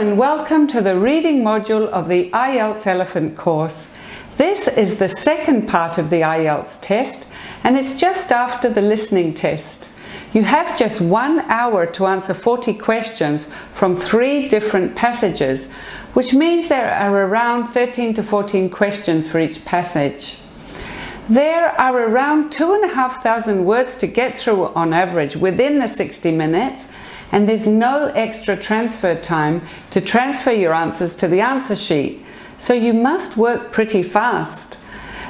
and welcome to the reading module of the IELTS Elephant course. This is the second part of the IELTS test and it's just after the listening test. You have just 1 hour to answer 40 questions from 3 different passages, which means there are around 13 to 14 questions for each passage. There are around 2,500 words to get through on average within the 60 minutes, and there's no extra transfer time to transfer your answers to the answer sheet, so you must work pretty fast.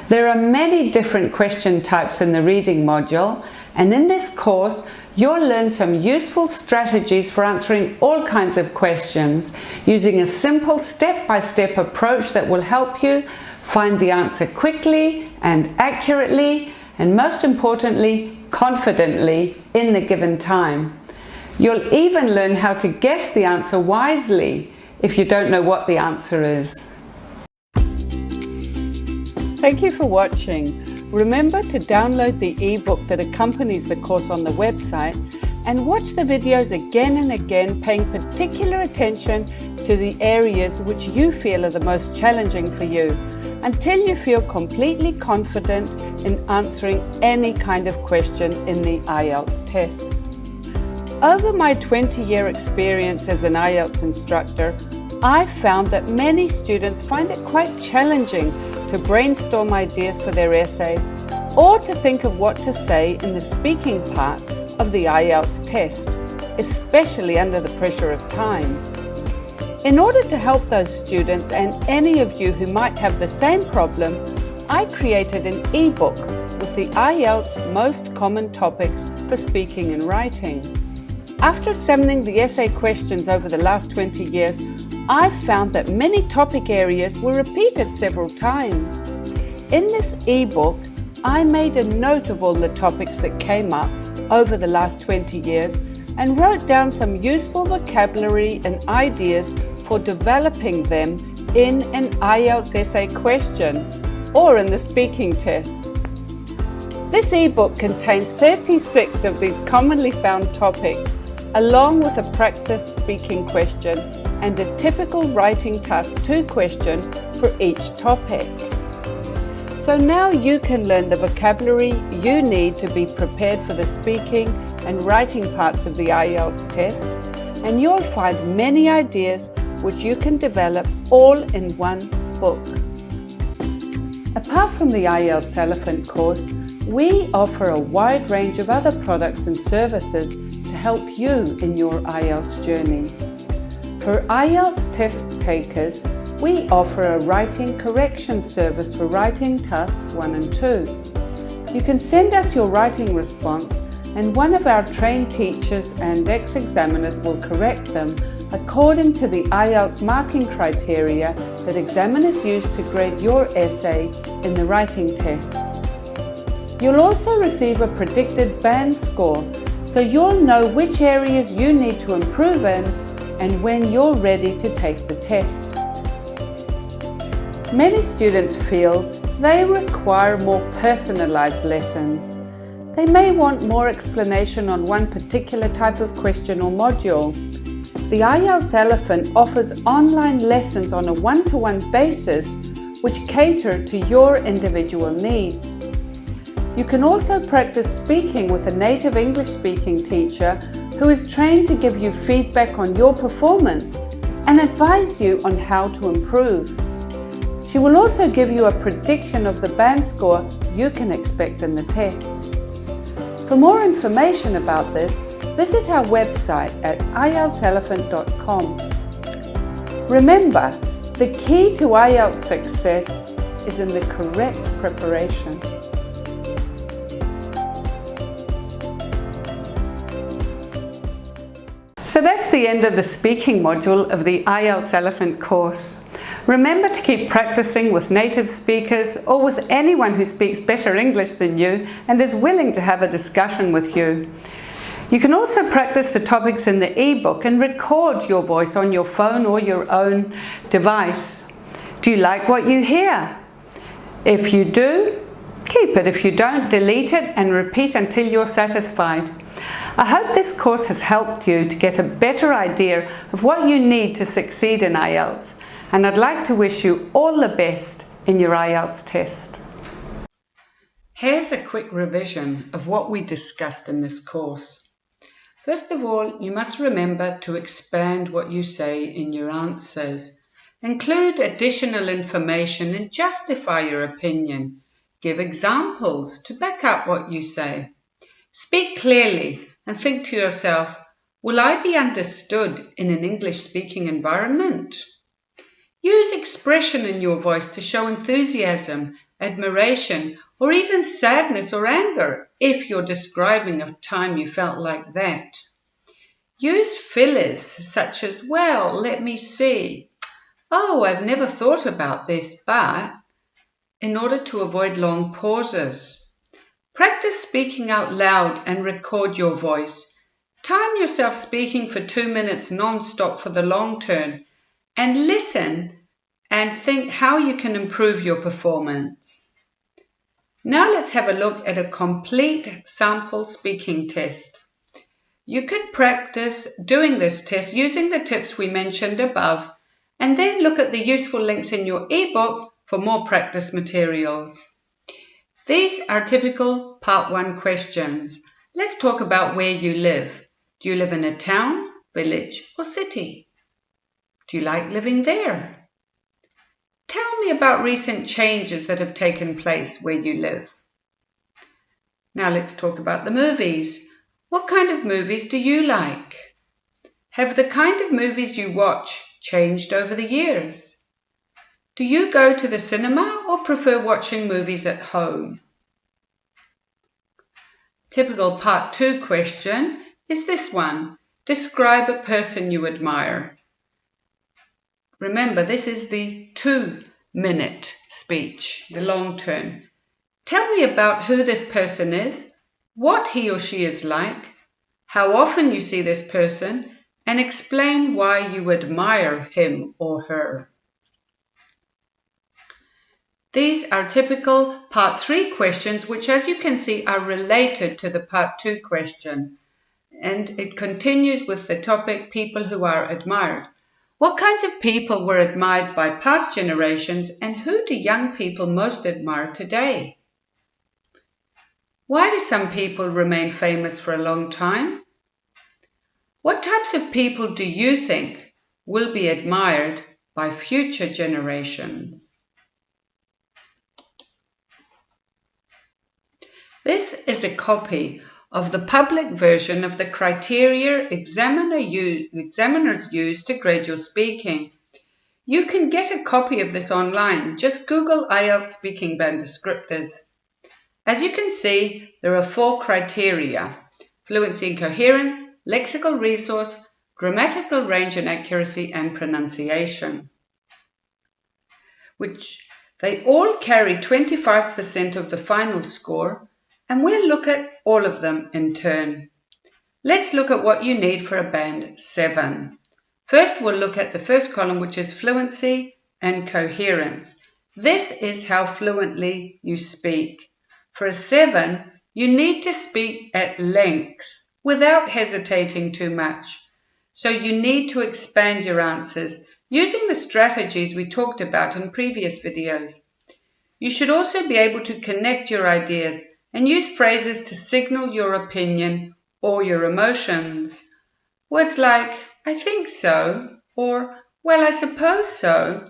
There are many different question types in the reading module, and in this course you'll learn some useful strategies for answering all kinds of questions using a simple step-by-step approach that will help you find the answer quickly and accurately, and most importantly, confidently in the given time. You'll even learn how to guess the answer wisely if you don't know what the answer is. Thank you for watching. Remember to download the ebook that accompanies the course on the website and watch the videos again and again, paying particular attention to the areas which you feel are the most challenging for you, until you feel completely confident in answering any kind of question in the IELTS test. Over my 20-year experience as an IELTS instructor, I've found that many students find it quite challenging to brainstorm ideas for their essays or to think of what to say in the speaking part of the IELTS test, especially under the pressure of time. In order to help those students and any of you who might have the same problem, I created an ebook with the IELTS most common topics for speaking and writing. After examining the essay questions over the last 20 years, I've found that many topic areas were repeated several times. In this ebook, I made a note of all the topics that came up over the last 20 years and wrote down some useful vocabulary and ideas for developing them in an IELTS essay question or in the speaking test. This ebook contains 36 of these commonly found topics, along with a practice speaking question and a typical writing task 2 question for each topic. So now you can learn the vocabulary you need to be prepared for the speaking and writing parts of the IELTS test, and you'll find many ideas which you can develop all in one book. Apart from the IELTS Elephant course, we offer a wide range of other products and services to help you in your IELTS journey. For IELTS test takers, we offer a writing correction service for writing tasks 1 and 2. You can send us your writing response and one of our trained teachers and ex-examiners will correct them according to the IELTS marking criteria that examiners use to grade your essay in the writing test. You'll also receive a predicted band score, so you'll know which areas you need to improve in and when you're ready to take the test. Many students feel they require more personalized lessons. They may want more explanation on one particular type of question or module. The IELTS Elephant offers online lessons on a one-to-one basis which cater to your individual needs. You can also practice speaking with a native English-speaking teacher who is trained to give you feedback on your performance and advise you on how to improve. She will also give you a prediction of the band score you can expect in the test. For more information about this, visit our website at IELTSelephant.com. Remember, the key to IELTS success is in the correct preparation. So that's the end of the speaking module of the IELTS Elephant course. Remember to keep practicing with native speakers or with anyone who speaks better English than you and is willing to have a discussion with you. You can also practice the topics in the ebook and record your voice on your phone or your own device. Do you like what you hear? If you do, keep it. If you don't, delete it and repeat until you're satisfied. I hope this course has helped you to get a better idea of what you need to succeed in IELTS, and I'd like to wish you all the best in your IELTS test. Here's a quick revision of what we discussed in this course. First of all, you must remember to expand what you say in your answers. Include additional information and justify your opinion. Give examples to back up what you say. Speak clearly and think to yourself, will I be understood in an English-speaking environment? Use expression in your voice to show enthusiasm, admiration, or even sadness or anger if you're describing a time you felt like that. Use fillers such as, well, let me see. Oh, I've never thought about this, but, in order to avoid long pauses. Practice speaking out loud and record your voice. Time yourself speaking for 2 minutes non-stop for the long term and listen and think how you can improve your performance. Now let's have a look at a complete sample speaking test. You could practice doing this test using the tips we mentioned above and then look at the useful links in your ebook for more practice materials. These are typical Part 1 questions. Let's talk about where you live. Do you live in a town, village, or city? Do you like living there? Tell me about recent changes that have taken place where you live. Now let's talk about the movies. What kind of movies do you like? Have the kind of movies you watch changed over the years? Do you go to the cinema or prefer watching movies at home? Typical Part 2 question is this one. Describe a person you admire. Remember, this is the 2-minute speech, the long term. Tell me about who this person is, what he or she is like, how often you see this person, and explain why you admire him or her. These are typical Part 3 questions, which as you can see are related to the Part 2 question. And it continues with the topic, people who are admired. What kinds of people were admired by past generations and who do young people most admire today? Why do some people remain famous for a long time? What types of people do you think will be admired by future generations? This is a copy of the public version of the criteria examiners use to grade your speaking. You can get a copy of this online. Just Google IELTS Speaking Band Descriptors. As you can see, there are 4 criteria: fluency and coherence, lexical resource, grammatical range and accuracy, and pronunciation, which they all carry 25% of the final score, and we'll look at all of them in turn. Let's look at what you need for a Band 7. First, we'll look at the first column, which is fluency and coherence. This is how fluently you speak. For a 7, you need to speak at length without hesitating too much. So you need to expand your answers using the strategies we talked about in previous videos. You should also be able to connect your ideas and use phrases to signal your opinion or your emotions. Words like, I think so, or, well, I suppose so,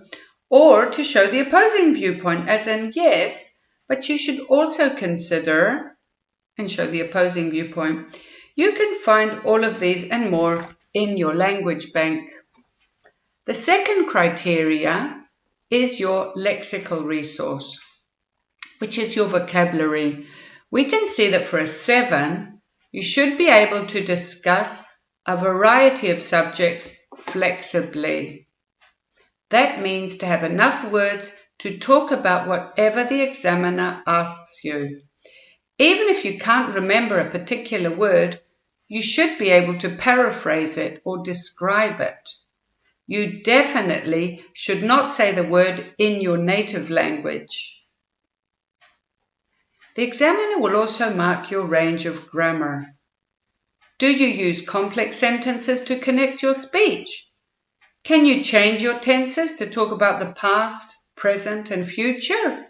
or to show the opposing viewpoint, as in, yes, but you should also consider, and show the opposing viewpoint. You can find all of these and more in your language bank. The second criteria is your lexical resource, which is your vocabulary. We can see that for a 7, you should be able to discuss a variety of subjects flexibly. That means to have enough words to talk about whatever the examiner asks you. Even if you can't remember a particular word, you should be able to paraphrase it or describe it. You definitely should not say the word in your native language. The examiner will also mark your range of grammar. Do you use complex sentences to connect your speech? Can you change your tenses to talk about the past, present, and future?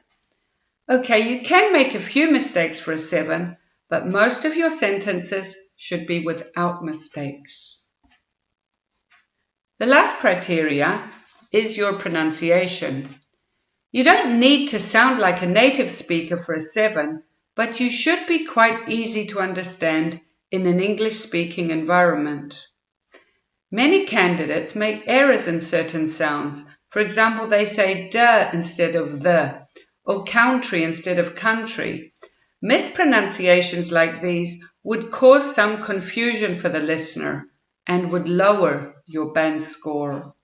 Okay, you can make a few mistakes for a 7, but most of your sentences should be without mistakes. The last criteria is your pronunciation. You don't need to sound like a native speaker for a 7, but you should be quite easy to understand in an English-speaking environment. Many candidates make errors in certain sounds. For example, they say "the" instead of "the", or "country" instead of "country". Mispronunciations like these would cause some confusion for the listener and would lower your band score.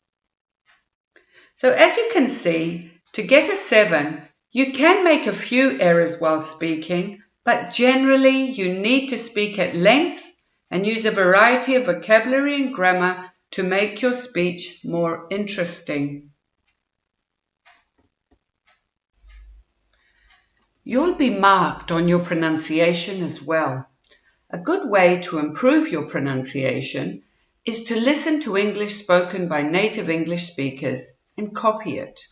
So as you can see, to get a 7, you can make a few errors while speaking, but generally you need to speak at length and use a variety of vocabulary and grammar to make your speech more interesting. You'll be marked on your pronunciation as well. A good way to improve your pronunciation is to listen to English spoken by native English speakers and copy it.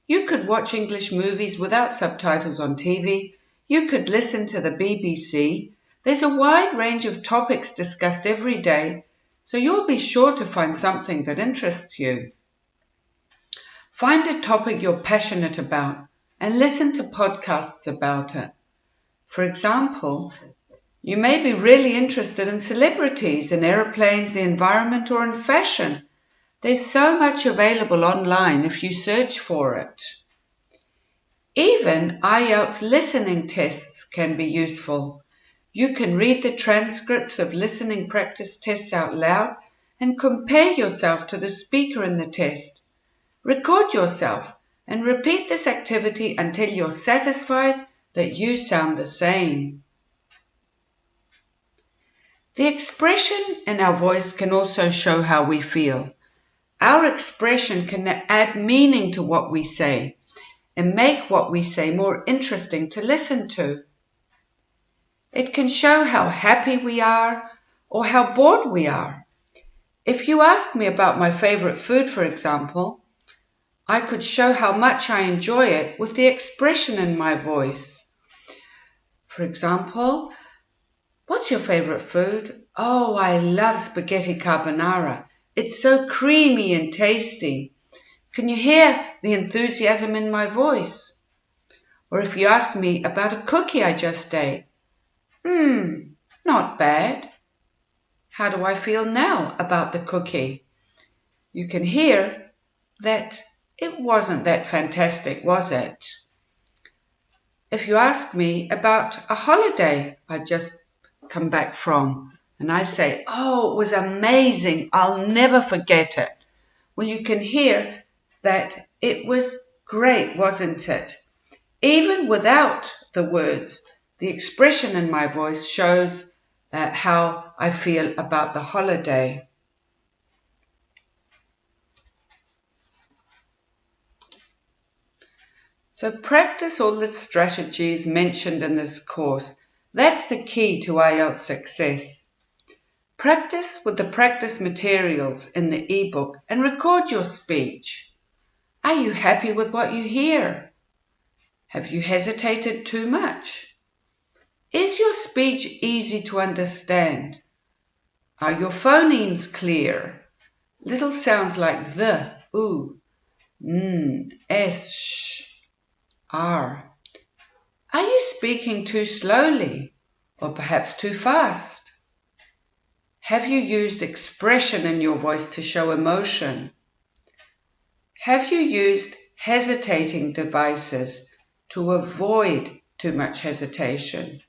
You could watch English movies without subtitles on TV. You could listen to the BBC. There's a wide range of topics discussed every day, so you'll be sure to find something that interests you. Find a topic you're passionate about and listen to podcasts about it. For example, you may be really interested in celebrities, in aeroplanes, the environment, or in fashion. There's so much available online if you search for it. Even IELTS listening tests can be useful. You can read the transcripts of listening practice tests out loud and compare yourself to the speaker in the test. Record yourself and repeat this activity until you're satisfied that you sound the same. The expression in our voice can also show how we feel. Our expression can add meaning to what we say and make what we say more interesting to listen to. It can show how happy we are or how bored we are. If you ask me about my favorite food, for example, I could show how much I enjoy it with the expression in my voice. For example, what's your favorite food? Oh, I love spaghetti carbonara. It's so creamy and tasty. Can you hear the enthusiasm in my voice? Or if you ask me about a cookie I just ate, not bad. How do I feel now about the cookie? You can hear that it wasn't that fantastic, was it? If you ask me about a holiday I just come back from, and I say, oh, it was amazing, I'll never forget it. Well, you can hear that it was great, wasn't it? Even without the words, the expression in my voice shows how I feel about the holiday. So practice all the strategies mentioned in this course. That's the key to IELTS success. Practice with the practice materials in the ebook and record your speech. Are you happy with what you hear? Have you hesitated too much? Is your speech easy to understand? Are your phonemes clear? Little sounds like the, oo, s, sh, r. Are you speaking too slowly or perhaps too fast? Have you used expression in your voice to show emotion? Have you used hesitating devices to avoid too much hesitation?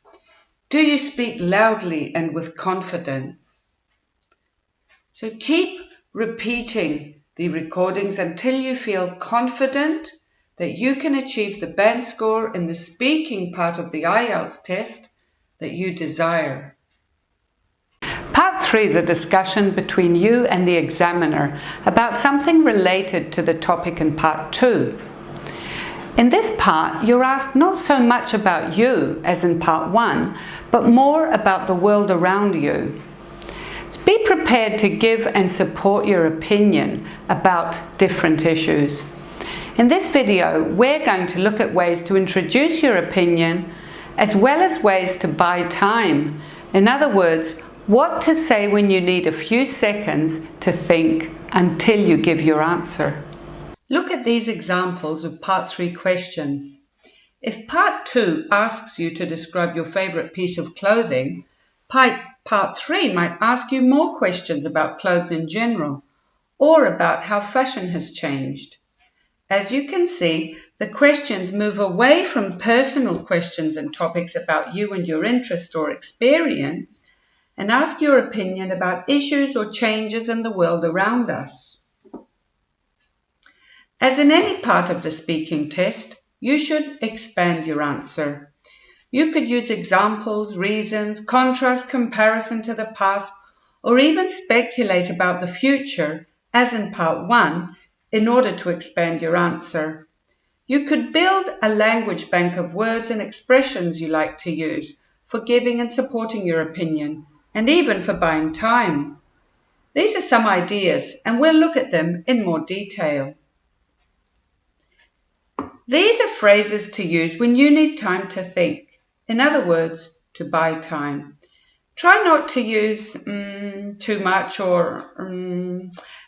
Do you speak loudly and with confidence? So keep repeating the recordings until you feel confident that you can achieve the band score in the speaking part of the IELTS test that you desire. Part 3 is a discussion between you and the examiner about something related to the topic in Part 2. In this part, you're asked not so much about you as in Part 1, but more about the world around you. Be prepared to give and support your opinion about different issues. In this video, we're going to look at ways to introduce your opinion as well as ways to buy time. In other words, what to say when you need a few seconds to think until you give your answer. Look at these examples of Part 3 questions. If Part 2 asks you to describe your favorite piece of clothing, Part 3 might ask you more questions about clothes in general, or about how fashion has changed. As you can see, the questions move away from personal questions and topics about you and your interest or experience, and ask your opinion about issues or changes in the world around us. As in any part of the speaking test, you should expand your answer. You could use examples, reasons, contrast, comparison to the past, or even speculate about the future, as in Part 1, in order to expand your answer. You could build a language bank of words and expressions you like to use for giving and supporting your opinion, and even for buying time. These are some ideas, and we'll look at them in more detail. These are phrases to use when you need time to think. In other words, to buy time. Try not to use too much or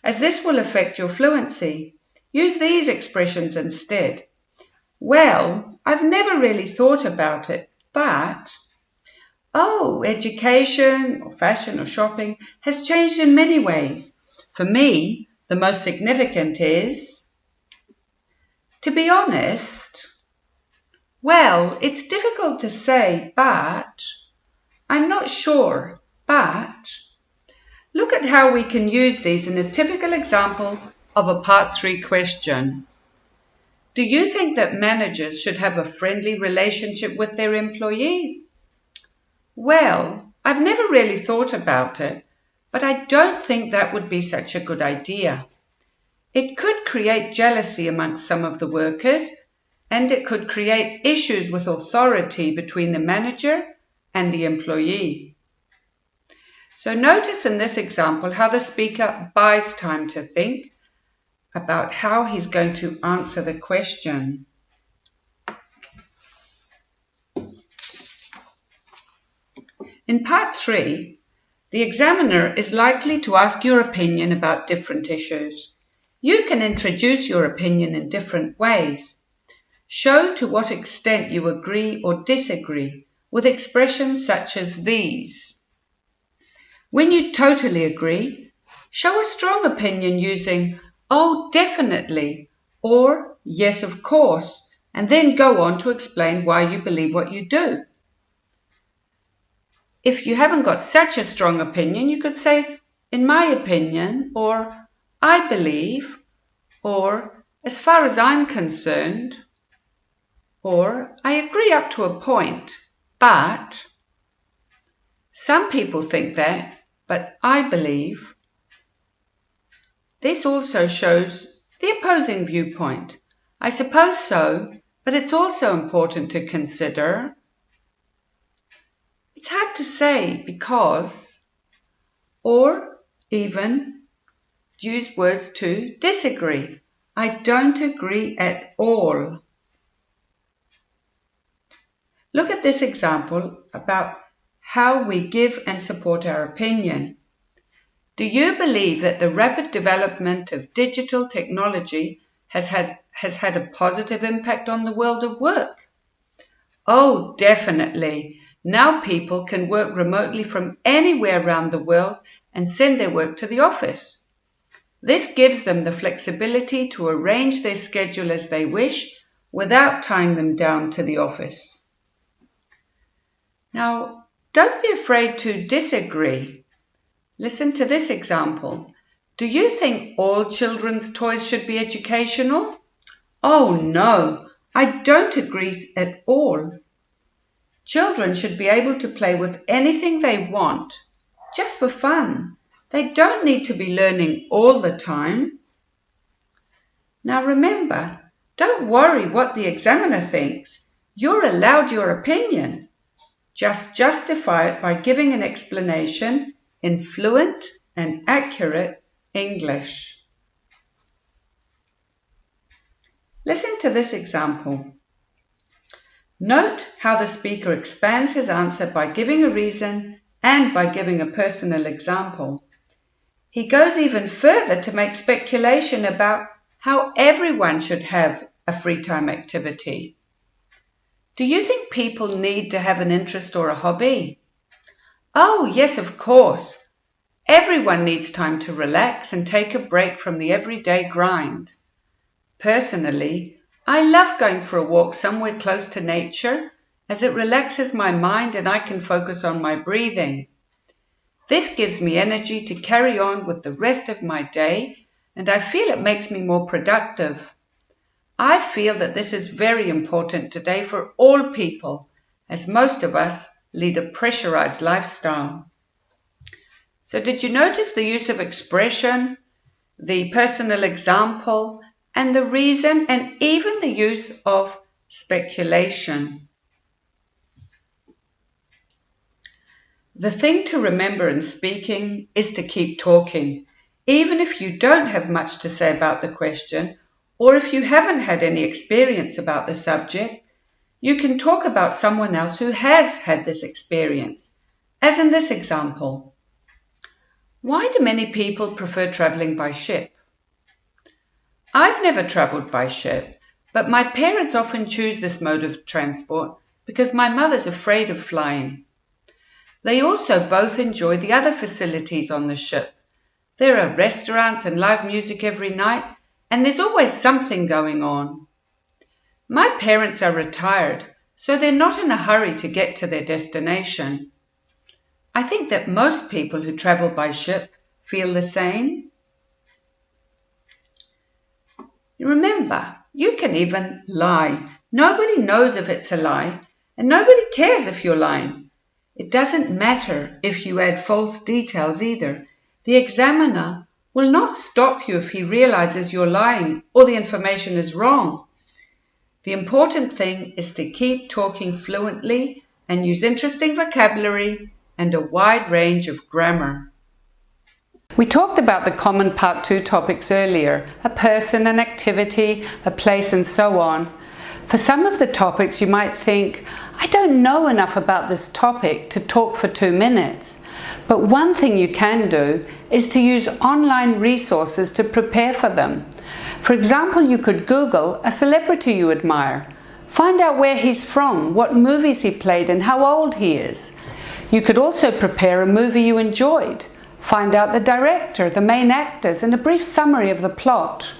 as this will affect your fluency. Use these expressions instead. Well, I've never really thought about it, but education or fashion or shopping has changed in many ways. For me, the most significant is, to be honest, well, it's difficult to say, but I'm not sure, but look at how we can use these in a typical example of a Part 3 question. Do you think that managers should have a friendly relationship with their employees? Well, I've never really thought about it, but I don't think that would be such a good idea. It could create jealousy amongst some of the workers, and it could create issues with authority between the manager and the employee. So notice in this example how the speaker buys time to think about how he's going to answer the question. In Part 3, the examiner is likely to ask your opinion about different issues. You can introduce your opinion in different ways. Show to what extent you agree or disagree with expressions such as these. When you totally agree, show a strong opinion using, "Oh, definitely," or "Yes, of course," and then go on to explain why you believe what you do. If you haven't got such a strong opinion, you could say, "In my opinion," or "I believe," or "As far as I'm concerned," or "I agree up to a point, but some people think that, but I believe." This also shows the opposing viewpoint. "I suppose so, but it's also important to consider." It's hard to say because, or even use words to disagree. "I don't agree at all." Look at this example about how we give and support our opinion. Do you believe that the rapid development of digital technology has had a positive impact on the world of work? Oh, definitely. Now people can work remotely from anywhere around the world and send their work to the office. This gives them the flexibility to arrange their schedule as they wish without tying them down to the office. Now, don't be afraid to disagree. Listen to this example. Do you think all children's toys should be educational? Oh no, I don't agree at all. Children should be able to play with anything they want, just for fun. They don't need to be learning all the time. Now remember, don't worry what the examiner thinks. You're allowed your opinion. Just justify it by giving an explanation in fluent and accurate English. Listen to this example. Note how the speaker expands his answer by giving a reason and by giving a personal example. He goes even further to make speculation about how everyone should have a free time activity. Do you think people need to have an interest or a hobby? Oh, yes, of course. Everyone needs time to relax and take a break from the everyday grind. Personally, I love going for a walk somewhere close to nature as it relaxes my mind and I can focus on my breathing. This gives me energy to carry on with the rest of my day and I feel it makes me more productive. I feel that this is very important today for all people as most of us lead a pressurized lifestyle. So did you notice the use of expression, the personal example, and the reason, and even the use of speculation? The thing to remember in speaking is to keep talking, even if you don't have much to say about the question, or if you haven't had any experience about the subject, you can talk about someone else who has had this experience, as in this example. Why do many people prefer traveling by ship? I've never traveled by ship, but my parents often choose this mode of transport because my mother's afraid of flying. They also both enjoy the other facilities on the ship. There are restaurants and live music every night, and there's always something going on. My parents are retired, so they're not in a hurry to get to their destination. I think that most people who travel by ship feel the same. Remember, you can even lie. Nobody knows if it's a lie, and nobody cares if you're lying. It doesn't matter if you add false details either. The examiner will not stop you if he realizes you're lying or the information is wrong. The important thing is to keep talking fluently and use interesting vocabulary and a wide range of grammar. We talked about the common Part 2 topics earlier, a person, an activity, a place, and so on. For some of the topics you might think, I don't know enough about this topic to talk for 2 minutes. But one thing you can do is to use online resources to prepare for them. For example, you could Google a celebrity you admire. Find out where he's from, what movies he played, and how old he is. You could also prepare a movie you enjoyed. Find out the director, the main actors, and a brief summary of the plot.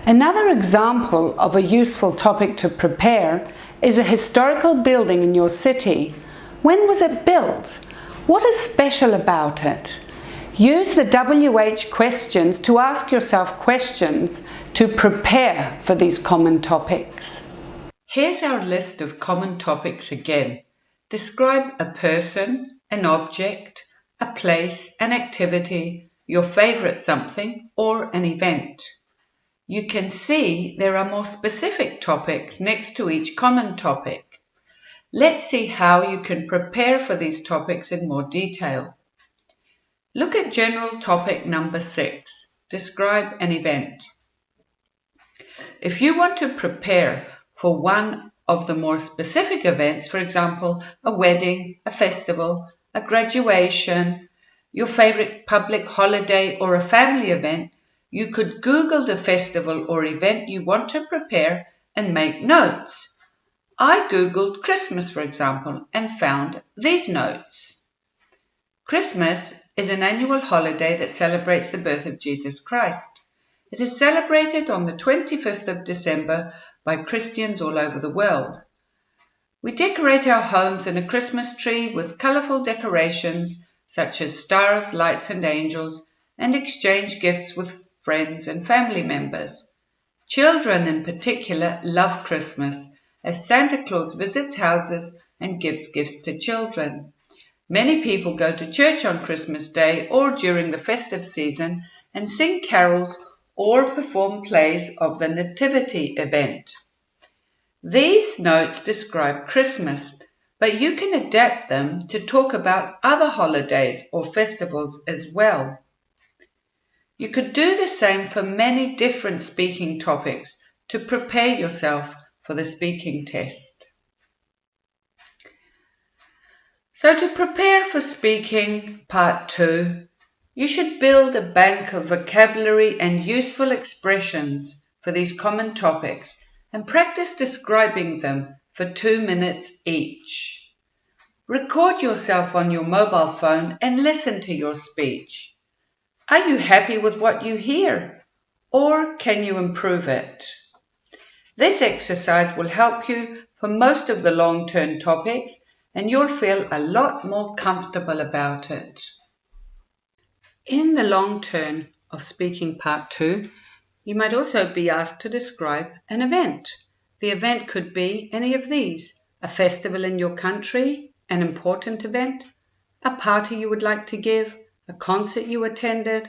Another example of a useful topic to prepare is a historical building in your city. When was it built? What is special about it? Use the WH questions to ask yourself questions to prepare for these common topics. Here's our list of common topics again. Describe a person, an object, a place, an activity, your favorite something, or an event. You can see there are more specific topics next to each common topic. Let's see how you can prepare for these topics in more detail. Look at general topic number 6, describe an event. If you want to prepare for one of the more specific events, for example, a wedding, a festival, a graduation, your favorite public holiday, or a family event, you could Google the festival or event you want to prepare and make notes. I Googled Christmas, for example, and found these notes. Christmas is an annual holiday that celebrates the birth of Jesus Christ. It is celebrated on the 25th of December by Christians all over the world. We decorate our homes in a Christmas tree with colourful decorations such as stars, lights and angels, and exchange gifts with friends and family members. Children in particular love Christmas, as Santa Claus visits houses and gives gifts to children. Many people go to church on Christmas Day or during the festive season and sing carols or perform plays of the Nativity event. These notes describe Christmas, but you can adapt them to talk about other holidays or festivals as well. You could do the same for many different speaking topics to prepare yourself for the speaking test. So to prepare for speaking part 2, you should build a bank of vocabulary and useful expressions for these common topics and practice describing them for 2 minutes each. Record yourself on your mobile phone and listen to your speech. Are you happy with what you hear, or can you improve it? This exercise will help you for most of the long-term topics, and you'll feel a lot more comfortable about it. In the long term of speaking part 2, you might also be asked to describe an event. The event could be any of these: a festival in your country, an important event, a party you would like to give, a concert you attended,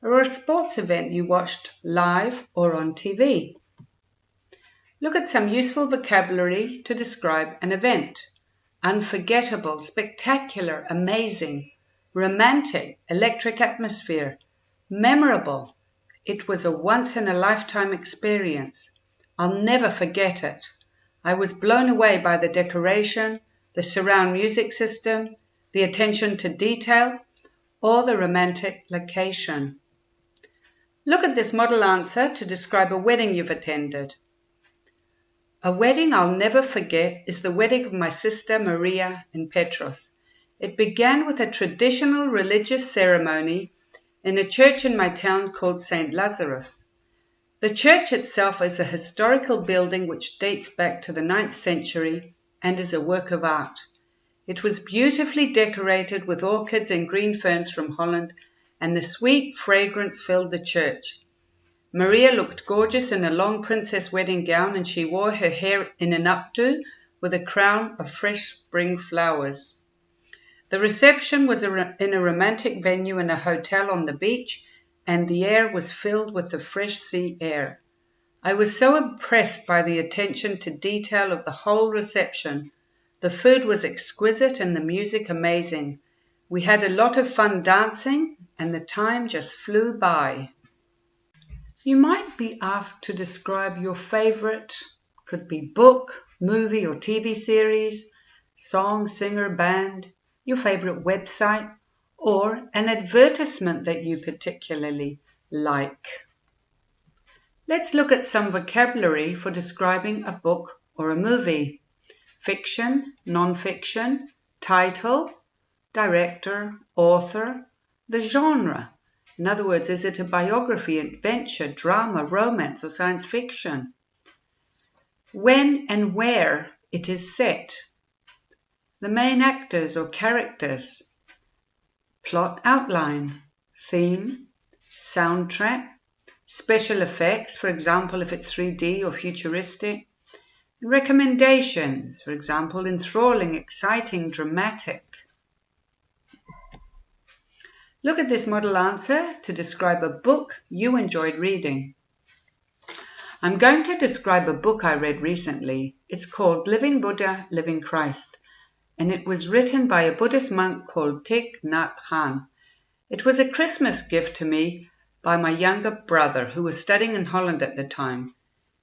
or a sports event you watched live or on TV. Look at some useful vocabulary to describe an event. Unforgettable, spectacular, amazing, romantic, electric atmosphere, memorable. It was a once-in-a-lifetime experience. I'll never forget it. I was blown away by the decoration, the surround music system, the attention to detail, or the romantic location. Look at this model answer to describe a wedding you've attended. A wedding I'll never forget is the wedding of my sister Maria and Petros. It began with a traditional religious ceremony in a church in my town called St. Lazarus. The church itself is a historical building which dates back to the 9th century and is a work of art. It was beautifully decorated with orchids and green ferns from Holland, and the sweet fragrance filled the church. Maria looked gorgeous in a long princess wedding gown, and she wore her hair in an updo with a crown of fresh spring flowers. The reception was in a romantic venue in a hotel on the beach, and the air was filled with the fresh sea air. I was so impressed by the attention to detail of the whole reception. The food was exquisite and the music amazing. We had a lot of fun dancing, and the time just flew by. You might be asked to describe your favorite, could be book, movie or TV series, song, singer, band, your favorite website, or an advertisement that you particularly like. Let's look at some vocabulary for describing a book or a movie. Fiction, non-fiction, title, director, author, the genre. In other words, is it a biography, adventure, drama, romance, or science fiction? When and where it is set. The main actors or characters. Plot outline, theme, soundtrack, special effects, for example, if it's 3D or futuristic. Recommendations, for example, enthralling, exciting, dramatic. Look at this model answer to describe a book you enjoyed reading. I'm going to describe a book I read recently. It's called Living Buddha, Living Christ, and it was written by a Buddhist monk called Thich Nhat Hanh. It was a Christmas gift to me by my younger brother who was studying in Holland at the time.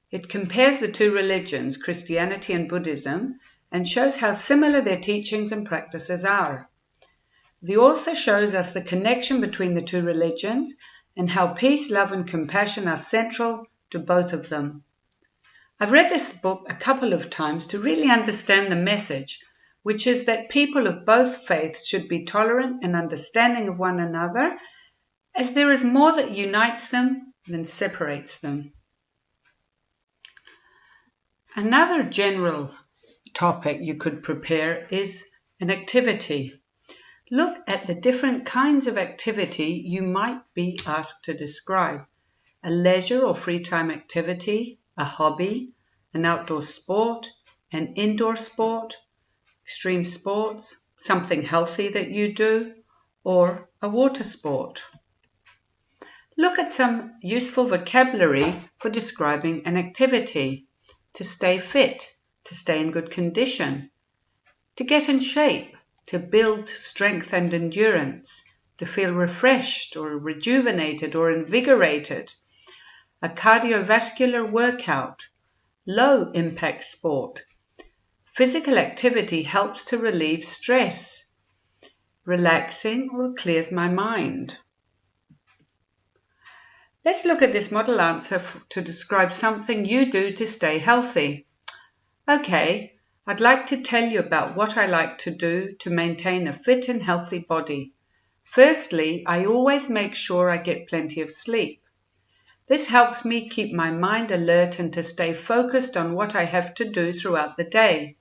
It compares the two religions, Christianity and Buddhism, and shows how similar their teachings and practices are. The author shows us the connection between the two religions and how peace, love, and compassion are central to both of them. I've read this book a couple of times to really understand the message, which is that people of both faiths should be tolerant and understanding of one another, as there is more that unites them than separates them. Another general topic you could prepare is an activity. Look at the different kinds of activity you might be asked to describe. A leisure or free time activity, a hobby, an outdoor sport, an indoor sport, extreme sports, something healthy that you do, or a water sport. Look at some useful vocabulary for describing an activity. To stay fit, to stay in good condition. to get in shape, to build strength and endurance, to feel refreshed or rejuvenated or invigorated, a cardiovascular workout, low impact sport. Physical activity helps to relieve stress, relaxing or clears my mind. Let's look at this model answer to describe something you do to stay healthy. Okay, I'd like to tell you about what I like to do to maintain a fit and healthy body. Firstly, I always make sure I get plenty of sleep. This helps me keep my mind alert and to stay focused on what I have to do throughout the day.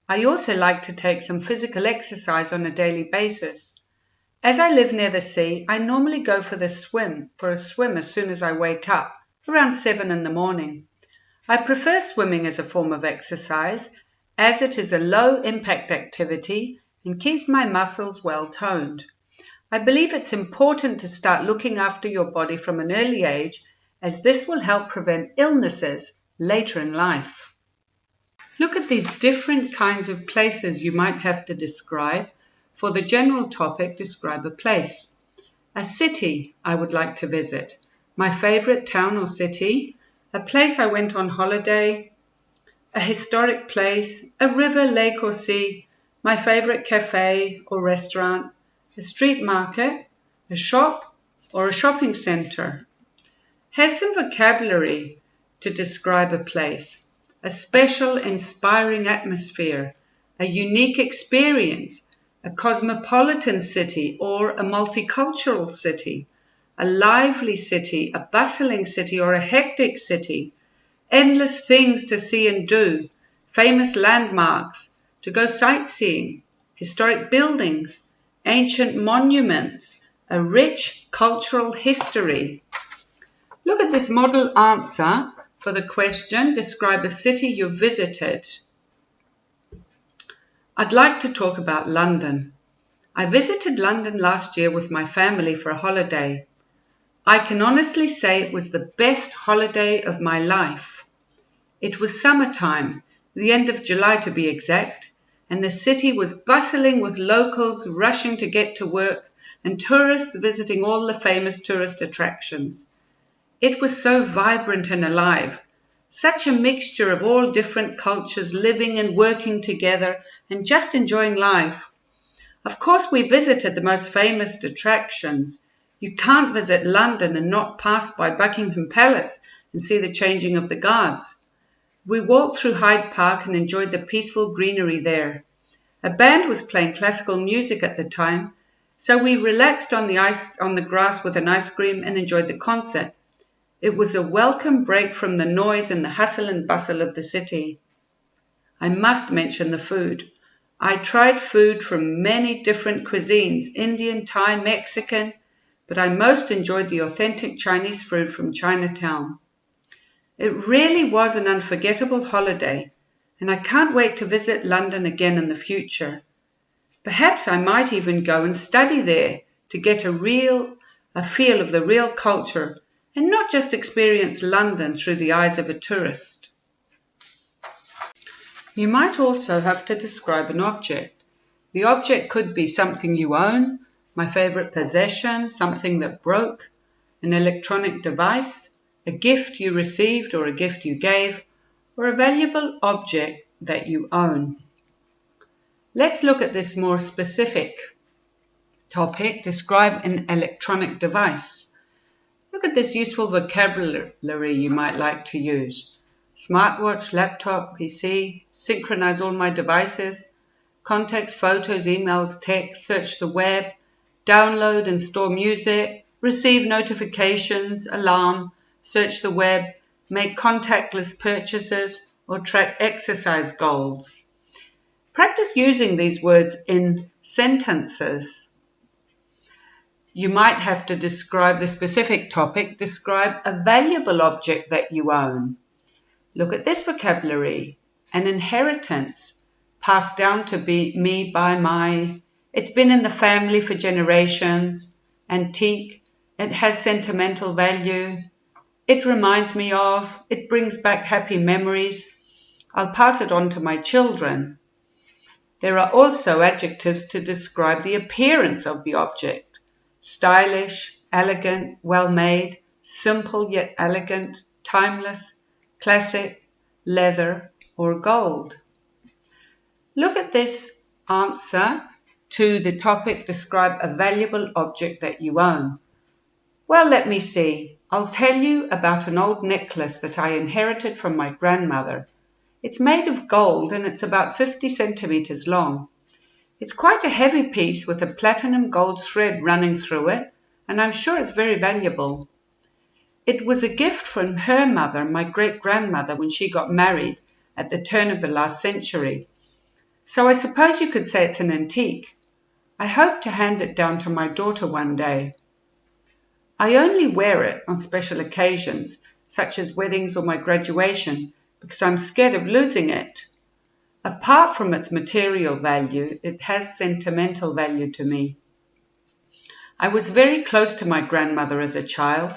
I also like to take some physical exercise on a daily basis. As I live near the sea, I normally go for a swim as soon as I wake up, around 7 in the morning. I prefer swimming as a form of exercise, as it is a low-impact activity and keeps my muscles well toned. I believe it's important to start looking after your body from an early age, as this will help prevent illnesses later in life. Look at these different kinds of places you might have to describe. For the general topic, describe a place. A city I would like to visit, my favorite town or city, a place I went on holiday, a historic place, a river, lake or sea, my favorite cafe or restaurant, a street market, a shop or a shopping center. Have some vocabulary to describe a place, a special, inspiring atmosphere, a unique experience, a cosmopolitan city or a multicultural city, a lively city, a bustling city or a hectic city, endless things to see and do, famous landmarks, to go sightseeing, historic buildings, ancient monuments, a rich cultural history. Look at this model answer for the question, describe a city you visited. I'd like to talk about London. I visited London last year with my family for a holiday. I can honestly say it was the best holiday of my life. It was summertime, the end of July to be exact, and the city was bustling with locals rushing to get to work and tourists visiting all the famous tourist attractions. It was so vibrant and alive, such a mixture of all different cultures living and working together and just enjoying life. Of course, we visited the most famous attractions. You can't visit London and not pass by Buckingham Palace and see the changing of the guards. We walked through Hyde Park and enjoyed the peaceful greenery there. A band was playing classical music at the time, so we relaxed on the grass with an ice cream and enjoyed the concert. It was a welcome break from the noise and the hustle and bustle of the city. I must mention the food. I tried food from many different cuisines, Indian, Thai, Mexican, but I most enjoyed the authentic Chinese food from Chinatown. It really was an unforgettable holiday, and I can't wait to visit London again in the future. Perhaps I might even go and study there to get a feel of the real culture and not just experience London through the eyes of a tourist. You might also have to describe an object. The object could be something you own, my favorite possession, something that broke, an electronic device, a gift you received or a gift you gave, or a valuable object that you own. Let's look at this more specific topic, describe an electronic device. Look at this useful vocabulary you might like to use. Smartwatch, laptop, PC, synchronize all my devices, contacts, photos, emails, text, search the web, download and store music, receive notifications, alarm, search the web, make contactless purchases, or track exercise goals. Practice using these words in sentences. You might have to describe the specific topic, describe a valuable object that you own. Look at this vocabulary, an inheritance, passed down to me by my, it's been in the family for generations, antique, it has sentimental value, it reminds me of, it brings back happy memories, I'll pass it on to my children. There are also adjectives to describe the appearance of the object: stylish, elegant, well-made, simple yet elegant, timeless, classic, leather, or gold. Look at this answer to the topic, describe a valuable object that you own. Well, let me see. I'll tell you about an old necklace that I inherited from my grandmother. It's made of gold and it's about 50 centimeters long. It's quite a heavy piece with a platinum gold thread running through it, and I'm sure it's very valuable. It was a gift from her mother, my great-grandmother, when she got married at the turn of the last century. So I suppose you could say it's an antique. I hope to hand it down to my daughter one day. I only wear it on special occasions, such as weddings or my graduation, because I'm scared of losing it. Apart from its material value, it has sentimental value to me. I was very close to my grandmother as a child.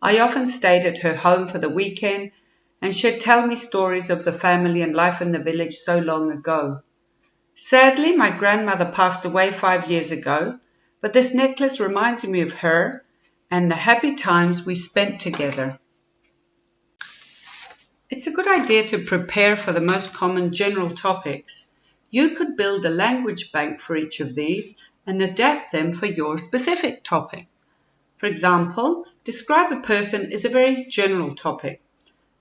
I often stayed at her home for the weekend, and she'd tell me stories of the family and life in the village so long ago. Sadly, my grandmother passed away 5 years ago, but this necklace reminds me of her and the happy times we spent together. It's a good idea to prepare for the most common general topics. You could build a language bank for each of these and adapt them for your specific topic. For example, describe a person is a very general topic.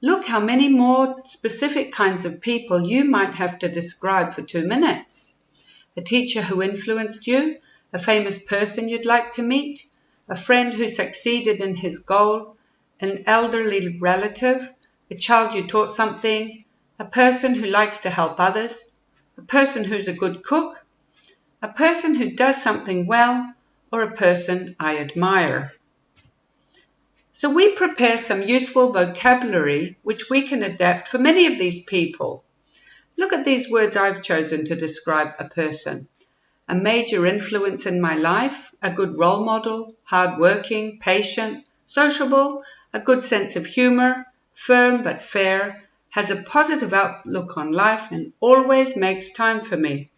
Look how many more specific kinds of people you might have to describe for 2 minutes. A teacher who influenced you, a famous person you'd like to meet, a friend who succeeded in his goal, an elderly relative, a child you taught something, a person who likes to help others, a person who's a good cook, a person who does something well, or a person I admire. So we prepare some useful vocabulary which we can adapt for many of these people. Look at these words I've chosen to describe a person. A major influence in my life, a good role model, hardworking, patient, sociable, a good sense of humor, firm but fair, has a positive outlook on life and always makes time for me.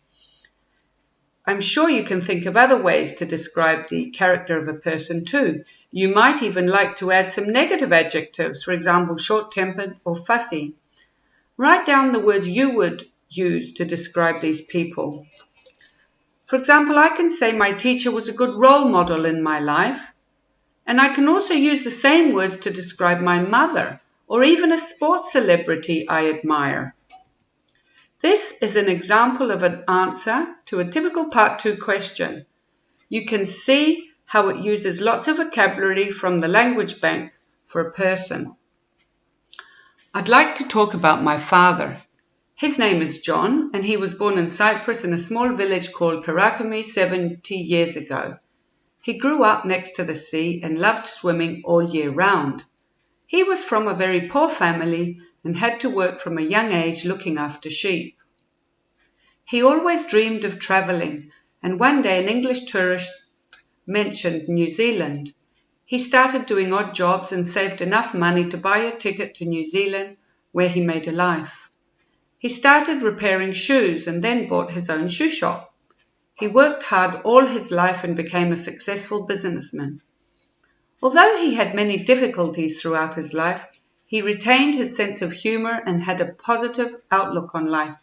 I'm sure you can think of other ways to describe the character of a person too. You might even like to add some negative adjectives, for example, short-tempered or fussy. Write down the words you would use to describe these people. For example, I can say my teacher was a good role model in my life, and I can also use the same words to describe my mother or even a sports celebrity I admire. This is an example of an answer to a typical Part 2 question. You can see how it uses lots of vocabulary from the language bank for a person. I'd like to talk about my father. His name is John, and he was born in Cyprus in a small village called Karakami 70 years ago. He grew up next to the sea and loved swimming all year round. He was from a very poor family and had to work from a young age looking after sheep. He always dreamed of travelling, and one day an English tourist mentioned New Zealand. He started doing odd jobs and saved enough money to buy a ticket to New Zealand, where he made a life. He started repairing shoes and then bought his own shoe shop. He worked hard all his life and became a successful businessman. Although he had many difficulties throughout his life, he retained his sense of humour and had a positive outlook on life.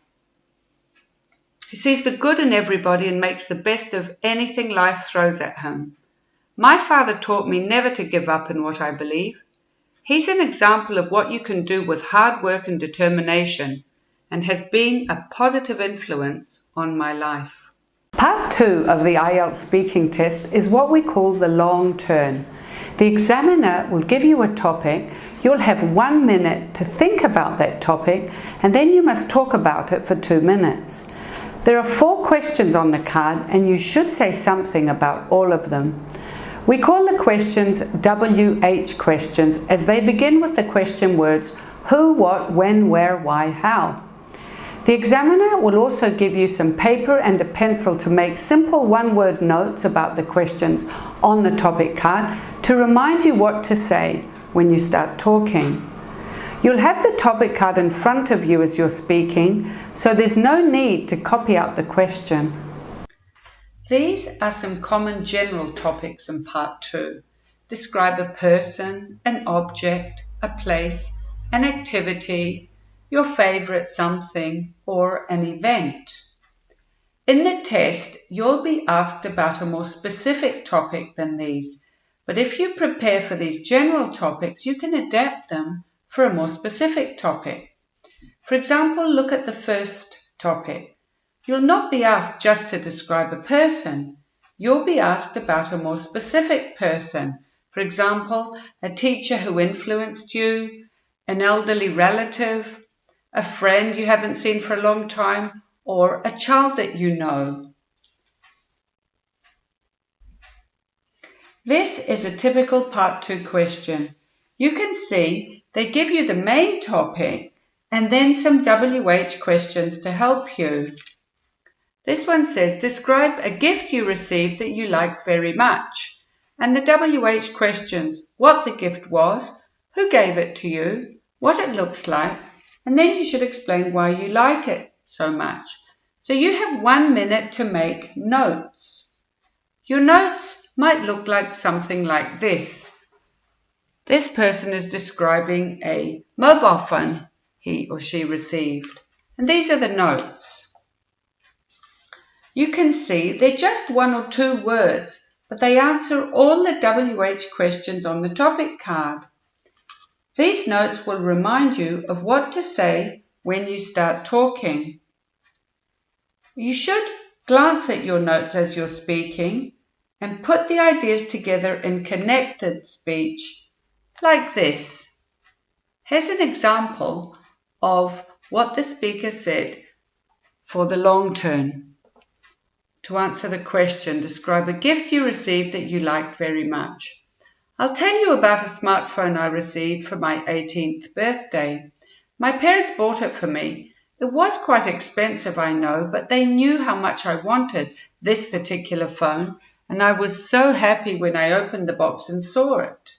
He sees the good in everybody and makes the best of anything life throws at him. My father taught me never to give up in what I believe. He's an example of what you can do with hard work and determination, and has been a positive influence on my life. Part 2 of the IELTS speaking test is what we call the long turn. The examiner will give you a topic. You'll have 1 minute to think about that topic, and then you must talk about it for 2 minutes. There are 4 questions on the card, and you should say something about all of them. We call the questions WH questions, as they begin with the question words who, what, when, where, why, how. The examiner will also give you some paper and a pencil to make simple one-word notes about the questions on the topic card to remind you what to say when you start talking. You'll have the topic card in front of you as you're speaking, so there's no need to copy out the question. These are some common general topics in Part 2. Describe a person, an object, a place, an activity, your favorite something, or an event. In the test, you'll be asked about a more specific topic than these, but if you prepare for these general topics, you can adapt them for a more specific topic. For example, look at the first topic. You'll not be asked just to describe a person. You'll be asked about a more specific person. For example, a teacher who influenced you, an elderly relative, a friend you haven't seen for a long time, or a child that you know. This is a typical Part 2 question. You can see they give you the main topic and then some WH questions to help you. This one says, describe a gift you received that you liked very much. And the WH questions, what the gift was, who gave it to you, what it looks like, and then you should explain why you like it so much. So you have 1 minute to make notes. Your notes might look like something like this. This person is describing a mobile phone he or she received. And these are the notes. You can see they're just 1 or 2 words, but they answer all the WH questions on the topic card. These notes will remind you of what to say when you start talking. You should glance at your notes as you're speaking and put the ideas together in connected speech, like this. Here's an example of what the speaker said for the long turn. To answer the question, describe a gift you received that you liked very much. I'll tell you about a smartphone I received for my 18th birthday. My parents bought it for me. It was quite expensive, I know, but they knew how much I wanted this particular phone, and I was so happy when I opened the box and saw it.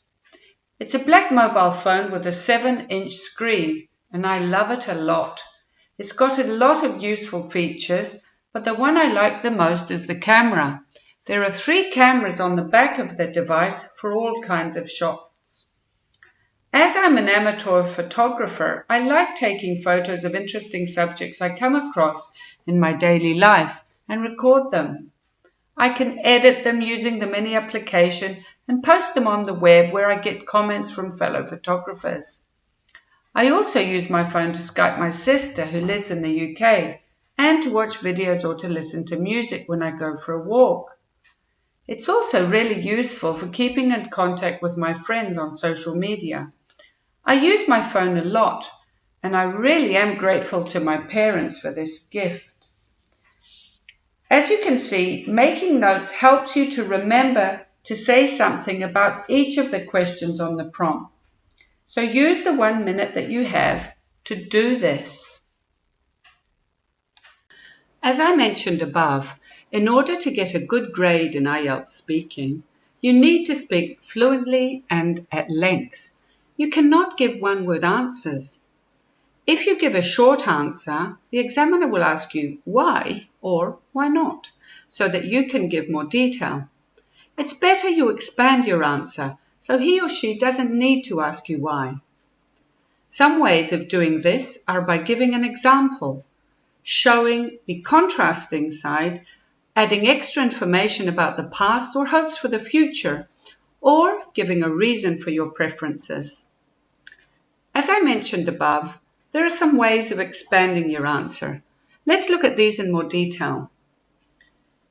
It's a black mobile phone with a 7-inch screen, and I love it a lot. It's got a lot of useful features, but the one I like the most is the camera. There are 3 cameras on the back of the device for all kinds of shots. As I'm an amateur photographer, I like taking photos of interesting subjects I come across in my daily life and record them. I can edit them using the mini application and post them on the web where I get comments from fellow photographers. I also use my phone to Skype my sister who lives in the UK and to watch videos or to listen to music when I go for a walk. It's also really useful for keeping in contact with my friends on social media. I use my phone a lot, and I really am grateful to my parents for this gift. As you can see, making notes helps you to remember to say something about each of the questions on the prompt. So use the 1 minute that you have to do this. As I mentioned above, in order to get a good grade in IELTS speaking, you need to speak fluently and at length. You cannot give one-word answers. If you give a short answer, the examiner will ask you why or why not, so that you can give more detail. It's better you expand your answer, so he or she doesn't need to ask you why. Some ways of doing this are by giving an example, showing the contrasting side, adding extra information about the past or hopes for the future, or giving a reason for your preferences. As I mentioned above, there are some ways of expanding your answer. Let's look at these in more detail.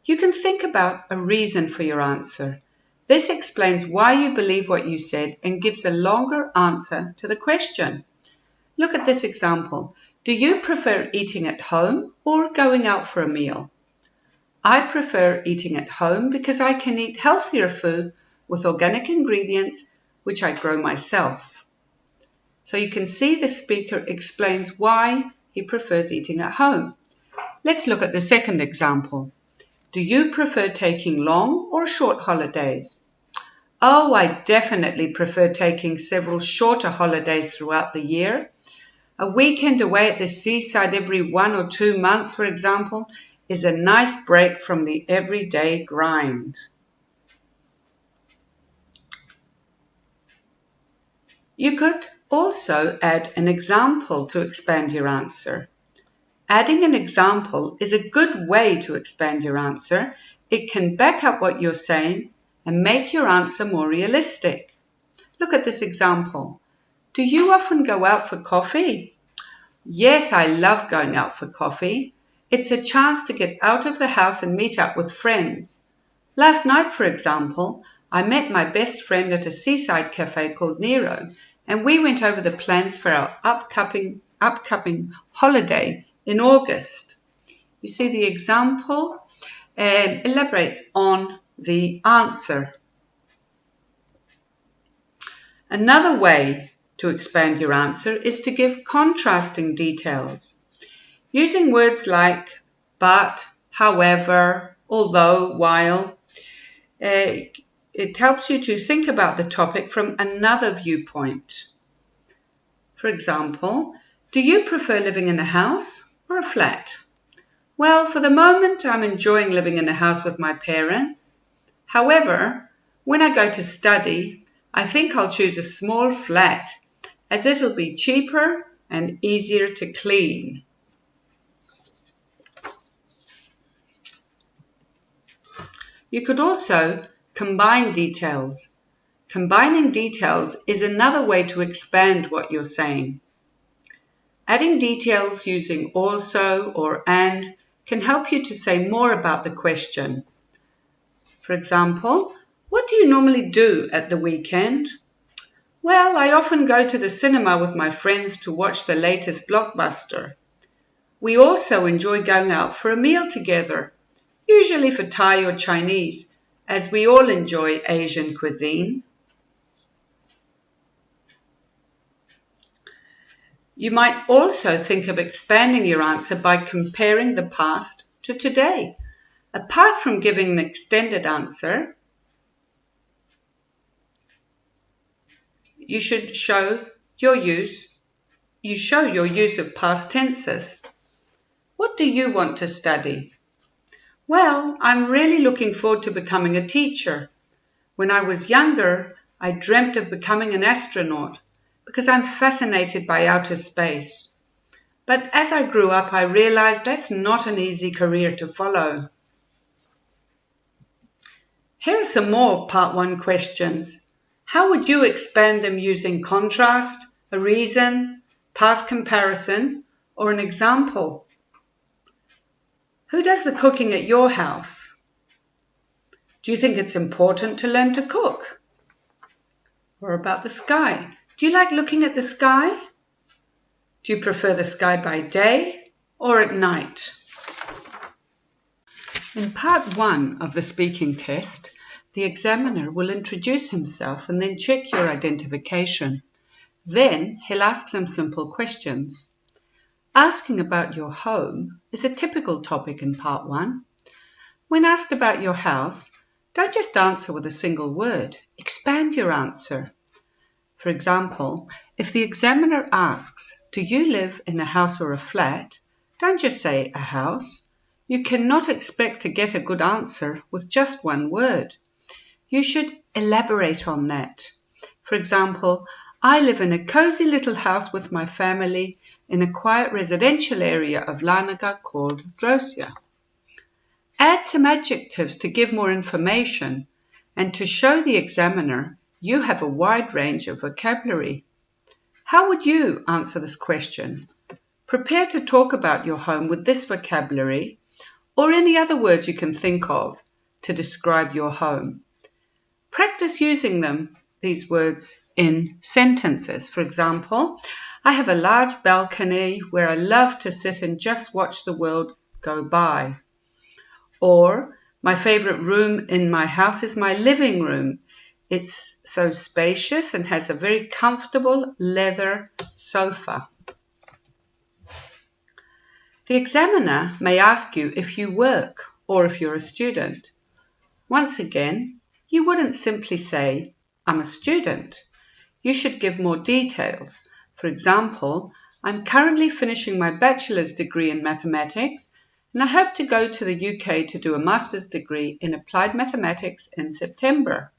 You can think about a reason for your answer. This explains why you believe what you said and gives a longer answer to the question. Look at this example. Do you prefer eating at home or going out for a meal? I prefer eating at home because I can eat healthier food with organic ingredients which I grow myself. So you can see the speaker explains why he prefers eating at home. Let's look at the second example. Do you prefer taking long or short holidays? Oh, I definitely prefer taking several shorter holidays throughout the year. A weekend away at the seaside every 1 or 2 months, for example, is a nice break from the everyday grind. You could also add an example to expand your answer. Adding an example is a good way to expand your answer. It can back up what you're saying and make your answer more realistic. Look at this example. Do you often go out for coffee? Yes, I love going out for coffee. It's a chance to get out of the house and meet up with friends. Last night, for example, I met my best friend at a seaside cafe called Nero, and we went over the plans for our upcoming holiday in August. You see, the example elaborates on the answer. Another way to expand your answer is to give contrasting details. Using words like but, however, although, while, it helps you to think about the topic from another viewpoint. For example, do you prefer living in a house or a flat? Well, for the moment, I'm enjoying living in a house with my parents. However, when I go to study, I think I'll choose a small flat, as it'll be cheaper and easier to clean. You could also combine details. Combining details is another way to expand what you're saying. Adding details using also or and can help you to say more about the question. For example, what do you normally do at the weekend? Well, I often go to the cinema with my friends to watch the latest blockbuster. We also enjoy going out for a meal together, usually for Thai or Chinese, as we all enjoy Asian cuisine. You might also think of expanding your answer by comparing the past to today. Apart from giving an extended answer, you show your use of past tenses. What do you want to study? Well, I'm really looking forward to becoming a teacher. When I was younger, I dreamt of becoming an astronaut because I'm fascinated by outer space. But as I grew up, I realized that's not an easy career to follow. Here are some more Part 1 questions. How would you expand them using contrast, a reason, past comparison, or an example? Who does the cooking at your house? Do you think it's important to learn to cook? Or about the sky? Do you like looking at the sky? Do you prefer the sky by day or at night? In Part 1 of the speaking test, the examiner will introduce himself and then check your identification. Then he'll ask some simple questions. Asking about your home is a typical topic in Part 1. When asked about your house, don't just answer with a single word. Expand your answer. For example, if the examiner asks, do you live in a house or a flat? Don't just say a house. You cannot expect to get a good answer with just one word. You should elaborate on that. For example, I live in a cozy little house with my family in a quiet residential area of Larnaca called Drosia. Add some adjectives to give more information and to show the examiner you have a wide range of vocabulary. How would you answer this question? Prepare to talk about your home with this vocabulary or any other words you can think of to describe your home. Practice using these words in sentences. For example, I have a large balcony where I love to sit and just watch the world go by. Or, my favorite room in my house is my living room. It's so spacious and has a very comfortable leather sofa. The examiner may ask you if you work or if you're a student. Once again, you wouldn't simply say, I'm a student. You should give more details. For example, I'm currently finishing my bachelor's degree in mathematics, and I hope to go to the UK to do a master's degree in applied mathematics in September.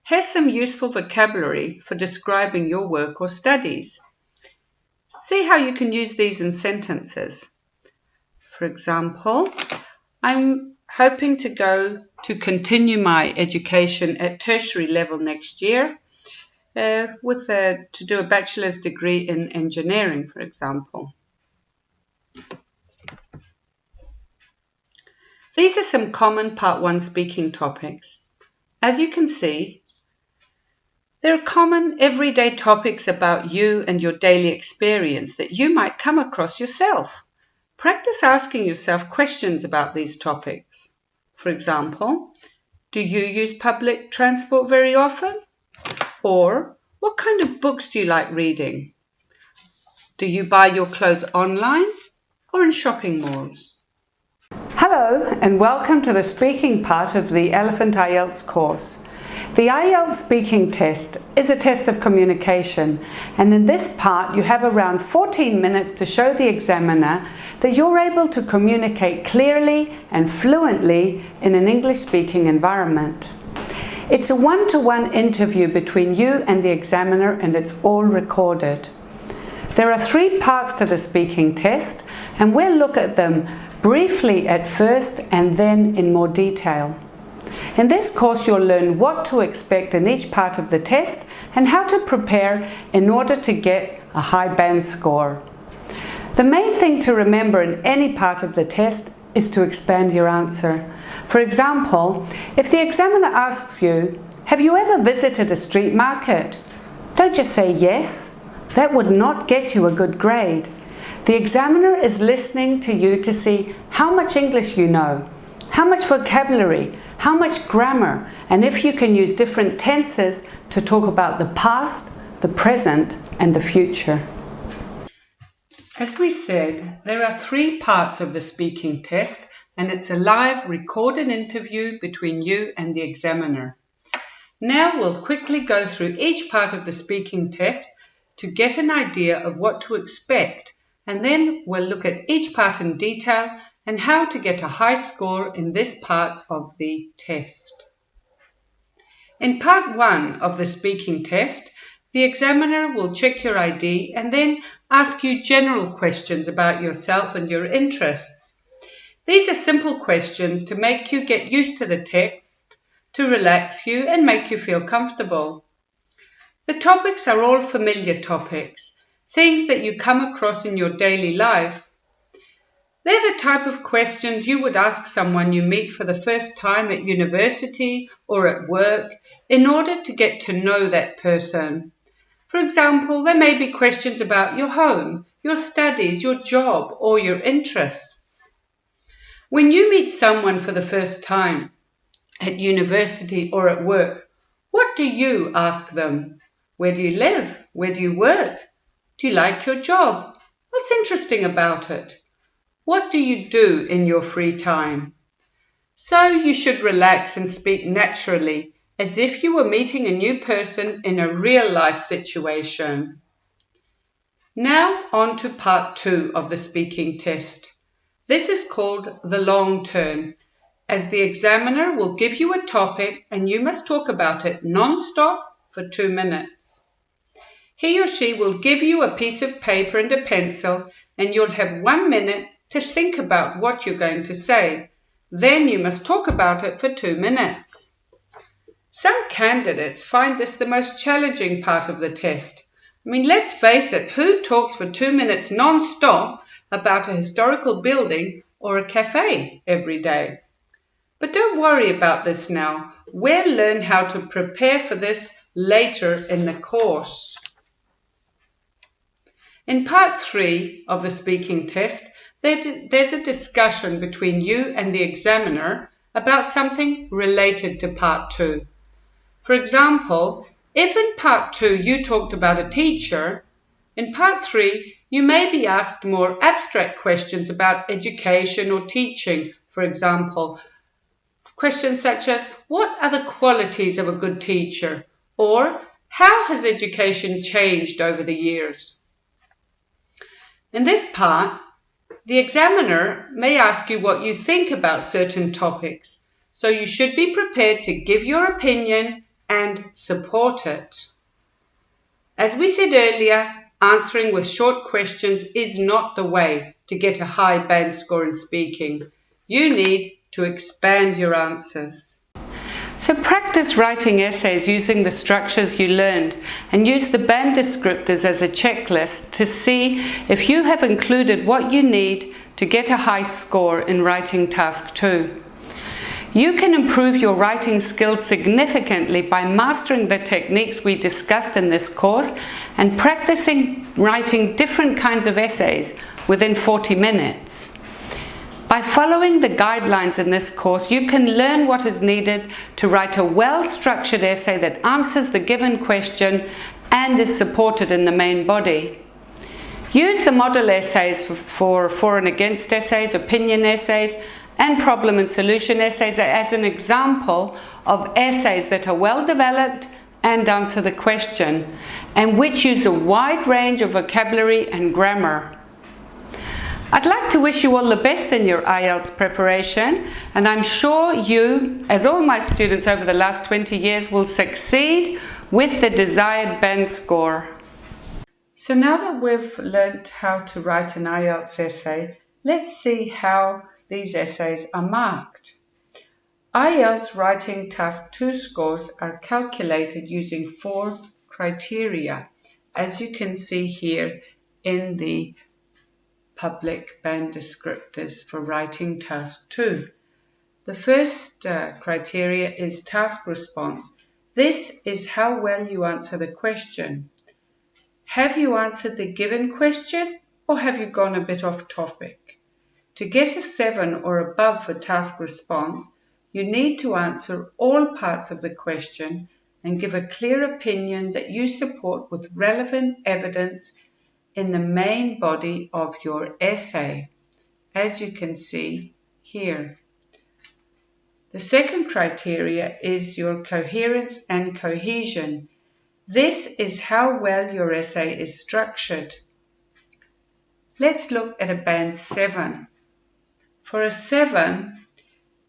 Here's some useful vocabulary for describing your work or studies. See how you can use these in sentences. For example, I'm hoping to continue my education at tertiary level next year to do a bachelor's degree in engineering, for example. These are some common Part 1 speaking topics. As you can see, there are common everyday topics about you and your daily experience that you might come across yourself. Practice asking yourself questions about these topics. For example, do you use public transport very often? Or what kind of books do you like reading? Do you buy your clothes online or in shopping malls? Hello and welcome to the speaking part of the Elephant IELTS course. The IELTS speaking test is a test of communication, and in this part you have around 14 minutes to show the examiner that you're able to communicate clearly and fluently in an English-speaking environment. It's a one-to-one interview between you and the examiner, and it's all recorded. There are 3 parts to the speaking test, and we'll look at them briefly at first and then in more detail. In this course, you'll learn what to expect in each part of the test and how to prepare in order to get a high band score. The main thing to remember in any part of the test is to expand your answer. For example, if the examiner asks you, have you ever visited a street market? Don't just say yes. That would not get you a good grade. The examiner is listening to you to see how much English you know, how much vocabulary, how much grammar, and if you can use different tenses to talk about the past, the present, and the future. As we said, there are 3 parts of the speaking test, and it's a live recorded interview between you and the examiner. Now we'll quickly go through each part of the speaking test to get an idea of what to expect, and then we'll look at each part in detail and how to get a high score in this part of the test. In part 1 of the speaking test, the examiner will check your ID and then ask you general questions about yourself and your interests. These are simple questions to make you get used to the text, to relax you and make you feel comfortable. The topics are all familiar topics, things that you come across in your daily life. They're the type of questions you would ask someone you meet for the first time at university or at work in order to get to know that person. For example, there may be questions about your home, your studies, your job, or your interests. When you meet someone for the first time at university or at work, what do you ask them? Where do you live? Where do you work? Do you like your job? What's interesting about it? What do you do in your free time? So you should relax and speak naturally, as if you were meeting a new person in a real-life situation. Now on to part 2 of the speaking test. This is called the long turn, as the examiner will give you a topic and you must talk about it non-stop for 2 minutes. He or she will give you a piece of paper and a pencil, and you'll have 1 minute to think about what you're going to say. Then you must talk about it for 2 minutes. Some candidates find this the most challenging part of the test. I mean, let's face it, who talks for 2 minutes non-stop about a historical building or a cafe every day? But don't worry about this now. We'll learn how to prepare for this later in the course. In part 3 of the speaking test, there's a discussion between you and the examiner about something related to part 2. For example, if in part 2 you talked about a teacher, in part 3 you may be asked more abstract questions about education or teaching. For example, Questions such as, what are the qualities of a good teacher? Or, how has education changed over the years? In this part, the examiner may ask you what you think about certain topics, so you should be prepared to give your opinion and support it. As we said earlier, answering with short questions is not the way to get a high band score in speaking. You need to expand your answers. So practice writing essays using the structures you learned and use the band descriptors as a checklist to see if you have included what you need to get a high score in writing task 2. You can improve your writing skills significantly by mastering the techniques we discussed in this course and practicing writing different kinds of essays within 40 minutes. By following the guidelines in this course, you can learn what is needed to write a well-structured essay that answers the given question and is supported in the main body. Use the model essays for and against essays, opinion essays, and problem and solution essays as an example of essays that are well developed and answer the question, and which use a wide range of vocabulary and grammar. I'd like to wish you all the best in your IELTS preparation, and I'm sure you, as all my students over the last 20 years, will succeed with the desired band score. So now that we've learnt how to write an IELTS essay, let's see how these essays are marked. IELTS Writing Task 2 scores are calculated using 4 criteria, as you can see here in the public band descriptors for writing task 2. The first criteria is task response. This is how well you answer the question. Have you answered the given question, or have you gone a bit off topic? To get a 7 or above for task response, you need to answer all parts of the question and give a clear opinion that you support with relevant evidence in the main body of your essay, as you can see here. The second criteria is your coherence and cohesion. This is how well your essay is structured. Let's look at a band 7. For a 7,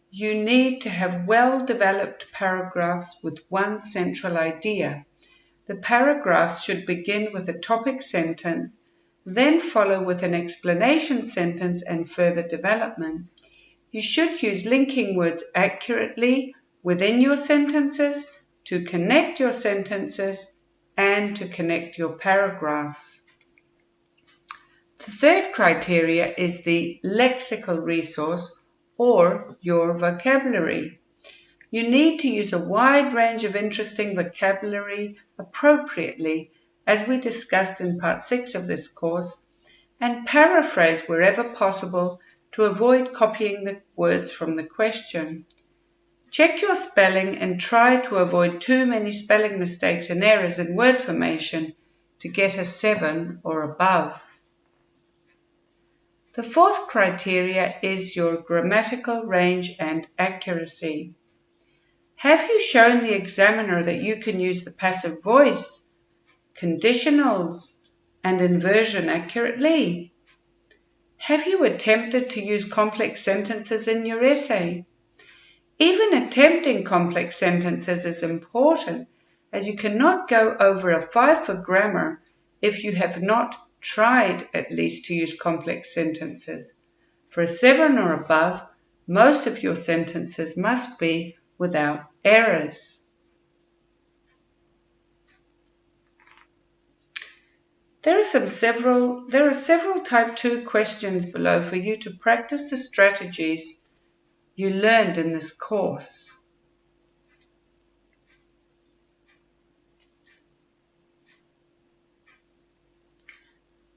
you need to have well-developed paragraphs with one central idea. The paragraphs should begin with a topic sentence, then follow with an explanation sentence and further development. You should use linking words accurately within your sentences to connect your sentences and to connect your paragraphs. The third criteria is the lexical resource or your vocabulary. You need to use a wide range of interesting vocabulary appropriately, as we discussed in part 6 of this course, and paraphrase wherever possible to avoid copying the words from the question. Check your spelling and try to avoid too many spelling mistakes and errors in word formation to get a 7 or above. The fourth criteria is your grammatical range and accuracy. Have you shown the examiner that you can use the passive voice, conditionals, and inversion accurately? Have you attempted to use complex sentences in your essay? Even attempting complex sentences is important, as you cannot go over a 5 for grammar if you have not tried at least to use complex sentences. For a 7 or above, most of your sentences must be without errors. There are several type 2 questions below for you to practice the strategies you learned in this course.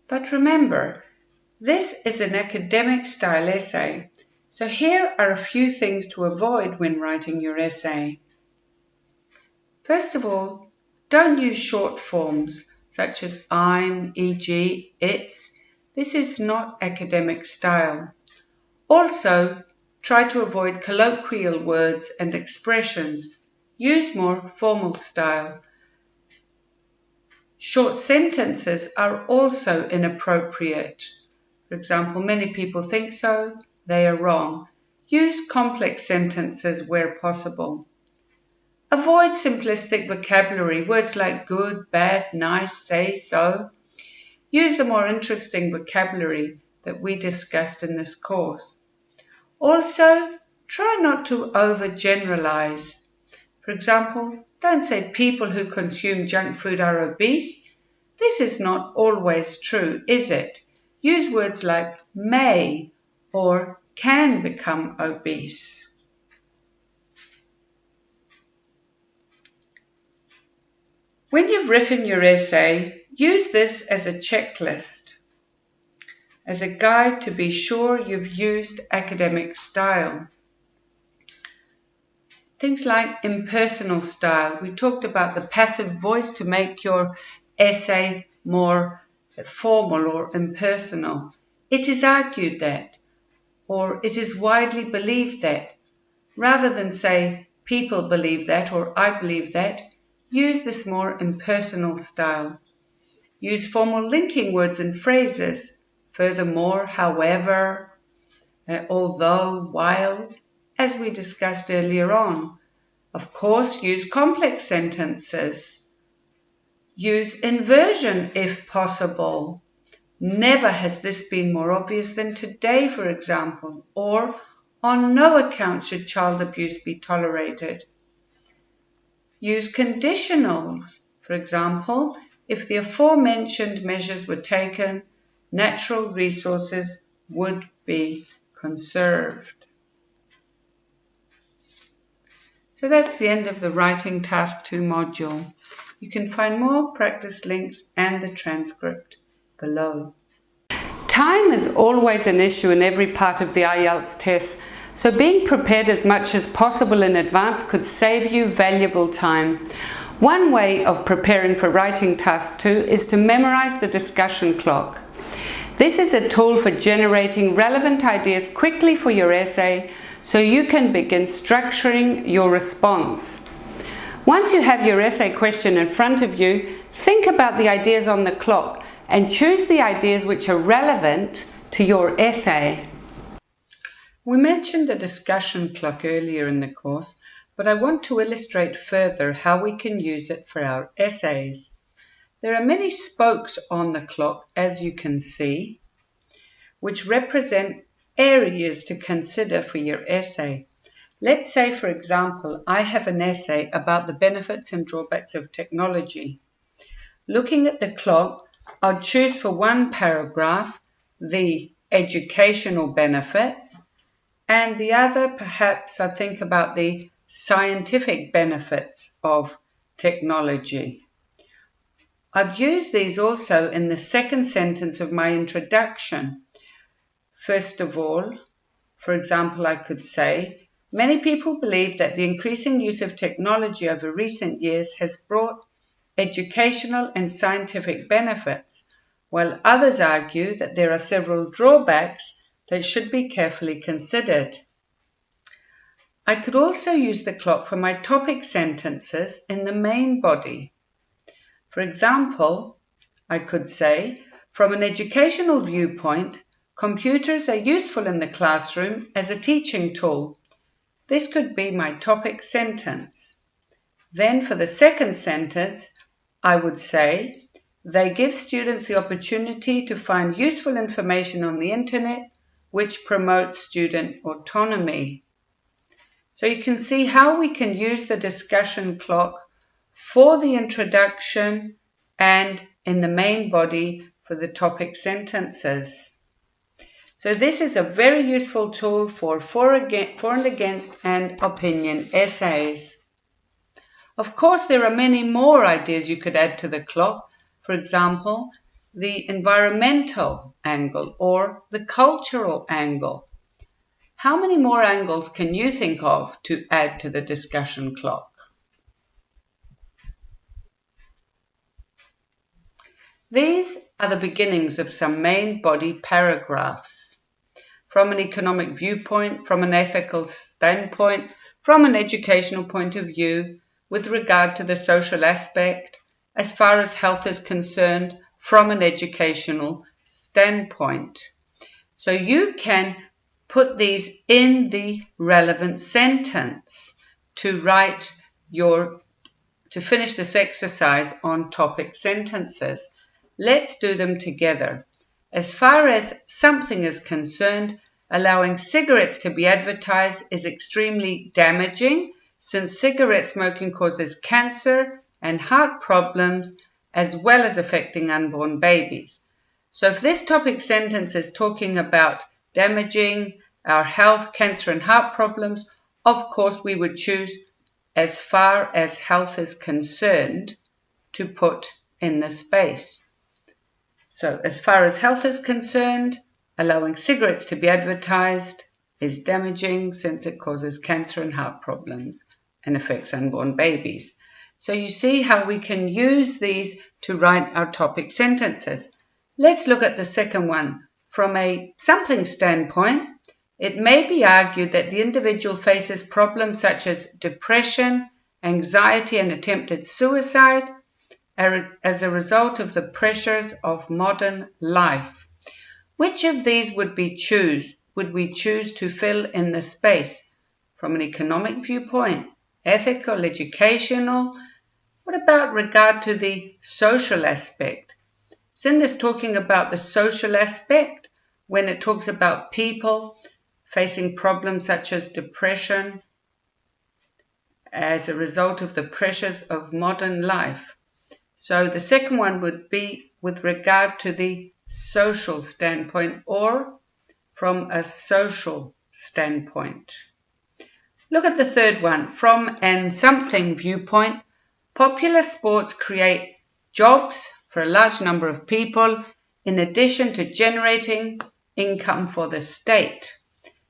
But remember, this is an academic style essay, so here are a few things to avoid when writing your essay. First of all, don't use short forms such as I'm, e.g., it's. This is not academic style. Also, try to avoid colloquial words and expressions. Use more formal style. Short sentences are also inappropriate. For example, many people think so, they are wrong. Use complex sentences where possible. Avoid simplistic vocabulary, words like good, bad, nice, say, so. Use the more interesting vocabulary that we discussed in this course. Also, try not to overgeneralize. For example, don't say people who consume junk food are obese. This is not always true, is it? Use words like may or can become obese. When you've written your essay, use this as a checklist, as a guide to be sure you've used academic style. Things like impersonal style. We talked about the passive voice to make your essay more formal or impersonal. It is argued that, or it is widely believed that. Rather than say, people believe that or I believe that, use this more impersonal style. Use formal linking words and phrases. Furthermore, however, although, while, as we discussed earlier on. Of course, use complex sentences. Use inversion if possible. Never has this been more obvious than today, for example, or on no account should child abuse be tolerated. Use conditionals. For example, if the aforementioned measures were taken, natural resources would be conserved. So that's the end of the Writing Task 2 module. You can find more practice links and the transcript below. Time is always an issue in every part of the IELTS test, so being prepared as much as possible in advance could save you valuable time. One way of preparing for Writing Task 2 is to memorize the discussion clock. This is a tool for generating relevant ideas quickly for your essay, so you can begin structuring your response. Once you have your essay question in front of you, think about the ideas on the clock and choose the ideas which are relevant to your essay. We mentioned the discussion clock earlier in the course, but I want to illustrate further how we can use it for our essays. There are many spokes on the clock, as you can see, which represent areas to consider for your essay. Let's say, for example, I have an essay about the benefits and drawbacks of technology. Looking at the clock, I'll choose for one paragraph the educational benefits, and the other, perhaps, I think about the scientific benefits of technology. I've used these also in the second sentence of my introduction. First of all, for example, I could say, many people believe that the increasing use of technology over recent years has brought educational and scientific benefits, while others argue that there are several drawbacks that should be carefully considered. I could also use the clock for my topic sentences in the main body. For example, I could say, from an educational viewpoint, computers are useful in the classroom as a teaching tool. This could be my topic sentence. Then for the second sentence, I would say, they give students the opportunity to find useful information on the internet, which promotes student autonomy. So you can see how we can use the discussion clock for the introduction and in the main body for the topic sentences. So this is a very useful tool for and against and opinion essays. Of course, there are many more ideas you could add to the clock. For example, the environmental angle or the cultural angle. How many more angles can you think of to add to the discussion clock? These are the beginnings of some main body paragraphs. from an economic viewpoint, from an ethical standpoint, from an educational point of view, with regard to the social aspect, as far as health is concerned, from an educational standpoint. So you can put these in the relevant sentence to finish this exercise on topic sentences. Let's do them together. As far as something is concerned, allowing cigarettes to be advertised is extremely damaging, since cigarette smoking causes cancer and heart problems, as well as affecting unborn babies. So if this topic sentence is talking about damaging our health, cancer and heart problems, of course we would choose as far as health is concerned to put in the space. So as far as health is concerned, allowing cigarettes to be advertised is damaging since it causes cancer and heart problems and affects unborn babies. So you see how we can use these to write our topic sentences. Let's look at the second one. From a something standpoint, it may be argued that the individual faces problems such as depression, anxiety, and attempted suicide as a result of the pressures of modern life. Which of these would we choose to fill in the space? From an economic viewpoint, ethical, educational? What about regard to the social aspect? Isn't this talking about the social aspect when it talks about people facing problems such as depression as a result of the pressures of modern life? So the second one would be with regard to the social standpoint or from a social standpoint. Look at the third one. From an something viewpoint, popular sports create jobs for a large number of people in addition to generating income for the state.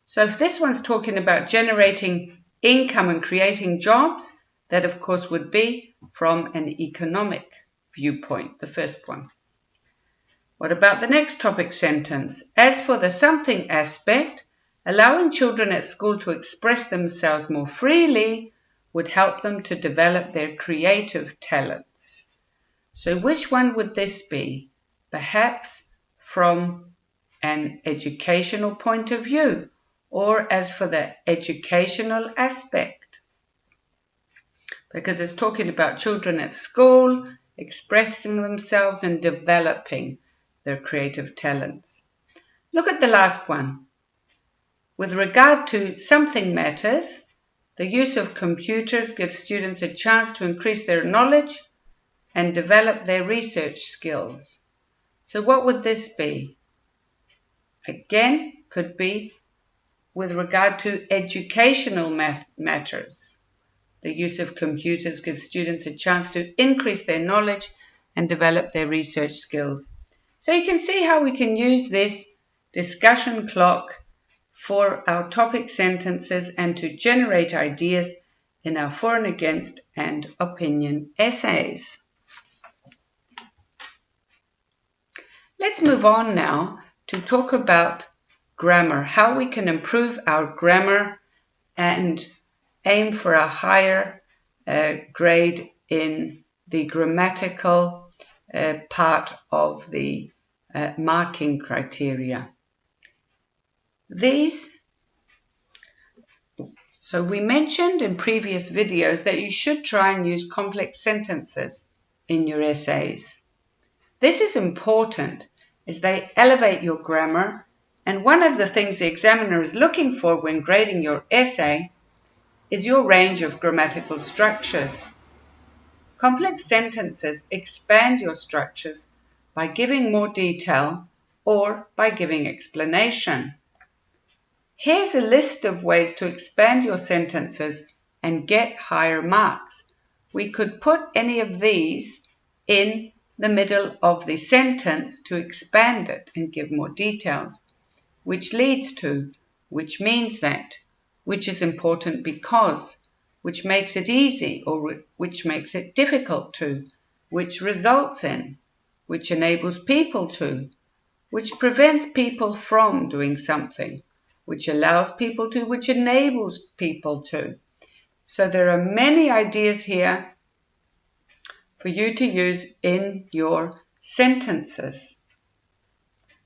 So if this one's talking about generating income and creating jobs, that of course would be from an economic viewpoint, the first one. What about the next topic sentence? As for the something aspect, allowing children at school to express themselves more freely would help them to develop their creative talents. So which one would this be? Perhaps from an educational point of view, or as for the educational aspect, because it's talking about children at school expressing themselves and developing their creative talents. Look at the last one. With regard to something matters, the use of computers gives students a chance to increase their knowledge and develop their research skills. So what would this be? Again, could be with regard to educational matters. The use of computers gives students a chance to increase their knowledge and develop their research skills. So you can see how we can use this discussion clock for our topic sentences and to generate ideas in our for and against and opinion essays. Let's move on now to talk about grammar, how we can improve our grammar and aim for a higher grade in the grammatical part of the marking criteria. So we mentioned in previous videos that you should try and use complex sentences in your essays. This is important as they elevate your grammar, and one of the things the examiner is looking for when grading your essay is your range of grammatical structures. Complex sentences expand your structures by giving more detail or by giving explanation. Here's a list of ways to expand your sentences and get higher marks. We could put any of these in the middle of the sentence to expand it and give more details. Which leads to, which means that, which is important because, which makes it easy or which makes it difficult to, which results in, which enables people to, which prevents people from doing something, which allows people to, which enables people to. So there are many ideas here for you to use in your sentences.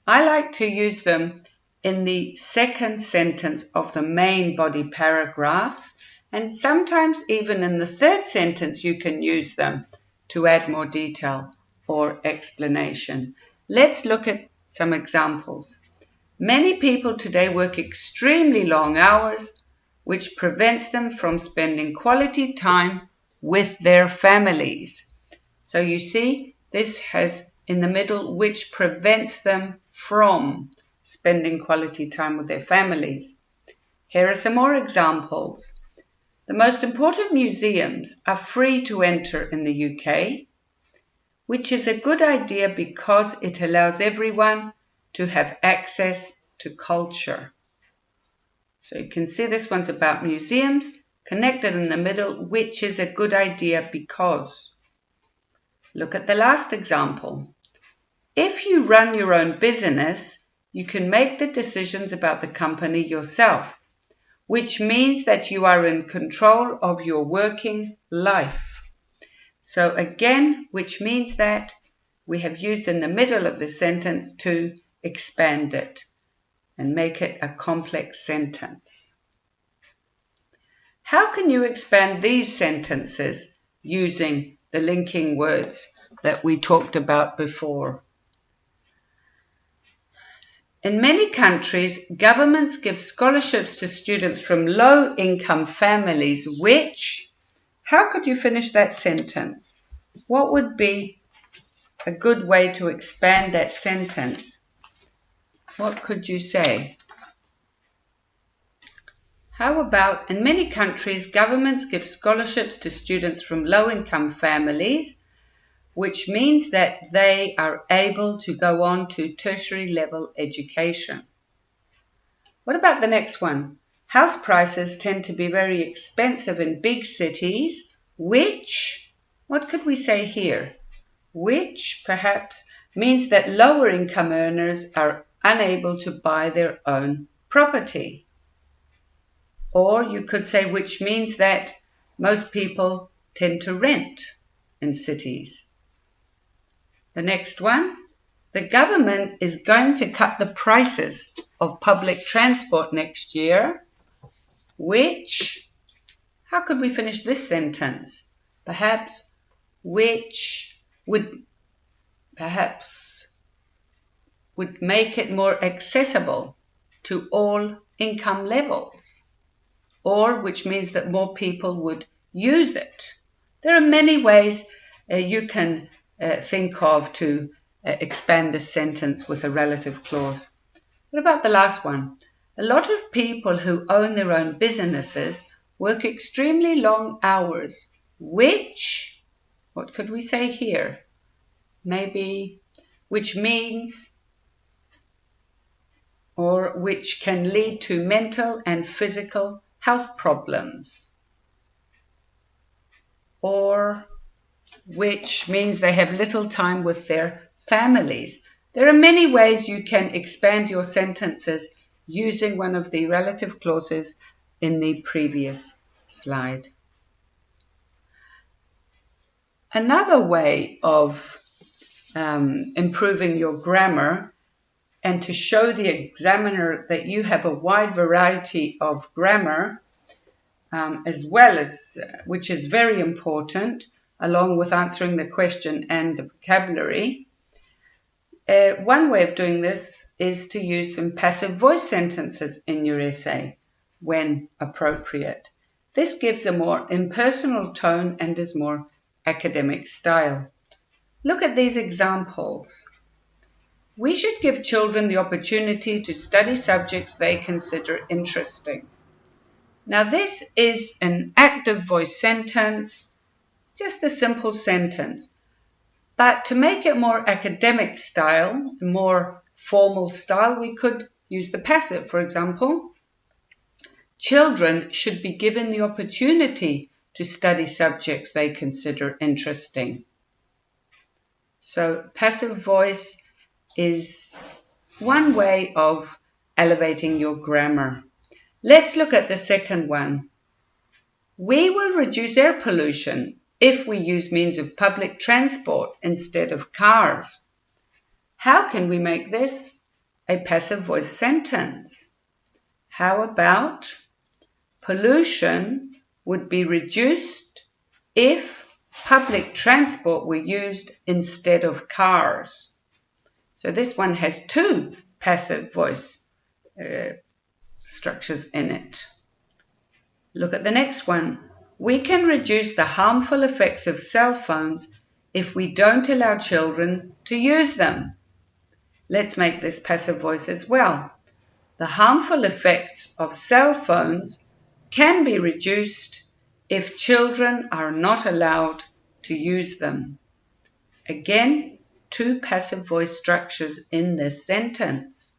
I like to use them in the second sentence of the main body paragraphs, and sometimes even in the third sentence you can use them to add more detail or explanation. Let's look at some examples. Many people today work extremely long hours, which prevents them from spending quality time with their families. So you see, this has in the middle, which prevents them from spending quality time with their families. Here are some more examples. The most important museums are free to enter in the UK, which is a good idea because it allows everyone to have access to culture. So you can see this one's about museums, connected in the middle, which is a good idea because. Look at the last example. If you run your own business, you can make the decisions about the company yourself, which means that you are in control of your working life. So again, which means that we have used in the middle of the sentence to expand it and make it a complex sentence. How can you expand these sentences using the linking words that we talked about before? In many countries, governments give scholarships to students from low-income families, which, how could you finish that sentence? What would be a good way to expand that sentence? What could you say? How about, in many countries, governments give scholarships to students from low-income families, which means that they are able to go on to tertiary level education. What about the next one? House prices tend to be very expensive in big cities, which, what could we say here? Which perhaps means that lower income earners are unable to buy their own property. Or you could say which means that most people tend to rent in cities. The next one, the government is going to cut the prices of public transport next year, which, how could we finish this sentence? Perhaps, which would make it more accessible to all income levels, or which means that more people would use it. There are many ways you can think of to expand this sentence with a relative clause. What about the last one? A lot of people who own their own businesses work extremely long hours, which, what could we say here? Maybe, which means, or which can lead to mental and physical health problems, or which means they have little time with their families. There are many ways you can expand your sentences using one of the relative clauses in the previous slide. Another way of improving your grammar and to show the examiner that you have a wide variety of grammar as well as, which is very important, along with answering the question and the vocabulary. One way of doing this is to use some passive voice sentences in your essay when appropriate. This gives a more impersonal tone and is more academic style. Look at these examples. We should give children the opportunity to study subjects they consider interesting. Now this is an active voice sentence, just a simple sentence. But to make it more academic style, more formal style, we could use the passive. For example, children should be given the opportunity to study subjects they consider interesting. So passive voice is one way of elevating your grammar. Let's look at the second one. We will reduce air pollution if we use means of public transport instead of cars. How can we make this a passive voice sentence? How about pollution would be reduced if public transport were used instead of cars? So this one has two passive voice structures in it. Look at the next one. We can reduce the harmful effects of cell phones if we don't allow children to use them. Let's make this passive voice as well. The harmful effects of cell phones can be reduced if children are not allowed to use them. Again, two passive voice structures in this sentence.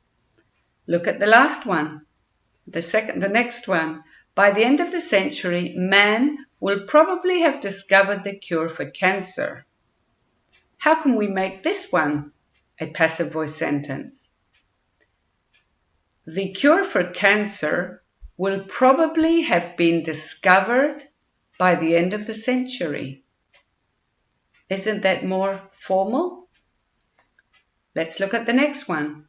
Look at the last one. The next one. By the end of the century, man will probably have discovered the cure for cancer. How can we make this one a passive voice sentence? The cure for cancer will probably have been discovered by the end of the century. Isn't that more formal? Let's look at the next one.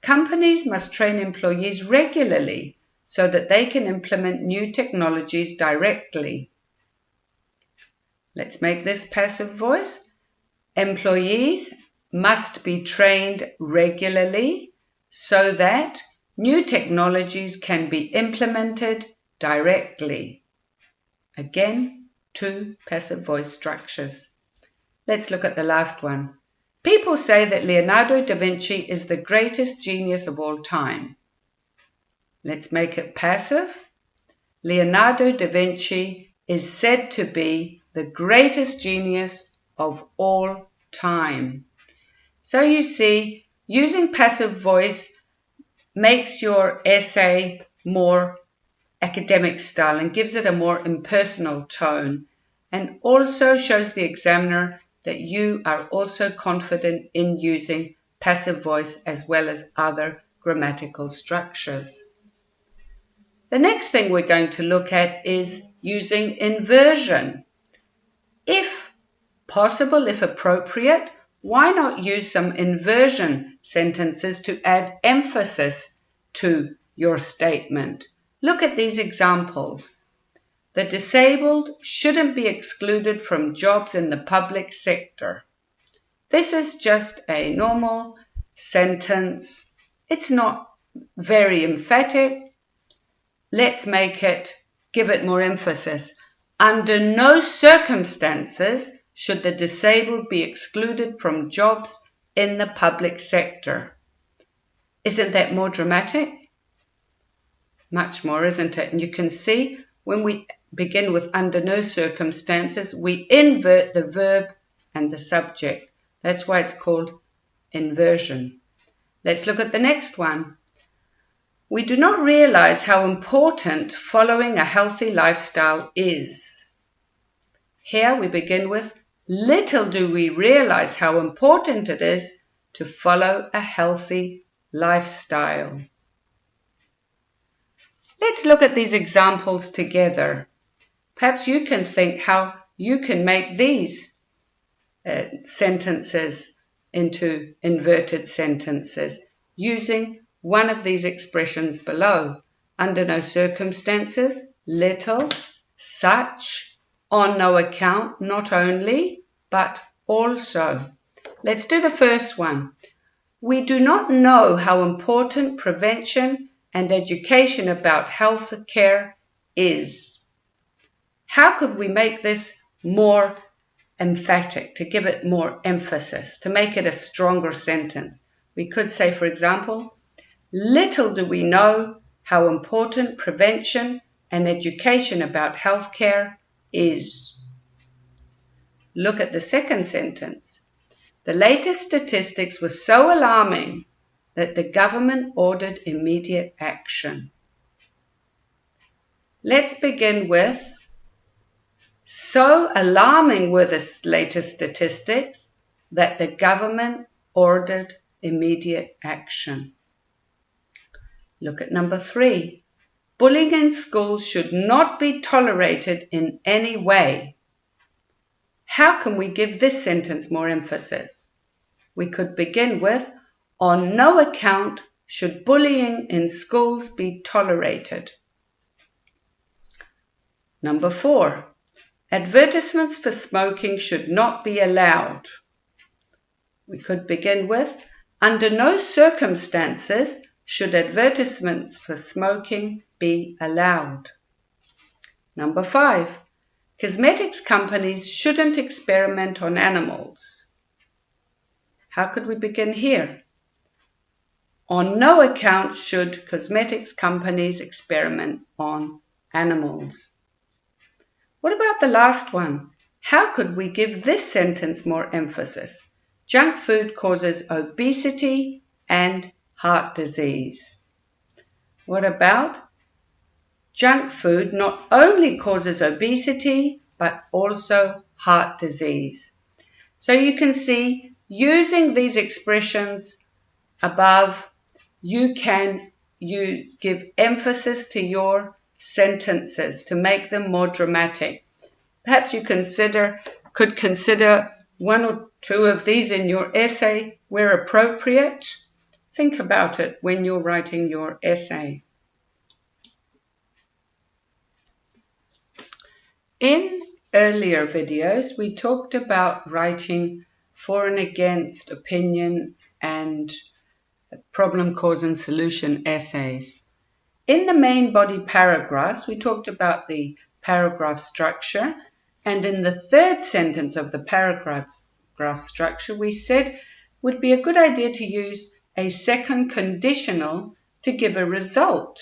Companies must train employees regularly so that they can implement new technologies directly. Let's make this passive voice. Employees must be trained regularly so that new technologies can be implemented directly. Again, two passive voice structures. Let's look at the last one. People say that Leonardo da Vinci is the greatest genius of all time. Let's make it passive. Leonardo da Vinci is said to be the greatest genius of all time. So you see, using passive voice makes your essay more academic style and gives it a more impersonal tone, and also shows the examiner that you are also confident in using passive voice as well as other grammatical structures. The next thing we're going to look at is using inversion. If possible, if appropriate, why not use some inversion sentences to add emphasis to your statement? Look at these examples. The disabled shouldn't be excluded from jobs in the public sector. This is just a normal sentence. It's not very emphatic. Let's give it more emphasis. Under no circumstances should the disabled be excluded from jobs in the public sector. Isn't that more dramatic? Much more, isn't it? And you can see when we begin with under no circumstances, we invert the verb and the subject. That's why it's called inversion. Let's look at the next one. We do not realize how important following a healthy lifestyle is. Here we begin with, little do we realize how important it is to follow a healthy lifestyle. Let's look at these examples together. Perhaps you can think how you can make these sentences into inverted sentences using one of these expressions below. Under no circumstances, little, such, on no account, not only, but also. Let's do the first one. We do not know how important prevention and education about health care is. How could we make this more emphatic, to give it more emphasis, to make it a stronger sentence? We could say, for example, little do we know how important prevention and education about health care is. Look at the second sentence. The latest statistics were so alarming that the government ordered immediate action. Let's begin with, so alarming were the latest statistics that the government ordered immediate action. Look at number 3. Bullying in schools should not be tolerated in any way. How can we give this sentence more emphasis? We could begin with, on no account should bullying in schools be tolerated. Number 4. Advertisements for smoking should not be allowed. We could begin with, under no circumstances should advertisements for smoking be allowed. Number 5. Cosmetics companies shouldn't experiment on animals. How could we begin here? On no account should cosmetics companies experiment on animals. What about the last one? How could we give this sentence more emphasis? Junk food causes obesity and heart disease. What about junk food not only causes obesity but also heart disease? So you can see, using these expressions above, you give emphasis to your sentences to make them more dramatic. Perhaps you could consider 1 or 2 of these in your essay where appropriate. Think about it when you're writing your essay. In earlier videos, we talked about writing for and against, opinion, and problem, cause, and solution essays. In the main body paragraphs, we talked about the paragraph structure, and in the third sentence of the paragraph structure, we said would be a good idea to use a second conditional to give a result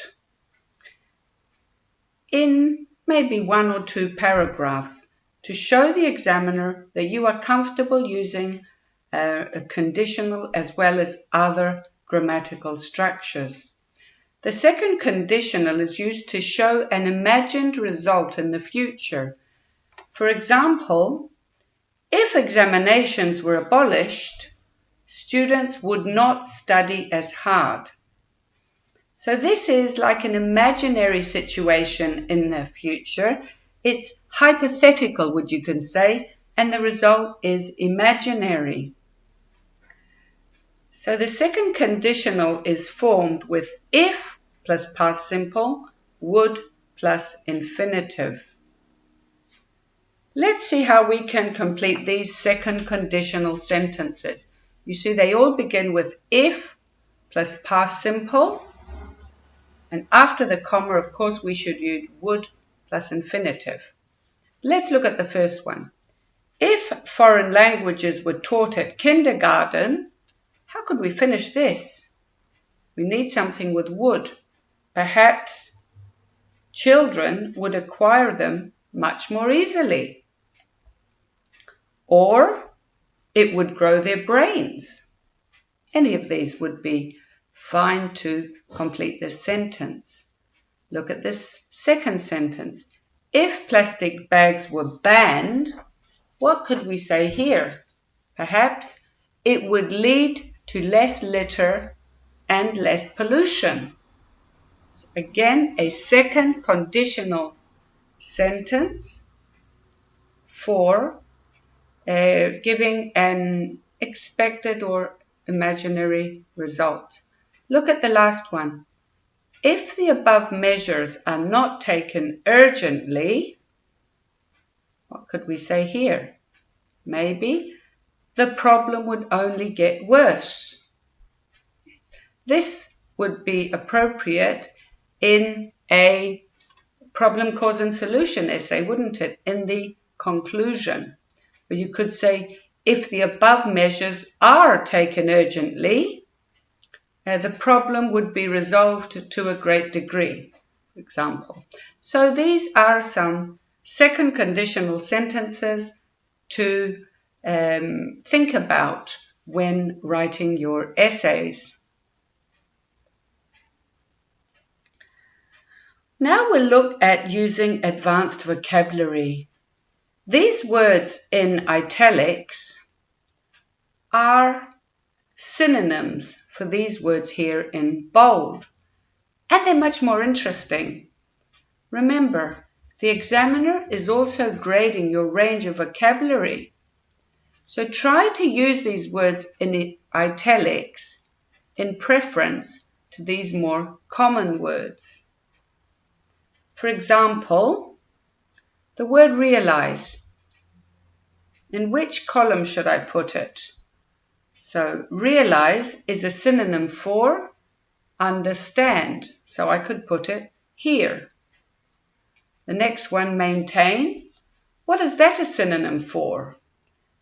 in maybe 1 or 2 paragraphs to show the examiner that you are comfortable using a conditional as well as other grammatical structures. The second conditional is used to show an imagined result in the future. For example, if examinations were abolished, students would not study as hard. So this is like an imaginary situation in the future. It's hypothetical, you can say, and the result is imaginary. So the second conditional is formed with if plus past simple, would plus infinitive. Let's see how we can complete these second conditional sentences. You see they all begin with if plus past simple, and after the comma, of course, we should use would plus infinitive. Let's look at the first one. If foreign languages were taught at kindergarten, how could we finish this? We need something with would. Perhaps children would acquire them much more easily. Or it would grow their brains. Any of these would be fine to complete this sentence. Look at this second sentence. If plastic bags were banned, what could we say here? Perhaps it would lead to less litter and less pollution. So again, a second conditional sentence for giving an expected or imaginary result. Look at the last one. If the above measures are not taken urgently, what could we say here? Maybe the problem would only get worse. This would be appropriate in a problem, cause, and solution essay, wouldn't it? In the conclusion. Or you could say, if the above measures are taken urgently, the problem would be resolved to a great degree, for example. So these are some second conditional sentences to think about when writing your essays. Now we'll look at using advanced vocabulary. These words in italics are synonyms for these words here in bold. and they're much more interesting. Remember, the examiner is also grading your range of vocabulary. So try to use these words in italics in preference to these more common words. For example, the word realize. In which column should I put it? So realize is a synonym for understand, so I could put it here. The next one, maintain. What is that a synonym for?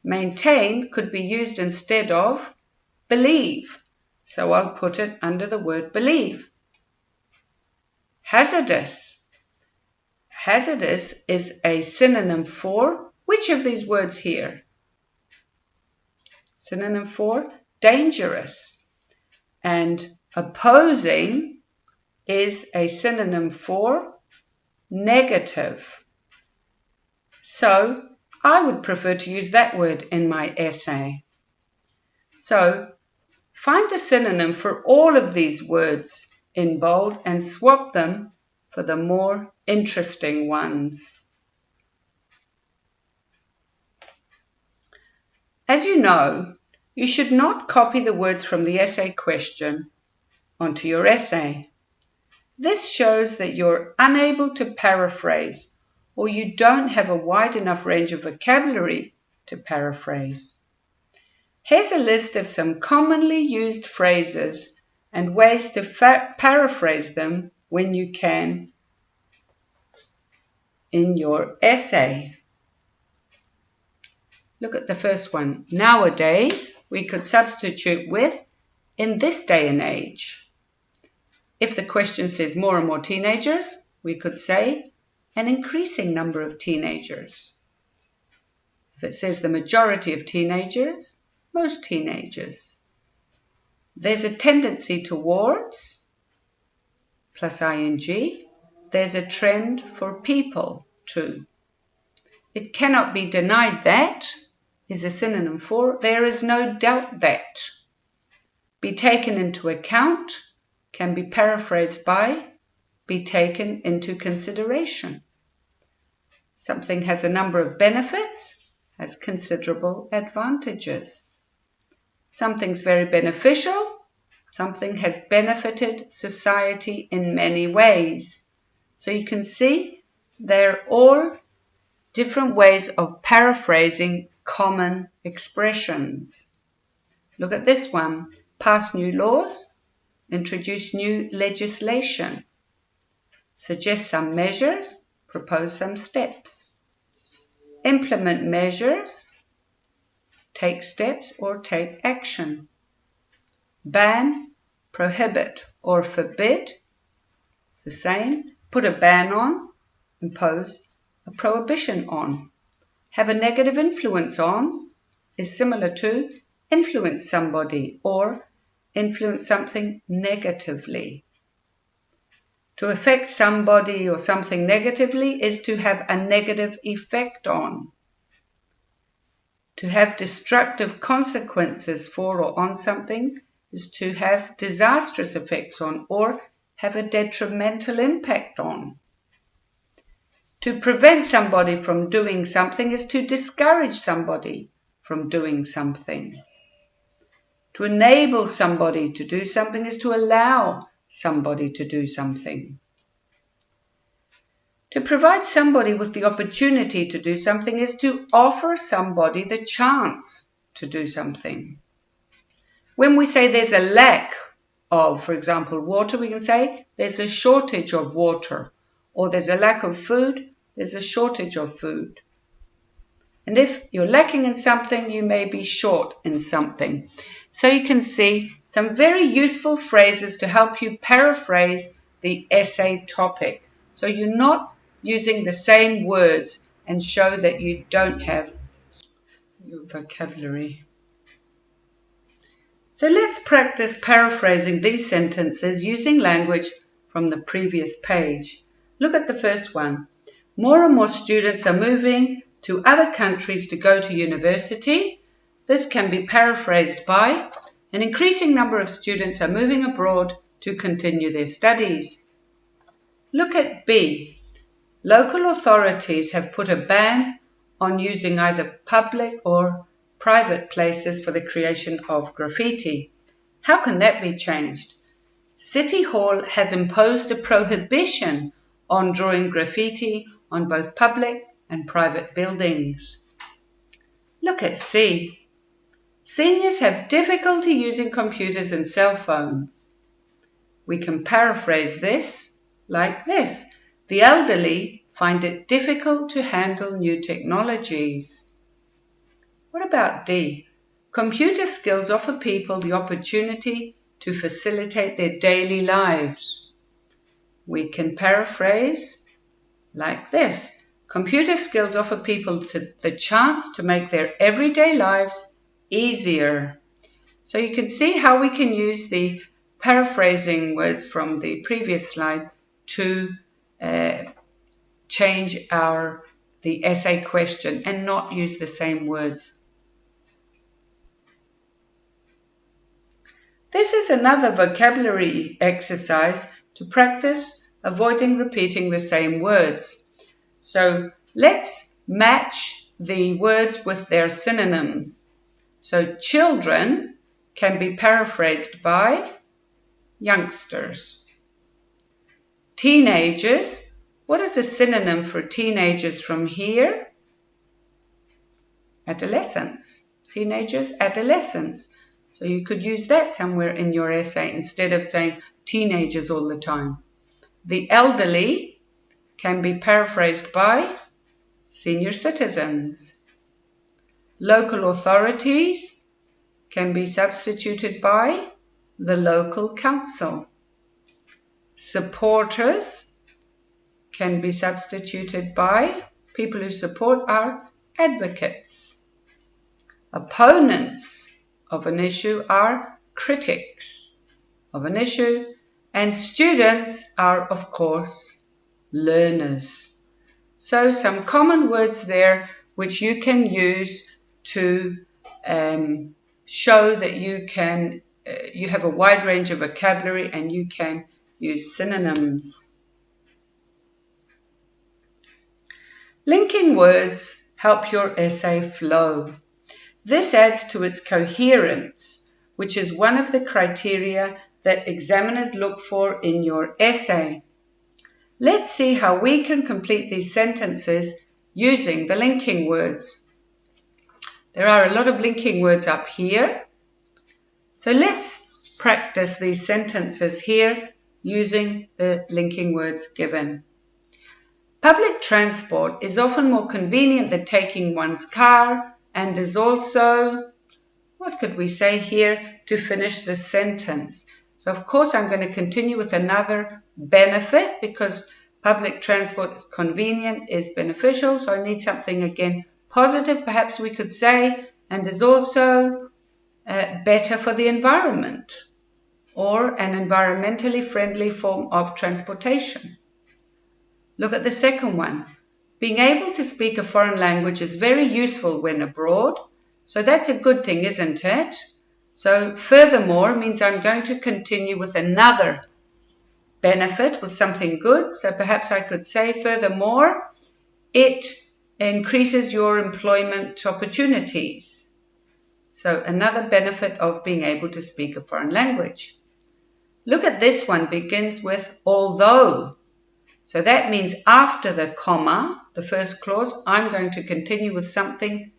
Maintain could be used instead of believe, so I'll put it under the word believe. Hazardous. Hazardous is a synonym for which of these words here? Synonym for dangerous. And opposing is a synonym for negative. So I would prefer to use that word in my essay. So find a synonym for all of these words in bold and swap them for the more interesting ones. As you know, you should not copy the words from the essay question onto your essay. This shows that you're unable to paraphrase, or you don't have a wide enough range of vocabulary to paraphrase. Here's a list of some commonly used phrases and ways to paraphrase them when you can in your essay. Look at the first one. Nowadays, we could substitute with in this day and age. If the question says more and more teenagers, we could say an increasing number of teenagers. If it says the majority of teenagers, most teenagers. There's a tendency towards, plus ing. There's a trend for people too. It cannot be denied that is a synonym for there is no doubt that. Be taken into account can be paraphrased by be taken into consideration. Something has a number of benefits, has considerable advantages. Something's very beneficial, something has benefited society in many ways. So you can see they're all different ways of paraphrasing common expressions. Look at this one. Pass new laws, introduce new legislation, suggest some measures, propose some steps, implement measures, take steps or take action, ban, prohibit or forbid, it's the same, put a ban on, impose a prohibition on, have a negative influence on is similar to influence somebody or influence something negatively. To affect somebody or something negatively is to have a negative effect on. To have destructive consequences for or on something is to have disastrous effects on or have a detrimental impact on. To prevent somebody from doing something is to discourage somebody from doing something. To enable somebody to do something is to allow somebody to do something. To provide somebody with the opportunity to do something is to offer somebody the chance to do something. When we say there's a lack of, for example, water, we can say there's a shortage of water, or there's a lack of food, there's a shortage of food. And if you're lacking in something, you may be short in something. So you can see some very useful phrases to help you paraphrase the essay topic. So you're not using the same words and show that you don't have your vocabulary. So let's practice paraphrasing these sentences using language from the previous page. Look at the first one. More and more students are moving to other countries to go to university. This can be paraphrased by an increasing number of students are moving abroad to continue their studies. Look at B. Local authorities have put a ban on using either public or private places for the creation of graffiti. How can that be changed? City Hall has imposed a prohibition on drawing graffiti on both public and private buildings. Look at C. Seniors have difficulty using computers and cell phones. We can paraphrase this like this. The elderly find it difficult to handle new technologies. What about D? Computer skills offer people the opportunity to facilitate their daily lives. We can paraphrase like this. Computer skills offer people the chance to make their everyday lives easier. So you can see how we can use the paraphrasing words from the previous slide to change the essay question and not use the same words. This is another vocabulary exercise to practice avoiding repeating the same words. So let's match the words with their synonyms. So children can be paraphrased by youngsters. Teenagers, what is a synonym for teenagers from here? Adolescents. Teenagers, adolescents. So you could use that somewhere in your essay instead of saying teenagers all the time. The elderly can be paraphrased by senior citizens. Local authorities can be substituted by the local council. Supporters can be substituted by people who support our advocates. Opponents of an issue are critics of an issue, and students are, of course, learners. So some common words there which you can use to show that you have a wide range of vocabulary and you can use synonyms. Linking words help your essay flow. This adds to its coherence, which is one of the criteria that examiners look for in your essay. Let's see how we can complete these sentences using the linking words. There are a lot of linking words up here. So let's practice these sentences here using the linking words given. Public transport is often more convenient than taking one's car and is also, what could we say here to finish the sentence? So of course I'm going to continue with another benefit because public transport is convenient, is beneficial. So I need something again positive, perhaps we could say, and is also better for the environment or an environmentally friendly form of transportation. Look at the second one. Being able to speak a foreign language is very useful when abroad. So that's a good thing, isn't it? So furthermore means I'm going to continue with another benefit, with something good. So perhaps I could say furthermore, it increases your employment opportunities. So another benefit of being able to speak a foreign language. Look at this one, begins with although. So that means after the comma, the first clause, I'm going to continue with something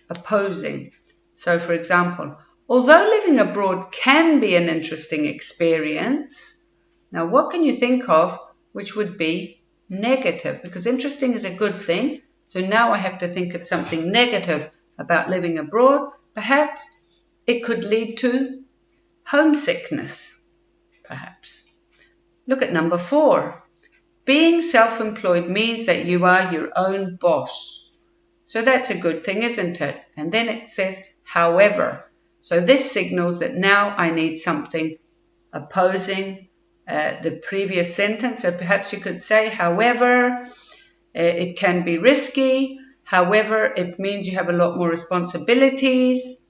opposing. So for example, although living abroad can be an interesting experience, now what can you think of which would be negative? Because interesting is a good thing. So now I have to think of something negative about living abroad. Perhaps it could lead to homesickness, perhaps. Look at number 4. Being self-employed means that you are your own boss. So that's a good thing, isn't it? And then it says, however. So this signals that now I need something opposing the previous sentence. So perhaps you could say, however, it can be risky. However, it means you have a lot more responsibilities.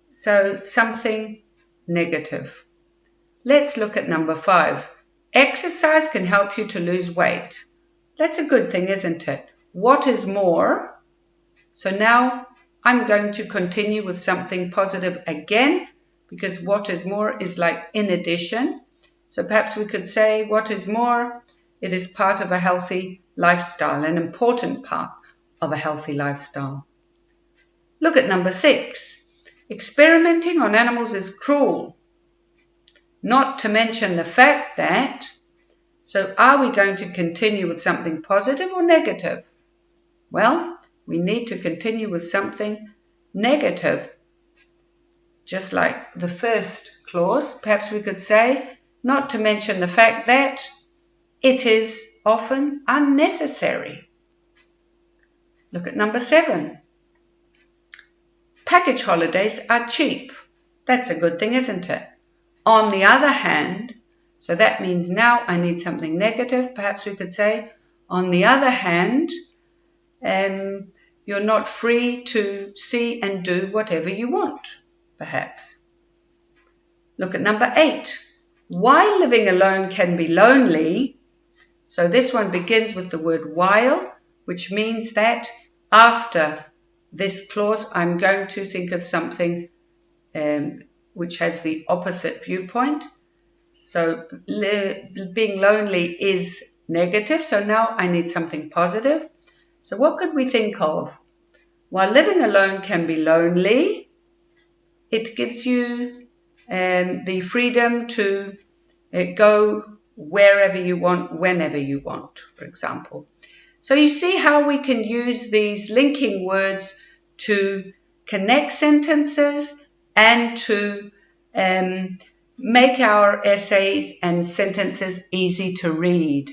So something negative. Let's look at number 5. Exercise can help you to lose weight. That's a good thing, isn't it? What is more? So now I'm going to continue with something positive again, because what is more is like in addition. So perhaps we could say, what is more? It is part of a healthy lifestyle, an important part of a healthy lifestyle. Look at number 6. Experimenting on animals is cruel. Not to mention the fact that, so are we going to continue with something positive or negative? Well, we need to continue with something negative. Just like the first clause, perhaps we could say, not to mention the fact that it is often unnecessary. Look at number 7. Package holidays are cheap. That's a good thing, isn't it? On the other hand, so that means now I need something negative. Perhaps we could say, on the other hand, you're not free to see and do whatever you want, perhaps. Look at number 8. While living alone can be lonely, so this one begins with the word while, which means that after this clause, I'm going to think of something which has the opposite viewpoint. So being lonely is negative, so now I need something positive. So what could we think of? While living alone can be lonely, it gives you the freedom to go wherever you want, whenever you want, for example. So you see how we can use these linking words to connect sentences and to make our essays and sentences easy to read.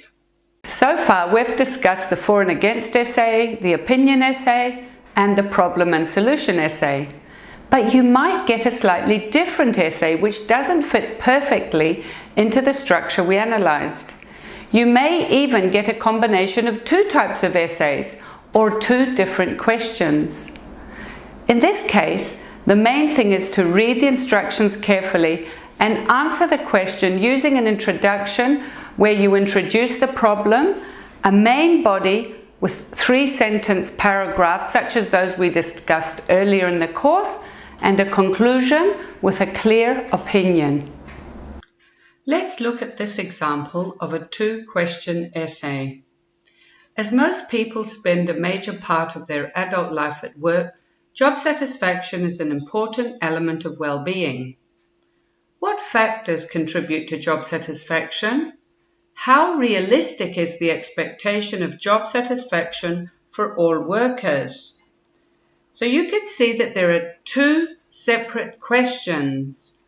So far we've discussed the for and against essay, the opinion essay, and the problem and solution essay. But you might get a slightly different essay which doesn't fit perfectly into the structure we analysed. You may even get a combination of 2 types of essays or 2 different questions. In this case, the main thing is to read the instructions carefully and answer the question using an introduction where you introduce the problem, a main body with 3-sentence paragraphs such as those we discussed earlier in the course, and a conclusion with a clear opinion. Let's look at this example of a 2-question essay. As most people spend a major part of their adult life at work, job satisfaction is an important element of well-being. What factors contribute to job satisfaction? How realistic is the expectation of job satisfaction for all workers? So you can see that there are 2 separate questions.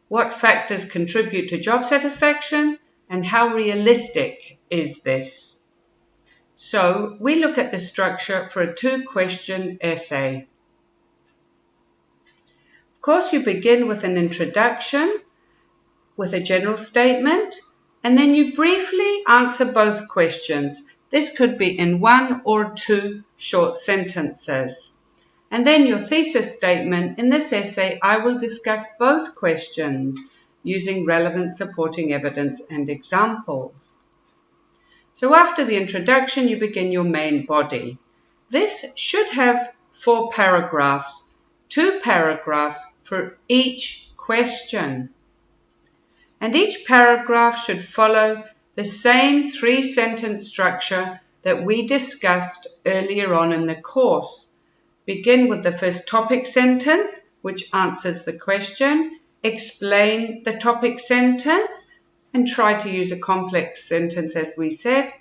What factors contribute to job satisfaction and how realistic is this? So we look at the structure for a 2-question essay. Of course, you begin with an introduction, with a general statement, and then you briefly answer both questions. This could be in 1 or 2 short sentences. And then your thesis statement. In this essay, I will discuss both questions using relevant supporting evidence and examples. So after the introduction, you begin your main body. This should have 4 paragraphs, 2 paragraphs for each question. And each paragraph should follow the same 3-sentence structure that we discussed earlier on in the course. Begin with the first topic sentence, which answers the question, explain the topic sentence, and try to use a complex sentence as we said,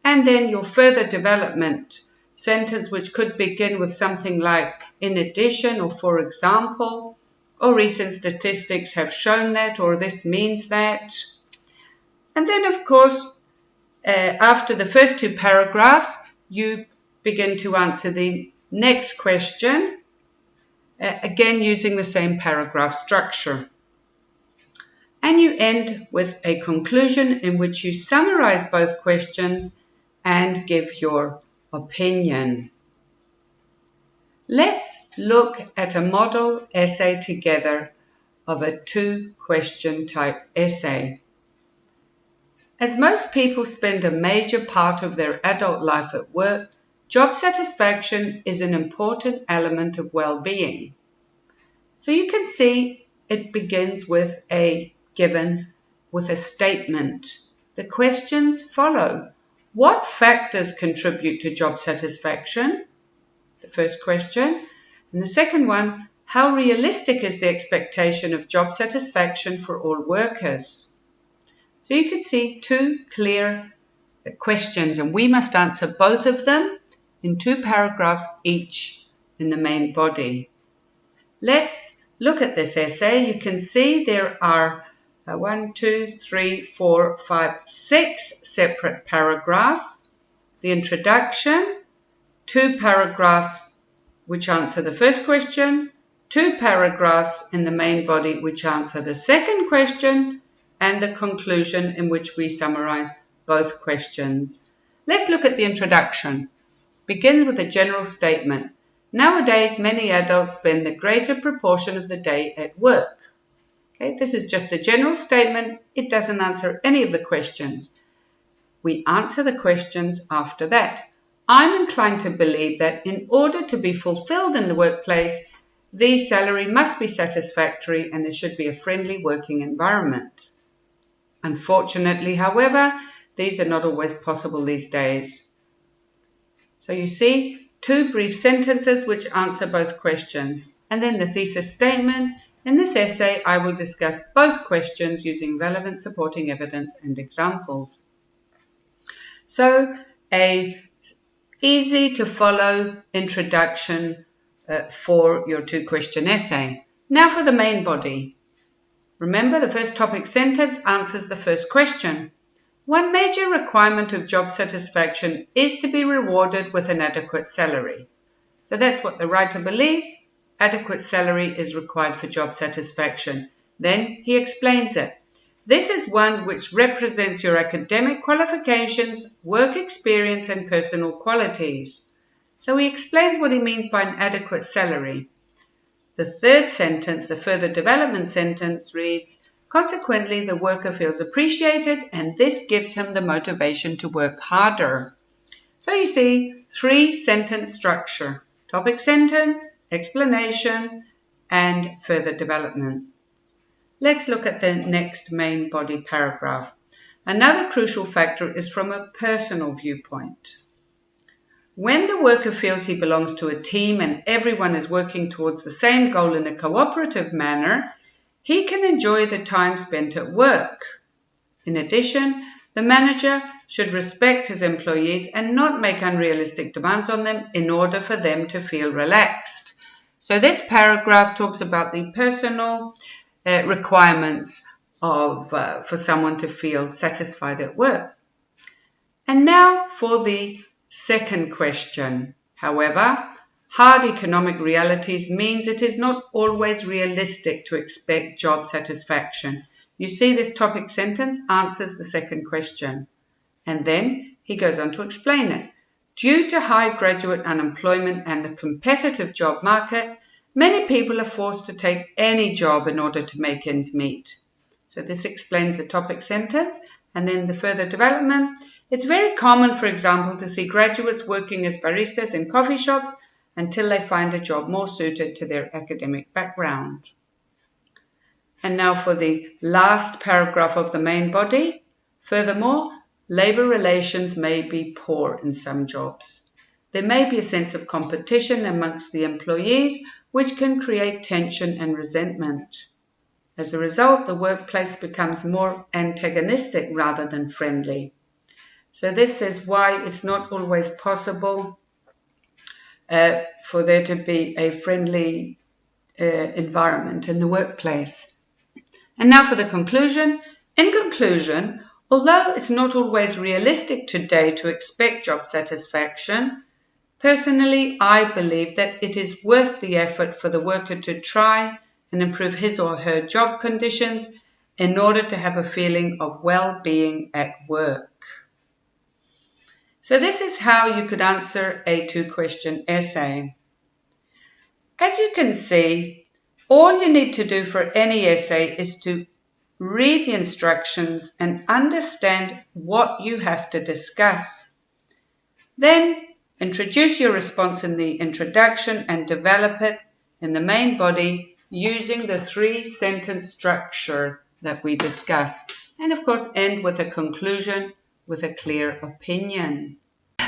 and then your further development sentence, which could begin with something like in addition or for example, or recent statistics have shown that, or this means that. And then of course, after the first 2 paragraphs, you begin to answer the next question, again using the same paragraph structure. And you end with a conclusion in which you summarize both questions and give your opinion. Let's look at a model essay together of a 2-question type essay. As most people spend a major part of their adult life at work, job satisfaction is an important element of well-being. So you can see it begins with a statement. The questions follow. What factors contribute to job satisfaction? The first question. And the second one, how realistic is the expectation of job satisfaction for all workers? So you can see 2 clear questions, and we must answer both of them in 2 paragraphs each in the main body. Let's look at this essay. You can see there are 6 separate paragraphs. The introduction, 2 paragraphs which answer the first question, 2 paragraphs in the main body which answer the second question, and the conclusion in which we summarize both questions. Let's look at the introduction. Begins with a general statement. Nowadays, many adults spend the greater proportion of the day at work. Okay, this is just a general statement. It doesn't answer any of the questions. We answer the questions after that. I'm inclined to believe that in order to be fulfilled in the workplace, the salary must be satisfactory and there should be a friendly working environment. Unfortunately, however, these are not always possible these days. So you see 2 brief sentences which answer both questions, and then the thesis statement. In this essay, I will discuss both questions using relevant supporting evidence and examples. So, a easy to follow introduction for your 2-question essay. Now for the main body. Remember, the first topic sentence answers the first question. One major requirement of job satisfaction is to be rewarded with an adequate salary. So that's what the writer believes. Adequate salary is required for job satisfaction. Then he explains it. This is one which represents your academic qualifications, work experience, and personal qualities. So he explains what he means by an adequate salary. The third sentence, the further development sentence, reads, consequently, the worker feels appreciated and this gives him the motivation to work harder. So you see 3-sentence structure. Topic sentence, explanation, and further development. Let's look at the next main body paragraph. Another crucial factor is from a personal viewpoint. When the worker feels he belongs to a team and everyone is working towards the same goal in a cooperative manner, he can enjoy the time spent at work. In addition, the manager should respect his employees and not make unrealistic demands on them in order for them to feel relaxed. So this paragraph talks about the personal requirements for someone to feel satisfied at work. And now for the second question. However, hard economic realities means it is not always realistic to expect job satisfaction. You see, this topic sentence answers the second question. And then he goes on to explain it. Due to high graduate unemployment and the competitive job market, many people are forced to take any job in order to make ends meet. So this explains the topic sentence. And then the further development. It's very common, for example, to see graduates working as baristas in coffee shops until they find a job more suited to their academic background. And now for the last paragraph of the main body. Furthermore, labour relations may be poor in some jobs. There may be a sense of competition amongst the employees, which can create tension and resentment. As a result, the workplace becomes more antagonistic rather than friendly. So this is why it's not always possible for there to be a friendly environment in the workplace. And now for the conclusion. In conclusion, although it's not always realistic today to expect job satisfaction, personally, I believe that it is worth the effort for the worker to try and improve his or her job conditions in order to have a feeling of well-being at work. So this is how you could answer a 2-question essay. As you can see, All you need to do for any essay is to read the instructions and understand what you have to discuss. Then introduce your response in the introduction and develop it in the main body using the 3-sentence structure that we discussed. And of course, end with a conclusion with a clear opinion.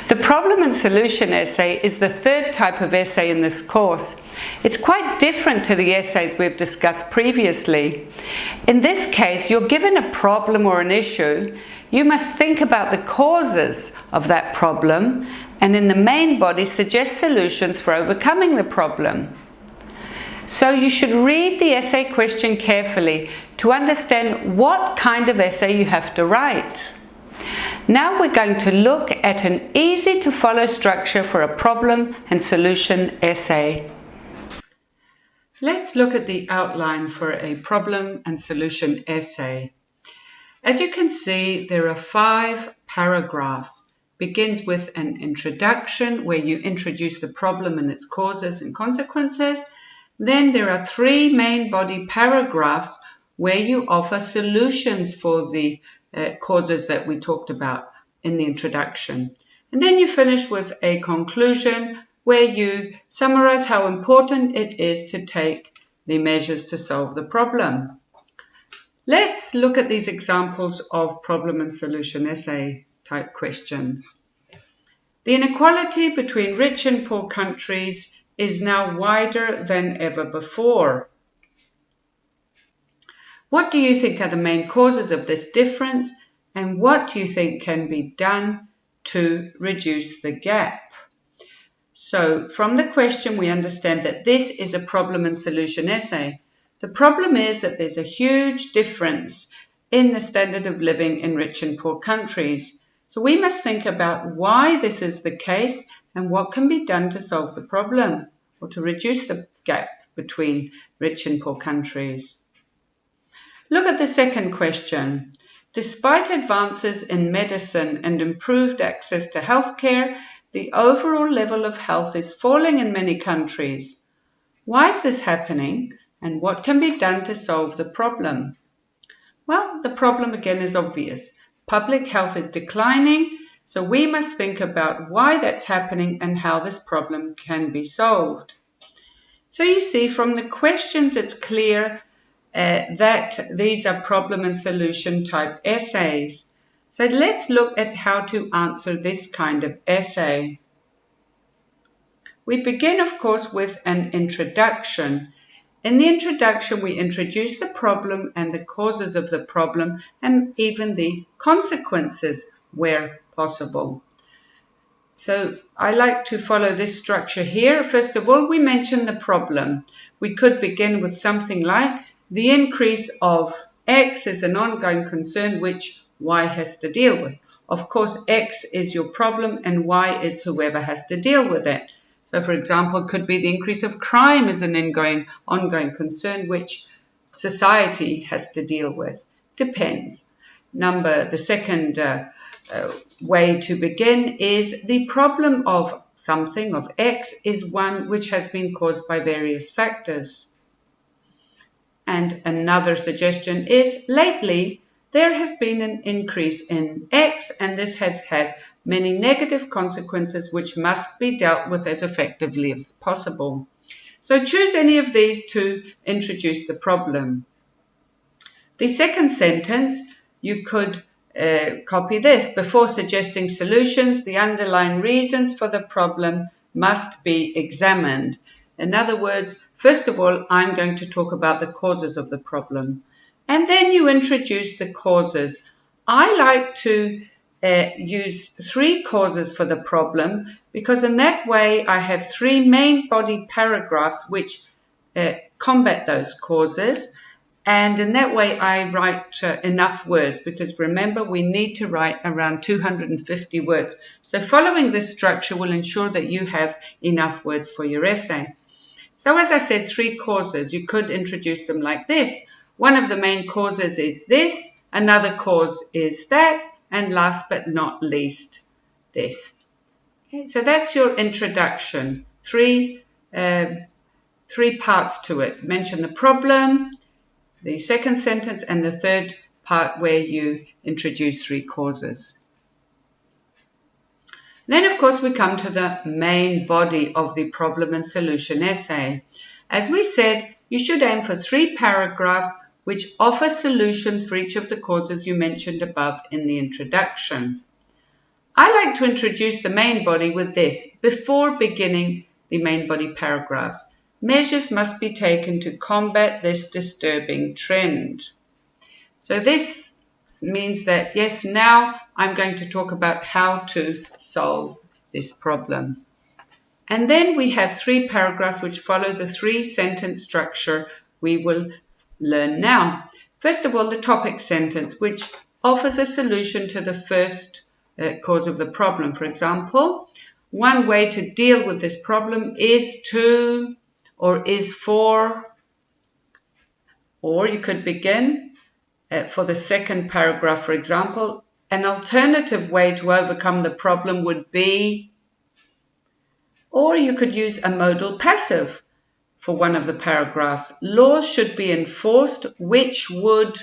The problem and solution essay is the third type of essay in this course. It's quite different to the essays we've discussed previously. In this case, you're given a problem or an issue. You must think about the causes of that problem and in the main body suggest solutions for overcoming the problem. So you should read the essay question carefully to understand what kind of essay you have to write. Now we're going to look at an easy to follow structure for a problem and solution essay. Let's look at the outline for a problem and solution essay. As you can see, there are 5 paragraphs. Begins with an introduction where you introduce the problem and its causes and consequences. Then there are 3 main body paragraphs where you offer solutions for the causes that we talked about in the introduction. And then you finish with a conclusion where you summarize how important it is to take the measures to solve the problem. Let's look at these examples of problem and solution essay type questions. The inequality between rich and poor countries is now wider than ever before. What do you think are the main causes of this difference, and what do you think can be done to reduce the gap? So from the question we understand that this is a problem and solution essay. The problem is that there's a huge difference in the standard of living in rich and poor countries. So we must think about why this is the case and what can be done to solve the problem or to reduce the gap between rich and poor countries. Look at the second question. Despite advances in medicine and improved access to healthcare, the overall level of health is falling in many countries. Why is this happening, and what can be done to solve the problem? Well, the problem again is obvious. Public health is declining, so we must think about why that's happening and how this problem can be solved. So you see from the questions it's clear that these are problem and solution type essays. So let's look at how to answer this kind of essay. We begin, of course, with an introduction. In the introduction, we introduce the problem and the causes of the problem and even the consequences where possible. So I like to follow this structure here. First of all, we mention the problem. We could begin with something like, the increase of X is an ongoing concern which Y has to deal with. Of course, X is your problem and Y is whoever has to deal with it. So, for example, it could be the increase of crime is an ongoing concern which society has to deal with. Depends. The second way to begin is the problem of something, of X, is one which has been caused by various factors. And another suggestion is, lately, there has been an increase in X, and this has had many negative consequences which must be dealt with as effectively as possible. So choose any of these to introduce the problem. The second sentence, you could copy this. Before suggesting solutions, the underlying reasons for the problem must be examined. In other words, first of all, I'm going to talk about the causes of the problem. And then you introduce the causes. I like to use 3 causes for the problem because in that way I have 3 main body paragraphs which combat those causes. And in that way I write enough words because remember we need to write around 250 words. So following this structure will ensure that you have enough words for your essay. So as I said, 3 causes. You could introduce them like this. One of the main causes is this, another cause is that, and last but not least, this. Okay, so that's your introduction. 3 three parts to it. Mention the problem, the second sentence, and the third part where you introduce three causes. Then, of course, we come to the main body of the problem and solution essay. As we said, you should aim for 3 paragraphs which offer solutions for each of the causes you mentioned above in the introduction. I like to introduce the main body with this before beginning the main body paragraphs. Measures must be taken to combat this disturbing trend. So this means that, yes, now I'm going to talk about how to solve this problem. And then we have 3 paragraphs which follow the 3-sentence structure we will learn now. First of all, the topic sentence, which offers a solution to the first cause of the problem. For example, one way to deal with this problem is to, or is for, or you could begin for the second paragraph, for example, an alternative way to overcome the problem would be, or you could use a modal passive for one of the paragraphs. Laws should be enforced which would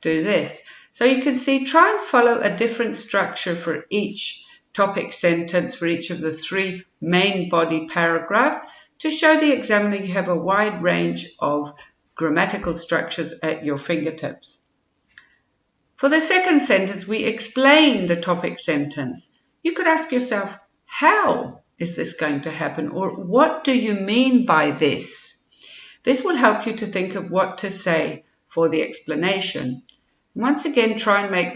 do this. So you can see, try and follow a different structure for each topic sentence for each of the 3 main body paragraphs to show the examiner you have a wide range of grammatical structures at your fingertips. For the second sentence, we explain the topic sentence. You could ask yourself, how is this going to happen? Or what do you mean by this? This will help you to think of what to say for the explanation. Once again, try and make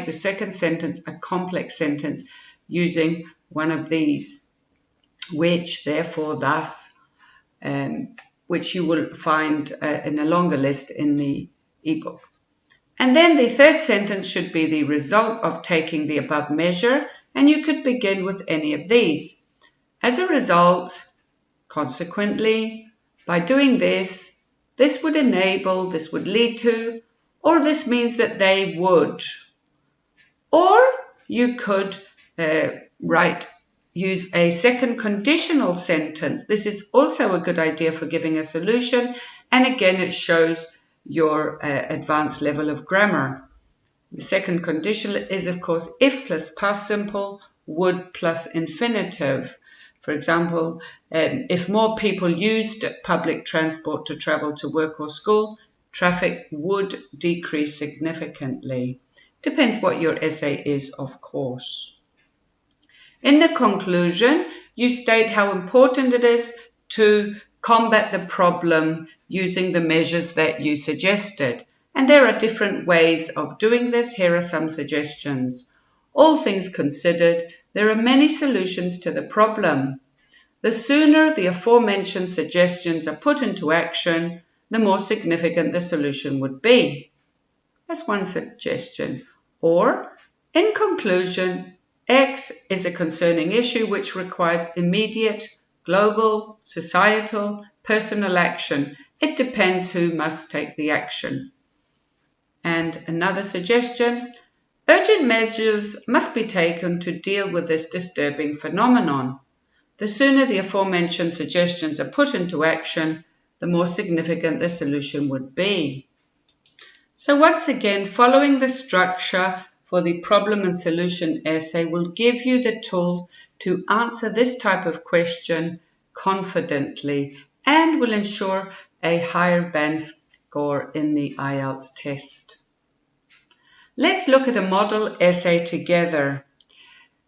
the second sentence a complex sentence using one of these, which, therefore, thus, which you will find in a longer list in the ebook. And then the third sentence should be the result of taking the above measure, and you could begin with any of these. As a result, consequently, by doing this, this would enable, this would lead to, or this means that they would. Or you could use a second conditional sentence. This is also a good idea for giving a solution, and again it shows your advanced level of grammar. The second conditional is, of course, if plus past simple, would plus infinitive. For example, if more people used public transport to travel to work or school, traffic would decrease significantly. Depends what your essay is, of course. In the conclusion, you state how important it is to combat the problem using the measures that you suggested. And there are different ways of doing this. Here are some suggestions. All things considered, there are many solutions to the problem. The sooner the aforementioned suggestions are put into action, the more significant the solution would be. That's one suggestion. Or, in conclusion, X is a concerning issue which requires immediate, global, societal, personal action. It depends who must take the action. And another suggestion, urgent measures must be taken to deal with this disturbing phenomenon. The sooner the aforementioned suggestions are put into action, the more significant the solution would be. So once again, following the structure for the problem and solution essay will give you the tool to answer this type of question confidently and will ensure a higher band score in the IELTS test. Let's look at a model essay together.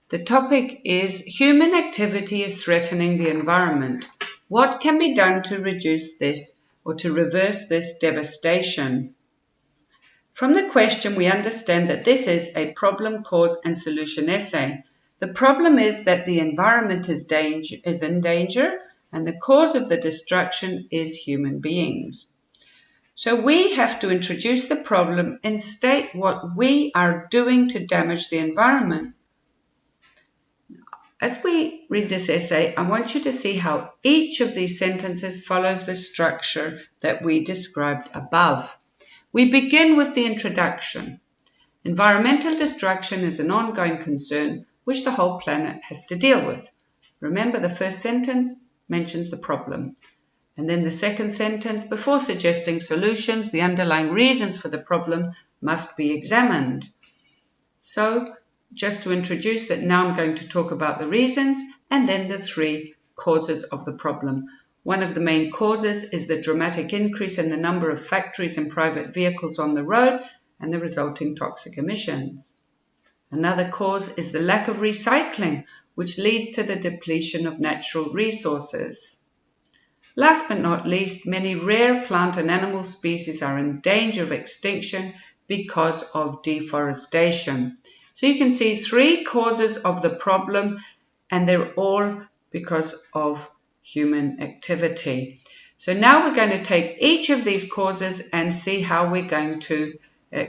The topic is human activity is threatening the environment. What can be done to reduce this or to reverse this devastation? From the question, we understand that this is a problem, cause, and solution essay. The problem is that the environment is in danger, and the cause of the destruction is human beings. So we have to introduce the problem and state what we are doing to damage the environment. As we read this essay, I want you to see how each of these sentences follows the structure that we described above. We begin with the introduction. Environmental destruction is an ongoing concern which the whole planet has to deal with. Remember the first sentence? mentions the problem. And then the second sentence, before suggesting solutions, the underlying reasons for the problem must be examined. So just to introduce that, now I'm going to talk about the reasons and then the 3 causes of the problem. One of the main causes is the dramatic increase in the number of factories and private vehicles on the road and the resulting toxic emissions. Another cause is the lack of recycling, which leads to the depletion of natural resources. Last but not least, many rare plant and animal species are in danger of extinction because of deforestation. So you can see 3 causes of the problem, and they're all because of human activity. So now we're going to take each of these causes and see how we're going to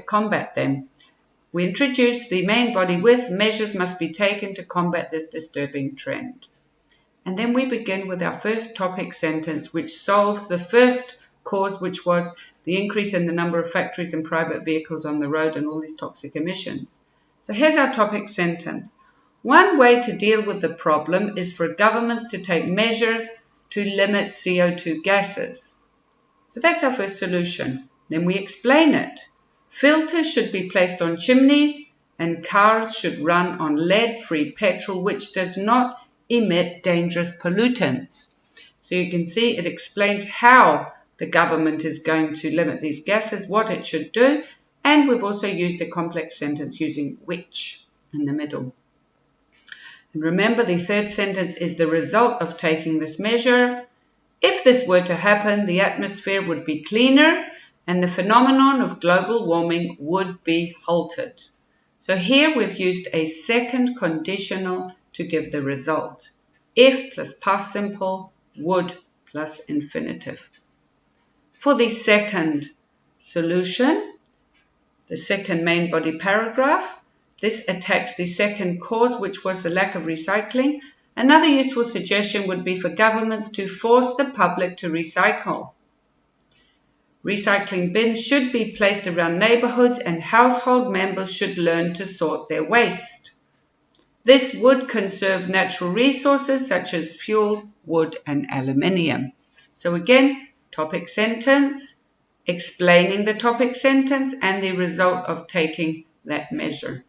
combat them. We introduce the main body with measures must be taken to combat this disturbing trend. And then we begin with our first topic sentence, which solves the first cause, which was the increase in the number of factories and private vehicles on the road and all these toxic emissions. So here's our topic sentence. One way to deal with the problem is for governments to take measures to limit CO2 gases. So that's our first solution. Then we explain it. Filters should be placed on chimneys and cars should run on lead-free petrol, which does not emit dangerous pollutants. So you can see it explains how the government is going to limit these gases, what it should do, and we've also used a complex sentence using which in the middle. And remember, the third sentence is the result of taking this measure. If this were to happen, the atmosphere would be cleaner and the phenomenon of global warming would be halted. So here we've used a second conditional to give the result. If plus past simple, would plus infinitive. For the second solution, the second main body paragraph, this attacks the second cause, which was the lack of recycling. Another useful suggestion would be for governments to force the public to recycle. Recycling bins should be placed around neighborhoods and household members should learn to sort their waste. This would conserve natural resources such as fuel, wood, and aluminium. So again, topic sentence, explaining the topic sentence and the result of taking that measure.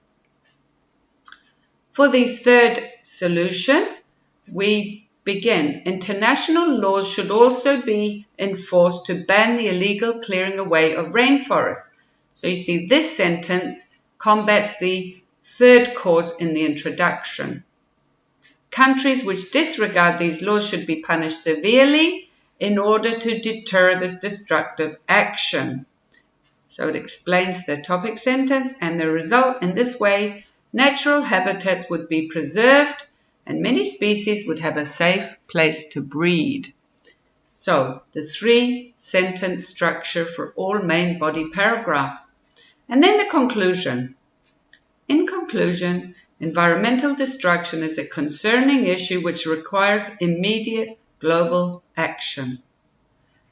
For the third solution, we begin. International laws should also be enforced to ban the illegal clearing away of rainforests. So you see this sentence combats the third cause in the introduction. Countries which disregard these laws should be punished severely in order to deter this destructive action. So it explains the topic sentence and the result. In this way, natural habitats would be preserved and many species would have a safe place to breed. So the 3-sentence structure for all main body paragraphs. And then the conclusion. In conclusion, environmental destruction is a concerning issue which requires immediate global action.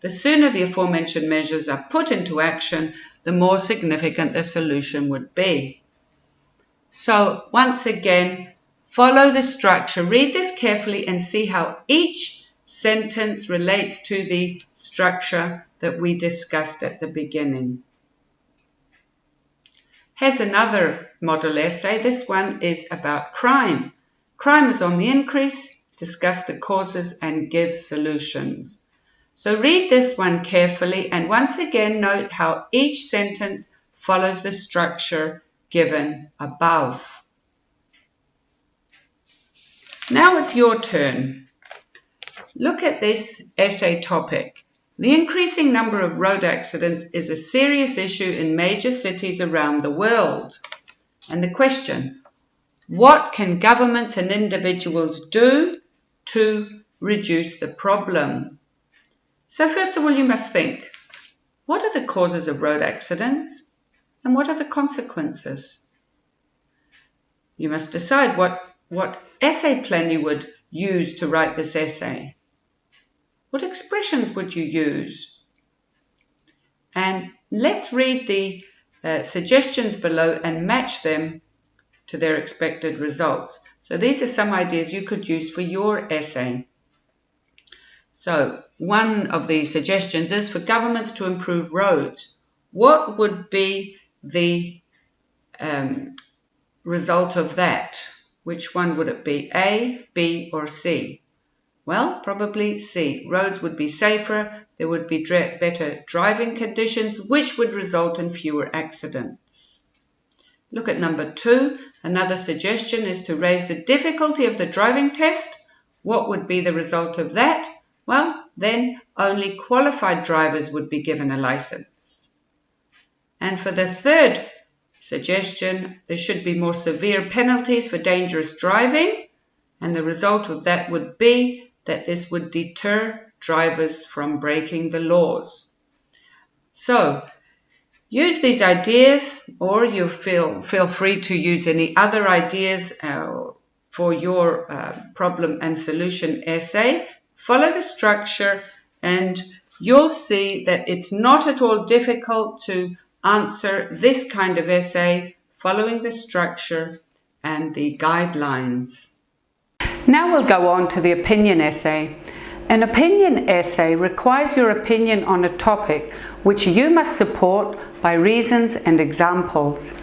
The sooner the aforementioned measures are put into action, the more significant the solution would be. So once again, follow the structure. Read this carefully and see how each sentence relates to the structure that we discussed at the beginning. Here's another model essay. This one is about crime. Crime is on the increase. Discuss the causes and give solutions. So read this one carefully and once again note how each sentence follows the structure given above. Now it's your turn. Look at this essay topic. The increasing number of road accidents is a serious issue in major cities around the world. And the question, what can governments and individuals do to reduce the problem? So first of all, you must think, what are the causes of road accidents and what are the consequences? You must decide what essay plan you would use to write this essay. What expressions would you use? And let's read the suggestions below and match them to their expected results. So these are some ideas you could use for your essay. So one of the suggestions is for governments to improve roads. What would be the result of that? Which one would it be? A, B, or C? Well, probably C. Roads would be safer, there would be better driving conditions, which would result in fewer accidents. Look at number 2. Another suggestion is to raise the difficulty of the driving test. What would be the result of that? Well, then only qualified drivers would be given a license. And for the third suggestion, there should be more severe penalties for dangerous driving, and the result of that would be that this would deter drivers from breaking the laws. So, use these ideas, or you feel free to use any other ideas for your problem and solution essay. Follow the structure and you'll see that it's not at all difficult to answer this kind of essay following the structure and the guidelines. Now we'll go on to the opinion essay. An opinion essay requires your opinion on a topic which you must support by reasons and examples.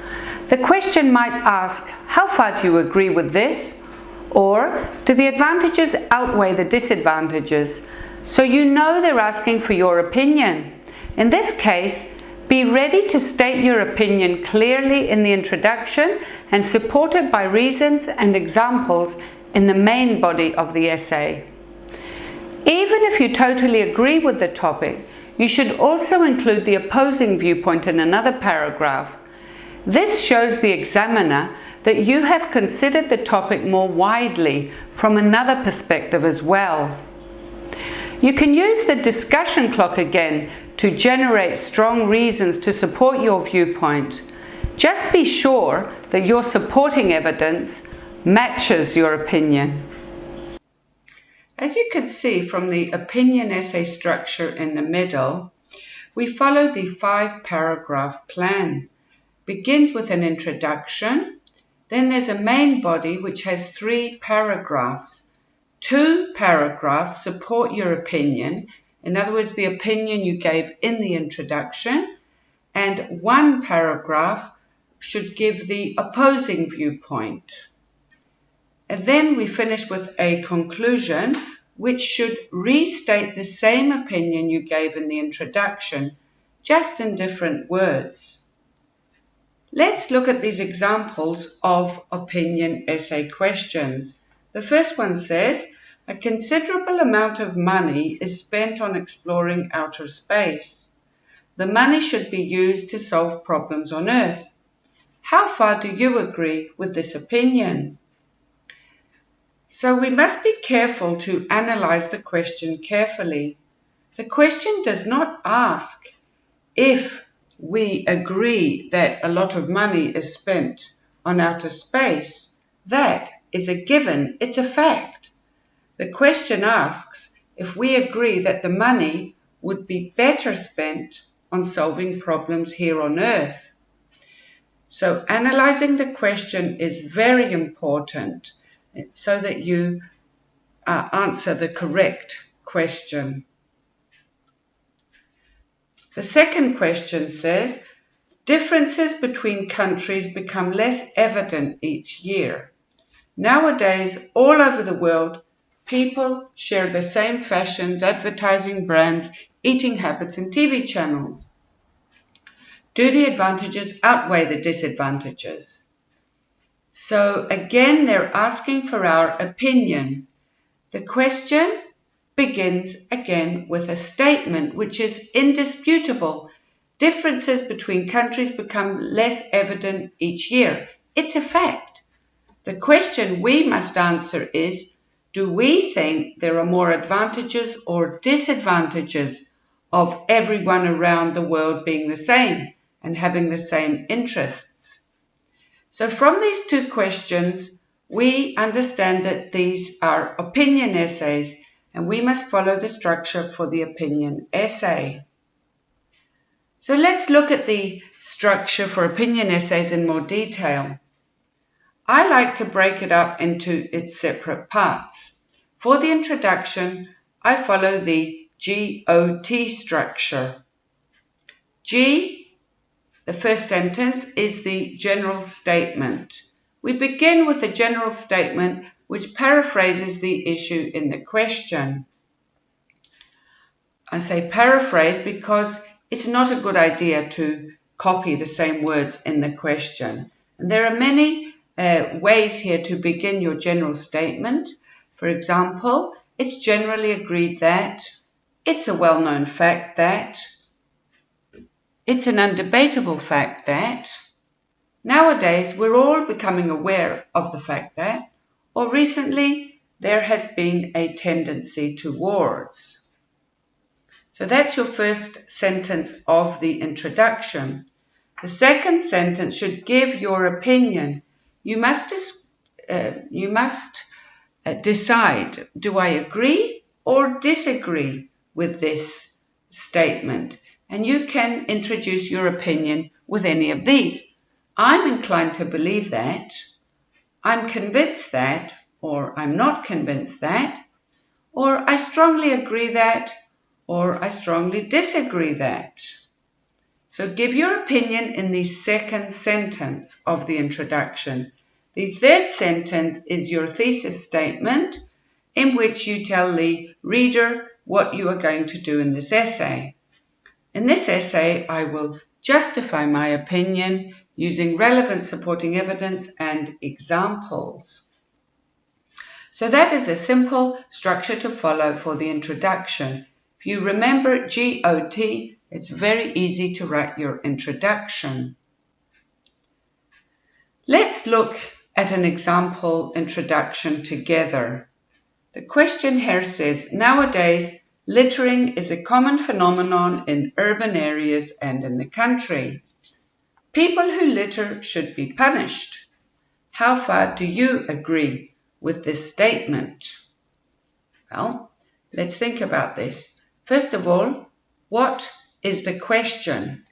The question might ask, how far do you agree with this? Or, do the advantages outweigh the disadvantages? So you know they're asking for your opinion. In this case, be ready to state your opinion clearly in the introduction and support it by reasons and examples in the main body of the essay. Even if you totally agree with the topic, you should also include the opposing viewpoint in another paragraph. This shows the examiner that you have considered the topic more widely from another perspective as well. You can use the discussion clock again to generate strong reasons to support your viewpoint. Just be sure that your supporting evidence matches your opinion. As you can see from the opinion essay structure in the middle, we follow the 5-paragraph plan. Begins with an introduction, then there's a main body which has 3 paragraphs. 2 paragraphs support your opinion, in other words, the opinion you gave in the introduction, and 1 paragraph should give the opposing viewpoint. And then we finish with a conclusion, which should restate the same opinion you gave in the introduction, just in different words. Let's look at these examples of opinion essay questions. The first one says, a considerable amount of money is spent on exploring outer space. The money should be used to solve problems on Earth. How far do you agree with this opinion? So we must be careful to analyze the question carefully. The question does not ask if we agree that a lot of money is spent on outer space. That is a given, it's a fact. The question asks if we agree that the money would be better spent on solving problems here on Earth. So analyzing the question is very important so that you answer the correct question. The second question says, differences between countries become less evident each year. Nowadays, all over the world, people share the same fashions, advertising brands, eating habits, and TV channels. Do the advantages outweigh the disadvantages? So again, they're asking for our opinion. The question begins again with a statement which is indisputable. Differences between countries become less evident each year. It's a fact. The question we must answer is, do we think there are more advantages or disadvantages of everyone around the world being the same and having the same interests? So from these 2 questions, we understand that these are opinion essays and we must follow the structure for the opinion essay. So let's look at the structure for opinion essays in more detail. I like to break it up into its separate parts. For the introduction, I follow the GOT structure. G, the first sentence, is the general statement. We begin with a general statement which paraphrases the issue in the question. I say paraphrase because it's not a good idea to copy the same words in the question. And there are many ways here to begin your general statement. For example, it's generally agreed that, it's a well-known fact that, it's an undebatable fact that, nowadays we're all becoming aware of the fact that, or recently there has been a tendency towards. So that's your first sentence of the introduction. The second sentence should give your opinion. You must decide, do I agree or disagree with this statement? And you can introduce your opinion with any of these. I'm inclined to believe that, I'm convinced that, or I'm not convinced that, or I strongly agree that, or I strongly disagree that. So give your opinion in the second sentence of the introduction. The third sentence is your thesis statement, in which you tell the reader what you are going to do in this essay. In this essay, I will justify my opinion using relevant supporting evidence and examples. So that is a simple structure to follow for the introduction. If you remember GOT, it's very easy to write your introduction. Let's look at an example introduction together. The question here says, nowadays, littering is a common phenomenon in urban areas and in the country. People who litter should be punished. How far do you agree with this statement? Well, let's think about this. First of all, what is the question?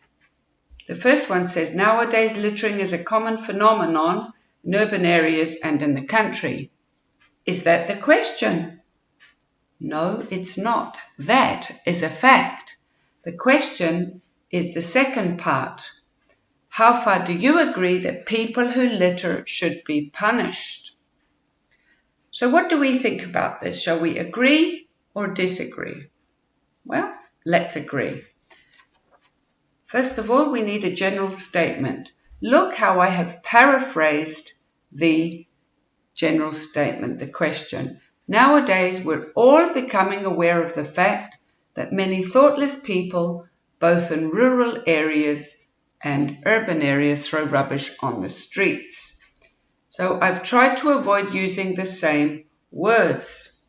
The first one says, nowadays littering is a common phenomenon in urban areas and in the country. Is that the question? No, it's not. That is a fact. The question is the second part. How far do you agree that people who litter should be punished? So what do we think about this? Shall we agree or disagree? Well, let's agree. First of all, we need a general statement. Look how I have paraphrased the general statement, the question. Nowadays, we're all becoming aware of the fact that many thoughtless people, both in rural areas and urban areas, throw rubbish on the streets. So I've tried to avoid using the same words.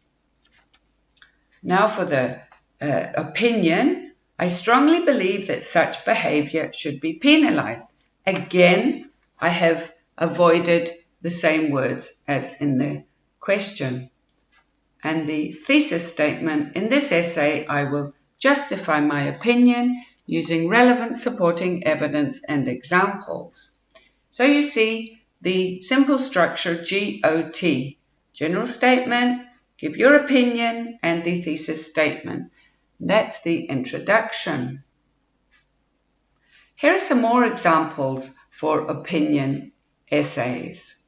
Now for the opinion, I strongly believe that such behavior should be penalized. Again, I have avoided the same words as in the question. And the thesis statement, in this essay, I will justify my opinion using relevant supporting evidence and examples. So you see the simple structure GOT, general statement, give your opinion, and the thesis statement. That's the introduction. Here are some more examples for opinion essays.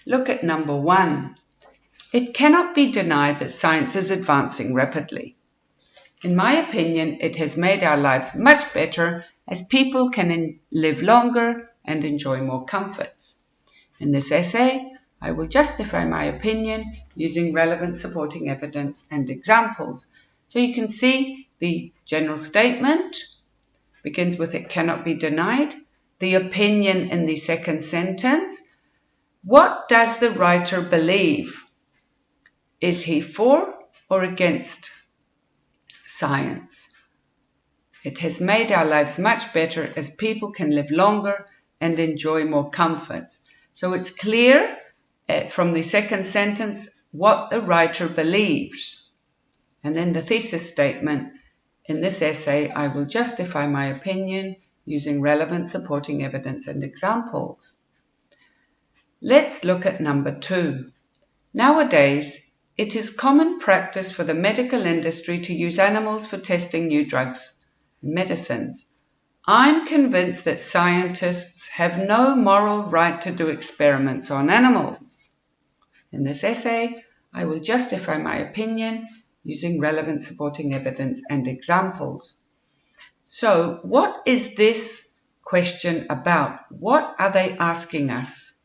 Look at number 1. It cannot be denied that science is advancing rapidly. In my opinion, it has made our lives much better as people can live longer and enjoy more comforts. In this essay, I will justify my opinion using relevant supporting evidence and examples. So you can see the general statement begins with it cannot be denied. The opinion in the second sentence. What does the writer believe? Is he for or against science? It has made our lives much better as people can live longer and enjoy more comforts. So it's clear from the second sentence what the writer believes. And then the thesis statement. In this essay, I will justify my opinion using relevant supporting evidence and examples. Let's look at number 2. Nowadays, it is common practice for the medical industry to use animals for testing new drugs and medicines. I'm convinced that scientists have no moral right to do experiments on animals. In this essay, I will justify my opinion using relevant supporting evidence and examples. So, what is this question about? What are they asking us?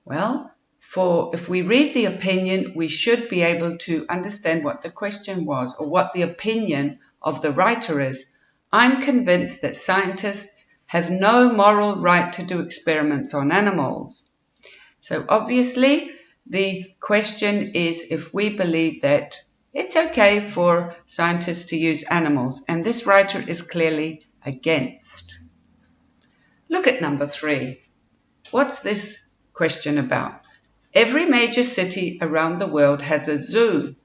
Well, if we read the opinion, we should be able to understand what the question was or what the opinion of the writer is. I'm convinced that scientists have no moral right to do experiments on animals. So obviously, the question is if we believe that it's okay for scientists to use animals, and this writer is clearly against. Look at number 3. What's this question about? Every major city around the world has a zoo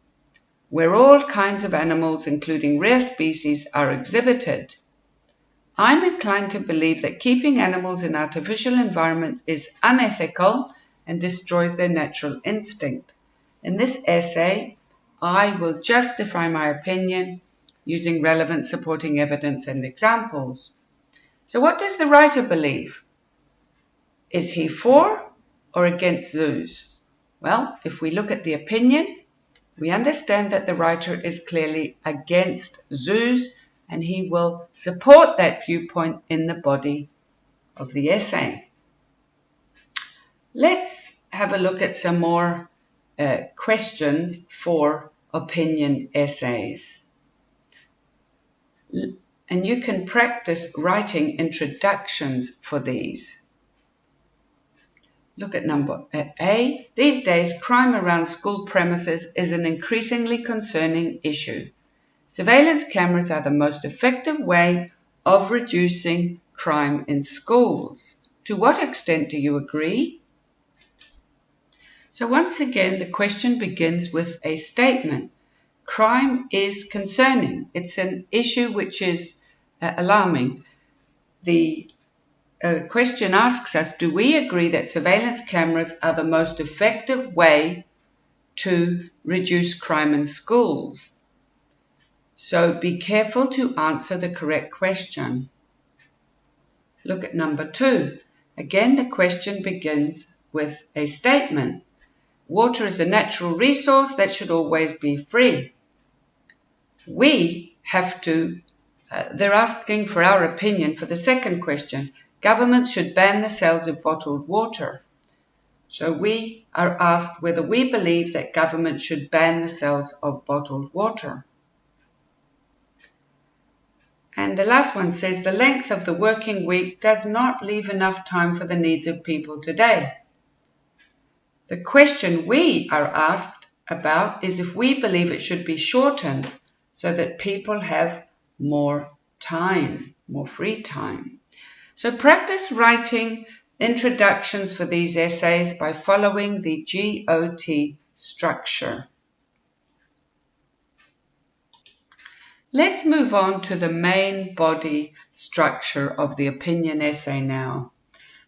where all kinds of animals, including rare species, are exhibited. I'm inclined to believe that keeping animals in artificial environments is unethical and destroys their natural instinct. In this essay, I will justify my opinion using relevant supporting evidence and examples. So what does the writer believe? Is he for or against zoos? Well, if we look at the opinion, we understand that the writer is clearly against zoos, and he will support that viewpoint in the body of the essay. Let's have a look at some more questions for opinion essays. And you can practice writing introductions for these. Look at number A. These days, crime around school premises is an increasingly concerning issue. Surveillance cameras are the most effective way of reducing crime in schools. To what extent do you agree? So once again, the question begins with a statement. Crime is concerning. It's an issue which is alarming. The question asks us, do we agree that surveillance cameras are the most effective way to reduce crime in schools? So be careful to answer the correct question. Look at number 2. Again, the question begins with a statement. Water is a natural resource that should always be free. They're asking for our opinion for the second question. Governments should ban the sales of bottled water. So we are asked whether we believe that governments should ban the sales of bottled water. And the last one says the length of the working week does not leave enough time for the needs of people today. The question we are asked about is if we believe it should be shortened so that people have more time, more free time. So practice writing introductions for these essays by following the GOT structure. Let's move on to the main body structure of the opinion essay now.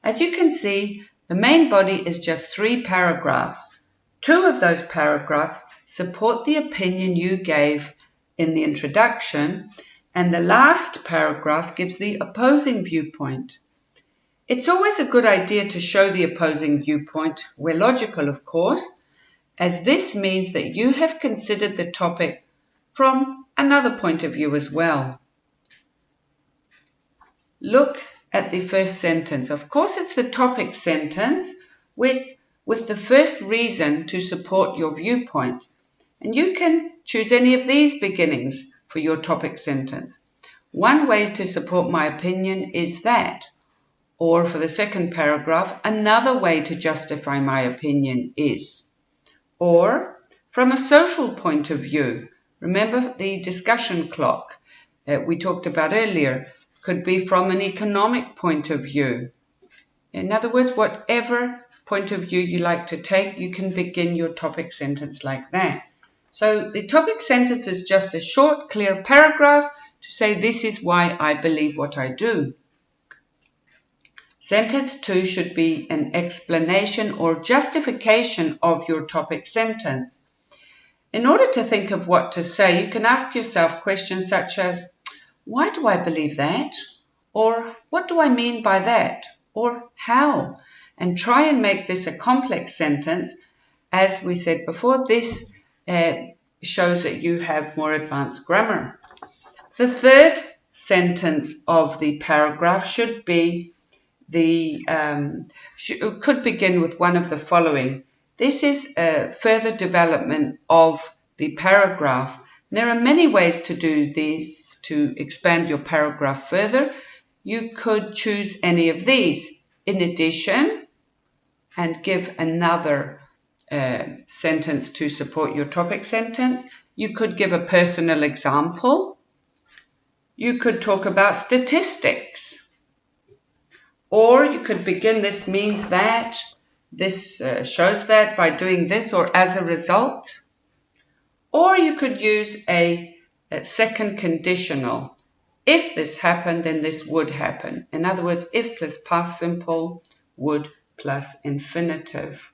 As you can see, the main body is just 3 paragraphs. 2 of those paragraphs support the opinion you gave in the introduction, and the last paragraph gives the opposing viewpoint. It's always a good idea to show the opposing viewpoint, where logical of course, as this means that you have considered the topic from another point of view as well. Look at the first sentence. Of course, it's the topic sentence with the first reason to support your viewpoint. And you can choose any of these beginnings for your topic sentence. One way to support my opinion is that. Or for the second paragraph, another way to justify my opinion is. Or from a social point of view. Remember the discussion clock we talked about earlier. Could be from an economic point of view. In other words, whatever point of view you like to take, you can begin your topic sentence like that. So the topic sentence is just a short, clear paragraph to say this is why I believe what I do. Sentence 2 should be an explanation or justification of your topic sentence. In order to think of what to say, you can ask yourself questions such as, why do I believe that? Or what do I mean by that? Or how? And try and make this a complex sentence. As we said before, this shows that you have more advanced grammar. The third sentence of the paragraph should be could begin with one of the following. This is a further development of the paragraph. There are many ways to do this to expand your paragraph further. You could choose any of these. In addition, and give another sentence to support your topic sentence. You could give a personal example. You could talk about statistics. Or you could begin, this means that, this shows that by doing this, or as a result. Or you could use a second conditional. If this happened, then this would happen. In other words, if plus past simple, would plus infinitive.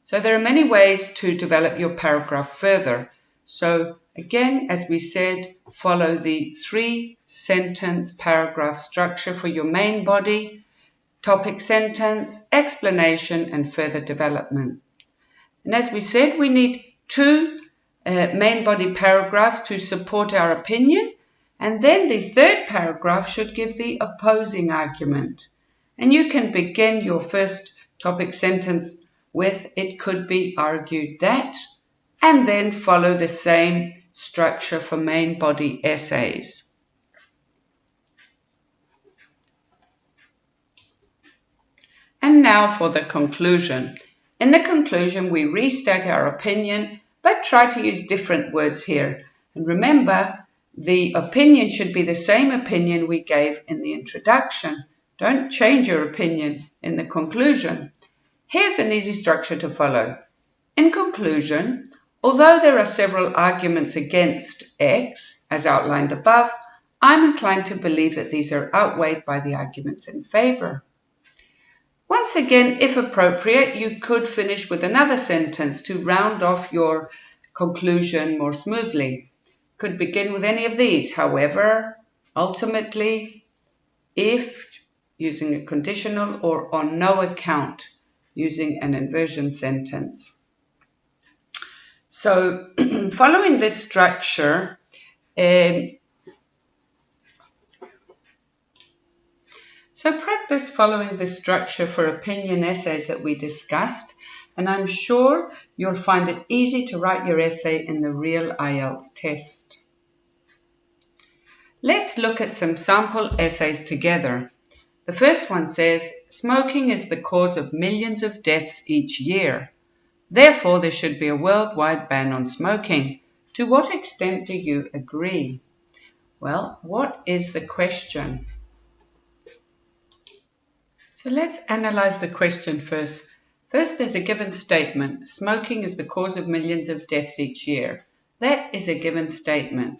So there are many ways to develop your paragraph further. So again, as we said, follow the 3-sentence paragraph structure for your main body, topic sentence, explanation, and further development. And as we said, we need 2 main body paragraphs to support our opinion, and then the third paragraph should give the opposing argument. And you can begin your first topic sentence with, it could be argued that, and then follow the same structure for main body essays. And now for the conclusion. In the conclusion, we restate our opinion, but try to use different words here. And remember, the opinion should be the same opinion we gave in the introduction. Don't change your opinion in the conclusion. Here's an easy structure to follow. In conclusion, although there are several arguments against X, as outlined above, I'm inclined to believe that these are outweighed by the arguments in favor. Once again, if appropriate, you could finish with another sentence to round off your conclusion more smoothly. Could begin with any of these. However, ultimately, if, using a conditional, or on no account, using an inversion sentence. So, following this structure, so practice following this structure for opinion essays that we discussed, and I'm sure you'll find it easy to write your essay in the real IELTS test. Let's look at some sample essays together. The first one says, smoking is the cause of millions of deaths each year. Therefore, there should be a worldwide ban on smoking. To what extent do you agree? Well, what is the question? So let's analyze the question first. First, there's a given statement. Smoking is the cause of millions of deaths each year. That is a given statement.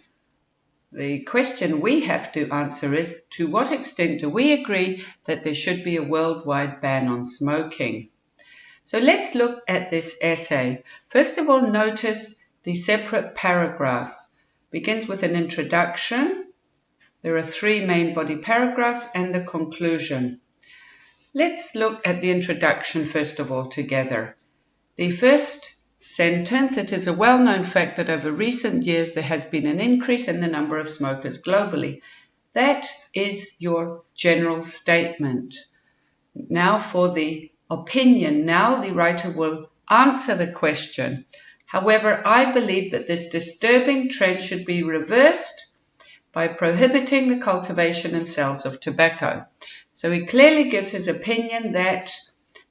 The question we have to answer is, to what extent do we agree that there should be a worldwide ban on smoking? So let's look at this essay. First of all, notice the separate paragraphs. Begins with an introduction. There are 3 main body paragraphs and the conclusion. Let's look at the introduction first of all together. The first sentence, it is a well-known fact that over recent years there has been an increase in the number of smokers globally. That is your general statement. Now for the opinion. Now the writer will answer the question. However, I believe that this disturbing trend should be reversed by prohibiting the cultivation and sales of tobacco. So he clearly gives his opinion that,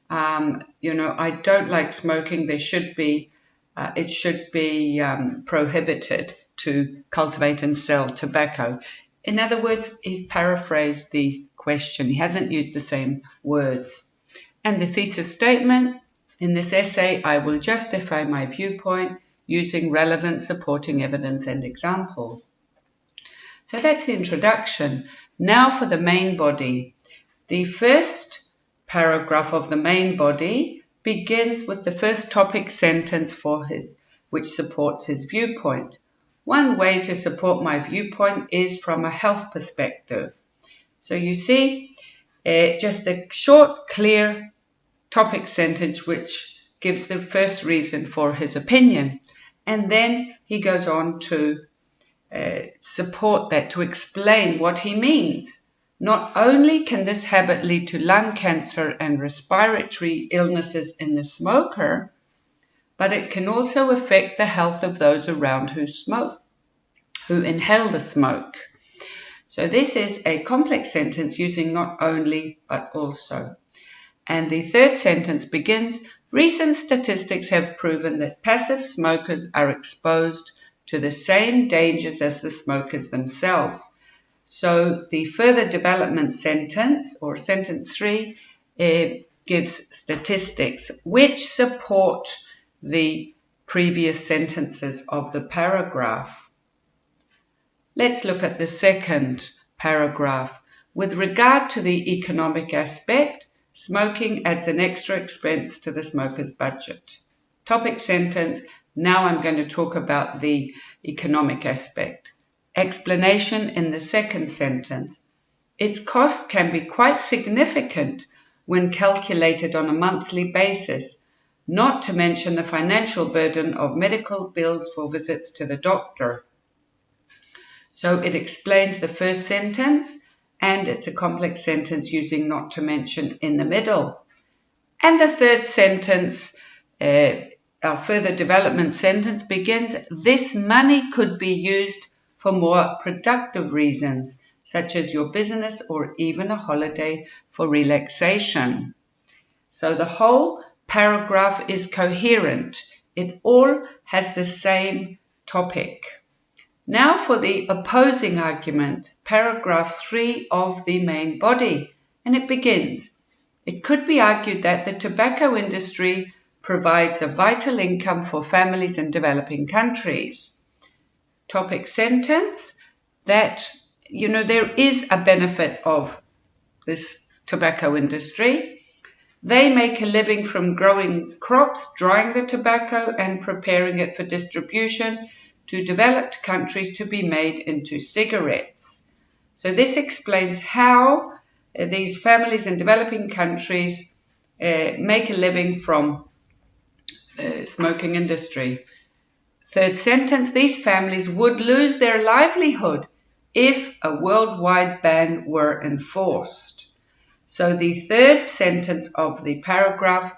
I don't like smoking. There should be, it should be prohibited to cultivate and sell tobacco. In other words, he's paraphrased the question. He hasn't used the same words. And the thesis statement, in this essay, I will justify my viewpoint using relevant supporting evidence and examples. So that's the introduction. Now for the main body. The first paragraph of the main body begins with the first topic sentence which supports his viewpoint. One way to support my viewpoint is from a health perspective. So you see, just a short, clear topic sentence which gives the first reason for his opinion. And then he goes on to support that, to explain what he means. Not only can this habit lead to lung cancer and respiratory illnesses in the smoker, but it can also affect the health of those around who smoke, who inhale the smoke. So this is a complex sentence using not only, but also. And the third sentence begins, recent statistics have proven that passive smokers are exposed to the same dangers as the smokers themselves. So the further development sentence, or sentence 3, gives statistics which support the previous sentences of the paragraph. Let's look at the second paragraph. With regard to the economic aspect, smoking adds an extra expense to the smoker's budget. Topic sentence, now I'm going to talk about the economic aspect. Explanation in the second sentence. Its cost can be quite significant when calculated on a monthly basis, not to mention the financial burden of medical bills for visits to the doctor. So it explains the first sentence, and it's a complex sentence using not to mention in the middle. And the third sentence, our further development sentence begins, this money could be used for more productive reasons, such as your business or even a holiday for relaxation. So the whole paragraph is coherent. It all has the same topic. Now for the opposing argument, paragraph 3 of the main body, and it begins. It could be argued that the tobacco industry provides a vital income for families in developing countries. Topic sentence, that, there is a benefit of this tobacco industry. They make a living from growing crops, drying the tobacco and preparing it for distribution to developed countries to be made into cigarettes. So this explains how these families in developing countries make a living from smoking industry. Third sentence, these families would lose their livelihood if a worldwide ban were enforced. So the third sentence of the paragraph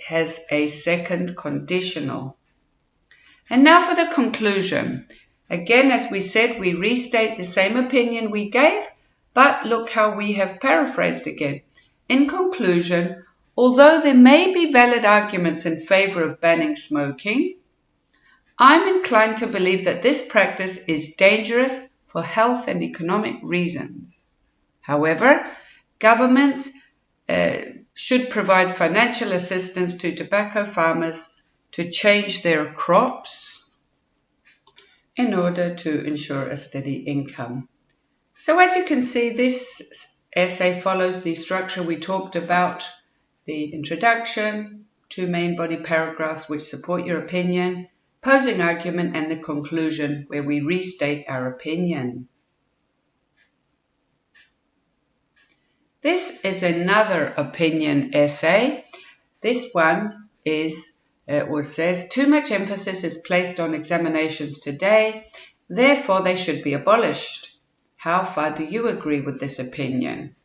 has a second conditional. And now for the conclusion. Again, as we said, we restate the same opinion we gave, but look how we have paraphrased again. In conclusion, although there may be valid arguments in favor of banning smoking, I'm inclined to believe that this practice is dangerous for health and economic reasons. However, governments should provide financial assistance to tobacco farmers to change their crops in order to ensure a steady income. So as you can see, this essay follows the structure we talked about, the introduction, 2 main body paragraphs which support your opinion, opposing argument, and the conclusion where we restate our opinion. This is another opinion essay. This one says, too much emphasis is placed on examinations today, therefore they should be abolished. How far do you agree with this opinion?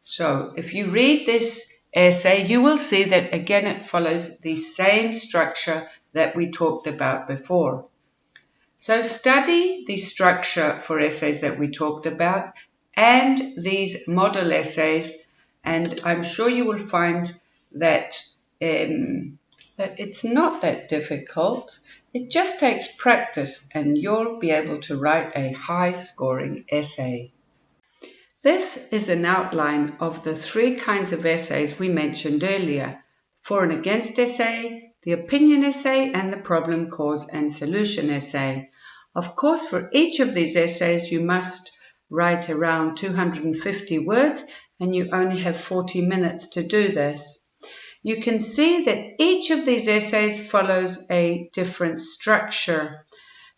So if you read this essay, you will see that again it follows the same structure that we talked about before. So study the structure for essays that we talked about and these model essays, and I'm sure you will find that it's not that difficult. It just takes practice and you'll be able to write a high-scoring essay. This is an outline of the 3 kinds of essays we mentioned earlier: for and against essay, the opinion essay, and the problem, cause, and solution essay. Of course, for each of these essays, you must write around 250 words, and you only have 40 minutes to do this. You can see that each of these essays follows a different structure.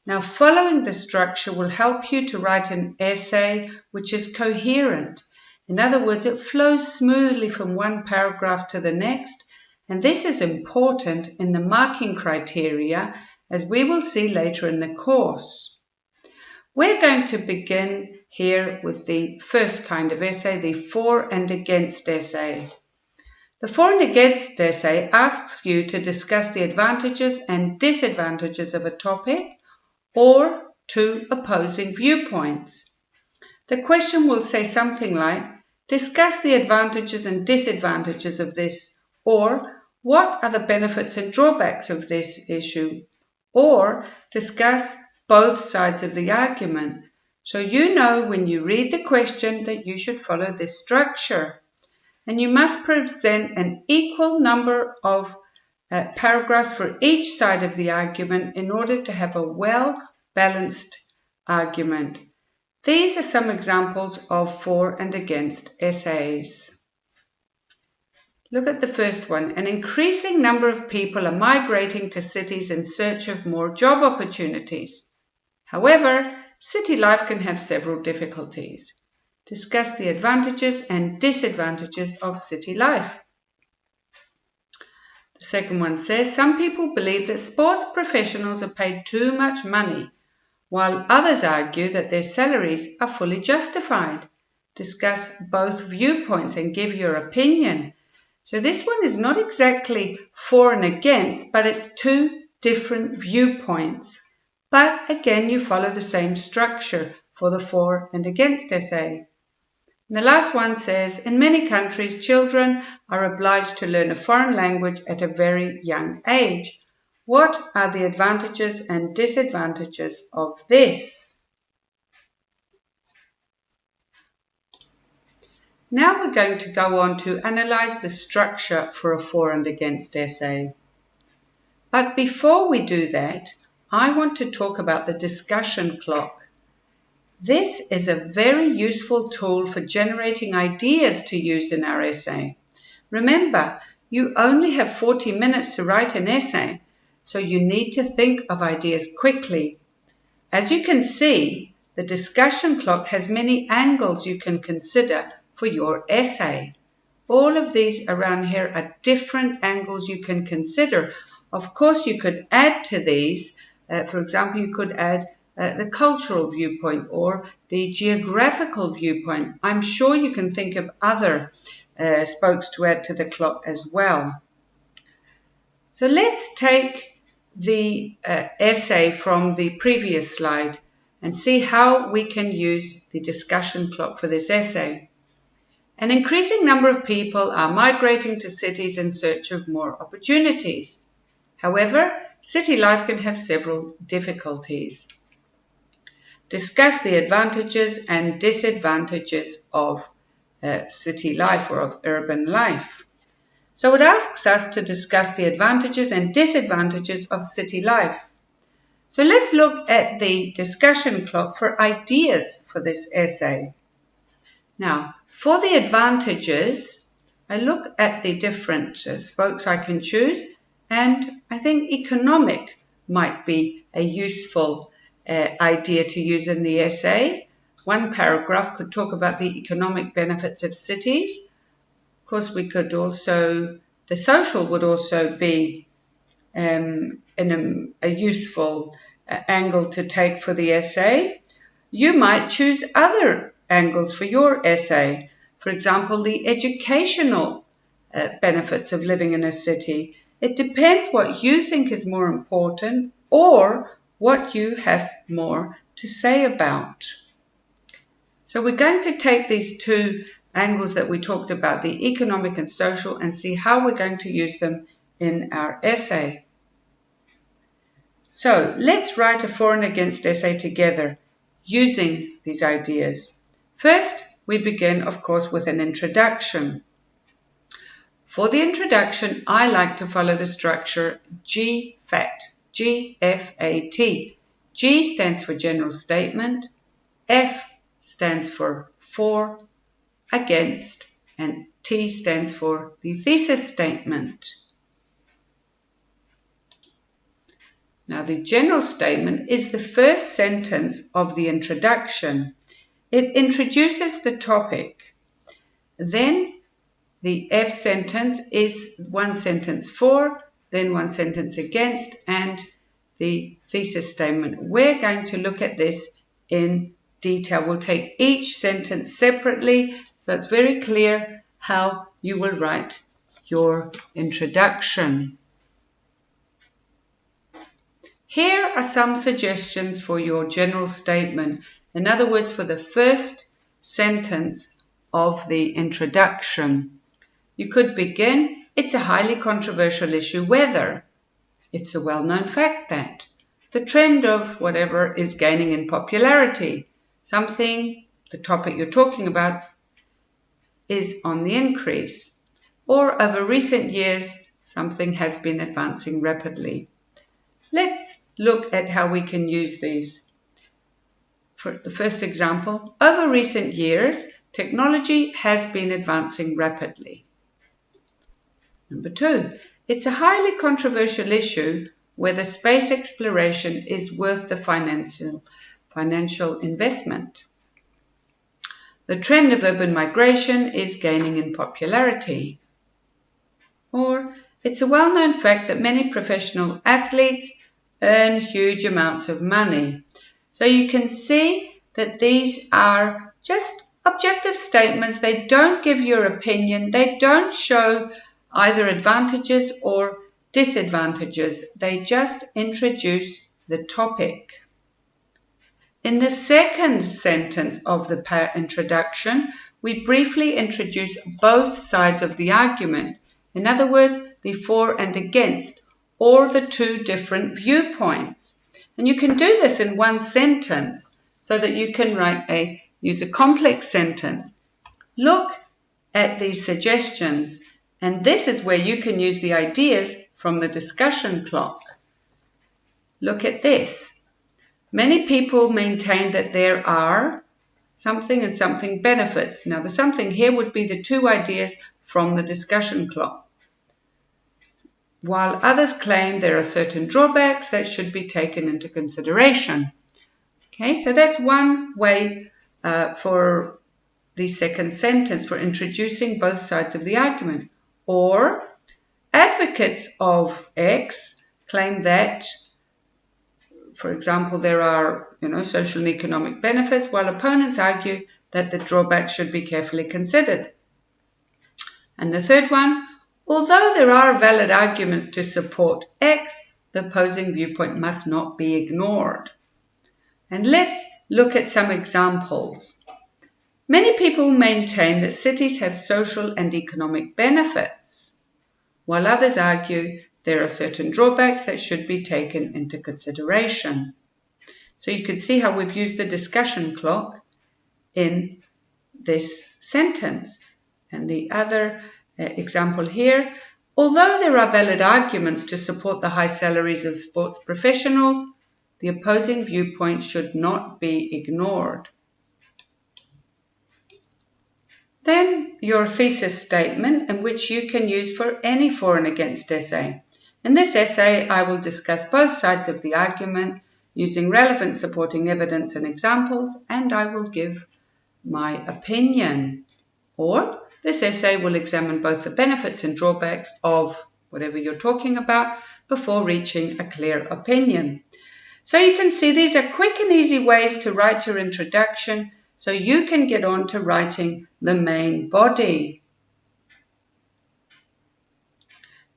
Now, following the structure will help you to write an essay which is coherent. In other words, it flows smoothly from one paragraph to the next, and this is important in the marking criteria, as we will see later in the course. We're going to begin here with the first kind of essay, the for and against essay. The for and against essay asks you to discuss the advantages and disadvantages of a topic or two opposing viewpoints. The question will say something like, discuss the advantages and disadvantages of this, or what are the benefits and drawbacks of this issue, or discuss both sides of the argument. So you know when you read the question that you should follow this structure. And you must present an equal number of paragraphs for each side of the argument in order to have a well-balanced argument. These are some examples of for and against essays. Look at the first one. An increasing number of people are migrating to cities in search of more job opportunities. However, city life can have several difficulties. Discuss the advantages and disadvantages of city life. The second one says, some people believe that sports professionals are paid too much money, while others argue that their salaries are fully justified. Discuss both viewpoints and give your opinion. So this one is not exactly for and against, but it's two different viewpoints. But again, you follow the same structure for the for and against essay. And the last one says, in many countries, children are obliged to learn a foreign language at a very young age. What are the advantages and disadvantages of this? Now we're going to go on to analyze the structure for a for and against essay. But before we do that, I want to talk about the discussion clock. This is a very useful tool for generating ideas to use in our essay. Remember, you only have 40 minutes to write an essay, so you need to think of ideas quickly. As you can see, the discussion clock has many angles you can consider for your essay. All of these around here are different angles you can consider. Of course, you could add to these. For example, you could add the cultural viewpoint or the geographical viewpoint. I'm sure you can think of other spokes to add to the clock as well. So let's take the essay from the previous slide and see how we can use the discussion clock for this essay. An increasing number of people are migrating to cities in search of more opportunities. However, city life can have several difficulties. Discuss the advantages and disadvantages of city life or of urban life. So it asks us to discuss the advantages and disadvantages of city life. So let's look at the discussion clock for ideas for this essay. Now, for the advantages, I look at the different spokes I can choose, and I think economic might be a useful idea to use in the essay. One paragraph could talk about the economic benefits of cities. Of course, we could also, the social would also be in a useful angle to take for the essay. You might choose other angles for your essay. For example, the educational benefits of living in a city. It depends what you think is more important or what you have more to say about. So we're going to take these two angles that we talked about, the economic and social, and see how we're going to use them in our essay. So let's write a for and against essay together using these ideas. First, we begin, of course, with an introduction. For the introduction, I like to follow the structure GFAT, G-F-A-T. G stands for general statement, F stands for against, and T stands for the thesis statement. Now, the general statement is the first sentence of the introduction. It introduces the topic. Then the F sentence is one sentence for, then one sentence against, and the thesis statement. We're going to look at this in detail. We'll take each sentence separately, so it's very clear how you will write your introduction. Here are some suggestions for your general statement. In other words, for the first sentence of the introduction. You could begin, it's a highly controversial issue whether. It's a well-known fact that. The trend of whatever is gaining in popularity. Something, the topic you're talking about, is on the increase. Or over recent years, something has been advancing rapidly. Let's look at how we can use these. For the first example, over recent years, technology has been advancing rapidly. Number 2, it's a highly controversial issue whether space exploration is worth the financial investment. The trend of urban migration is gaining in popularity. Or, it's a well-known fact that many professional athletes earn huge amounts of money. So you can see that these are just objective statements. They don't give your opinion. They don't show either advantages or disadvantages. They just introduce the topic. In the second sentence of the introduction, we briefly introduce both sides of the argument. In other words, the for and against, or the two different viewpoints. And you can do this in one sentence so that you can use a complex sentence. Look at these suggestions, and this is where you can use the ideas from the discussion clock. Look at this. Many people maintain that there are something and something benefits. Now, the something here would be the two ideas from the discussion clock. While others claim there are certain drawbacks that should be taken into consideration. Okay, so that's one way for the second sentence, for introducing both sides of the argument. Or, advocates of X claim that, for example, there are social and economic benefits, while opponents argue that the drawbacks should be carefully considered. And the third one, although there are valid arguments to support X, the opposing viewpoint must not be ignored. And let's look at some examples. Many people maintain that cities have social and economic benefits, while others argue there are certain drawbacks that should be taken into consideration. So you can see how we've used the discussion clock in this sentence. And the other example here, although there are valid arguments to support the high salaries of sports professionals, the opposing viewpoint should not be ignored. Then your thesis statement, in which you can use for any for and against essay. In this essay, I will discuss both sides of the argument using relevant supporting evidence and examples, and I will give my opinion. Or this essay will examine both the benefits and drawbacks of whatever you're talking about before reaching a clear opinion. So you can see these are quick and easy ways to write your introduction so you can get on to writing the main body.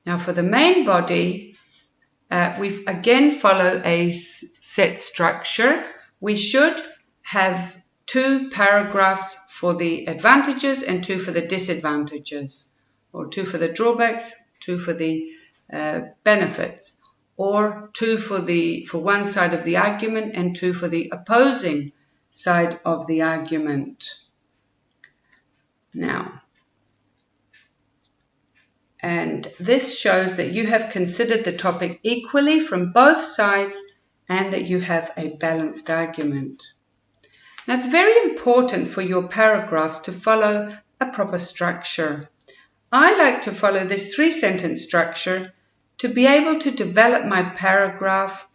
Now for the main body, we again follow a set structure. We should have 2 paragraphs for the advantages and 2 for the disadvantages, or 2 for the drawbacks, 2 for the benefits, or 2 for one side of the argument and 2 for the opposing side of the argument. Now, and this shows that you have considered the topic equally from both sides and that you have a balanced argument. Now, it's very important for your paragraphs to follow a proper structure. I like to follow this 3-sentence structure to be able to develop my paragraph,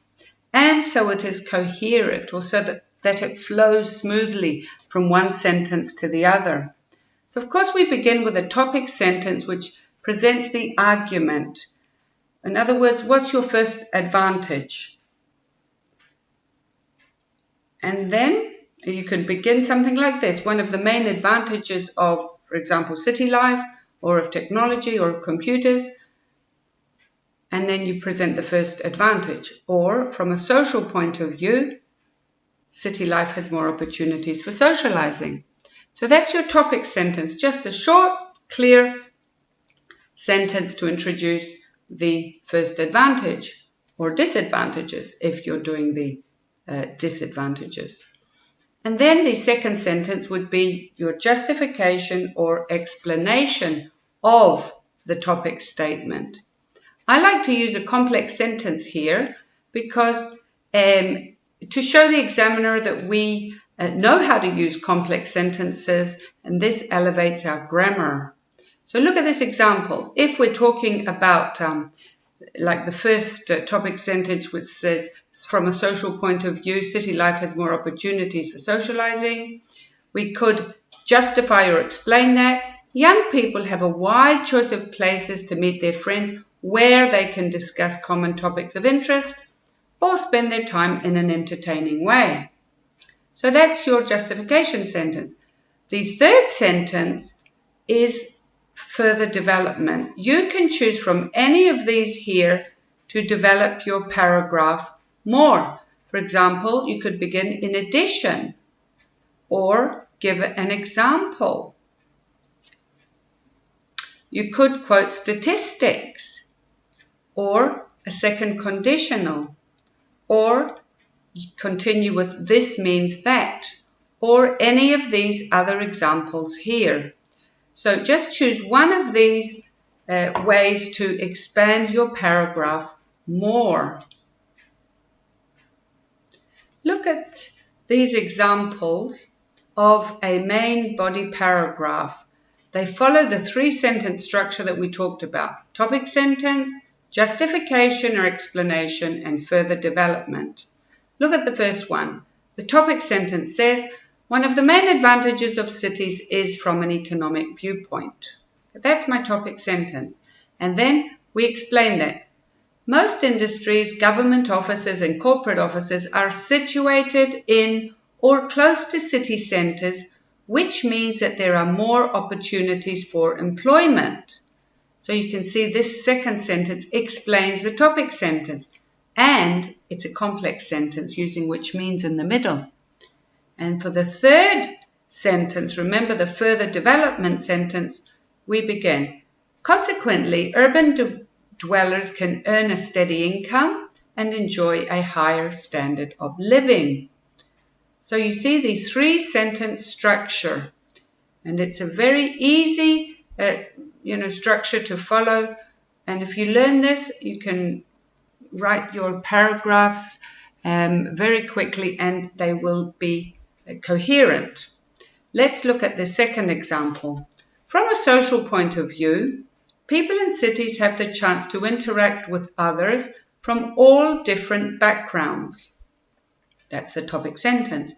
and so it is coherent, or so that it flows smoothly from one sentence to the other. So of course we begin with a topic sentence which presents the argument. In other words, what's your first advantage? And then you can begin something like this. One of the main advantages of, for example, city life, or of technology, or of computers, and then you present the first advantage. Or from a social point of view, city life has more opportunities for socializing. So that's your topic sentence, just a short, clear sentence to introduce the first advantage, or disadvantages if you're doing the disadvantages. And then the second sentence would be your justification or explanation of the topic statement. I like to use a complex sentence here because to show the examiner that we know how to use complex sentences, and this elevates our grammar. So look at this example. If we're talking about like the first topic sentence, which says, from a social point of view, city life has more opportunities for socializing, we could justify or explain that. Young people have a wide choice of places to meet their friends where they can discuss common topics of interest or spend their time in an entertaining way. So that's your justification sentence. The third sentence is further development. You can choose from any of these here to develop your paragraph more. For example, you could begin in addition, or give an example. You could quote statistics, or a second conditional, or continue with this means that, or any of these other examples here. So just choose one of these ways to expand your paragraph more. Look at these examples of a main body paragraph. They follow the 3-sentence structure that we talked about. Topic sentence, justification or explanation, and further development. Look at the first one. The topic sentence says, one of the main advantages of cities is from an economic viewpoint. That's my topic sentence. And then we explain that. Most industries, government offices and corporate offices are situated in or close to city centres, which means that there are more opportunities for employment. So you can see this second sentence explains the topic sentence, and it's a complex sentence using which means in the middle. And for the third sentence, remember the further development sentence, we begin. Consequently, urban dwellers can earn a steady income and enjoy a higher standard of living. So you see the 3-sentence structure, and it's a very easy structure to follow. And if you learn this, you can write your paragraphs very quickly, and they will be coherent. Let's look at the second example. From a social point of view, people in cities have the chance to interact with others from all different backgrounds. That's the topic sentence.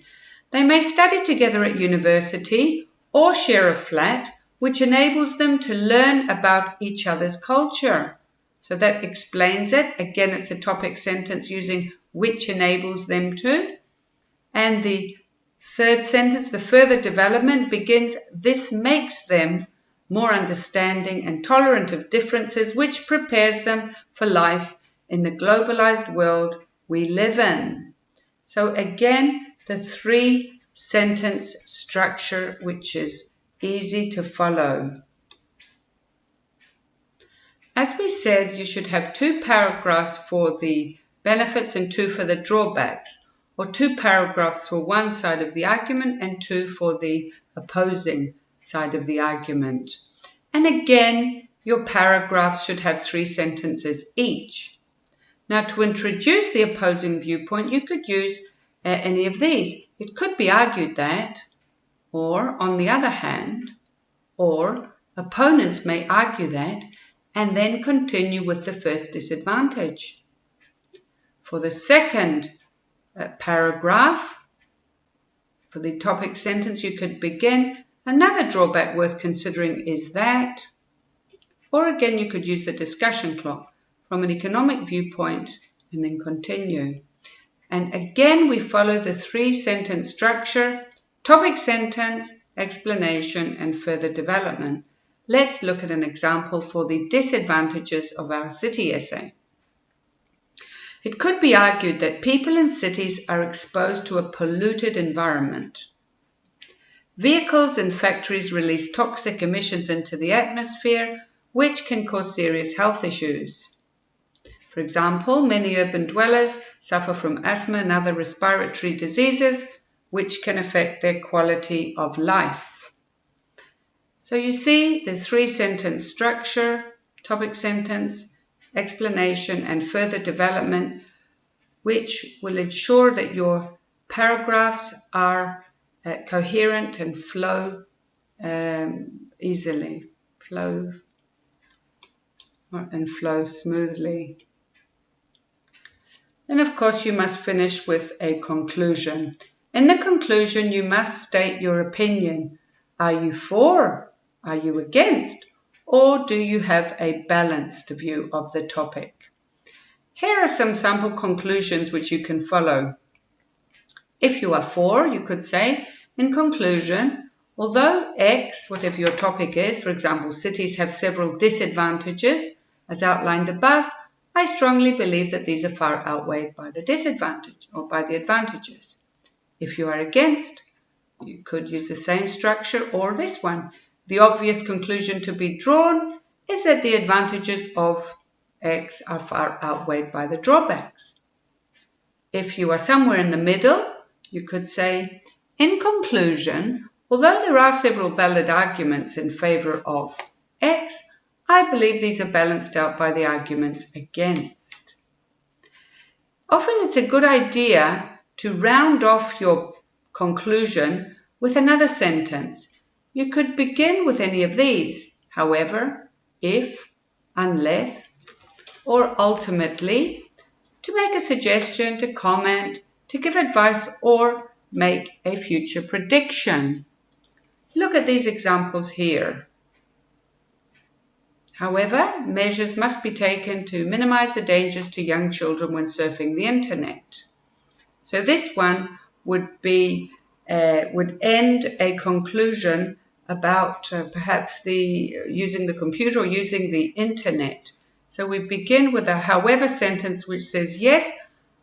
They may study together at university or share a flat, which enables them to learn about each other's culture. So that explains it. Again, it's a topic sentence using which enables them to. And the third sentence, the further development, begins, this makes them more understanding and tolerant of differences, which prepares them for life in the globalized world we live in. So again, the 3-sentence structure, which is easy to follow. As we said, you should have 2 paragraphs for the benefits and 2 for the drawbacks, or 2 paragraphs for one side of the argument and 2 for the opposing side of the argument. And again, your paragraphs should have 3 sentences each. Now, to introduce the opposing viewpoint, you could use any of these. It could be argued that, or on the other hand, Or opponents may argue that and then continue with the first disadvantage. For the second paragraph, for the topic sentence, you could begin, another drawback worth considering is that, or again you could use the discussion clock from an economic viewpoint and then continue. And again we follow the 3-sentence structure, topic sentence, explanation and further development. Let's look at an example for the disadvantages of our city essay. It could be argued that people in cities are exposed to a polluted environment. Vehicles and factories release toxic emissions into the atmosphere, which can cause serious health issues. For example, many urban dwellers suffer from asthma and other respiratory diseases, which can affect their quality of life. So you see the 3-sentence structure, topic sentence, explanation and further development, which will ensure that your paragraphs are coherent and flow easily, flow smoothly. And of course you must finish with a conclusion. In the conclusion you must state your opinion. Are you for? Are you against? Or do you have a balanced view of the topic? Here are some sample conclusions which you can follow. If you are for, you could say, in conclusion, although X, whatever your topic is, for example, cities have several disadvantages, as outlined above, I strongly believe that these are far outweighed by the disadvantage or by the advantages. If you are against, you could use the same structure or this one. The obvious conclusion to be drawn is that the advantages of X are far outweighed by the drawbacks. If you are somewhere in the middle, you could say, in conclusion, although there are several valid arguments in favor of X, I believe these are balanced out by the arguments against. Often it's a good idea to round off your conclusion with another sentence. You could begin with any of these, however, if, unless, or ultimately, to make a suggestion, to comment, to give advice, or make a future prediction. Look at these examples here. However, measures must be taken to minimize the dangers to young children when surfing the internet. So this one would end a conclusion about perhaps using the computer or using the internet. So we begin with a however sentence which says, yes,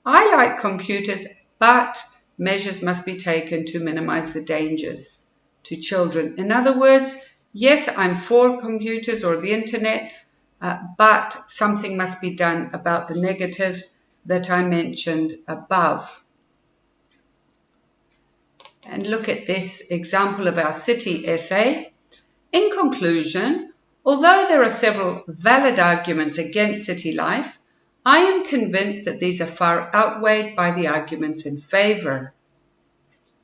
I like computers, but measures must be taken to minimize the dangers to children. In other words, yes, I'm for computers or the internet, but something must be done about the negatives that I mentioned above. And look at this example of our city essay. In conclusion, although there are several valid arguments against city life, I am convinced that these are far outweighed by the arguments in favor.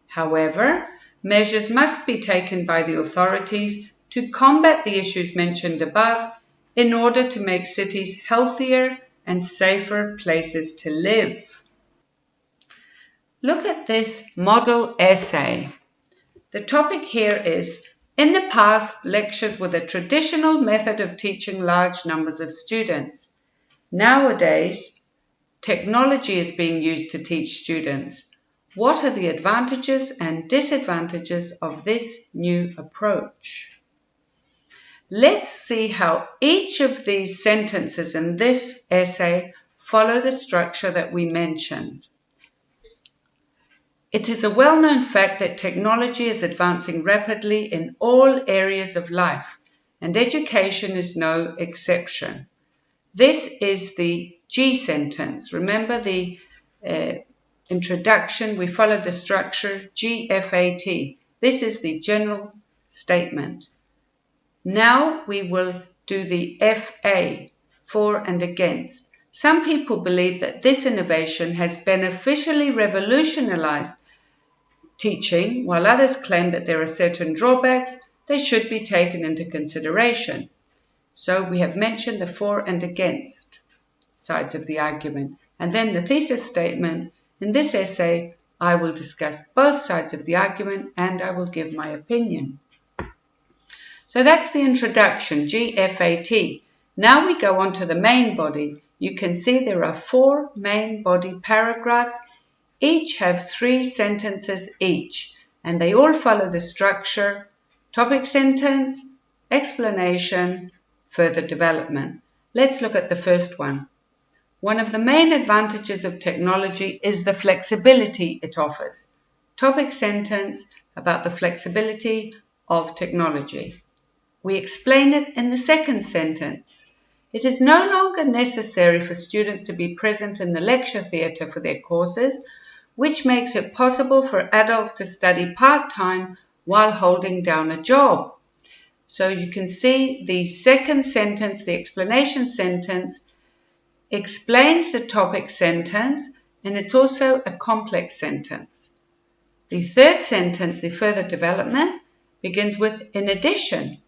However, measures must be taken by the authorities to combat the issues mentioned above in order to make cities healthier and safer places to live. Look at this model essay. The topic here is, in the past, lectures were the traditional method of teaching large numbers of students. Nowadays, technology is being used to teach students. What are the advantages and disadvantages of this new approach? Let's see how each of these sentences in this essay follow the structure that we mentioned. It is a well-known fact that technology is advancing rapidly in all areas of life, and education is no exception. This is the G sentence. Remember the introduction, we followed the structure GFAT. This is the general statement. Now we will do the FA, for and against. Some people believe that this innovation has beneficially revolutionized teaching, while others claim that there are certain drawbacks they should be taken into consideration. So we have mentioned the for and against sides of the argument. And then the thesis statement. In this essay, I will discuss both sides of the argument and I will give my opinion. So that's the introduction, GFAT. Now we go on to the main body. You can see there are 4 main body paragraphs. Each have 3 sentences each, and they all follow the structure: topic sentence, explanation, further development. Let's look at the first one. One of the main advantages of technology is the flexibility it offers. Topic sentence about the flexibility of technology. We explain it in the second sentence. It is no longer necessary for students to be present in the lecture theatre for their courses, which makes it possible for adults to study part-time while holding down a job. So you can see the second sentence, the explanation sentence, explains the topic sentence, and it's also a complex sentence. The third sentence, the further development, begins with in addition.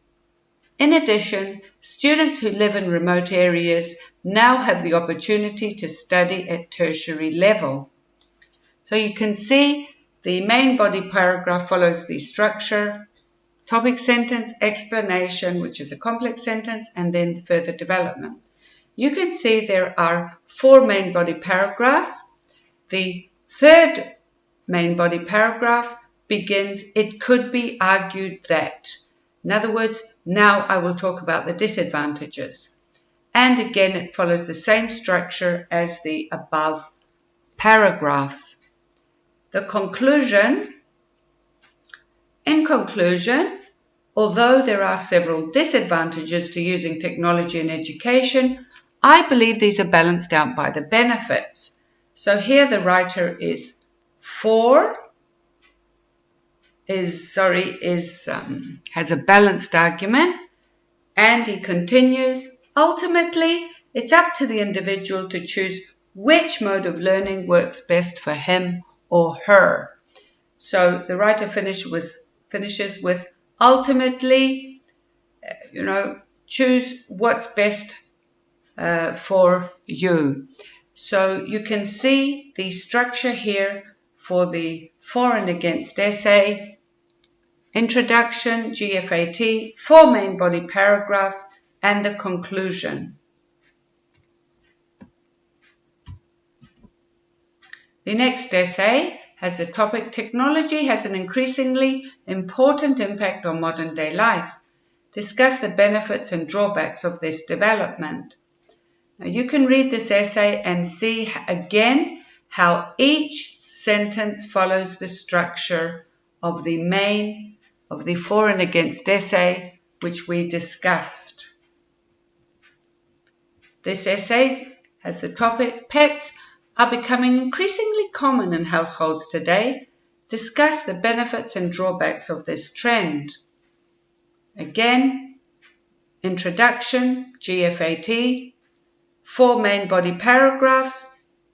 In addition, students who live in remote areas now have the opportunity to study at tertiary level. So you can see the main body paragraph follows the structure: topic sentence, explanation, which is a complex sentence, and then further development. You can see there are 4 main body paragraphs. The third main body paragraph begins, it could be argued that. In other words, now I will talk about the disadvantages. And again, it follows the same structure as the above paragraphs. The conclusion. In conclusion, although there are several disadvantages to using technology in education, I believe these are balanced out by the benefits. So here the writer has a balanced argument, and he continues, ultimately, it's up to the individual to choose which mode of learning works best for him or her. So the writer finishes with ultimately, choose what's best for you. So you can see the structure here for the for and against essay: introduction, GFAT, 4 main body paragraphs, and the conclusion. The next essay has the topic, technology has an increasingly important impact on modern day life. Discuss the benefits and drawbacks of this development. Now you can read this essay and see again how each sentence follows the structure of the for and against essay, which we discussed. This essay has the topic, pets are becoming increasingly common in households today. Discuss the benefits and drawbacks of this trend. Again, introduction, GFAT, 4 main body paragraphs.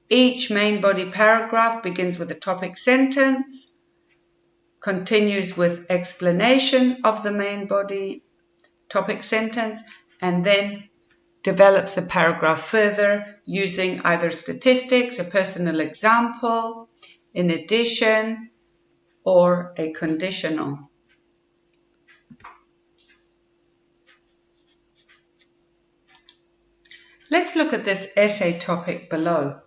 Each main body paragraph begins with a topic sentence, continues with explanation of the main body topic sentence, and then develops the paragraph further using either statistics, a personal example, in addition, or a conditional. Let's look at this essay topic below.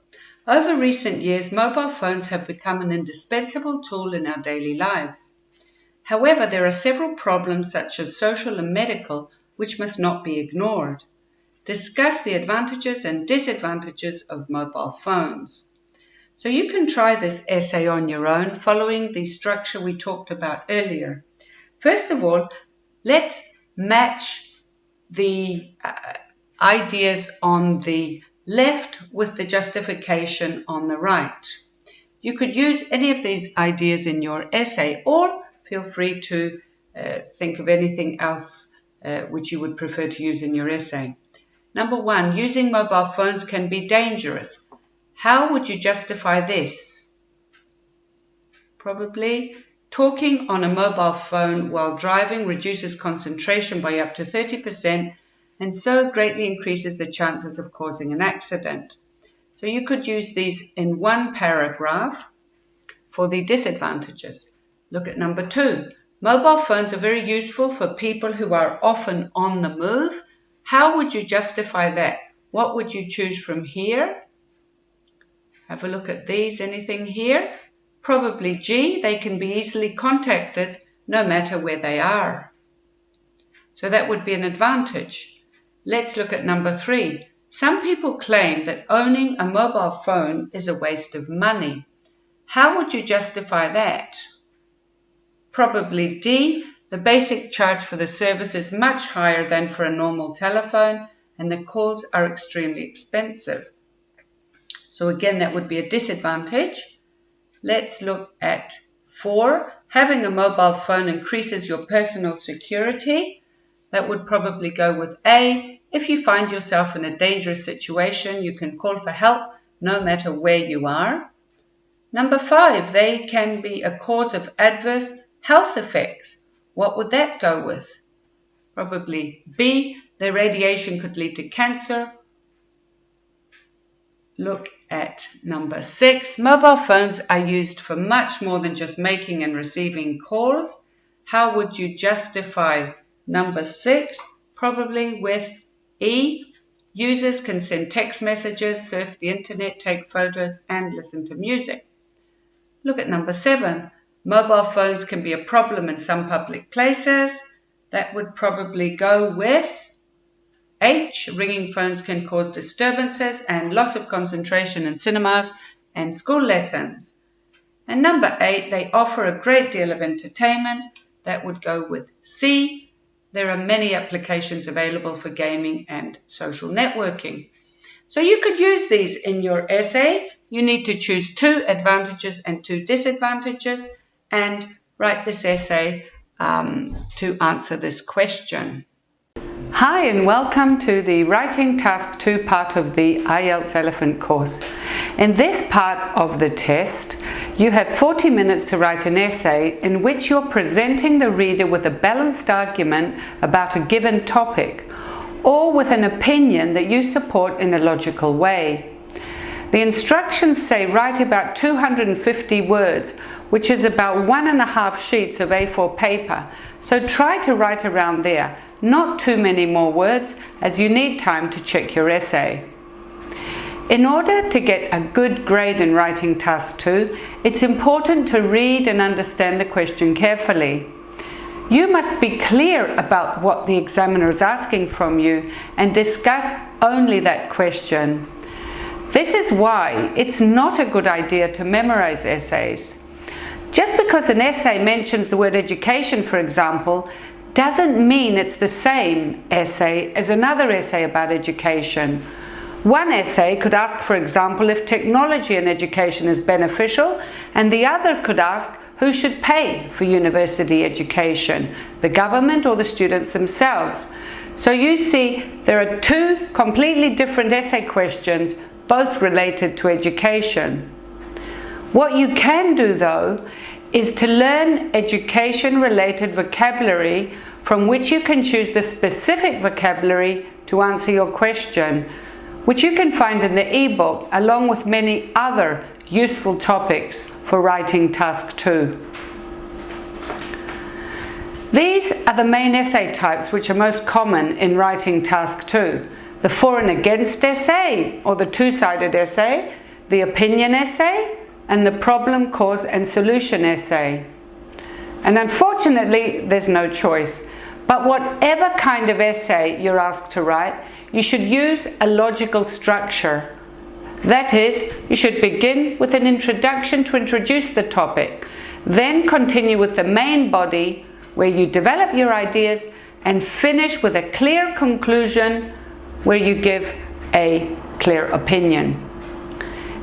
Over recent years, mobile phones have become an indispensable tool in our daily lives. However, there are several problems such as social and medical which must not be ignored. Discuss the advantages and disadvantages of mobile phones. So you can try this essay on your own following the structure we talked about earlier. First of all, let's match the ideas on the left with the justification on the right. You could use any of these ideas in your essay, or feel free to think of anything else which you would prefer to use in your essay. Number 1, using mobile phones can be dangerous. How would you justify this? Probably Talking on a mobile phone while driving reduces concentration by up to 30% and so greatly increases the chances of causing an accident. So you could use these in one paragraph for the disadvantages. Look at number 2. Mobile phones are very useful for people who are often on the move. How would you justify that? What would you choose from here? Have a look at these. Anything here? Probably G. They can be easily contacted no matter where they are. So that would be an advantage. Let's look at number 3. Some people claim that owning a mobile phone is a waste of money. How would you justify that? Probably D. The basic charge for the service is much higher than for a normal telephone and the calls are extremely expensive. So again, that would be a disadvantage. Let's look at 4. Having a mobile phone increases your personal security. That would probably go with A. If you find yourself in a dangerous situation, you can call for help no matter where you are. Number 5, they can be a cause of adverse health effects. What would that go with? Probably B. The radiation could lead to cancer. Look at number 6. Mobile phones are used for much more than just making and receiving calls. How would you justify number 6? Probably with E. Users can send text messages, surf the internet, take photos, and listen to music. Look at number 7. Mobile phones can be a problem in some public places. That would probably go with H. Ringing phones can cause disturbances and loss of concentration in cinemas and school lessons. And number 8, they offer a great deal of entertainment. That would go with C. There are many applications available for gaming and social networking. So you could use these in your essay. You need to choose 2 advantages and 2 disadvantages and write this essay to answer this question. Hi and welcome to the Writing Task 2 part of the IELTS Elephant course. In this part of the test, you have 40 minutes to write an essay in which you're presenting the reader with a balanced argument about a given topic or with an opinion that you support in a logical way. The instructions say write about 250 words, which is about 1.5 sheets of A4 paper, so try to write around there. Not too many more words, as you need time to check your essay. In order to get a good grade in Writing Task 2, it's important to read and understand the question carefully. You must be clear about what the examiner is asking from you and discuss only that question. This is why it's not a good idea to memorize essays. Just because an essay mentions the word education, for example, doesn't mean it's the same essay as another essay about education. One essay could ask, for example, if technology in education is beneficial, and the other could ask who should pay for university education, the government or the students themselves. So you see, there are 2 completely different essay questions, both related to education. What you can do, though, is to learn education-related vocabulary from which you can choose the specific vocabulary to answer your question, which you can find in the ebook along with many other useful topics for Writing Task 2. These are the main essay types which are most common in Writing Task 2. The for and against essay, or the 2-sided essay, the opinion essay, and the problem, cause and solution essay. And unfortunately, there's no choice. But whatever kind of essay you're asked to write, you should use a logical structure. That is, you should begin with an introduction to introduce the topic, then continue with the main body where you develop your ideas and finish with a clear conclusion where you give a clear opinion.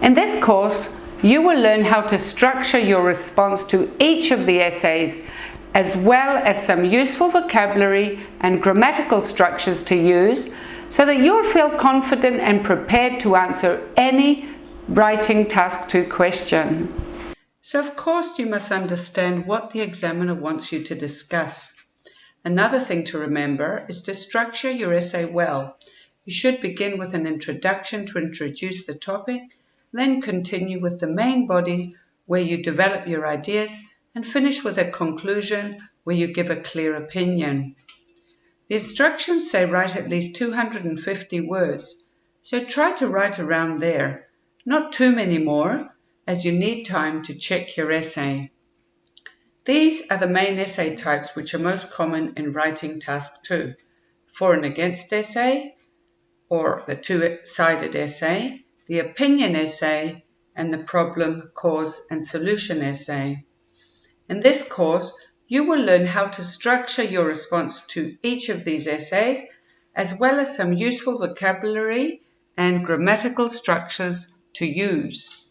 In this course, you will learn how to structure your response to each of the essays, as well as some useful vocabulary and grammatical structures to use so that you'll feel confident and prepared to answer any Writing Task 2 question. So of course you must understand what the examiner wants you to discuss. Another thing to remember is to structure your essay well. You should begin with an introduction to introduce the topic, then continue with the main body where you develop your ideas, and finish with a conclusion where you give a clear opinion. The instructions say write at least 250 words, so try to write around there, not too many more, as you need time to check your essay. These are the main essay types which are most common in writing task 2. For and against essay, or the two-sided essay, the opinion essay, and the problem, cause, and solution essay. In this course, you will learn how to structure your response to each of these essays, as well as some useful vocabulary and grammatical structures to use.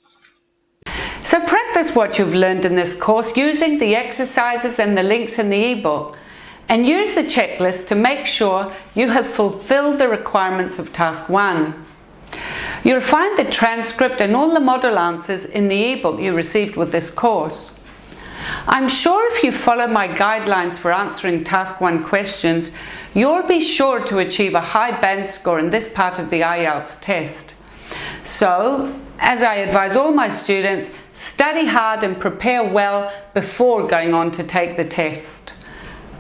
So practice what you've learned in this course using the exercises and the links in the ebook, and use the checklist to make sure you have fulfilled the requirements of task 1. You'll find the transcript and all the model answers in the ebook you received with this course. I'm sure if you follow my guidelines for answering task 1 questions, you'll be sure to achieve a high band score in this part of the IELTS test. So, as I advise all my students, study hard and prepare well before going on to take the test.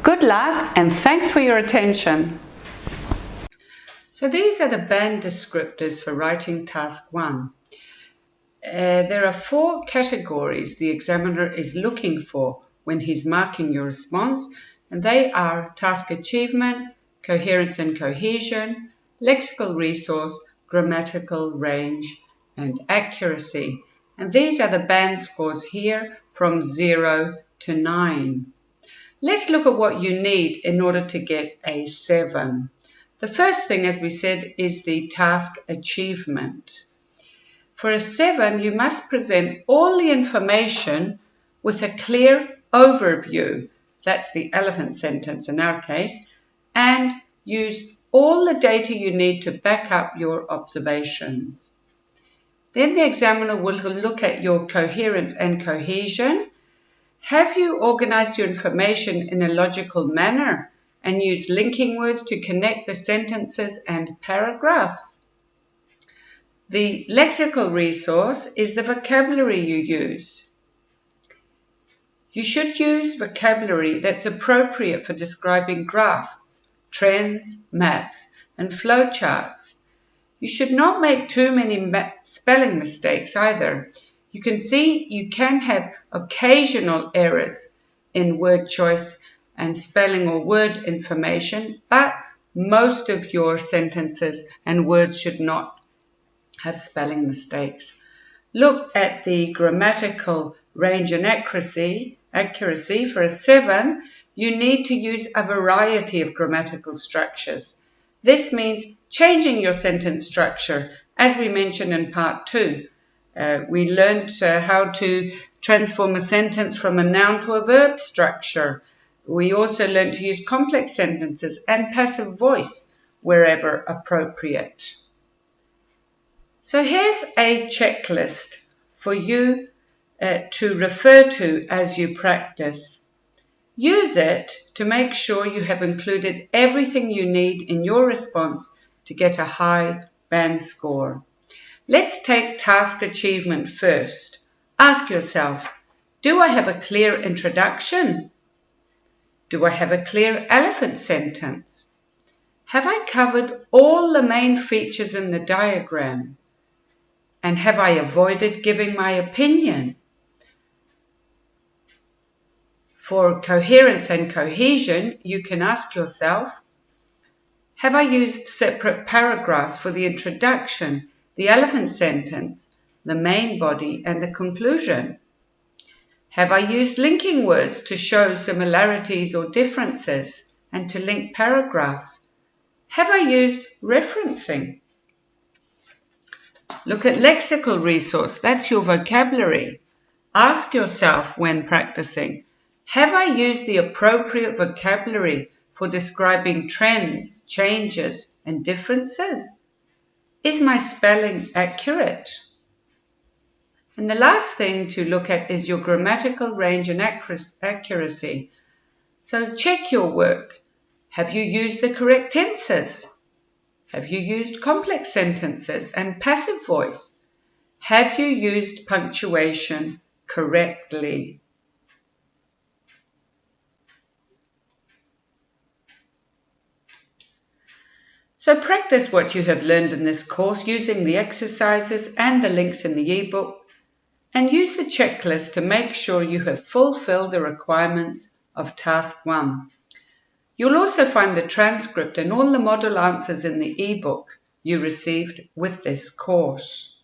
Good luck and thanks for your attention. So these are the band descriptors for writing task 1. There are 4 categories the examiner is looking for when he's marking your response, and they are task achievement, coherence and cohesion, lexical resource, grammatical range, and accuracy. And these are the band scores here from 0 to 9. Let's look at what you need in order to get a 7. The first thing, as we said, is the task achievement. For a 7, you must present all the information with a clear overview. That's the elephant sentence in our case. And use all the data you need to back up your observations. Then the examiner will look at your coherence and cohesion. Have you organized your information in a logical manner and used linking words to connect the sentences and paragraphs? The lexical resource is the vocabulary you use. You should use vocabulary that's appropriate for describing graphs, trends, maps, and flowcharts. You should not make too many spelling mistakes either. You can see you can have occasional errors in word choice and spelling or word information, but most of your sentences and words should not have spelling mistakes. Look at the grammatical range and accuracy. For a 7, you need to use a variety of grammatical structures. This means changing your sentence structure, as we mentioned in part 2. We learned how to transform a sentence from a noun to a verb structure. We also learned to use complex sentences and passive voice wherever appropriate. So here's a checklist for you to refer to as you practice. Use it to make sure you have included everything you need in your response to get a high band score. Let's take task achievement first. Ask yourself, do I have a clear introduction? Do I have a clear elephant sentence? Have I covered all the main features in the diagram? And have I avoided giving my opinion? For coherence and cohesion, you can ask yourself, have I used separate paragraphs for the introduction, the elephant sentence, the main body, and the conclusion? Have I used linking words to show similarities or differences and to link paragraphs? Have I used referencing? Look at lexical resource. That's your vocabulary. Ask yourself when practicing, have I used the appropriate vocabulary for describing trends, changes, and differences? Is my spelling accurate? And the last thing to look at is your grammatical range and accuracy. So check your work. Have you used the correct tenses? Have you used complex sentences and passive voice? Have you used punctuation correctly? So practice what you have learned in this course using the exercises and the links in the ebook, and use the checklist to make sure you have fulfilled the requirements of Task 1. You'll also find the transcript and all the model answers in the ebook you received with this course.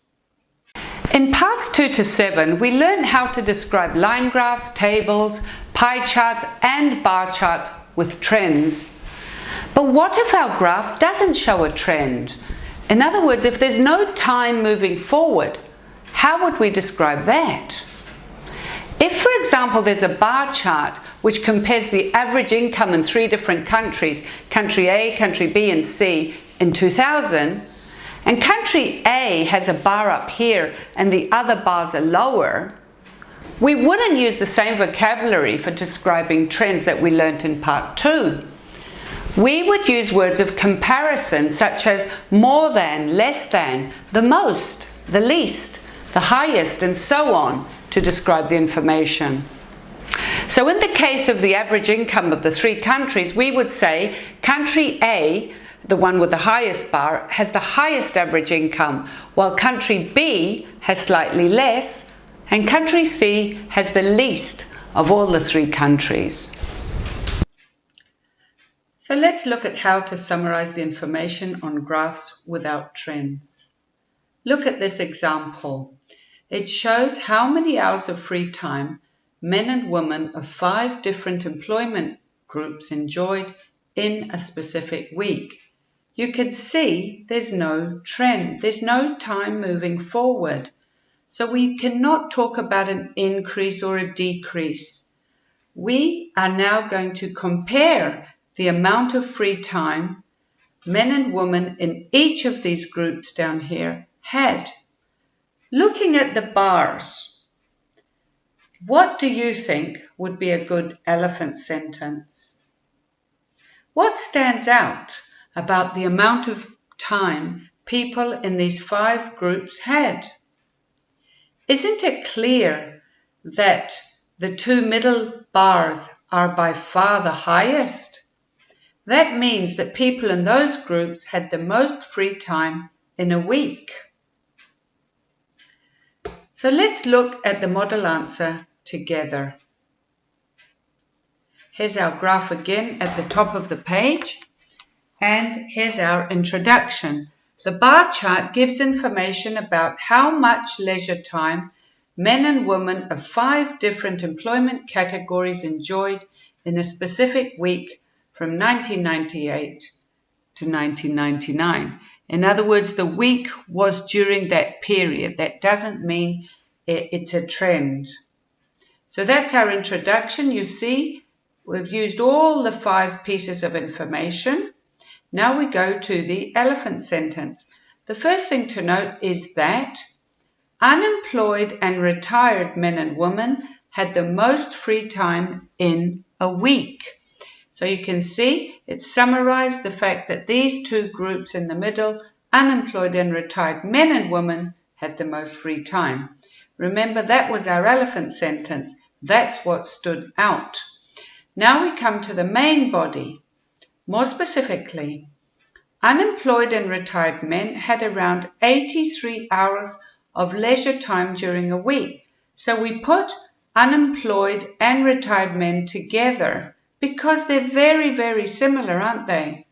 In parts 2 to 7, we learned how to describe line graphs, tables, pie charts, and bar charts with trends. But what if our graph doesn't show a trend? In other words, if there's no time moving forward, how would we describe that? If, for example, there's a bar chart which compares the average income in 3 different countries, country A, country B, and C, in 2000, and country A has a bar up here and the other bars are lower, we wouldn't use the same vocabulary for describing trends that we learnt in part 2. We would use words of comparison such as more than, less than, the most, the least, the highest, and so on to describe the information. So in the case of the average income of the 3 countries, we would say country A, the one with the highest bar, has the highest average income, while country B has slightly less, and country C has the least of all the 3 countries. So let's look at how to summarize the information on graphs without trends. Look at this example. It shows how many hours of free time men and women of 5 different employment groups enjoyed in a specific week. You can see there's no trend, there's no time moving forward. So we cannot talk about an increase or a decrease. We are now going to compare the amount of free time men and women in each of these groups down here had. Looking at the bars, what do you think would be a good elephant sentence? What stands out about the amount of time people in these 5 groups had? Isn't it clear that the 2 middle bars are by far the highest? That means that people in those groups had the most free time in a week. So let's look at the model answer together. Here's our graph again at the top of the page, and here's our introduction. The bar chart gives information about how much leisure time men and women of 5 different employment categories enjoyed in a specific week from 1998 to 1999. In other words, the week was during that period. That doesn't mean it's a trend. So that's our introduction. You see, we've used all the 5 pieces of information. Now we go to the elephant sentence. The first thing to note is that unemployed and retired men and women had the most free time in a week. So you can see it summarized the fact that these 2 groups in the middle, unemployed and retired men and women, had the most free time. Remember, that was our elephant sentence. That's what stood out. Now we come to the main body. More specifically, unemployed and retired men had around 83 hours of leisure time during a week. So we put unemployed and retired men together, because they're very, very similar, aren't they?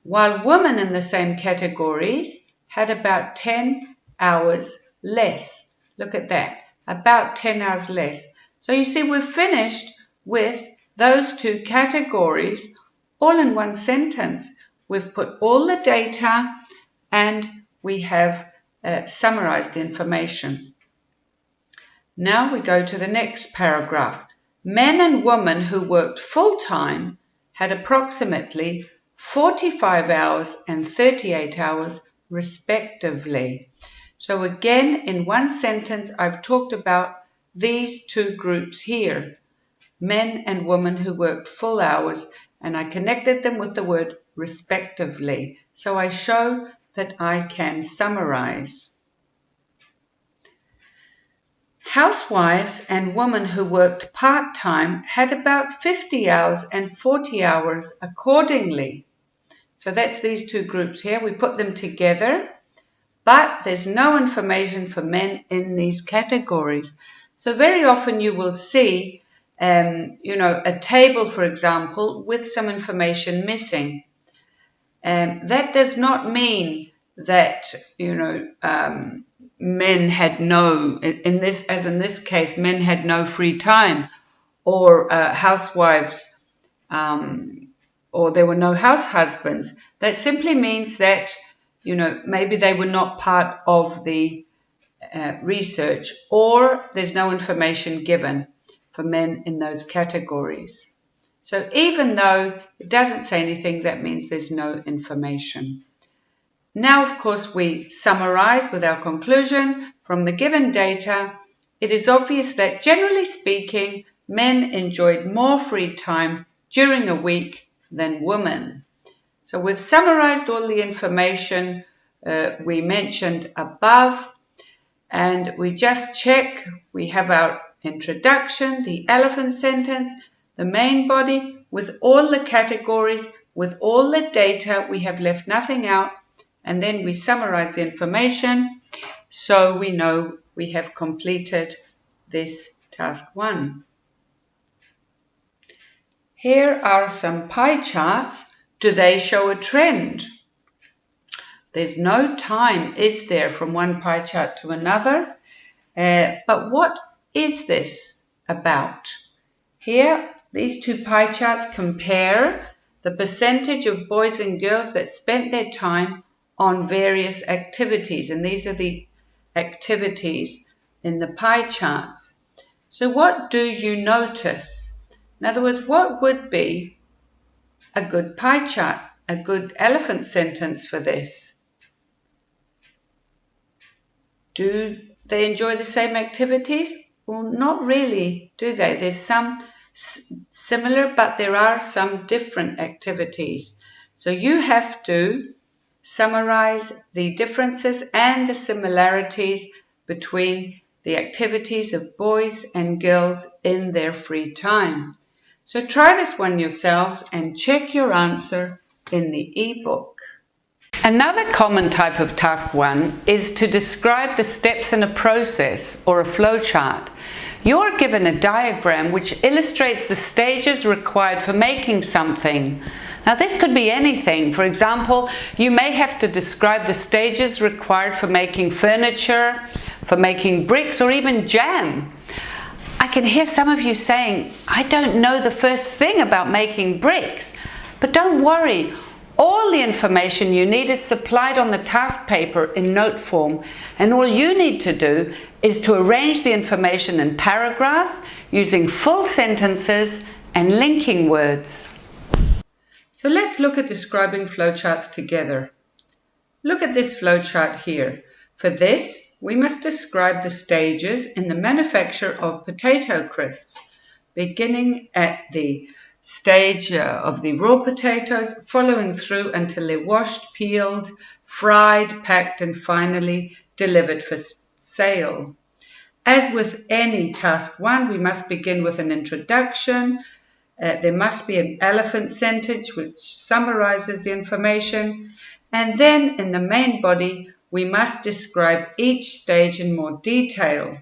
While women in the same categories had about 10 hours less. Look at that, about 10 hours less. So you see, we're finished with those 2 categories all in one sentence. We've put all the data and we have summarized the information. Now we go to the next paragraph. Men and women who worked full-time had approximately 45 hours and 38 hours respectively. So again, in one sentence, I've talked about these two groups here, men and women who worked full hours, and I connected them with the word respectively. So I show that I can summarize. Housewives and women who worked part-time had about 50 hours and 40 hours accordingly. So that's these two groups here. We put them together, but there's no information for men in these categories. So very often you will see, a table, for example, with some information missing. That does not mean that, men had no, in this case, men had no free time, or housewives, or there were no house husbands. That simply means that, maybe they were not part of the research, or there's no information given for men in those categories. So even though it doesn't say anything, that means there's no information. Now, of course, we summarize with our conclusion. From the given data, it is obvious that generally speaking, men enjoyed more free time during a week than women. So we've summarized all the information we mentioned above, and we just check. We have our introduction, the elephant sentence, the main body, with all the categories, with all the data. We have left nothing out, and then we summarize the information so we know we have completed this task 1. Here are some pie charts. Do they show a trend? There's no time, is there, from one pie chart to another? But what is this about? Here, these two pie charts compare the percentage of boys and girls that spent their time on various activities, and these are the activities in the pie charts. So what do you notice? In other words, what would be a good pie chart, a good elephant sentence for this? Do they enjoy the same activities? Well, not really, do they? There's some similar, but there are some different activities. So you have to summarize the differences and the similarities between the activities of boys and girls in their free time. So try this one yourselves and check your answer in the ebook. Another common type of task 1 is to describe the steps in a process or a flowchart. You're given a diagram which illustrates the stages required for making something. Now this could be anything. For example, you may have to describe the stages required for making furniture, for making bricks, or even jam. I can hear some of you saying, I don't know the first thing about making bricks. But don't worry. All the information you need is supplied on the task paper in note form, and all you need to do is to arrange the information in paragraphs using full sentences and linking words. So let's look at describing flowcharts together. Look at this flowchart here. For this, we must describe the stages in the manufacture of potato crisps, beginning at the stage of the raw potatoes, following through until they're washed, peeled, fried, packed, and finally delivered for sale. As with any task 1, we must begin with an introduction. There must be an elephant sentence which summarizes the information, and then in the main body we must describe each stage in more detail.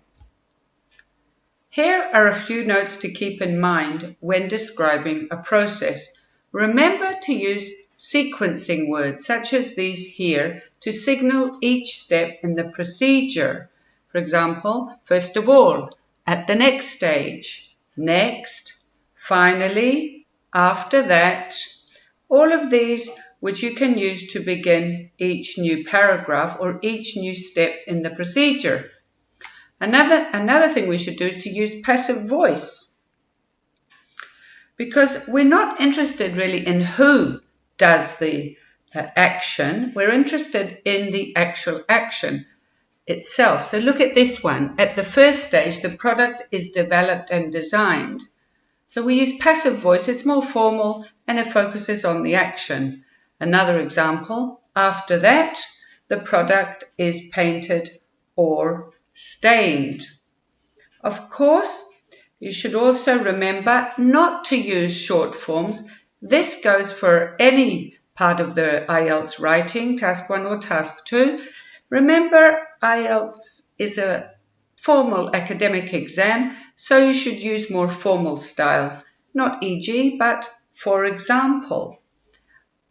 Here are a few notes to keep in mind when describing a process. Remember to use sequencing words such as these here to signal each step in the procedure. For example, first of all, at the next stage, next, finally, after that. All of these which you can use to begin each new paragraph or each new step in the procedure. Another thing we should do is to use passive voice, because we're not interested really in who does the action. We're interested in the actual action. itself. So look at this one. At the first stage, the product is developed and designed. So we use passive voice. It's more formal and it focuses on the action. Another example, after that, the product is painted or stained. Of course, you should also remember not to use short forms. This goes for any part of the IELTS writing, task 1 or task 2. Remember, IELTS is a formal academic exam, so you should use more formal style. Not e.g., but for example,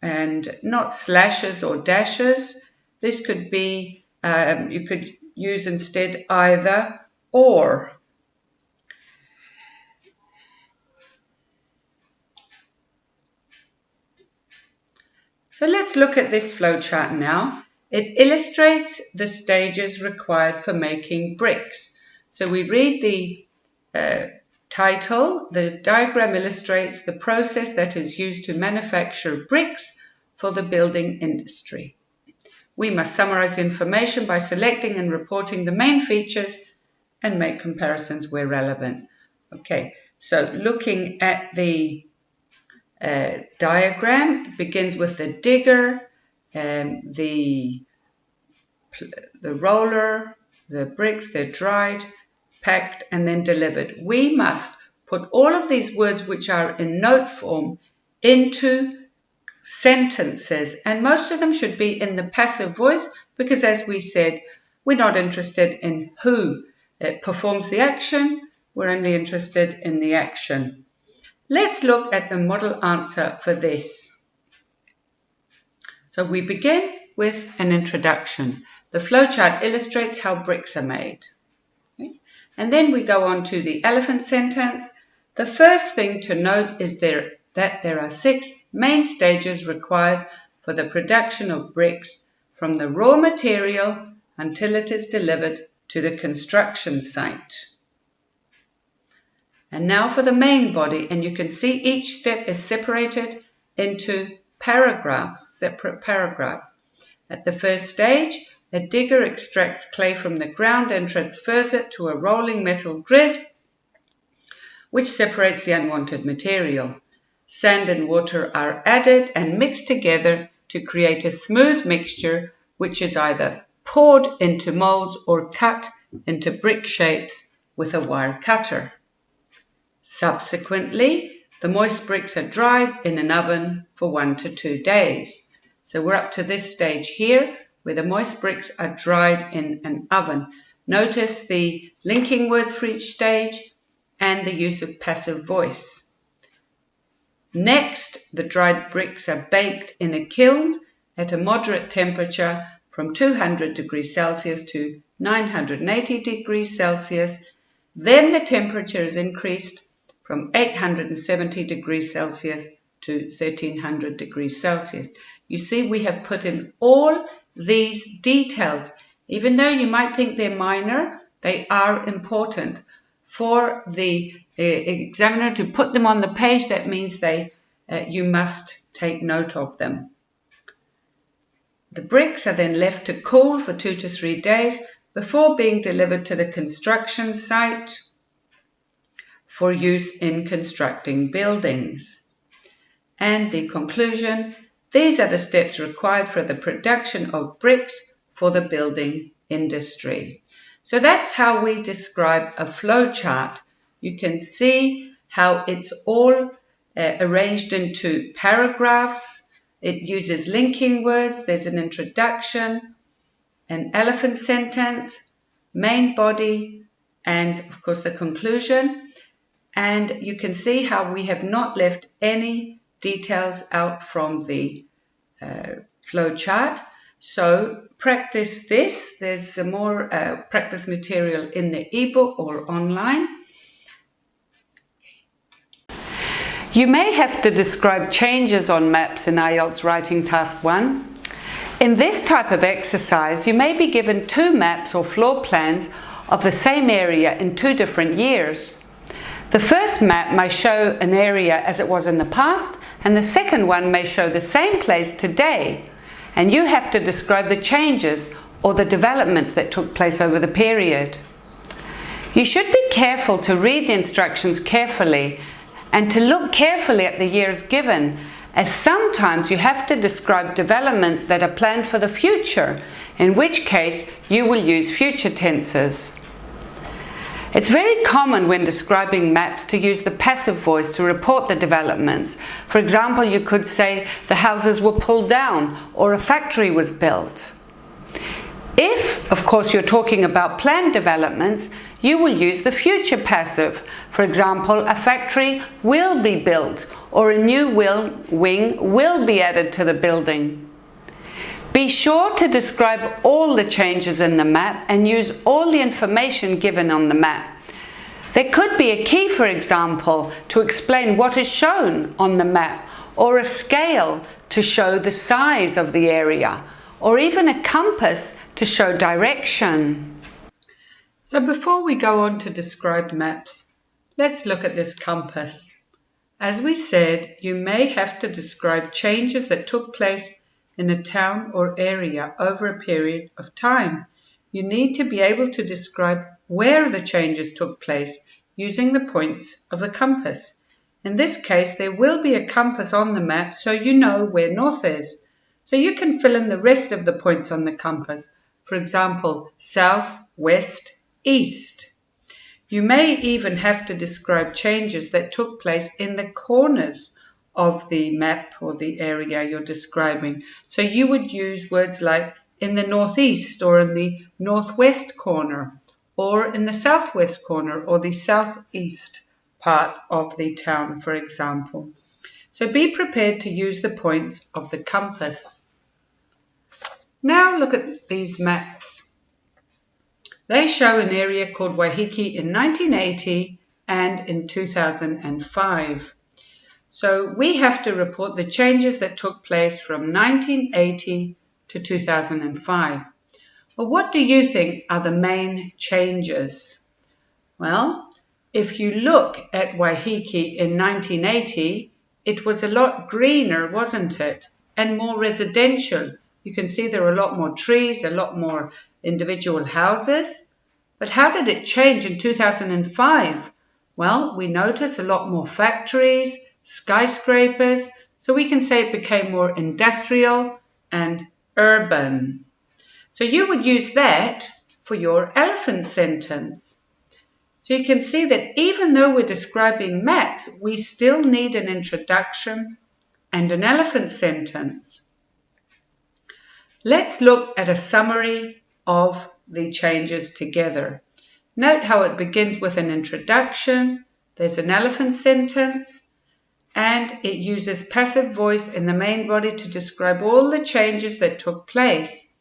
and not slashes or dashes. This could be, you could use instead either or. So let's look at this flowchart now. It illustrates the stages required for making bricks. So we read the title. The diagram illustrates the process that is used to manufacture bricks for the building industry. We must summarize information by selecting and reporting the main features and make comparisons where relevant. Okay, so looking at the diagram, it begins with the digger, the roller, the bricks. They're dried, packed, and then delivered. We must put all of these words which are in note form into sentences, and most of them should be in the passive voice because, as we said, we're not interested in who performs the action. We're only interested in the action. Let's look at the model answer for this. So we begin with an introduction. The flowchart illustrates how bricks are made. Okay? And then we go on to the elephant sentence. The first thing to note is that there are 6 main stages required for the production of bricks from the raw material until it is delivered to the construction site. And now for the main body, and you can see each step is separated into paragraphs, separate paragraphs. At the first stage, a digger extracts clay from the ground and transfers it to a rolling metal grid, which separates the unwanted material. Sand and water are added and mixed together to create a smooth mixture, which is either poured into molds or cut into brick shapes with a wire cutter. Subsequently, the moist bricks are dried in an oven for 1 to 2 days. So we're up to this stage here where the moist bricks are dried in an oven. Notice the linking words for each stage and the use of passive voice. Next, the dried bricks are baked in a kiln at a moderate temperature from 200 degrees Celsius to 980 degrees Celsius. Then the temperature is increased from 870 degrees Celsius to 1300 degrees Celsius. You see, we have put in all these details. Even though you might think they're minor, they are important. For the examiner to put them on the page, that means you must take note of them. The bricks are then left to cool for 2 to 3 days before being delivered to the construction site for use in constructing buildings. And the conclusion, these are the steps required for the production of bricks for the building industry. So that's how we describe a flowchart. You can see how it's all arranged into paragraphs. It uses linking words. There's an introduction, an elephant sentence, main body, and of course the conclusion. And you can see how we have not left any details out from the flowchart. So practice this. There's some more practice material in the ebook or online. You may have to describe changes on maps in IELTS Writing Task 1. In this type of exercise, you may be given 2 maps or floor plans of the same area in 2 different years. The first map may show an area as it was in the past, and the second one may show the same place today. And you have to describe the changes or the developments that took place over the period. You should be careful to read the instructions carefully and to look carefully at the years given, as sometimes you have to describe developments that are planned for the future, in which case you will use future tenses. It's very common when describing maps to use the passive voice to report the developments. For example, you could say the houses were pulled down or a factory was built. If, of course, you're talking about planned developments, you will use the future passive. For example, a factory will be built or a new wing will be added to the building. Be sure to describe all the changes in the map and use all the information given on the map. There could be a key, for example, to explain what is shown on the map, or a scale to show the size of the area, or even a compass to show direction. So before we go on to describe maps, let's look at this compass. As we said, you may have to describe changes that took place in a town or area over a period of time. You need to be able to describe where the changes took place using the points of the compass. In this case, there will be a compass on the map so you know where north is. So you can fill in the rest of the points on the compass. For example, south, west, east. You may even have to describe changes that took place in the corners of the map or the area you're describing. So you would use words like in the northeast or in the northwest corner or in the southwest corner or the southeast part of the town, for example. So be prepared to use the points of the compass. Now look at these maps. They show an area called Waiheke in 1980 and in 2005. So we have to report the changes that took place from 1980 to 2005. Well, what do you think are the main changes? Well, if you look at Waiheke in 1980, it was a lot greener, wasn't it? And more residential. You can see there are a lot more trees, a lot more individual houses. But how did it change in 2005? Well, we notice a lot more factories, skyscrapers, so we can say it became more industrial and urban. So you would use that for your elephant sentence. So you can see that even though we're describing maps, we still need an introduction and an elephant sentence. Let's look at a summary of the changes together. Note how it begins with an introduction, there's an elephant sentence, and it uses passive voice in the main body to describe all the changes that took place.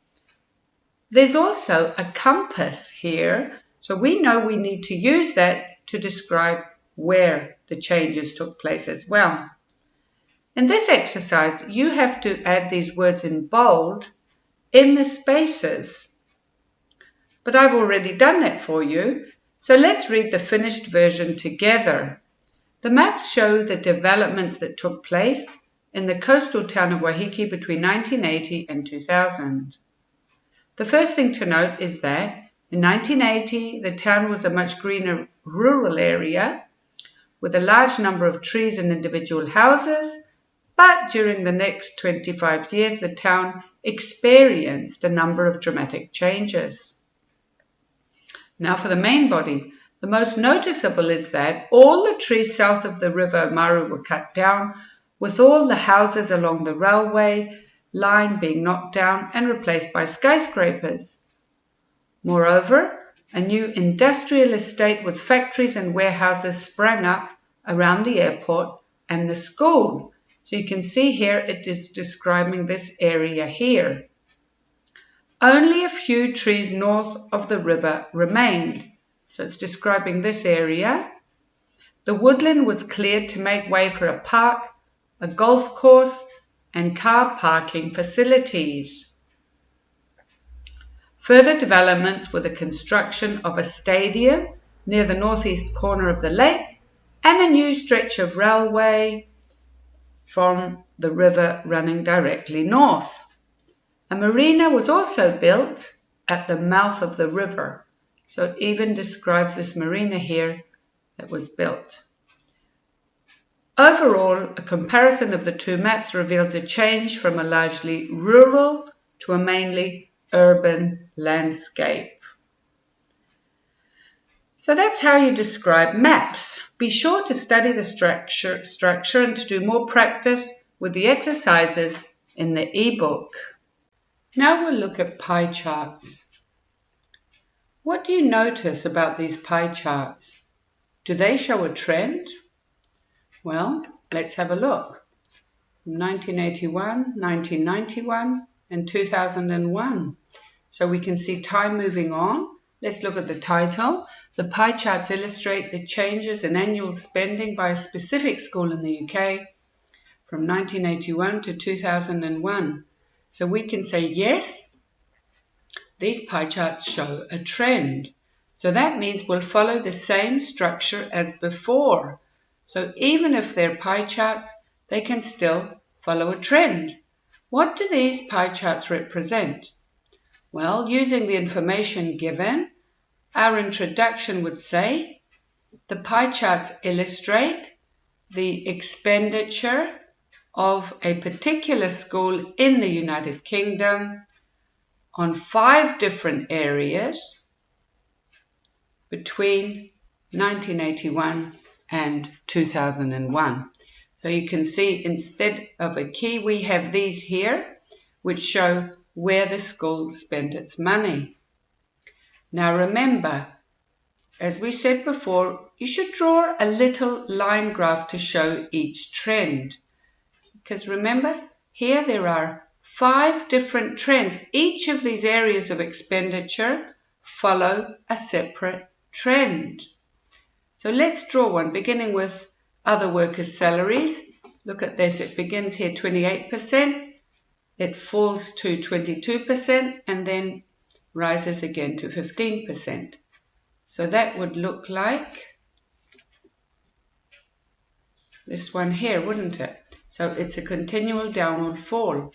There's also a compass here, so we know we need to use that to describe where the changes took place as well. In this exercise, you have to add these words in bold in the spaces. But I've already done that for you, so let's read the finished version together. The maps show the developments that took place in the coastal town of Waiheke between 1980 and 2000. The first thing to note is that in 1980, the town was a much greener rural area with a large number of trees and individual houses, but during the next 25 years, the town experienced a number of dramatic changes. Now for the main body. The most noticeable is that all the trees south of the river Maru were cut down, with all the houses along the railway line being knocked down and replaced by skyscrapers. Moreover, a new industrial estate with factories and warehouses sprang up around the airport and the school. So you can see here it is describing this area here. Only a few trees north of the river remained. So it's describing this area. The woodland was cleared to make way for a park, a golf course, and car parking facilities. Further developments were the construction of a stadium near the northeast corner of the lake and a new stretch of railway from the river running directly north. A marina was also built at the mouth of the river. So it even describes this marina here that was built. Overall, a comparison of the two maps reveals a change from a largely rural to a mainly urban landscape. So that's how you describe maps. Be sure to study the structure and to do more practice with the exercises in the ebook. Now we'll look at pie charts. What do you notice about these pie charts? Do they show a trend? Well, let's have a look. 1981, 1991, and 2001. So we can see time moving on. Let's look at the title. The pie charts illustrate the changes in annual spending by a specific school in the UK from 1981 to 2001. So we can say, yes, these pie charts show a trend. So that means we'll follow the same structure as before. So even if they're pie charts, they can still follow a trend. What do these pie charts represent? Well, using the information given, our introduction would say the pie charts illustrate the expenditure of a particular school in the United Kingdom on 5 different areas between 1981 and 2001. So you can see instead of a key, we have these here, which show where the school spent its money. Now remember, as we said before, you should draw a little line graph to show each trend. Because remember, here there are 5 different trends. Each of these areas of expenditure follow a separate trend. So let's draw one, beginning with other workers' salaries. Look at this, it begins here 28%, it falls to 22%, and then rises again to 15%. So that would look like this one here, wouldn't it? So it's a continual downward fall.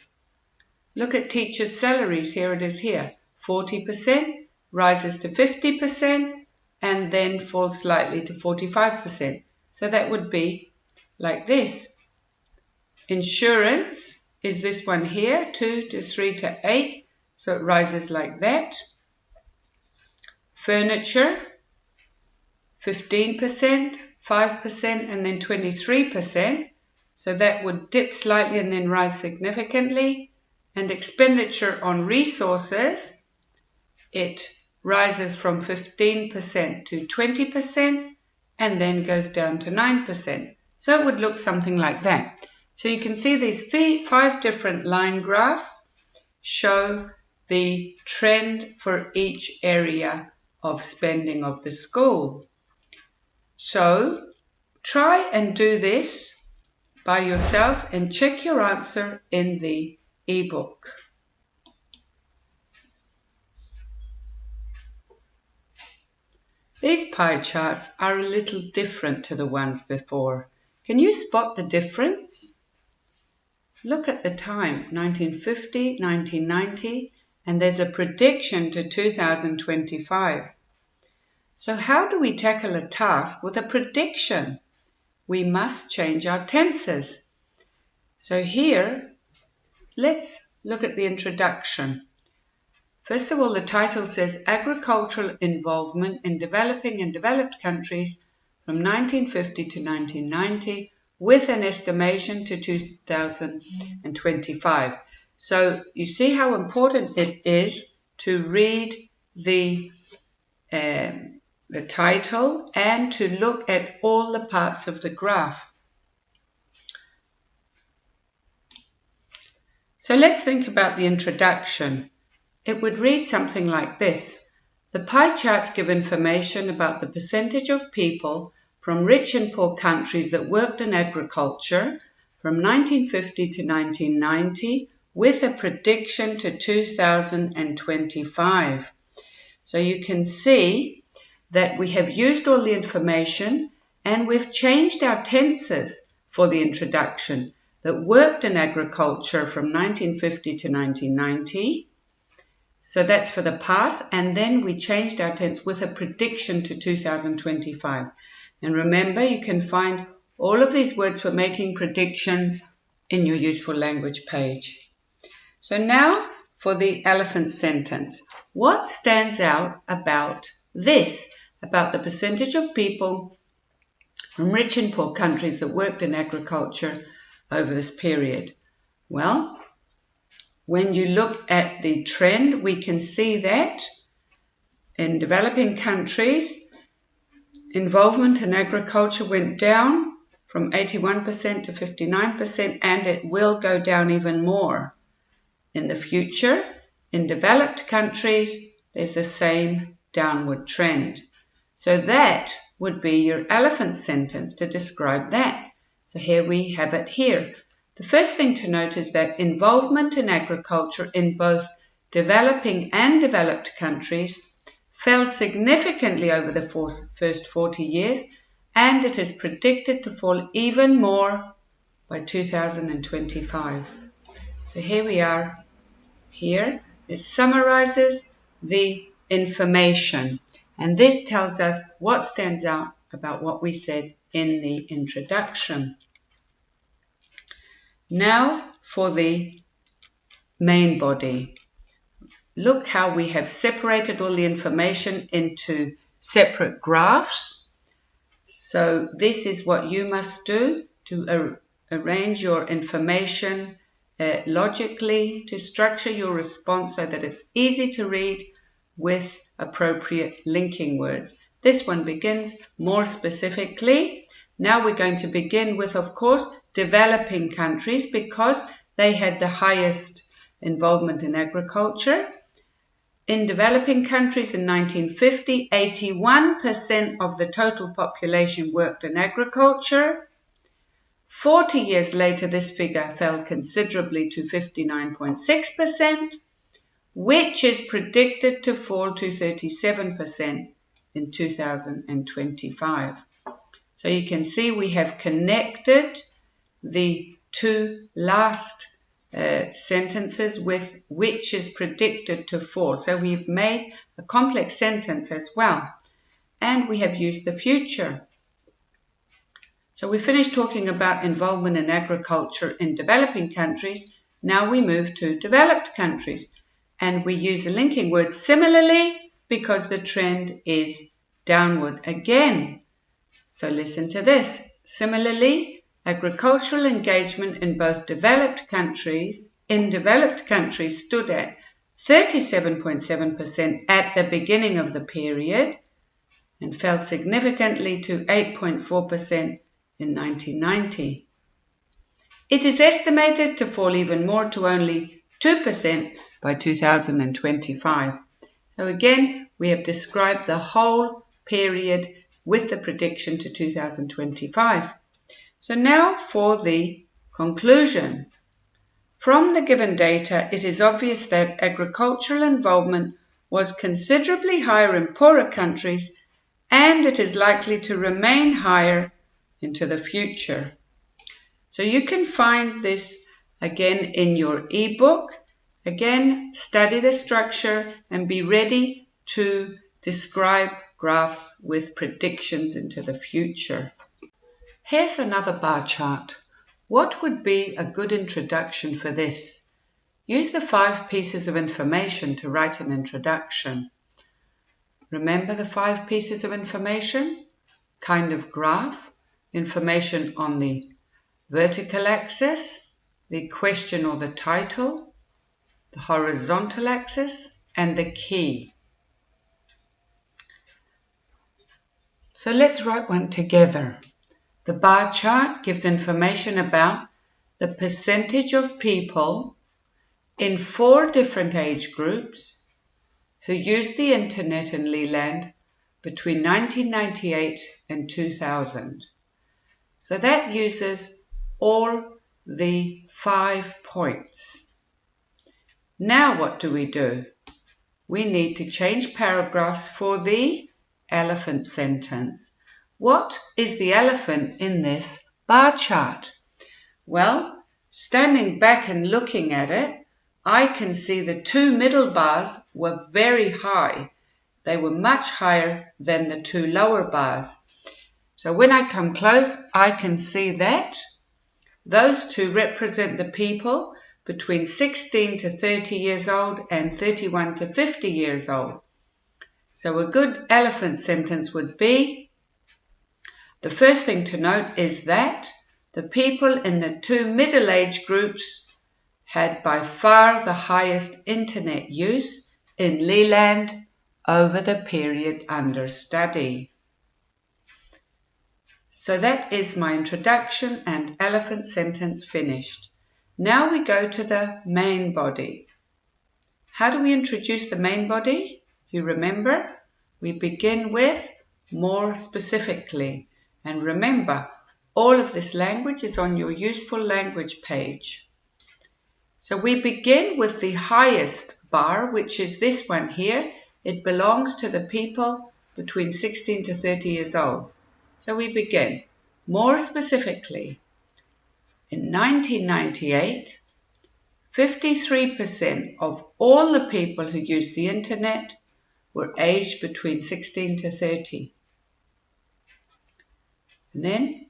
Look at teachers' salaries, here it is here, 40%, rises to 50%, and then falls slightly to 45%. So that would be like this. Insurance is this one here, 2 to 3 to 8, so it rises like that. Furniture, 15%, 5%, and then 23%. So that would dip slightly and then rise significantly. And expenditure on resources, it rises from 15% to 20% and then goes down to 9%. So it would look something like that. So you can see these 5 different line graphs show the trend for each area of spending of the school. So try and do this by yourselves and check your answer in the ebook. These pie charts are a little different to the ones before. Can you spot the difference? Look at the time, 1950, 1990, and there's a prediction to 2025. So how do we tackle a task with a prediction? We must change our tenses. So here, let's look at the introduction. First of all, the title says Agricultural Involvement in Developing and Developed Countries from 1950 to 1990 with an estimation to 2025. So you see how important it is to read the title and to look at all the parts of the graph. So let's think about the introduction. It would read something like this. The pie charts give information about the percentage of people from rich and poor countries that worked in agriculture from 1950 to 1990 with a prediction to 2025. So you can see that we have used all the information and we've changed our tenses for the introduction. That worked in agriculture from 1950 to 1990. So that's for the past, and then we changed our tense with a prediction to 2025. And remember, you can find all of these words for making predictions in your useful language page. So now for the elephant sentence. What stands out about this, about the percentage of people from rich and poor countries that worked in agriculture over this period? Well, when you look at the trend, we can see that in developing countries, involvement in agriculture went down from 81% to 59%, and it will go down even more in the future. In developed countries, there's the same downward trend. So that would be your elephant sentence to describe that. So here we have it here. The first thing to note is that involvement in agriculture in both developing and developed countries fell significantly over the first 40 years, and it is predicted to fall even more by 2025. So here we are. Here it summarizes the information, and this tells us what stands out about what we said in the introduction. Now for the main body. Look how we have separated all the information into separate graphs. So this is what you must do to arrange your information logically, to structure your response so that it's easy to read with appropriate linking words. This one begins more specifically. Now we're going to begin with, of course, developing countries because they had the highest involvement in agriculture. In developing countries in 1950, 81% of the total population worked in agriculture. 40 years later, this figure fell considerably to 59.6%, which is predicted to fall to 37% in 2025. So you can see we have connected the two last sentences with which is predicted to fall. So we've made a complex sentence as well, and we have used the future. So we finished talking about involvement in agriculture in developing countries. Now we move to developed countries, and we use the linking word similarly because the trend is downward again. So listen to this. Similarly, agricultural engagement in both developed countries stood at 37.7% at the beginning of the period and fell significantly to 8.4% in 1990. It is estimated to fall even more to only 2% by 2025. So again, we have described the whole period with the prediction to 2025. So now for the conclusion. From the given data, it is obvious that agricultural involvement was considerably higher in poorer countries, and it is likely to remain higher into the future. So you can find this again in your ebook. Again, study the structure and be ready to describe graphs with predictions into the future. Here's another bar chart. What would be a good introduction for this? Use the 5 pieces of information to write an introduction. Remember the 5 pieces of information? Kind of graph, information on the vertical axis, the question or the title, the horizontal axis, and the key. So let's write one together. The bar chart gives information about the percentage of people in 4 different age groups who used the internet in Leland between 1998 and 2000. So that uses all the 5 points. Now what do? We need to change paragraphs for the elephant sentence. What is the elephant in this bar chart? Well, standing back and looking at it, I can see the two middle bars were very high. They were much higher than the two lower bars. So when I come close, I can see that those two represent the people between 16 to 30 years old and 31 to 50 years old. So a good elephant sentence would be, the first thing to note is that the people in the two middle age groups had by far the highest internet use in Leland over the period under study. So that is my introduction and elephant sentence finished. Now we go to the main body. How do we introduce the main body? You remember? We begin with more specifically. And remember, all of this language is on your useful language page. So we begin with the highest bar, which is this one here. It belongs to the people between 16 to 30 years old. So we begin more specifically. In 1998, 53% of all the people who used the internet were aged between 16 to 30. And then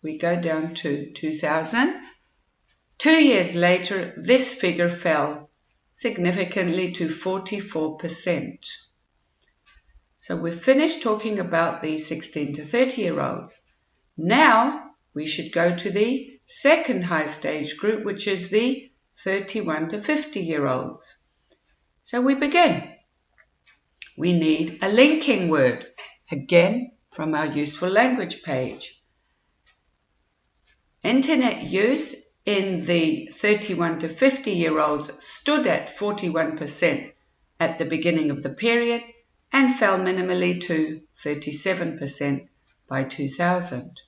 we go down to 2000. 2 years later, this figure fell significantly to 44%. So we've finished talking about the 16 to 30-year-olds. Now we should go to the second highest age group, which is the 31 to 50-year-olds. So we begin. We need a linking word, again from our useful language page. Internet use in the 31 to 50-year-olds stood at 41% at the beginning of the period and fell minimally to 37% by 2000.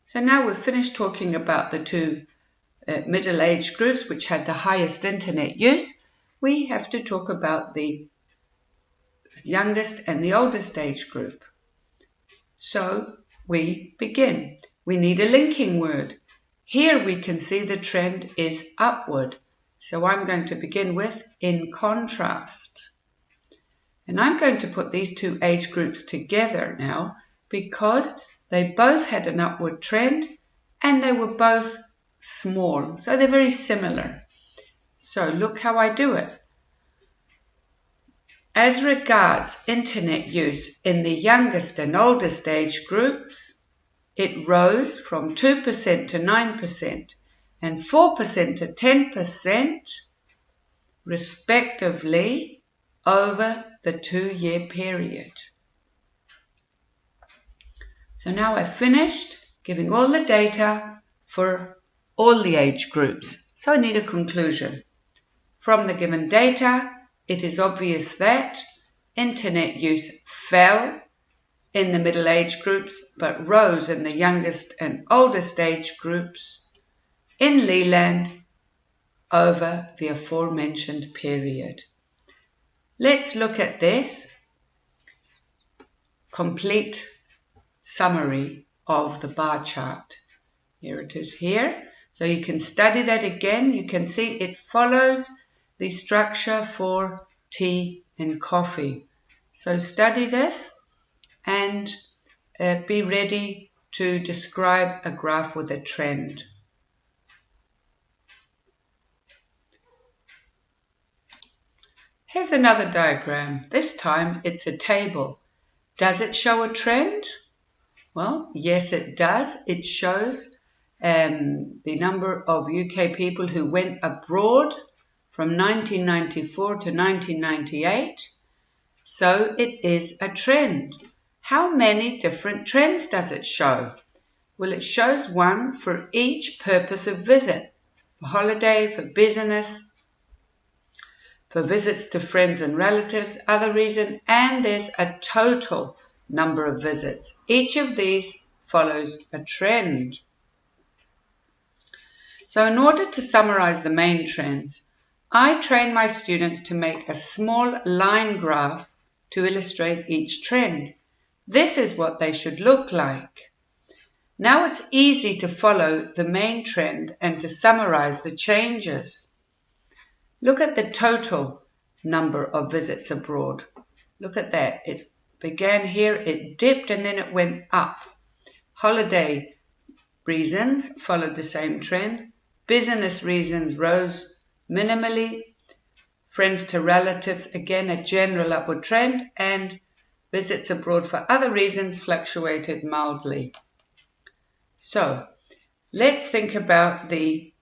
So now we've finished talking about the two middle-aged groups which had the highest internet use. We have to talk about the youngest and the oldest age group. So we begin. We need a linking word. Here we can see the trend is upward. So I'm going to begin with in contrast. And I'm going to put these two age groups together now because they both had an upward trend and they were both small. So they're very similar. So look how I do it. As regards internet use in the youngest and oldest age groups, it rose from 2% to 9% and 4% to 10% respectively over the 2-year period. So now I've finished giving all the data for all the age groups. So I need a conclusion. From the given data, it is obvious that internet use fell in the middle age groups, but rose in the youngest and oldest age groups in Leland over the aforementioned period. Let's look at this complete summary of the bar chart. Here it is here. So you can study that again. You can see it follows the structure for tea and coffee. So study this and be ready to describe a graph with a trend. Here's another diagram. This time it's a table. Does it show a trend? Well, yes it does. It shows the number of UK people who went abroad from 1994 to 1998. So it is a trend. How many different trends does it show? Well, it shows one for each purpose of visit. For holiday, for business, for visits to friends and relatives, other reason, and there's a total number of visits. Each of these follows a trend. So in order to summarize the main trends, I train my students to make a small line graph to illustrate each trend. This is what they should look like. Now it's easy to follow the main trend and to summarize the changes. Look at the total number of visits abroad. Look at that. It began here, it dipped, and then it went up. Holiday reasons followed the same trend. Business reasons rose minimally. Friends to relatives, again a general upward trend, and visits abroad for other reasons fluctuated mildly. So let's think about the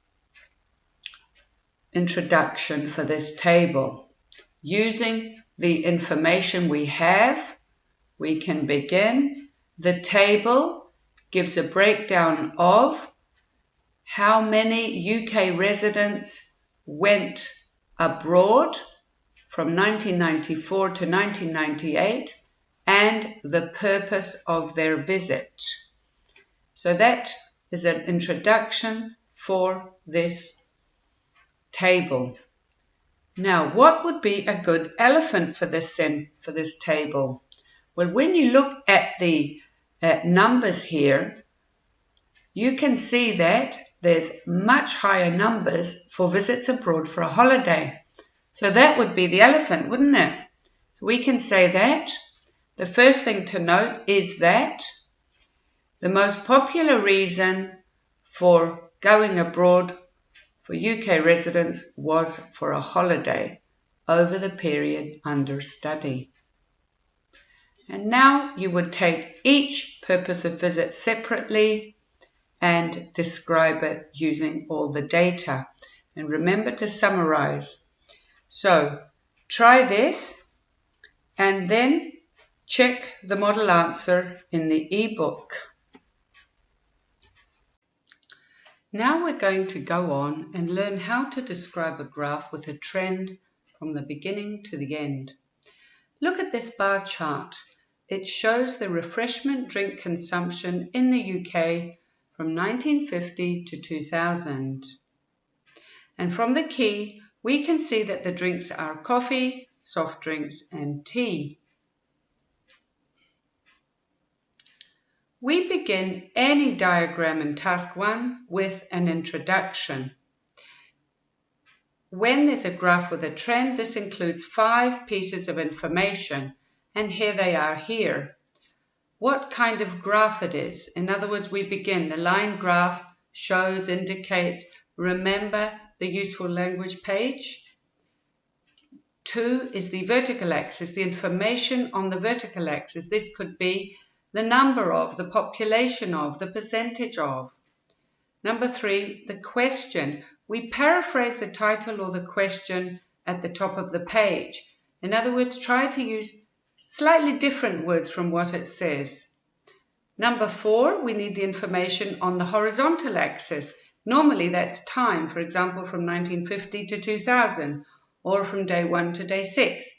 introduction for this table. Using the information we have, we can begin. The table gives a breakdown of how many UK residents went abroad from 1994 to 1998 and the purpose of their visit. So that is an introduction for this table. Now, what would be a good elephant for this table? Well, when you look at the numbers here, you can see that there's much higher numbers for visits abroad for a holiday. So that would be the elephant, wouldn't it? So we can say that. The first thing to note is that the most popular reason for going abroad for UK residents was for a holiday over the period under study. And now you would take each purpose of visit separately and describe it using all the data. And remember to summarize. So try this and then check the model answer in the ebook. Now we're going to go on and learn how to describe a graph with a trend from the beginning to the end. Look at this bar chart. It shows the refreshment drink consumption in the UK from 1950 to 2000. And from the key, we can see that the drinks are coffee, soft drinks, and tea. We begin any diagram in task 1 with an introduction. When there's a graph with a trend, this includes 5 pieces of information, and here they are here. What kind of graph it is. In other words, we begin. The line graph shows, indicates, remember the useful language page. 2 is the vertical axis, the information on the vertical axis. This could be the number of, the population of, the percentage of. Number 3, the question. We paraphrase the title or the question at the top of the page. In other words, try to use slightly different words from what it says. Number 4, we need the information on the horizontal axis. Normally that's time, for example, from 1950 to 2000, or from day 1 to day 6.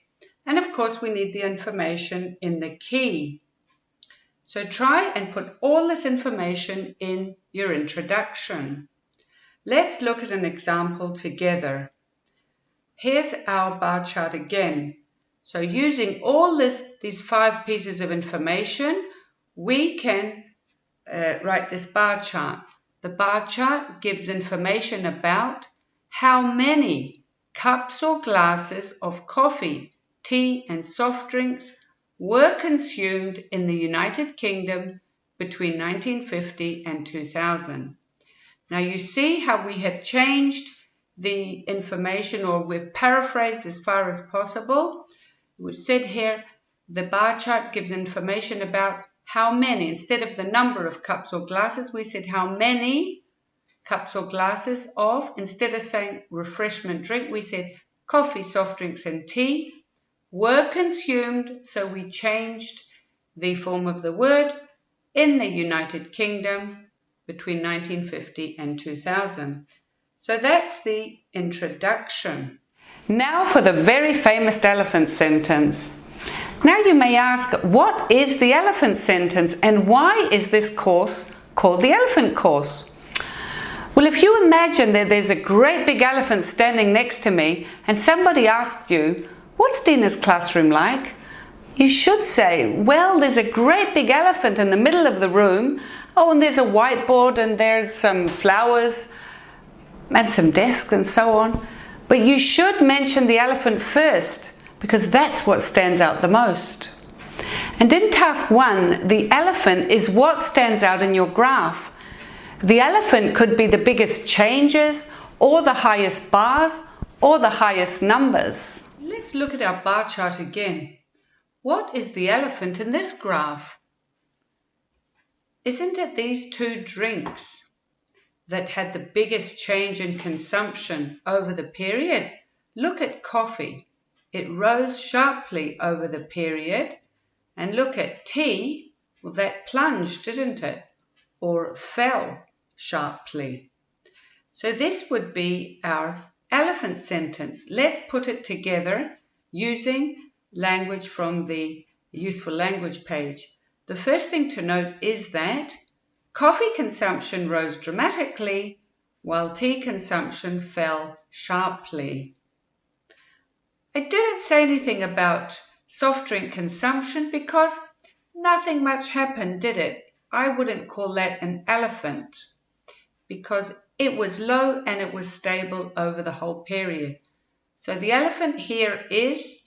And of course, we need the information in the key. So try and put all this information in your introduction. Let's look at an example together. Here's our bar chart again. So using all these 5 pieces of information, we can write this bar chart. The bar chart gives information about how many cups or glasses of coffee, tea, and soft drinks were consumed in the United Kingdom between 1950 and 2000. Now you see how we have changed the information, or we've paraphrased as far as possible. We said here the bar chart gives information about how many. Instead of the number of cups or glasses, we said how many cups or glasses of. Instead of saying refreshment drink, we said coffee, soft drinks, and tea were consumed. So we changed the form of the word in the United Kingdom between 1950 and 2000. So that's the introduction. Now for the very famous elephant sentence. Now you may ask, what is the elephant sentence and why is this course called the elephant course? Well, if you imagine that there's a great big elephant standing next to me and somebody asked you, what's Dina's classroom like? You should say, well, there's a great big elephant in the middle of the room. Oh, and there's a whiteboard and there's some flowers and some desks and so on. But you should mention the elephant first, because that's what stands out the most. And in task 1, the elephant is what stands out in your graph. The elephant could be the biggest changes, or the highest bars, or the highest numbers. Let's look at our bar chart again. What is the elephant in this graph? Isn't it these 2 drinks that had the biggest change in consumption over the period? Look at coffee. It rose sharply over the period. And look at tea. Well, that plunged, didn't it? Or fell sharply. So this would be our elephant sentence. Let's put it together using language from the useful language page. The first thing to note is that coffee consumption rose dramatically while tea consumption fell sharply. I didn't say anything about soft drink consumption because nothing much happened, did it? I wouldn't call that an elephant because it was low and it was stable over the whole period. So the elephant here is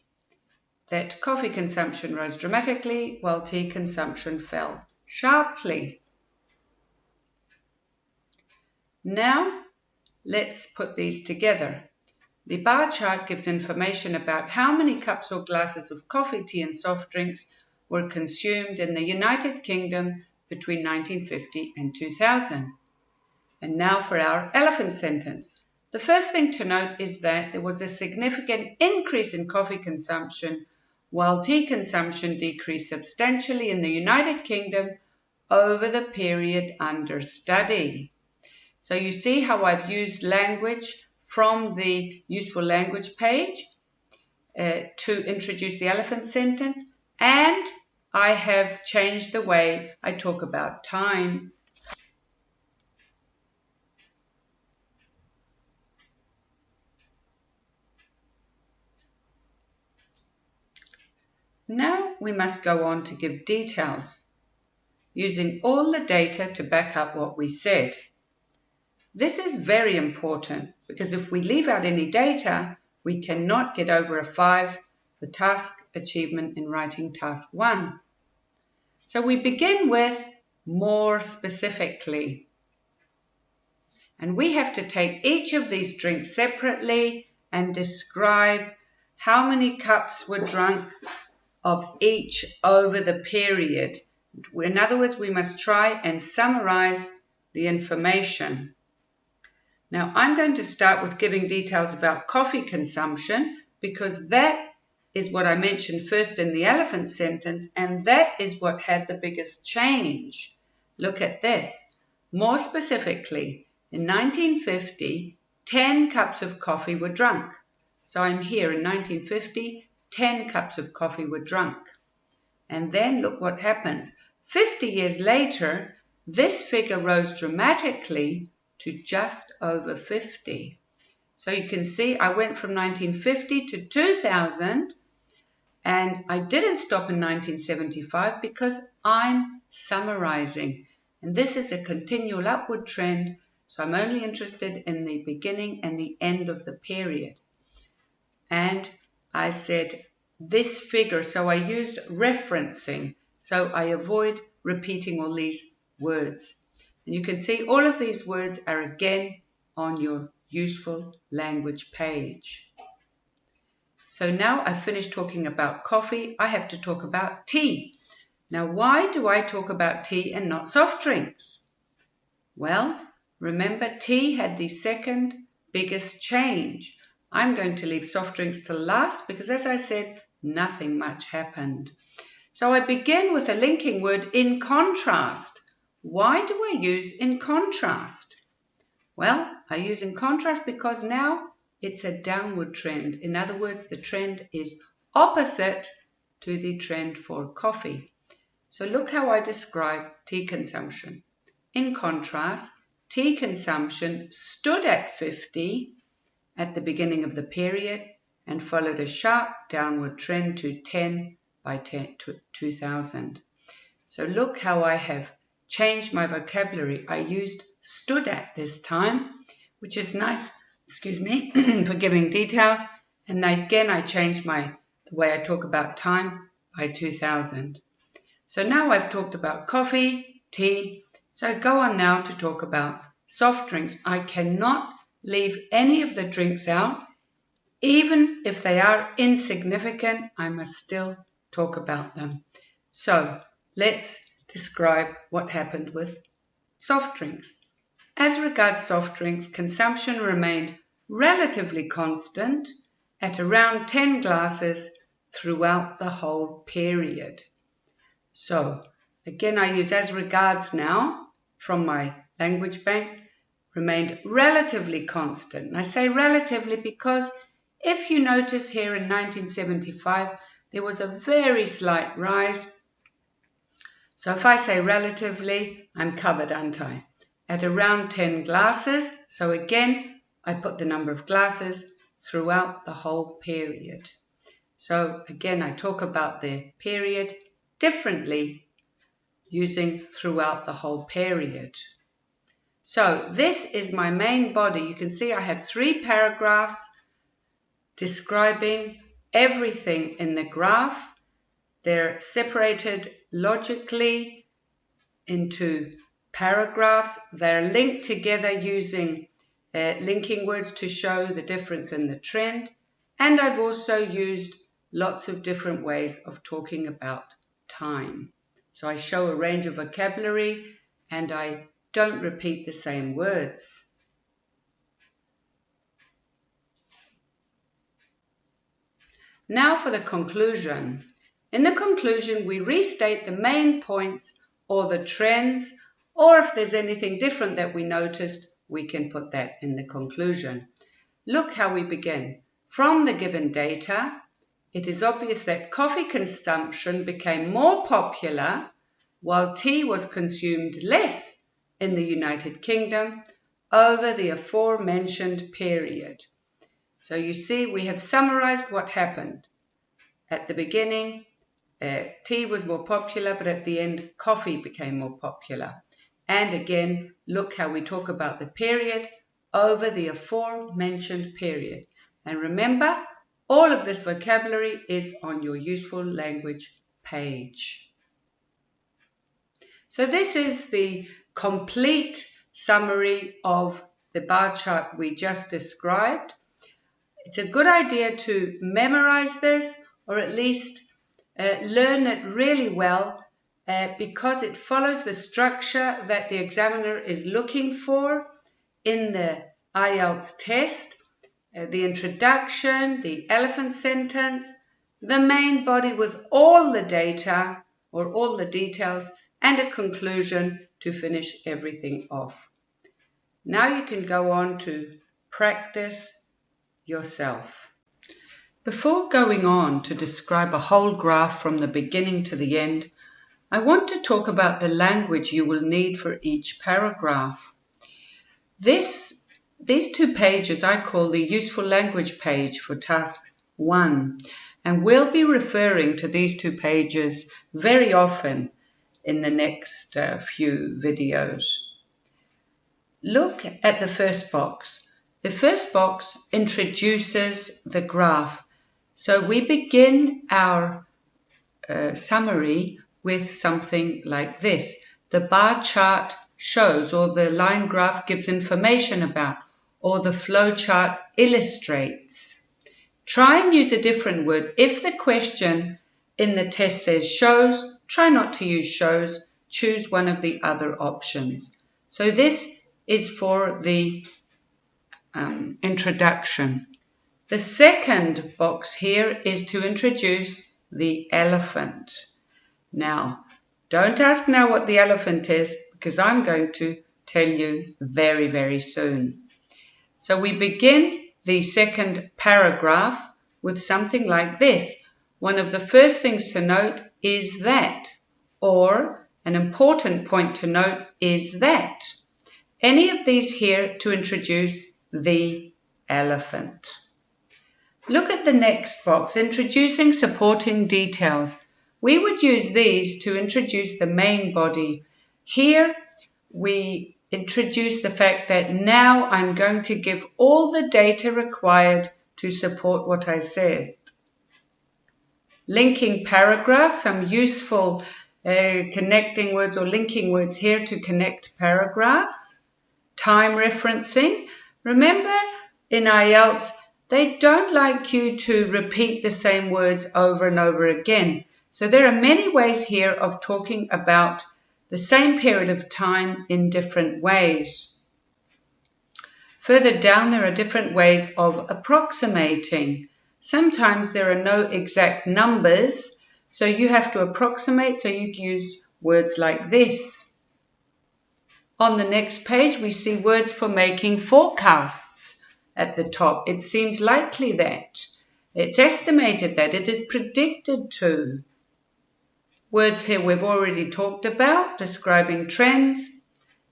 that coffee consumption rose dramatically while tea consumption fell sharply. Now let's put these together. The bar chart gives information about how many cups or glasses of coffee, tea and soft drinks were consumed in the United Kingdom between 1950 and 2000. And now for our elephant sentence. The first thing to note is that there was a significant increase in coffee consumption while tea consumption decreased substantially in the United Kingdom over the period under study. So you see how I've used language from the useful language page to introduce the elephant sentence, and I have changed the way I talk about time. Now we must go on to give details, using all the data to back up what we said. This is very important because if we leave out any data, we cannot get over a 5 for task achievement in writing task 1. So we begin with more specifically. And we have to take each of these drinks separately and describe how many cups were drunk of each over the period. In other words, we must try and summarize the information. Now, I'm going to start with giving details about coffee consumption because that is what I mentioned first in the elephant sentence, and that is what had the biggest change. Look at this. More specifically, in 1950, 10 cups of coffee were drunk. So I'm here in 1950, 10 cups of coffee were drunk. And then look what happens. 50 years later, this figure rose dramatically to just over 50. So you can see I went from 1950 to 2000, and I didn't stop in 1975 because I'm summarizing. And this is a continual upward trend, so I'm only interested in the beginning and the end of the period. And I said this figure, so I used referencing, so I avoid repeating all these words. And you can see all of these words are again on your useful language page. So now I've finished talking about coffee, I have to talk about tea. Now, why do I talk about tea and not soft drinks? Well, remember tea had the second biggest change. I'm going to leave soft drinks till last because, as I said, nothing much happened. So I begin with a linking word, in contrast. Why do I use in contrast? Well, I use in contrast because now it's a downward trend. In other words, the trend is opposite to the trend for coffee. So look how I describe tea consumption. In contrast, tea consumption stood at 50 at the beginning of the period and followed a sharp downward trend to 10 by 2000. So look how I have changed my vocabulary. I used stood at this time, which is nice excuse me, for giving details. And again, I changed the way I talk about time by 2000. So now I've talked about coffee, tea. So I go on now to talk about soft drinks. I cannot leave any of the drinks out. Even if they are insignificant, I must still talk about them. So let's describe what happened with soft drinks. As regards soft drinks, consumption remained relatively constant at around 10 glasses throughout the whole period. So again, I use as regards now from my language bank, remained relatively constant. And I say relatively because if you notice here in 1975, there was a very slight rise. So if I say relatively, I'm covered, aren't I? At around 10 glasses. So again, I put the number of glasses throughout the whole period. So again, I talk about the period differently using throughout the whole period. So this is my main body. You can see I have 3 paragraphs describing everything in the graph. They're separated logically into paragraphs. They're linked together using linking words to show the difference in the trend. And I've also used lots of different ways of talking about time. So I show a range of vocabulary and I don't repeat the same words. Now for the conclusion. In the conclusion, we restate the main points or the trends, or if there's anything different that we noticed, we can put that in the conclusion. Look how we begin. From the given data, it is obvious that coffee consumption became more popular while tea was consumed less in the United Kingdom over the aforementioned period. So you see, we have summarized what happened. At the beginning, tea was more popular, but at the end, coffee became more popular. And again, look how we talk about the period over the aforementioned period. And remember, all of this vocabulary is on your useful language page. So this is the complete summary of the bar chart we just described. It's a good idea to memorize this, or at least learn it really well, because it follows the structure that the examiner is looking for in the IELTS test. The introduction, the elephant sentence, the main body with all the data or all the details, and a conclusion to finish everything off. Now you can go on to practice yourself. Before going on to describe a whole graph from the beginning to the end, I want to talk about the language you will need for each paragraph. These 2 pages I call the useful language page for task 1, and we'll be referring to these 2 pages very often in the next few videos. Look at the first box. The first box introduces the graph. So we begin our summary with something like this. The bar chart shows, or the line graph gives information about, or the flow chart illustrates. Try and use a different word. If the question in the test says shows, try not to use shows. Choose one of the other options. So this is for the introduction. The second box here is to introduce the elephant. Now, don't ask now what the elephant is, because I'm going to tell you very, very soon. So we begin the second paragraph with something like this. One of the first things to note is that, or an important point to note is that. Any of these here to introduce the elephant. Look at the next box, introducing supporting details. We would use these to introduce the main body. Here we introduce the fact that now I'm going to give all the data required to support what I said. Linking paragraphs, some useful connecting words or linking words here to connect paragraphs. Time referencing. Remember, in IELTS, they don't like you to repeat the same words over and over again. So there are many ways here of talking about the same period of time in different ways. Further down, there are different ways of approximating. Sometimes there are no exact numbers, so you have to approximate, so you use words like this. On the next page, we see words for making forecasts at the top. It seems likely that. It's estimated that. It is predicted to. Words here we've already talked about, describing trends,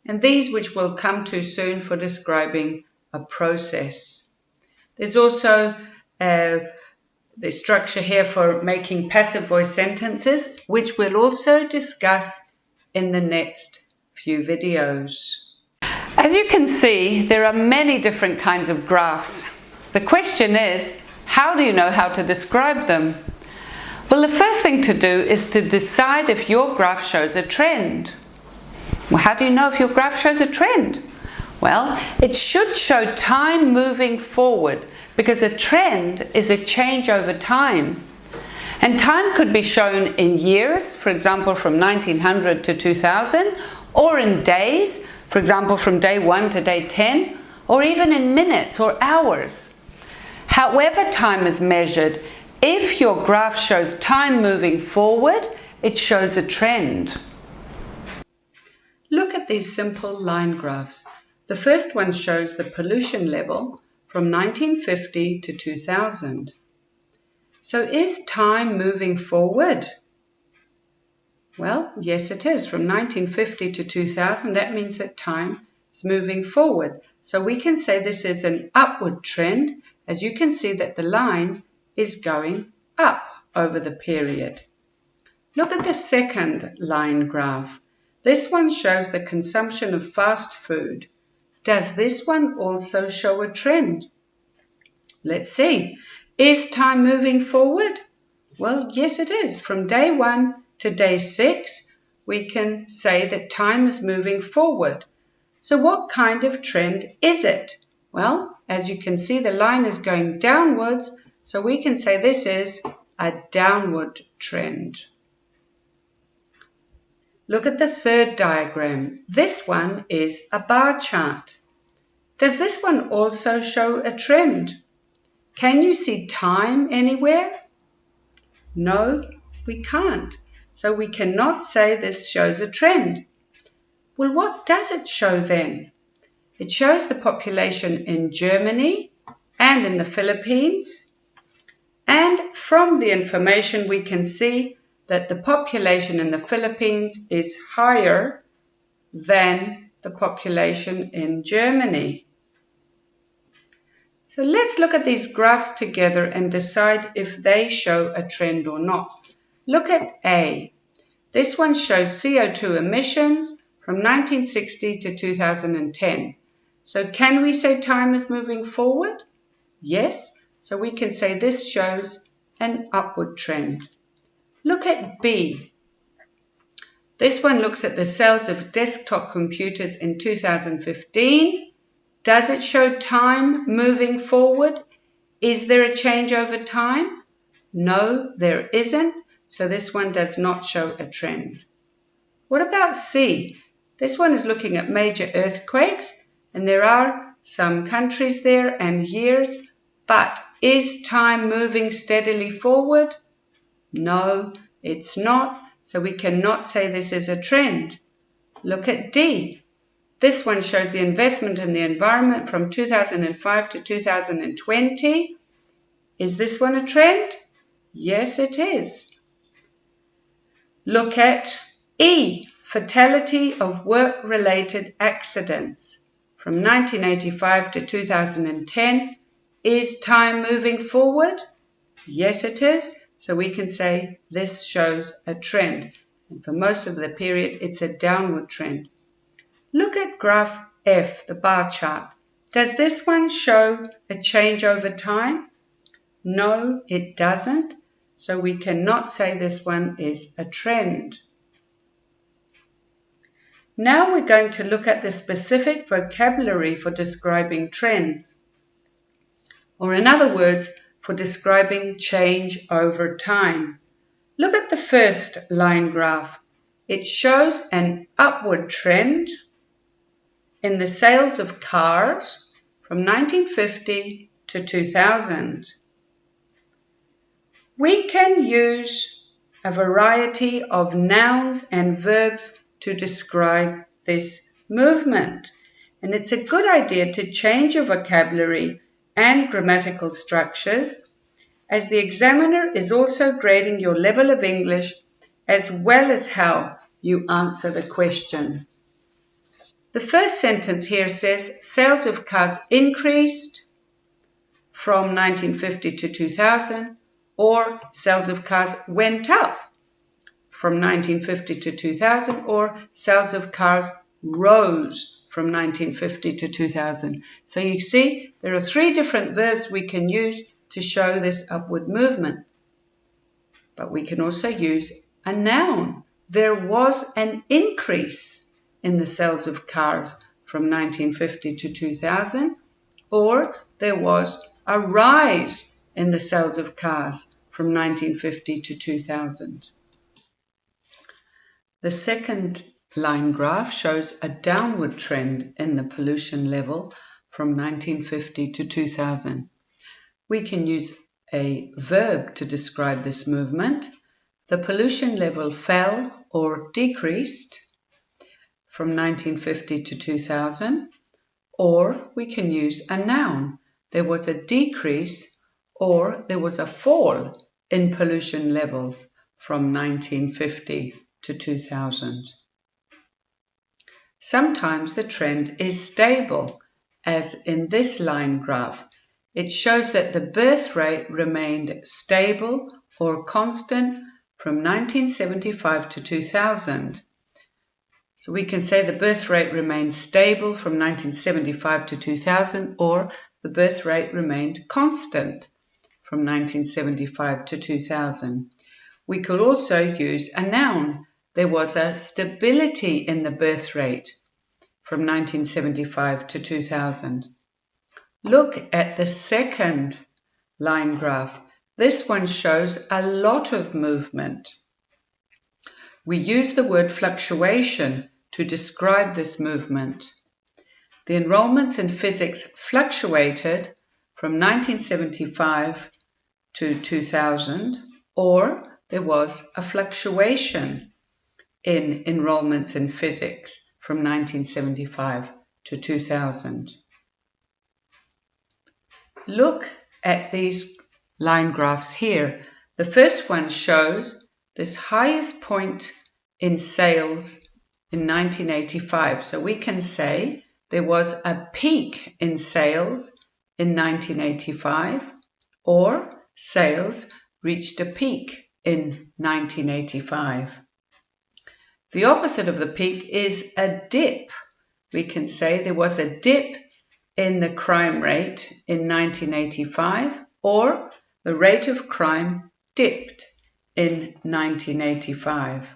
and these which we'll come to soon for describing a process. There's also the structure here for making passive voice sentences, which we'll also discuss in the next few videos. As you can see, there are many different kinds of graphs. The question is, how do you know how to describe them? Well, the first thing to do is to decide if your graph shows a trend. Well, how do you know if your graph shows a trend? Well, it should show time moving forward, because a trend is a change over time. And time could be shown in years, for example, from 1900 to 2000, or in days, for example, from day 1 to day 10, or even in minutes or hours. However time is measured, if your graph shows time moving forward, it shows a trend. Look at these simple line graphs. The first one shows the pollution level from 1950 to 2000. So is time moving forward? Well, yes it is. From 1950 to 2000, that means that time is moving forward. So we can say this is an upward trend, as you can see that the line is going up over the period. Look at the second line graph. This one shows the consumption of fast food. Does this one also show a trend? Let's see. Is time moving forward? Well, yes it is. From day 1 to day 6, we can say that time is moving forward. So what kind of trend is it? Well, as you can see, the line is going downwards, so we can say this is a downward trend. Look at the third diagram. This one is a bar chart. Does this one also show a trend? Can you see time anywhere? No, we can't. So we cannot say this shows a trend. Well, what does it show then? It shows the population in Germany and in the Philippines. And from the information we can see that the population in the Philippines is higher than the population in Germany. So let's look at these graphs together and decide if they show a trend or not. Look at A. This one shows CO2 emissions from 1960 to 2010. So can we say time is moving forward? Yes. So we can say this shows an upward trend. Look at B. This one looks at the sales of desktop computers in 2015. Does it show time moving forward? Is there a change over time? No, there isn't. So this one does not show a trend. What about C? This one is looking at major earthquakes, and there are some countries there and years, but is time moving steadily forward? No, it's not, so we cannot say this is a trend. Look at D. This one shows the investment in the environment from 2005 to 2020. Is this one a trend? Yes, it is. Look at E. Fatality of work-related accidents from 1985 to 2010. Is time moving forward? Yes, it is. So we can say this shows a trend. And for most of the period, it's a downward trend. Look at graph F, the bar chart. Does this one show a change over time? No, it doesn't. So we cannot say this one is a trend. Now we're going to look at the specific vocabulary for describing trends, or in other words, for describing change over time. Look at the first line graph. It shows an upward trend in the sales of cars from 1950 to 2000. We can use a variety of nouns and verbs to describe this movement. And it's a good idea to change your vocabulary and grammatical structures, as the examiner is also grading your level of English as well as how you answer the question. The first sentence here says sales of cars increased from 1950 to 2000, or sales of cars went up from 1950 to 2000, or sales of cars rose from 1950 to 2000. So you see, there are three different verbs we can use to show this upward movement. But we can also use a noun. There was an increase in the sales of cars from 1950 to 2000, or there was a rise in the sales of cars from 1950 to 2000. The second line graph shows a downward trend in the pollution level from 1950 to 2000. We can use a verb to describe this movement. The pollution level fell or decreased from 1950 to 2000, or we can use a noun. There was a decrease or there was a fall in pollution levels from 1950 to 2000. Sometimes the trend is stable, as in this line graph. It shows that the birth rate remained stable or constant from 1975 to 2000. So we can say the birth rate remained stable from 1975 to 2000, or the birth rate remained constant from 1975 to 2000. We could also use a noun. There was a stability in the birth rate from 1975 to 2000. Look at the second line graph. This one shows a lot of movement. We use the word fluctuation to describe this movement. The enrollments in physics fluctuated from 1975 to 2000, or there was a fluctuation in enrollments in physics from 1975 to 2000. Look at these line graphs here. The first one shows this highest point in sales in 1985. So we can say there was a peak in sales in 1985, or sales reached a peak in 1985. The opposite of the peak is a dip. We can say there was a dip in the crime rate in 1985, or the rate of crime dipped in 1985.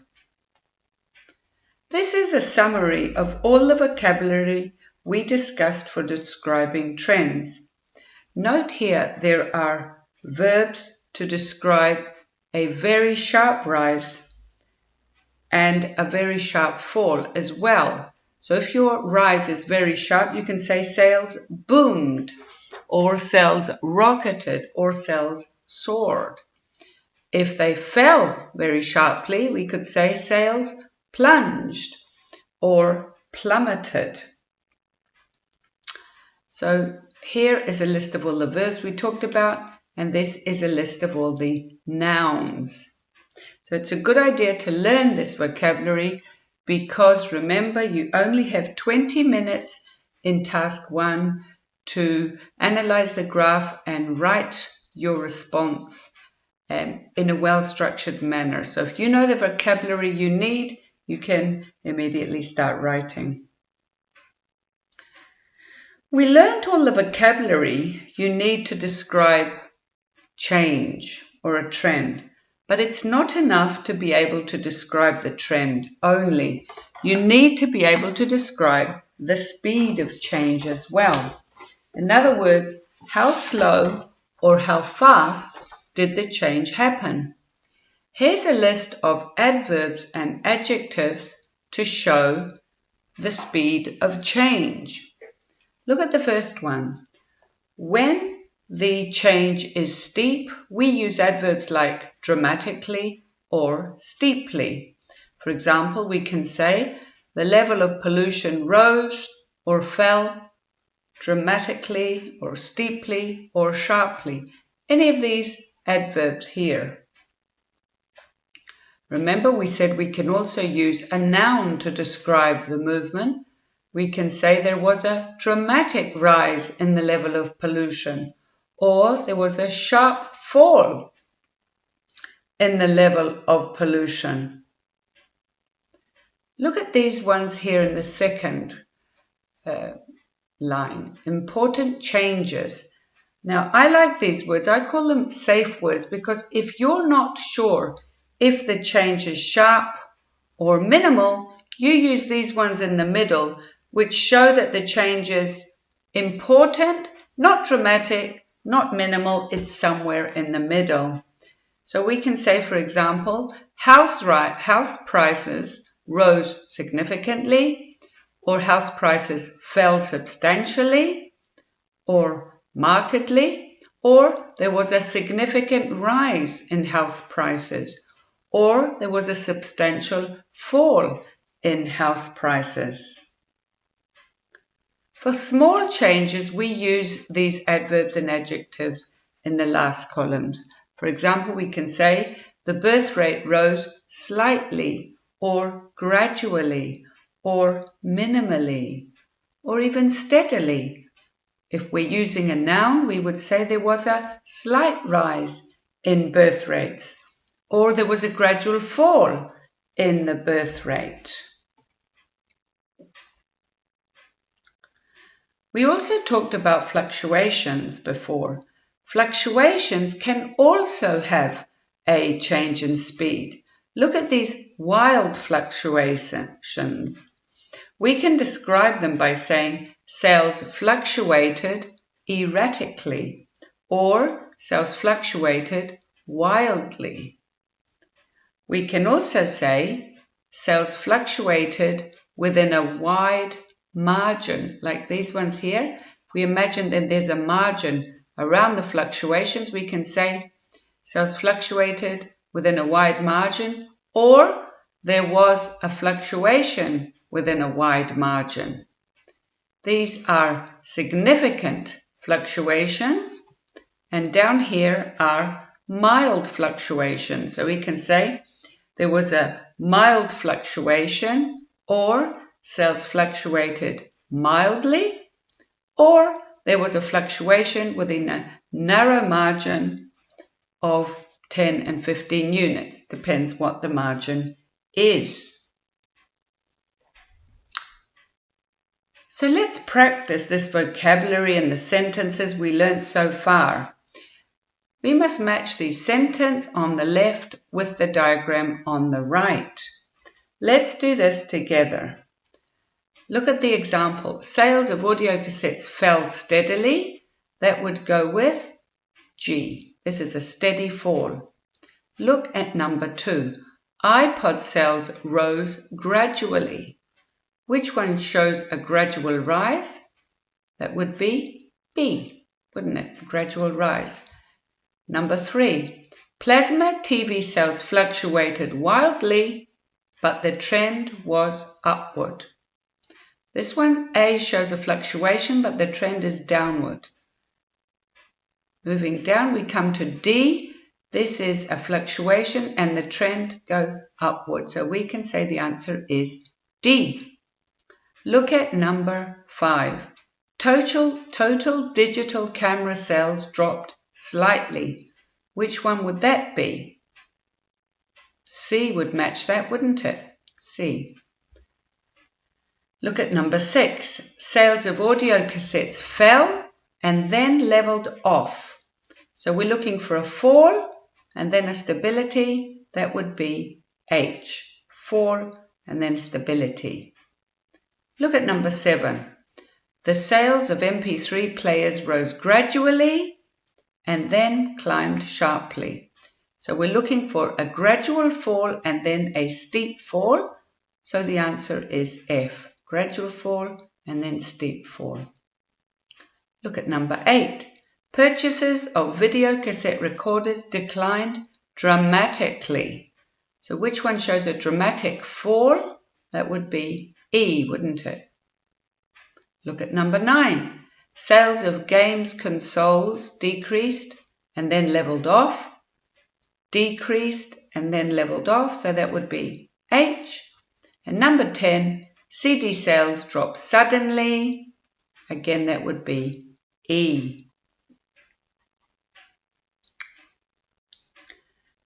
This is a summary of all the vocabulary we discussed for describing trends. Note here there are verbs to describe a very sharp rise and a very sharp fall as well. So if your rise is very sharp, you can say sales boomed, or sales rocketed, or sales soared. If they fell very sharply, we could say sales plunged or plummeted. So here is a list of all the verbs we talked about, and this is a list of all the nouns. So it's a good idea to learn this vocabulary, because remember, you only have 20 minutes in task 1 to analyze the graph and write your response in a well-structured manner. So if you know the vocabulary you need, you can immediately start writing. We learnt all the vocabulary you need to describe change or a trend, but it's not enough to be able to describe the trend only. You need to be able to describe the speed of change as well. In other words, how slow or how fast did the change happen? Here's a list of adverbs and adjectives to show the speed of change. Look at the first one. When the change is steep, we use adverbs like dramatically or steeply. For example, we can say the level of pollution rose or fell dramatically or steeply or sharply. Any of these adverbs here. Remember, we said we can also use a noun to describe the movement. We can say there was a dramatic rise in the level of pollution, or there was a sharp fall in the level of pollution. Look at these ones here in the second line. Important changes. Now, I like these words. I call them safe words because if you're not sure if the change is sharp or minimal, you use these ones in the middle, which show that the change is important, not dramatic, not minimal, it's somewhere in the middle. So we can say, for example, house prices rose significantly, or house prices fell substantially, or markedly, or there was a significant rise in house prices, or there was a substantial fall in house prices. For small changes, we use these adverbs and adjectives in the last columns. For example, we can say the birth rate rose slightly or gradually or minimally or even steadily. If we're using a noun, we would say there was a slight rise in birth rates or there was a gradual fall in the birth rate. We also talked about fluctuations before. Fluctuations can also have a change in speed. Look at these wild fluctuations. We can describe them by saying sales fluctuated erratically or sales fluctuated wildly. We can also say sales fluctuated within a wide margin, like these ones here. If we imagine that there's a margin around the fluctuations, we can say sales fluctuated within a wide margin, or there was a fluctuation within a wide margin. These are significant fluctuations, and down here are mild fluctuations. So we can say there was a mild fluctuation, or sales fluctuated mildly, or there was a fluctuation within a narrow margin of 10 and 15 units. Depends what the margin is. So let's practice this vocabulary and the sentences we learned so far. We must match the sentence on the left with the diagram on the right. Let's do this together. Look at the example. Sales of audio cassettes fell steadily. That would go with G. This is a steady fall. Look at number 2. iPod sales rose gradually. Which one shows a gradual rise? That would be B, wouldn't it? Gradual rise. Number 3. Plasma TV sales fluctuated wildly, but the trend was upward. This one, A, shows a fluctuation, but the trend is downward. Moving down, we come to D. This is a fluctuation and the trend goes upward. So we can say the answer is D. Look at number 5. Total digital camera sales dropped slightly. Which one would that be? C would match that, wouldn't it? C. Look at number 6. Sales of audio cassettes fell and then leveled off. So we're looking for a fall and then a stability. That would be H. Fall and then stability. Look at number 7. The sales of MP3 players rose gradually and then climbed sharply. So we're looking for a gradual fall and then a steep fall. So the answer is F. Gradual fall and then steep fall. Look at number 8. Purchases of video cassette recorders declined dramatically. So which one shows a dramatic fall? That would be E, wouldn't it? Look at number 9. Sales of games consoles decreased and then leveled off. Decreased and then leveled off. So that would be H. And number 10. CD sales dropped suddenly. Again, that would be E.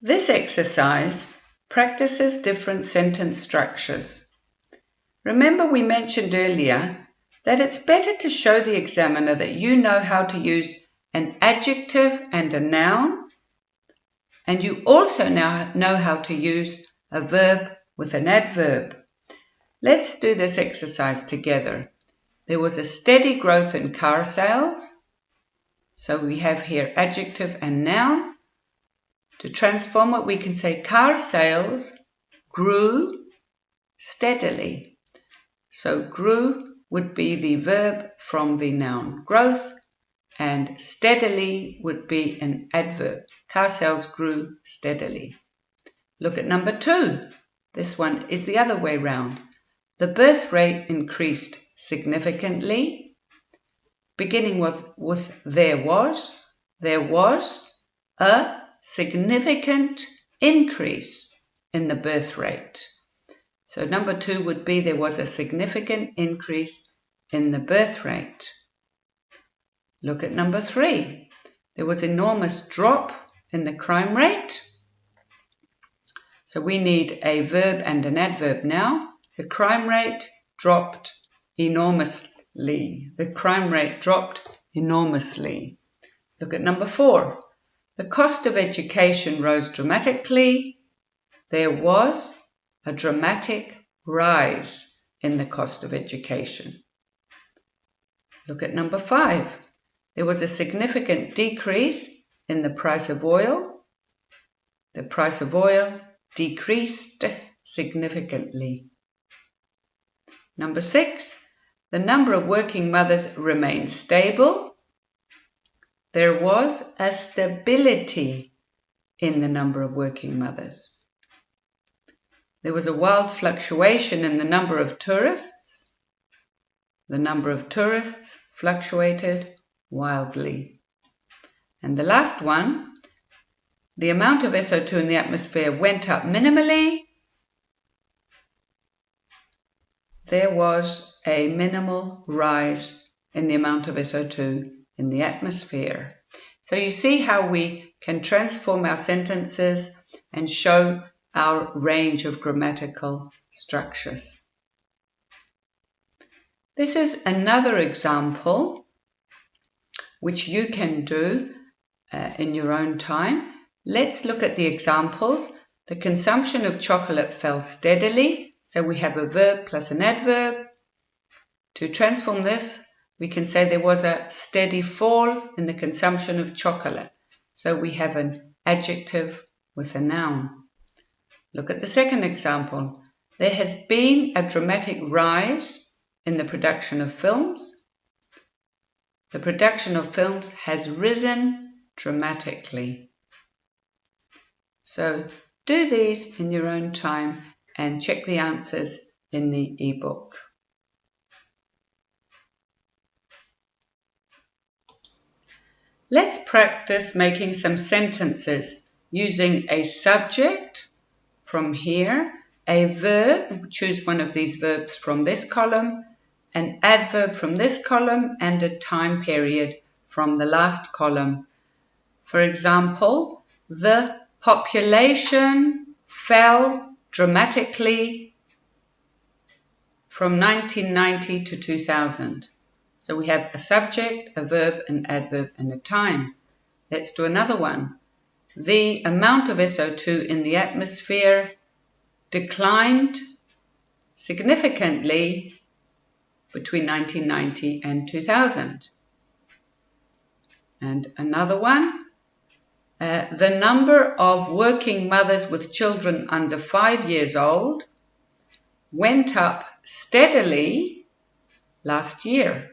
This exercise practices different sentence structures. Remember we mentioned earlier that it's better to show the examiner that you know how to use an adjective and a noun, and you also now know how to use a verb with an adverb. Let's do this exercise together. There was a steady growth in car sales. So we have here adjective and noun. To transform it, we can say car sales grew steadily. So grew would be the verb from the noun growth, and steadily would be an adverb. Car sales grew steadily. Look at number 2. This one is the other way round. The birth rate increased significantly. Beginning with there was a significant increase in the birth rate. So number 2 would be there was a significant increase in the birth rate. Look at number 3. There was enormous drop in the crime rate. So we need a verb and an adverb now. The crime rate dropped enormously. The crime rate dropped enormously. Look at number 4. The cost of education rose dramatically. There was a dramatic rise in the cost of education. Look at number 5. There was a significant decrease in the price of oil. The price of oil decreased significantly. Number 6. The number of working mothers remained stable. There was a stability in the number of working mothers. There was a wild fluctuation in the number of tourists. The number of tourists fluctuated wildly. And the last one, the amount of SO2 in the atmosphere went up minimally. There was a minimal rise in the amount of SO2 in the atmosphere. So you see how we can transform our sentences and show our range of grammatical structures. This is another example which you can do in your own time. Let's look at the examples. The consumption of chocolate fell steadily. So we have a verb plus an adverb. To transform this, we can say there was a steady fall in the consumption of chocolate. So we have an adjective with a noun. Look at the second example. There has been a dramatic rise in the production of films. The production of films has risen dramatically. So do these in your own time and check the answers in the ebook. Let's practice making some sentences using a subject from here, a verb, choose one of these verbs from this column, an adverb from this column, and a time period from the last column. For example, the population fell dramatically from 1990 to 2000. So we have a subject, a verb, an adverb, and a time. Let's do another one. The amount of SO2 in the atmosphere declined significantly between 1990 and 2000. And another one. The number of working mothers with children under 5 years old went up steadily last year.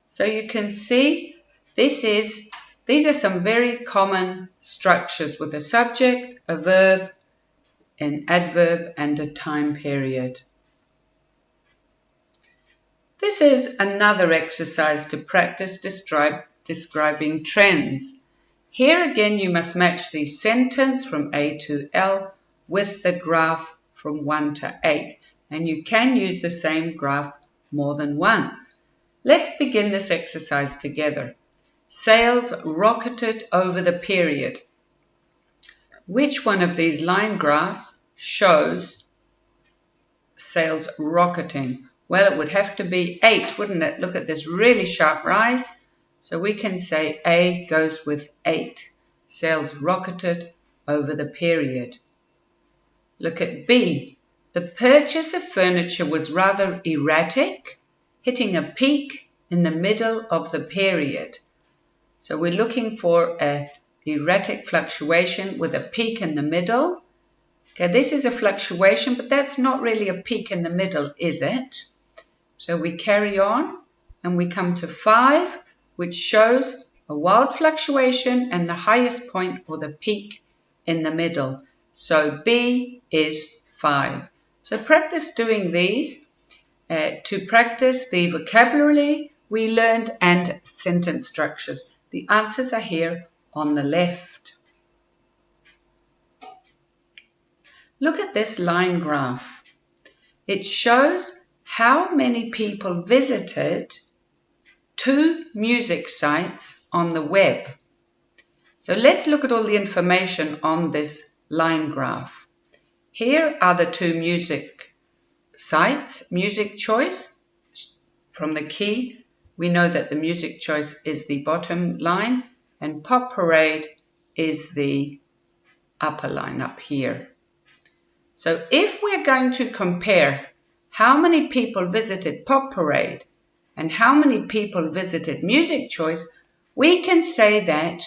So you can see these are some very common structures with a subject, a verb, an adverb, and a time period. This is another exercise to practice describing trends. Here again you must match the sentence from A to L with the graph from 1 to 8, and you can use the same graph more than once. Let's begin this exercise together. Sales rocketed over the period. Which one of these line graphs shows sales rocketing? Well, it would have to be 8, wouldn't it? Look at this really sharp rise. So we can say A goes with 8. Sales rocketed over the period. Look at B. The purchase of furniture was rather erratic, hitting a peak in the middle of the period. So we're looking for an erratic fluctuation with a peak in the middle. Okay, this is a fluctuation, but that's not really a peak in the middle, is it? So we carry on and we come to 5, which shows a wild fluctuation and the highest point or the peak in the middle. So B is 5. So practice doing these to practice the vocabulary we learned and sentence structures. The answers are here on the left. Look at this line graph. It shows how many people visited 2 music sites on the web. So let's look at all the information on this line graph. Here are the 2 music sites. Music choice, from the key, we know that the music choice is the bottom line and Pop Parade is the upper line up here. So if we're going to compare how many people visited Pop Parade and how many people visited Music Choice, we can say that,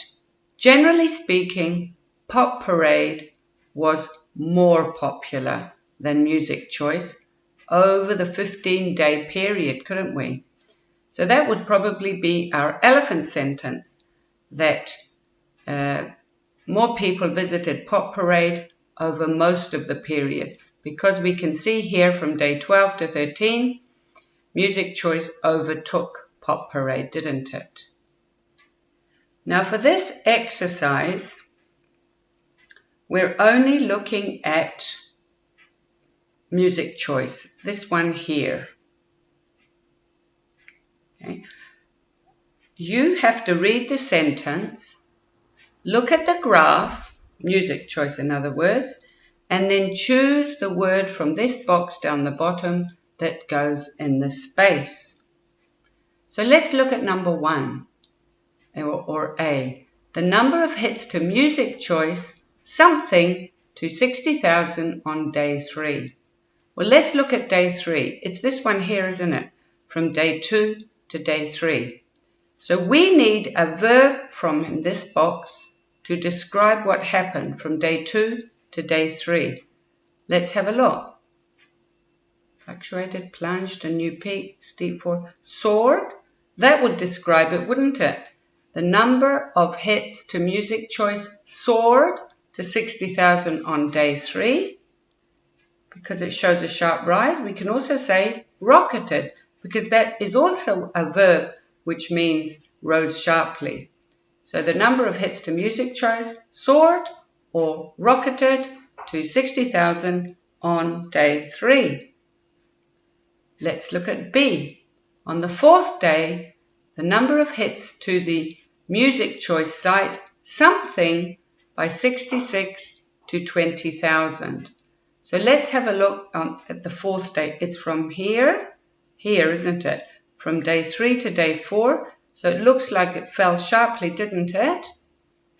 generally speaking, Pop Parade was more popular than Music Choice over the 15-day period, couldn't we? So that would probably be our elephant sentence, that more people visited Pop Parade over most of the period, because we can see here from day 12 to 13, Music Choice overtook Pop Parade, didn't it? Now for this exercise, we're only looking at Music Choice, this one here. Okay. You have to read the sentence, look at the graph, Music Choice in other words, and then choose the word from this box down the bottom that goes in the space. So let's look at number 1, or A. The number of hits to Music Choice, something to 60,000 on day 3. Well, let's look at day 3. It's this one here, isn't it? From day 2 to day 3. So we need a verb from this box to describe what happened from day 2 to day 3. Let's have a look. Fluctuated, plunged, a new peak, steep fall, soared. That would describe it, wouldn't it? The number of hits to Music Choice soared to 60,000 on day 3 because it shows a sharp rise. We can also say rocketed because that is also a verb which means rose sharply. So the number of hits to Music Choice soared or rocketed to 60,000 on day 3. Let's look at B. On the 4th day, the number of hits to the Music Choice site, something by 66 to 20,000. So let's have a look at the 4th day. It's from here, isn't it? From day 3 to day 4. So it looks like it fell sharply, didn't it?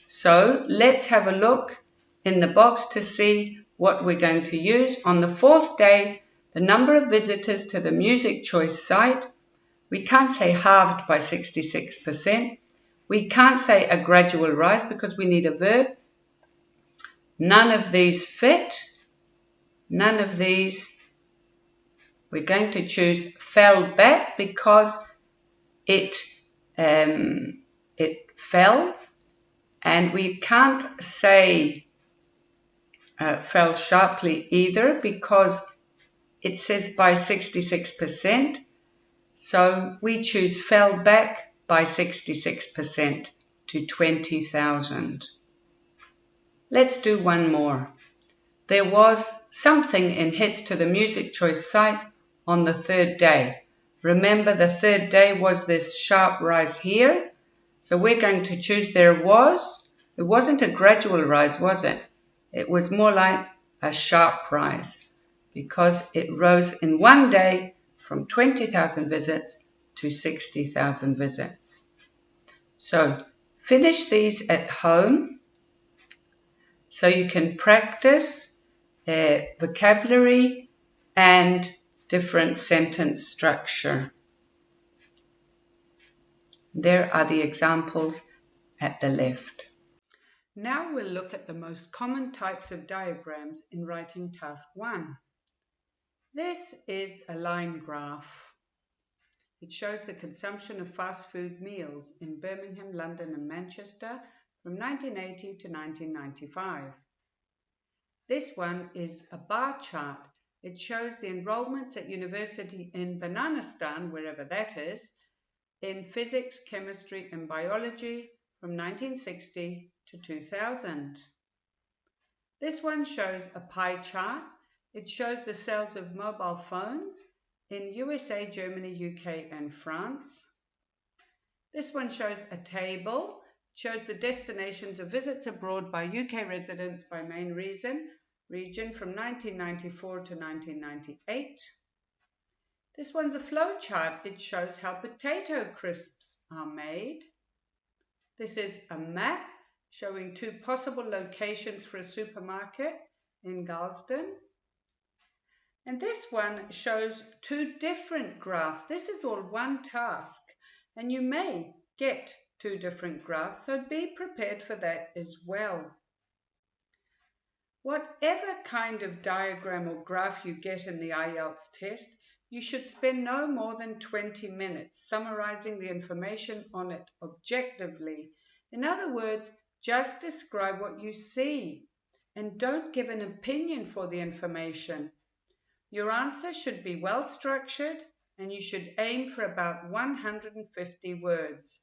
So let's have a look in the box to see what we're going to use. On the 4th day, the number of visitors to the music choice site, we can't say halved by 66%. We can't say a gradual rise because we need a verb. None of these fit. None of these. We're going to choose fell back because it fell. And we can't say fell sharply either because it says by 66%. So we choose fell back by 66% to 20,000. Let's do one more. There was something in hits to the music choice site on the 3rd day. Remember, the 3rd day was this sharp rise here. So we're going to choose there was. It wasn't a gradual rise, was it? It was more like a sharp rise because it rose in one day from 20,000 visits to 60,000 visits. So finish these at home so you can practice vocabulary and different sentence structure. There are the examples at the left. Now we'll look at the most common types of diagrams in writing task 1. This is a line graph. It shows the consumption of fast food meals in Birmingham, London and Manchester from 1980 to 1995. This one is a bar chart. It shows the enrollments at university in Bananistan, wherever that is, in physics, chemistry and biology from 1960 to 2000. This one shows a pie chart. It shows the sales of mobile phones in USA, Germany, UK and France. This one shows a table. It shows the destinations of visits abroad by UK residents by main region from 1994 to 1998. This one's a flow chart. It shows how potato crisps are made. This is a map showing 2 possible locations for a supermarket in Galston. And this one shows 2 different graphs. This is all one task, and you may get 2 different graphs, so be prepared for that as well. Whatever kind of diagram or graph you get in the IELTS test, you should spend no more than 20 minutes summarizing the information on it objectively. In other words, just describe what you see and don't give an opinion for the information. Your answer should be well structured and you should aim for about 150 words.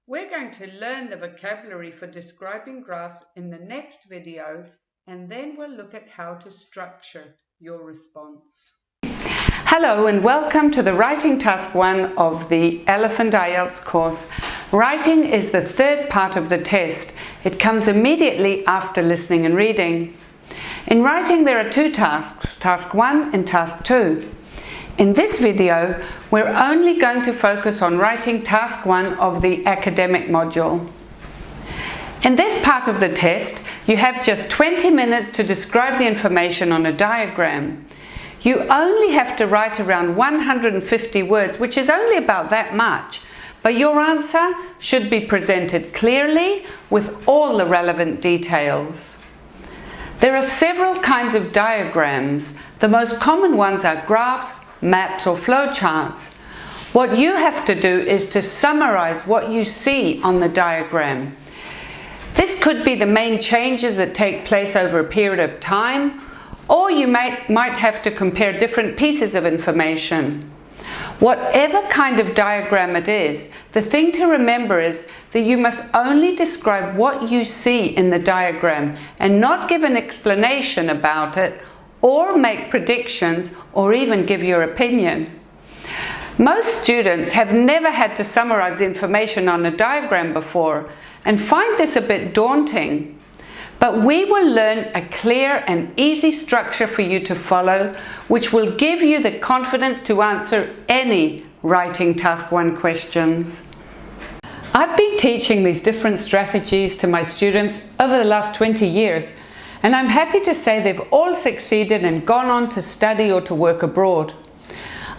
We're going to learn the vocabulary for describing graphs in the next video, and then we'll look at how to structure your response. Hello and welcome to the Writing Task 1 of the Elephant IELTS course. Writing is the 3rd part of the test. It comes immediately after listening and reading. In writing there are 2 tasks, Task 1 and Task 2. In this video, we're only going to focus on writing Task 1 of the academic module. In this part of the test, you have just 20 minutes to describe the information on a diagram. You only have to write around 150 words, which is only about that much, but your answer should be presented clearly with all the relevant details. There are several kinds of diagrams. The most common ones are graphs, maps or flowcharts. What you have to do is to summarize what you see on the diagram. This could be the main changes that take place over a period of time, or you might have to compare different pieces of information. Whatever kind of diagram it is, the thing to remember is that you must only describe what you see in the diagram and not give an explanation about it or make predictions or even give your opinion. Most students have never had to summarize the information on a diagram before and find this a bit daunting. But we will learn a clear and easy structure for you to follow, which will give you the confidence to answer any Writing Task 1 questions. I've been teaching these different strategies to my students over the last 20 years, and I'm happy to say they've all succeeded and gone on to study or to work abroad.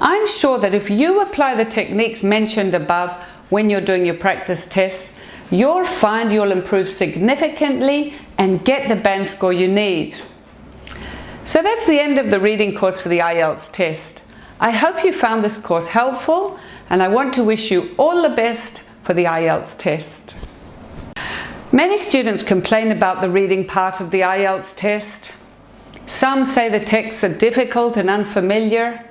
I'm sure that if you apply the techniques mentioned above when you're doing your practice tests, you'll find you'll improve significantly and get the band score you need. So that's the end of the reading course for the IELTS test. I hope you found this course helpful, and I want to wish you all the best for the IELTS test. Many students complain about the reading part of the IELTS test. Some say the texts are difficult and unfamiliar.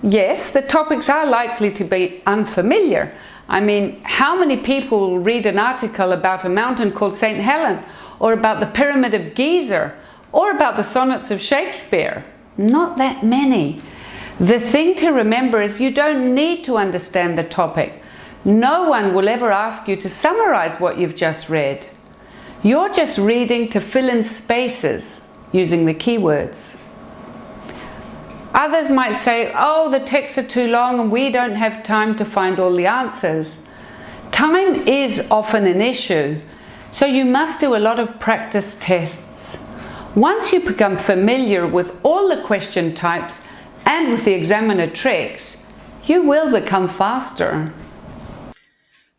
Yes, the topics are likely to be unfamiliar. I mean, how many people will read an article about a mountain called St. Helens, or about the Pyramid of Giza, or about the sonnets of Shakespeare? Not that many. The thing to remember is you don't need to understand the topic. No one will ever ask you to summarize what you've just read. You're just reading to fill in spaces using the keywords. Others might say, oh, the texts are too long and we don't have time to find all the answers. Time is often an issue, so you must do a lot of practice tests. Once you become familiar with all the question types and with the examiner tricks, you will become faster.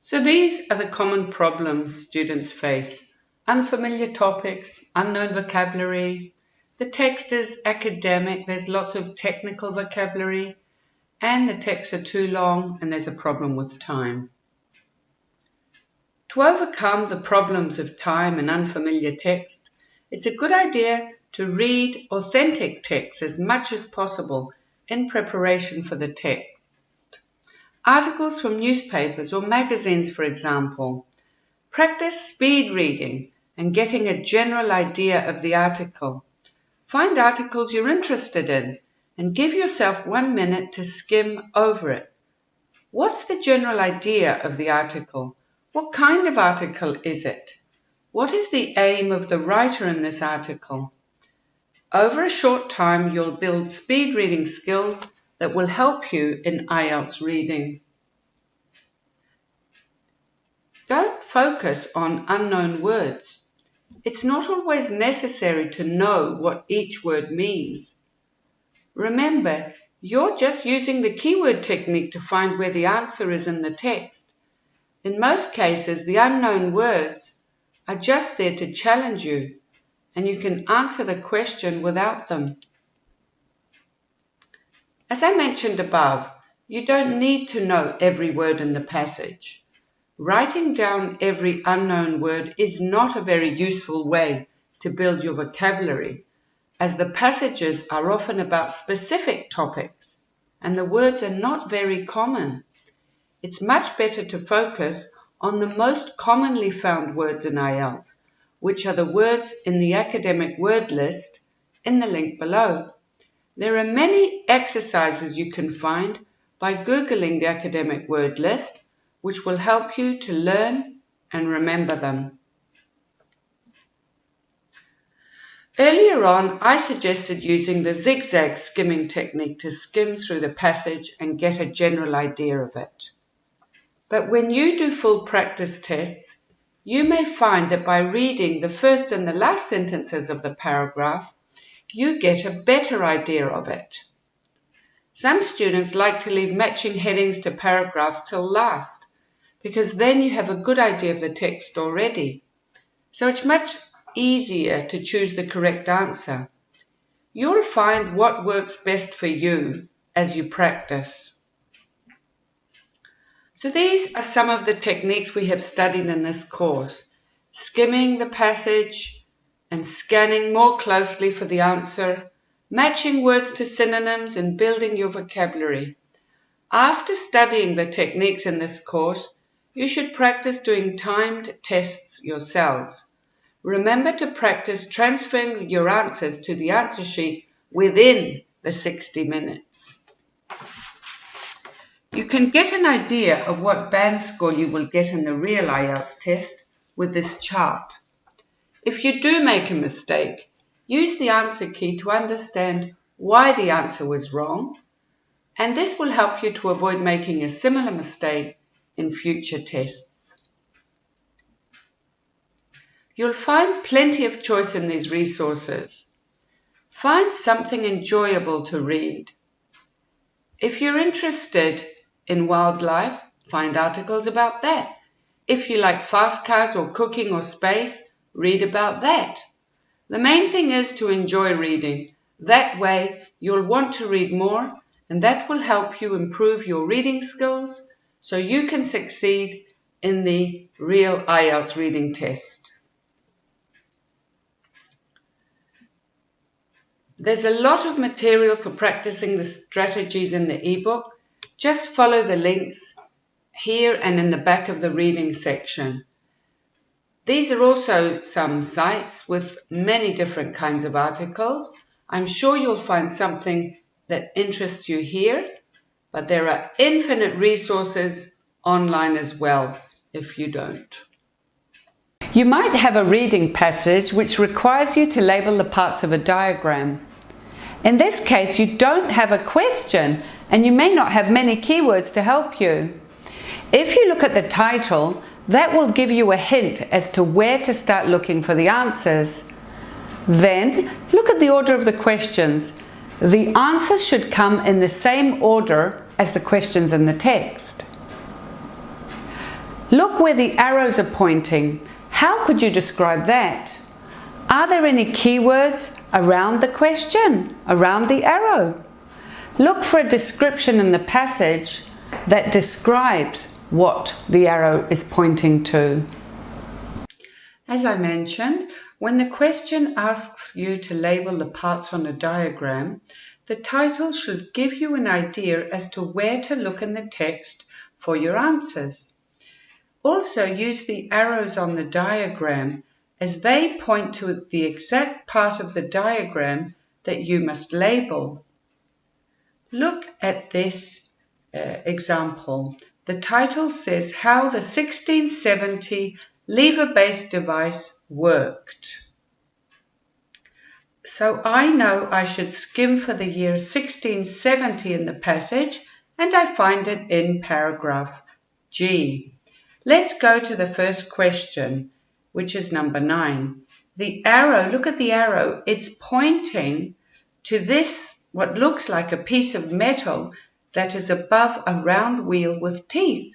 So these are the common problems students face. Unfamiliar topics, unknown vocabulary, the text is academic, there's lots of technical vocabulary, and the texts are too long and there's a problem with time. To overcome the problems of time and unfamiliar text, it's a good idea to read authentic text as much as possible in preparation for the text. Articles from newspapers or magazines, for example. Practice speed reading and getting a general idea of the article. Find articles you're interested in and give yourself 1 minute to skim over it. What's the general idea of the article? What kind of article is it? What is the aim of the writer in this article? Over a short time, you'll build speed reading skills that will help you in IELTS reading. Don't focus on unknown words. It's not always necessary to know what each word means. Remember, you're just using the keyword technique to find where the answer is in the text. In most cases, the unknown words are just there to challenge you, and you can answer the question without them. As I mentioned above, you don't need to know every word in the passage. Writing down every unknown word is not a very useful way to build your vocabulary, as the passages are often about specific topics and the words are not very common. It's much better to focus on the most commonly found words in IELTS, which are the words in the academic word list in the link below. There are many exercises you can find by Googling the academic word list, which will help you to learn and remember them. Earlier on, I suggested using the zigzag skimming technique to skim through the passage and get a general idea of it. But when you do full practice tests, you may find that by reading the first and the last sentences of the paragraph, you get a better idea of it. Some students like to leave matching headings to paragraphs till last, because then you have a good idea of the text already. So it's much easier to choose the correct answer. You'll find what works best for you as you practice. So these are some of the techniques we have studied in this course. Skimming the passage and scanning more closely for the answer, matching words to synonyms and building your vocabulary. After studying the techniques in this course, you should practice doing timed tests yourselves. Remember to practice transferring your answers to the answer sheet within the 60 minutes. You can get an idea of what band score you will get in the real IELTS test with this chart. If you do make a mistake, use the answer key to understand why the answer was wrong, and this will help you to avoid making a similar mistake in future tests. You'll find plenty of choice in these resources. Find something enjoyable to read. If you're interested in wildlife, find articles about that. If you like fast cars or cooking or space, read about that. The main thing is to enjoy reading. That way you'll want to read more, and that will help you improve your reading skills so you can succeed in the real IELTS reading test. There's a lot of material for practicing the strategies in the ebook. Just follow the links here and in the back of the reading section. These are also some sites with many different kinds of articles. I'm sure you'll find something that interests you here, but there are infinite resources online as well if you don't. You might have a reading passage which requires you to label the parts of a diagram. In this case, you don't have a question and you may not have many keywords to help you. If you look at the title, that will give you a hint as to where to start looking for the answers. Then, look at the order of the questions. The answers should come in the same order as the questions in the text. Look where the arrows are pointing. How could you describe that? Are there any keywords around the question, around the arrow? Look for a description in the passage that describes what the arrow is pointing to. As I mentioned, when the question asks you to label the parts on a diagram, the title should give you an idea as to where to look in the text for your answers. Also, use the arrows on the diagram as they point to the exact part of the diagram that you must label. Look at this example. The title says how the 1670 lever-based device worked. So I know I should skim for the year 1670 in the passage, and I find it in paragraph G. Let's go to the first question, which is number 9. The arrow, look at the arrow, it's pointing to this, what looks like a piece of metal that is above a round wheel with teeth.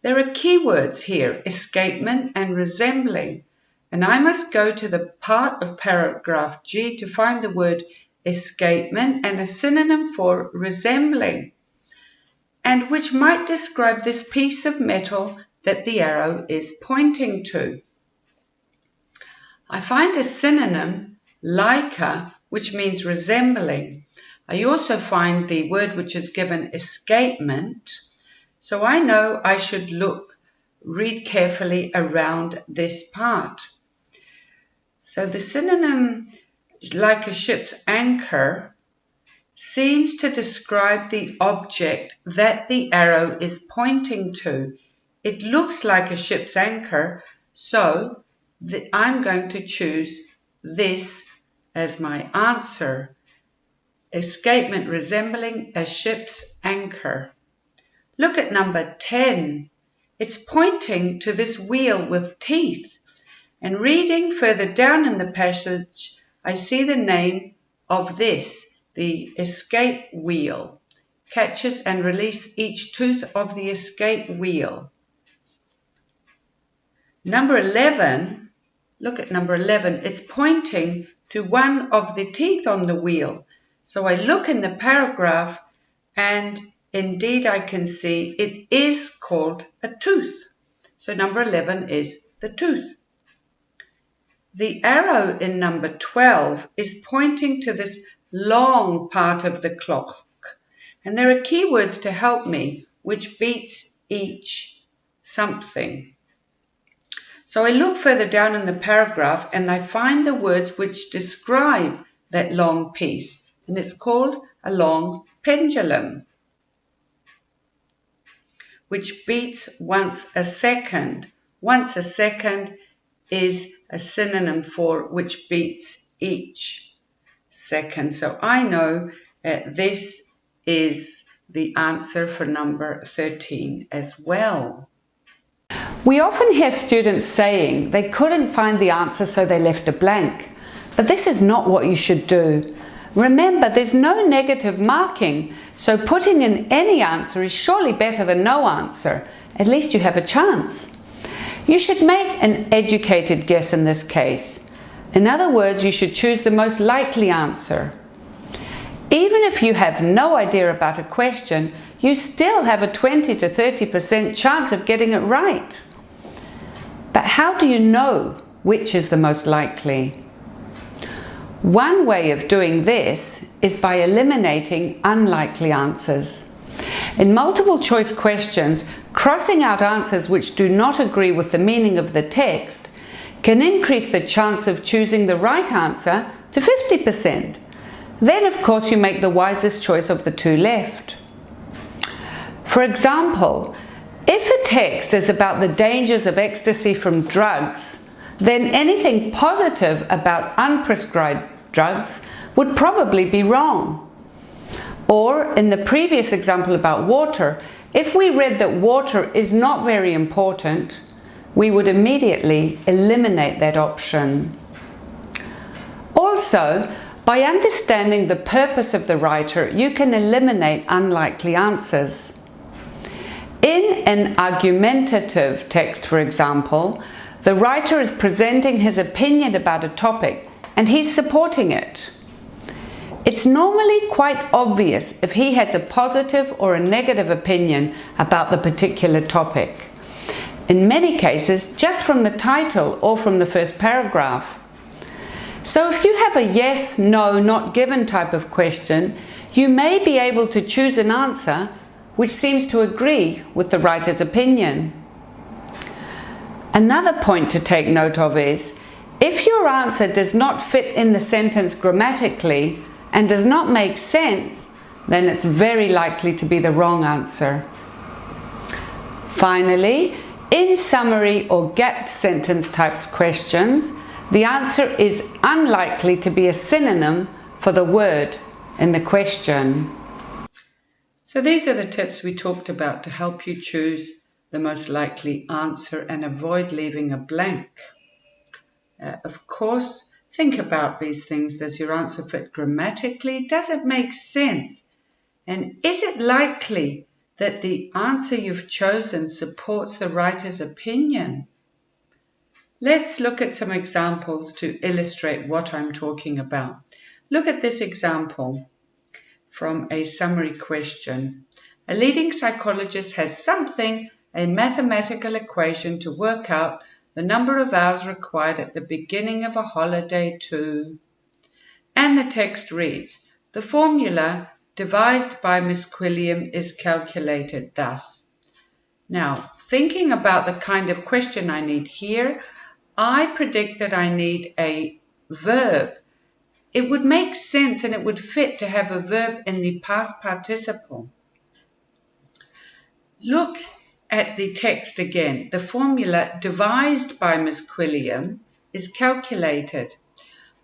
There are keywords here, escapement and resembling, and I must go to the part of paragraph G to find the word escapement and a synonym for resembling, and which might describe this piece of metal that the arrow is pointing to. I find a synonym, like, which means resembling. I also find the word which is given, escapement, so I know I should read carefully around this part. So the synonym, like a ship's anchor, seems to describe the object that the arrow is pointing to. It looks like a ship's anchor, so I'm going to choose this as my answer. Escapement resembling a ship's anchor. Look at number 10. It's pointing to this wheel with teeth. And reading further down in the passage, I see the name of this, the escape wheel. Catches and release each tooth of the escape wheel. Number 11, look at number 11. It's pointing to one of the teeth on the wheel. So I look in the paragraph and indeed I can see it is called a tooth. So number 11 is the tooth. The arrow in number 12 is pointing to this long part of the clock. And there are keywords to help me, which beats each something. So I look further down in the paragraph and I find the words which describe that long piece. And it's called a long pendulum, which beats once a second. Once a second is a synonym for which beats each second. So I know this is the answer for number 13 as well. We often hear students saying they couldn't find the answer, so they left a blank. But this is not what you should do. Remember, there's no negative marking, so putting in any answer is surely better than no answer. At least you have a chance. You should make an educated guess in this case. In other words, you should choose the most likely answer. Even if you have no idea about a question, you still have a 20 to 30% chance of getting it right. But how do you know which is the most likely? One way of doing this is by eliminating unlikely answers. In multiple choice questions, crossing out answers which do not agree with the meaning of the text can increase the chance of choosing the right answer to 50%. Then, of course, you make the wisest choice of the two left. For example, if a text is about the dangers of ecstasy from drugs, then anything positive about unprescribed drugs would probably be wrong. Or, in the previous example about water, if we read that water is not very important, we would immediately eliminate that option. Also, by understanding the purpose of the writer, you can eliminate unlikely answers. In an argumentative text, for example, the writer is presenting his opinion about a topic and he's supporting it. It's normally quite obvious if he has a positive or a negative opinion about the particular topic. In many cases, just from the title or from the first paragraph. So if you have a yes, no, not given type of question, you may be able to choose an answer which seems to agree with the writer's opinion. Another point to take note of is, if your answer does not fit in the sentence grammatically and does not make sense, then it's very likely to be the wrong answer. Finally, in summary or gapped sentence types questions, the answer is unlikely to be a synonym for the word in the question. So these are the tips we talked about to help you choose the most likely answer and avoid leaving a blank. Of course, think about these things. Does your answer fit grammatically? Does it make sense? And is it likely that the answer you've chosen supports the writer's opinion? Let's look at some examples to illustrate what I'm talking about. Look at this example from a summary question. A leading psychologist has something, a mathematical equation to work out the number of hours required at the beginning of a holiday to... And the text reads, the formula devised by Miss Quilliam is calculated thus. Now, thinking about the kind of question I need here, I predict that I need a verb. It would make sense and it would fit to have a verb in the past participle. Look at the text again. The formula devised by Miss Quilliam is calculated.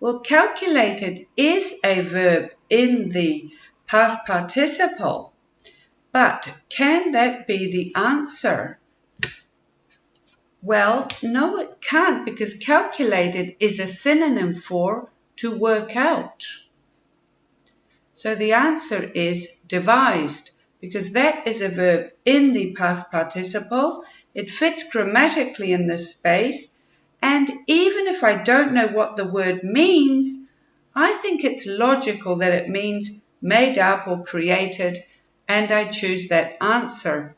Well, calculated is a verb in the past participle, but can that be the answer? Well, no, it can't, because calculated is a synonym for to work out. So the answer is devised, because that is a verb in the past participle. It fits grammatically in this space, and even if I don't know what the word means, I think it's logical that it means made up or created, and I choose that answer.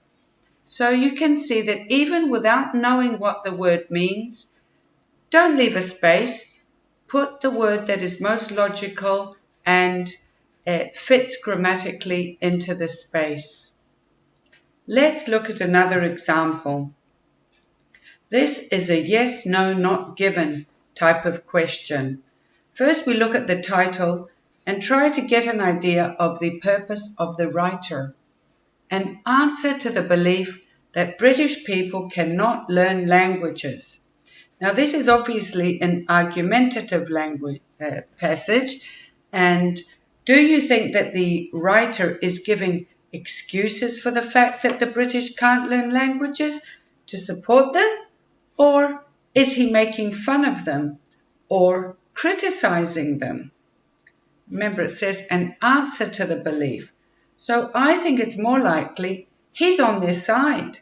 So you can see that even without knowing what the word means, don't leave a space. Put the word that is most logical and fits grammatically into the space. Let's look at another example. This is a yes, no, not given type of question. First, we look at the title and try to get an idea of the purpose of the writer. An answer to the belief that British people cannot learn languages. Now, this is obviously an argumentative passage, and do you think that the writer is giving excuses for the fact that the British can't learn languages to support them, or is he making fun of them or criticizing them? Remember, it says an answer to the belief. So I think it's more likely he's on their side.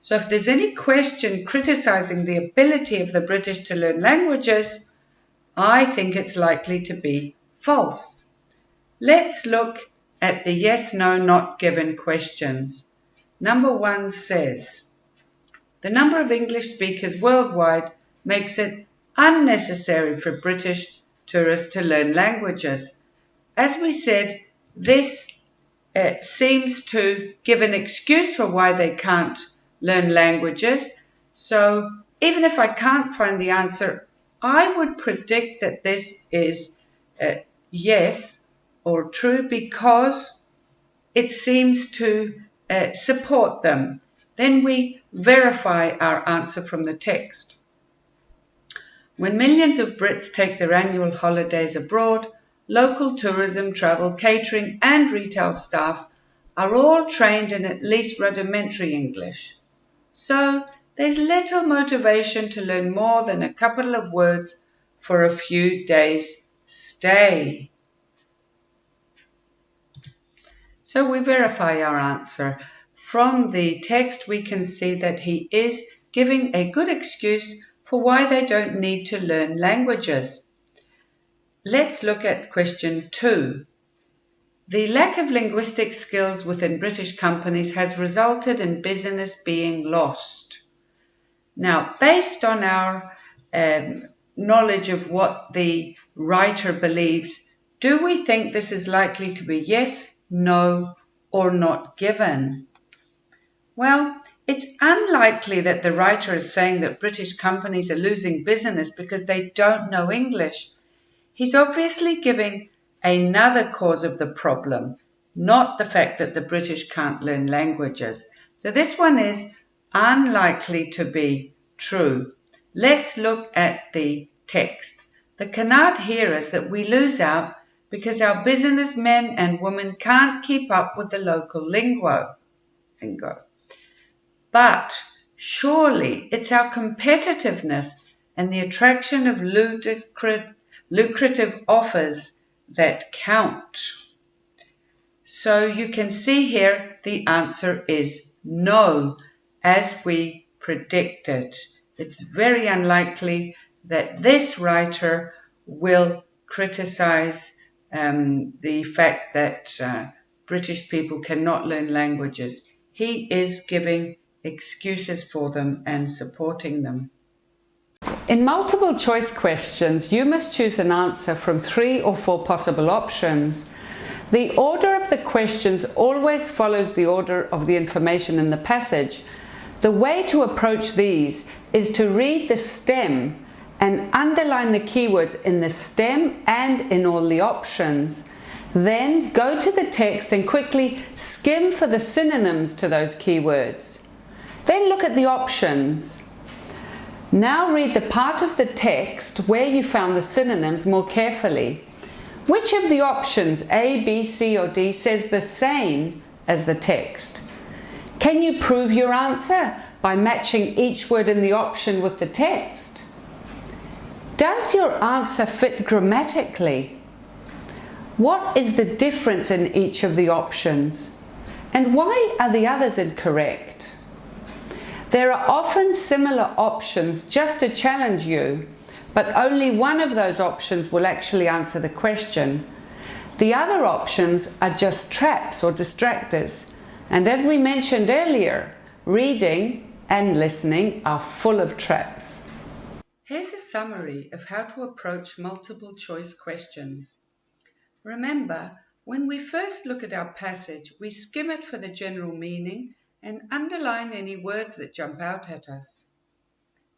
So if there's any question criticizing the ability of the British to learn languages, I think it's likely to be false. Let's look at the yes, no, not given questions. Number 1 says, the number of English speakers worldwide makes it unnecessary for British tourists to learn languages. As we said, this seems to give an excuse for why they can't learn languages. So even if I can't find the answer, I would predict that this is yes or true because it seems to support them. Then we verify our answer from the text. When millions of Brits take their annual holidays abroad, local tourism, travel, catering and retail staff are all trained in at least rudimentary English. So there's little motivation to learn more than a couple of words for a few days' stay. So we verify our answer. From the text we can see that he is giving a good excuse for why they don't need to learn languages. Let's look at question 2. The lack of linguistic skills within British companies has resulted in business being lost. Now, based on our knowledge of what the writer believes, do we think this is likely to be yes, no, or not given? Well, it's unlikely that the writer is saying that British companies are losing business because they don't know English. He's obviously giving another cause of the problem, not the fact that the British can't learn languages. So this one is unlikely to be true. Let's look at the text. The canard here is that we lose out because our businessmen and women can't keep up with the local lingo. But surely it's our competitiveness and the attraction of lucrative offers that count. So you can see here the answer is no, as we predicted. It's very unlikely that this writer will criticize the fact that British people cannot learn languages. He is giving excuses for them and supporting them. In multiple choice questions, you must choose an answer from 3 or 4 possible options. The order of the questions always follows the order of the information in the passage. The way to approach these is to read the stem and underline the keywords in the stem and in all the options. Then go to the text and quickly skim for the synonyms to those keywords. Then look at the options. Now read the part of the text where you found the synonyms more carefully. Which of the options A, B, C or D says the same as the text? Can you prove your answer by matching each word in the option with the text? Does your answer fit grammatically? What is the difference in each of the options? And why are the others incorrect? There are often similar options just to challenge you, but only one of those options will actually answer the question. The other options are just traps or distractors. And as we mentioned earlier, reading and listening are full of traps. Here's a summary of how to approach multiple choice questions. Remember, when we first look at our passage, we skim it for the general meaning and underline any words that jump out at us.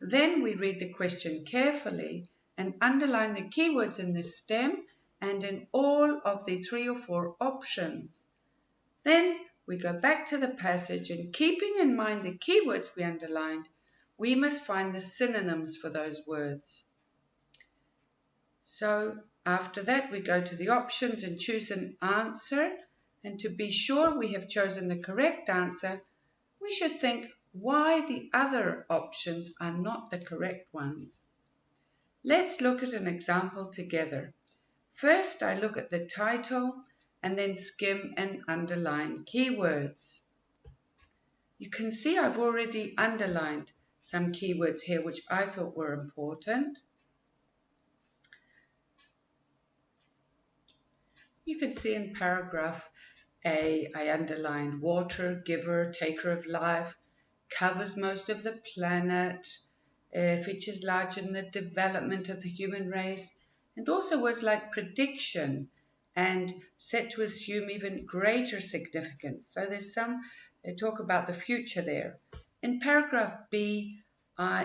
Then we read the question carefully and underline the keywords in the stem and in all of the 3 or 4 options. Then we go back to the passage and keeping in mind the keywords we underlined, we must find the synonyms for those words. So after that, we go to the options and choose an answer. And to be sure we have chosen the correct answer, we should think why the other options are not the correct ones. Let's look at an example together. First, I look at the title and then skim and underline keywords. You can see I've already underlined some keywords here which I thought were important. You can see in paragraph A, I underlined water, giver, taker of life, covers most of the planet, features large in the development of the human race, and also words like prediction and set to assume even greater significance. So there's some talk about the future there. In paragraph B,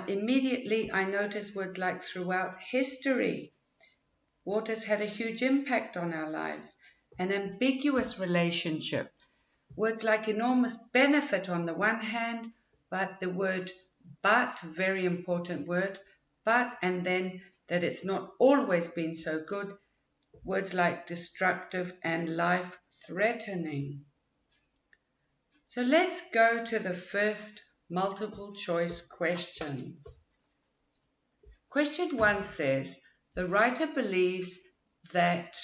immediately I notice words like throughout history. Water's had a huge impact on our lives. An ambiguous relationship. Words like enormous benefit on the one hand, but the word but, very important word, but, and then that it's not always been so good. Words like destructive and life-threatening. So let's go to the first multiple choice questions. Question 1 says, the writer believes that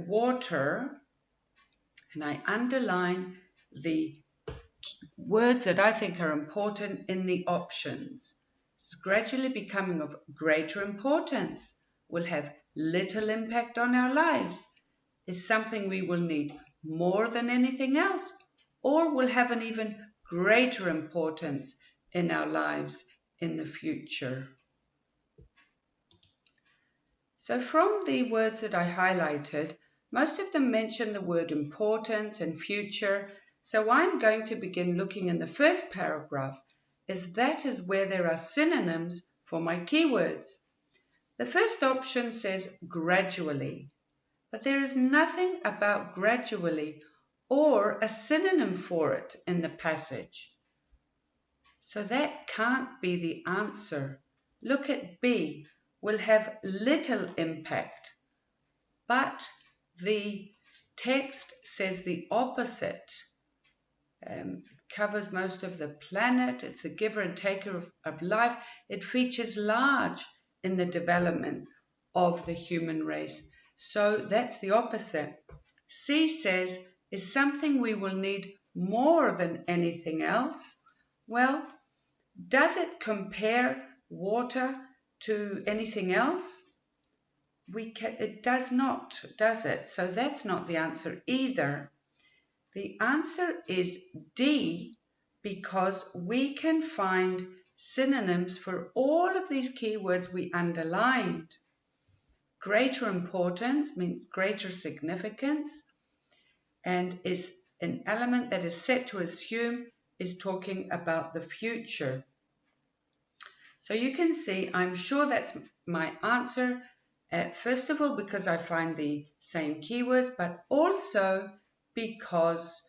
water, and I underline the words that I think are important in the options. It's gradually becoming of greater importance, will have little impact on our lives, is something we will need more than anything else, or will have an even greater importance in our lives in the future. So from the words that I highlighted, most of them mention the word importance and future. So I'm going to begin looking in the first paragraph, as that is where there are synonyms for my keywords. The first option says gradually, but there is nothing about gradually or a synonym for it in the passage. So that can't be the answer. Look at B. Will have little impact, but the text says the opposite. It covers most of the planet, it's a giver and taker of life, it features large in the development of the human race. So that's the opposite. C says is something we will need more than anything else. Well, does it compare water to anything else? It does not, does it? So that's not the answer either. The answer is D, because we can find synonyms for all of these keywords we underlined. Greater importance means greater significance, and is an element that is set to assume is talking about the future. So you can see, I'm sure that's my answer. First of all, because I find the same keywords, but also because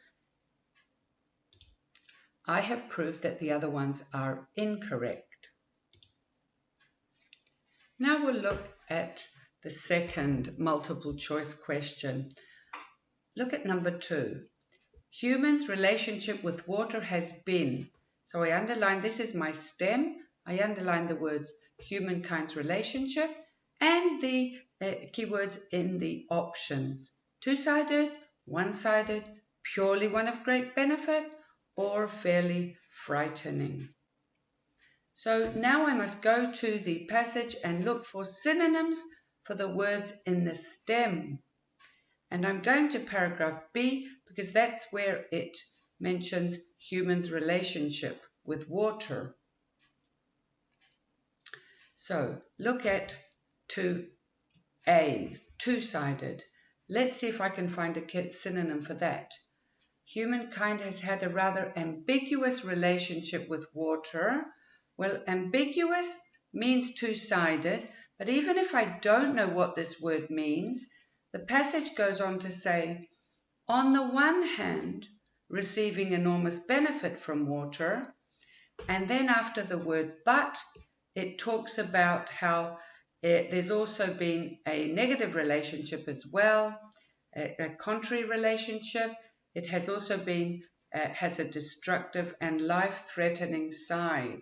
I have proved that the other ones are incorrect. Now we'll look at the second multiple choice question. Look at number 2. Humans' relationship with water has been. So I underline, this is my stem. I underline the words humankind's relationship and the keywords in the options. Two-sided, one-sided, purely one of great benefit, or fairly frightening. So now I must go to the passage and look for synonyms for the words in the stem. And I'm going to paragraph B because that's where it mentions humans' relationship with water. So look at 2A, two-sided. Let's see if I can find a synonym for that. Humankind has had a rather ambiguous relationship with water. Well, ambiguous means two-sided, but even if I don't know what this word means, the passage goes on to say, on the one hand, receiving enormous benefit from water, And then after the word but, it talks about how there's also been a negative relationship as well, a contrary relationship. It has also been, has a destructive and life-threatening side.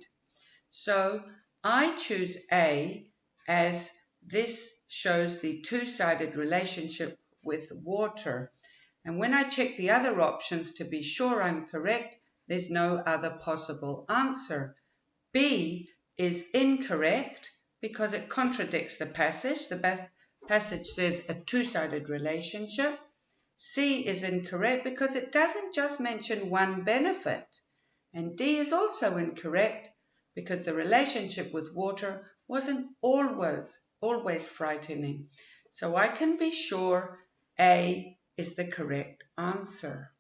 So I choose A, as this shows the two-sided relationship with water. And when I check the other options to be sure I'm correct, there's no other possible answer. B is incorrect because it contradicts the passage. The passage says a two-sided relationship. C is incorrect because it doesn't just mention one benefit. And D is also incorrect because the relationship with water wasn't always frightening. So I can be sure A is the correct answer.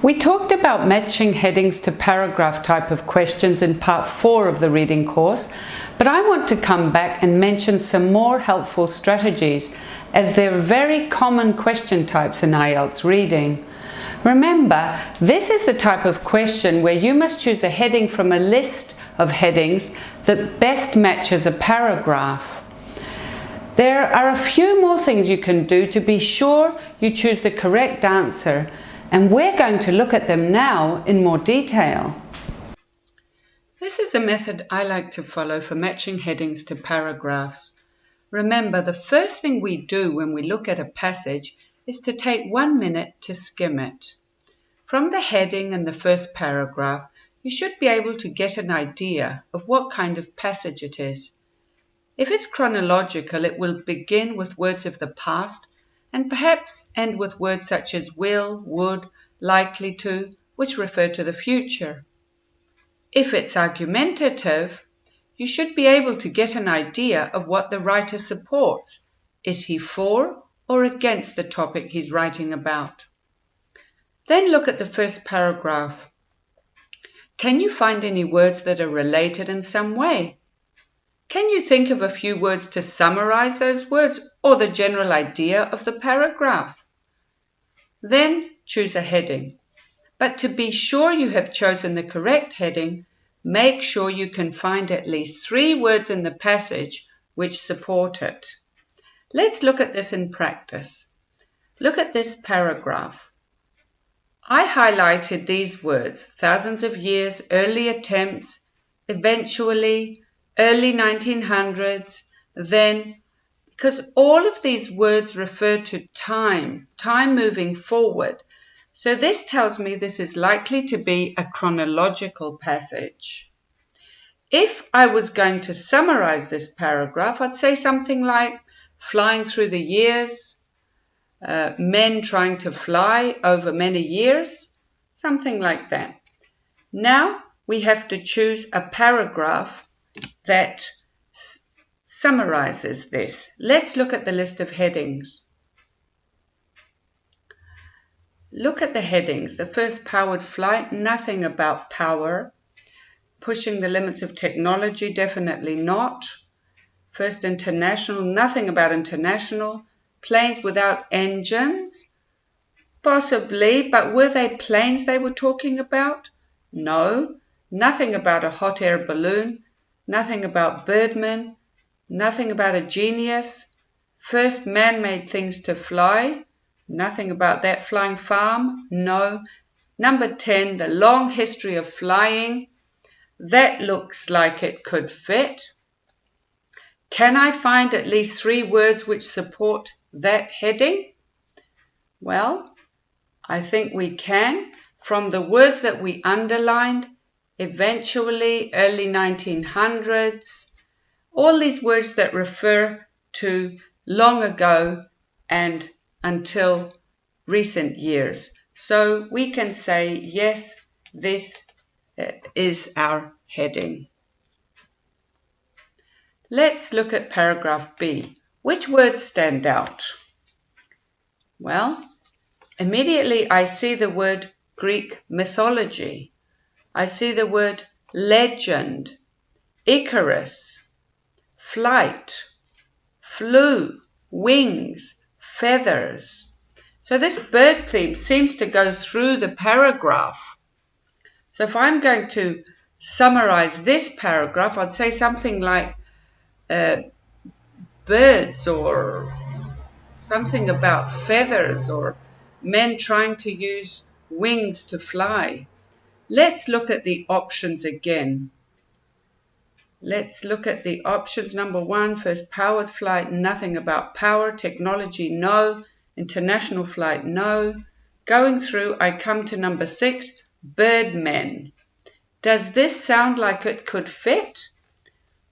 We talked about matching headings to paragraph type of questions in part 4 of the reading course, but I want to come back and mention some more helpful strategies as they're very common question types in IELTS reading. Remember, this is the type of question where you must choose a heading from a list of headings that best matches a paragraph. There are a few more things you can do to be sure you choose the correct answer, and we're going to look at them now in more detail. This is a method I like to follow for matching headings to paragraphs. Remember, the first thing we do when we look at a passage is to take 1 minute to skim it. From the heading and the first paragraph, you should be able to get an idea of what kind of passage it is. If it's chronological, it will begin with words of the past and perhaps end with words such as will, would, likely to, which refer to the future. If it's argumentative, you should be able to get an idea of what the writer supports. Is he for or against the topic he's writing about? Then look at the first paragraph. Can you find any words that are related in some way? Can you think of a few words to summarize those words or the general idea of the paragraph? Then choose a heading. But to be sure you have chosen the correct heading, make sure you can find at least 3 words in the passage which support it. Let's look at this in practice. Look at this paragraph. I highlighted these words: thousands of years, early attempts, eventually, early 1900s, then, because all of these words refer to time moving forward. So this tells me this is likely to be a chronological passage. If I was going to summarize this paragraph, I'd say something like flying through the years, men trying to fly over many years, something like that. Now we have to choose a paragraph that summarizes this. Let's look at the list of headings. Look at the headings. The first, powered flight, nothing about power. Pushing the limits of technology, definitely not. First, international, nothing about international. Planes without engines, possibly, but were they planes they were talking about? No. Nothing about a hot air balloon. Nothing about birdmen, nothing about a genius. First man-made things to fly, nothing about that. Flying farm, no. Number 10, the long history of flying. That looks like it could fit. Can I find at least 3 words which support that heading? Well, I think we can. From the words that we underlined, eventually, early 1900s, all these words that refer to long ago and until recent years. So we can say, yes, this is our heading. Let's look at paragraph B. Which words stand out? Well, immediately I see the word Greek mythology. I see the word legend, Icarus, flight, flew, wings, feathers. So this bird theme seems to go through the paragraph. So if I'm going to summarize this paragraph, I'd say something like birds, or something about feathers, or men trying to use wings to fly. Let's look at the options again. Let's look at the options. Number 1, first, powered flight, nothing about power. Technology, no. International flight, no. Going through, I come to number 6, birdmen. Does this sound like it could fit?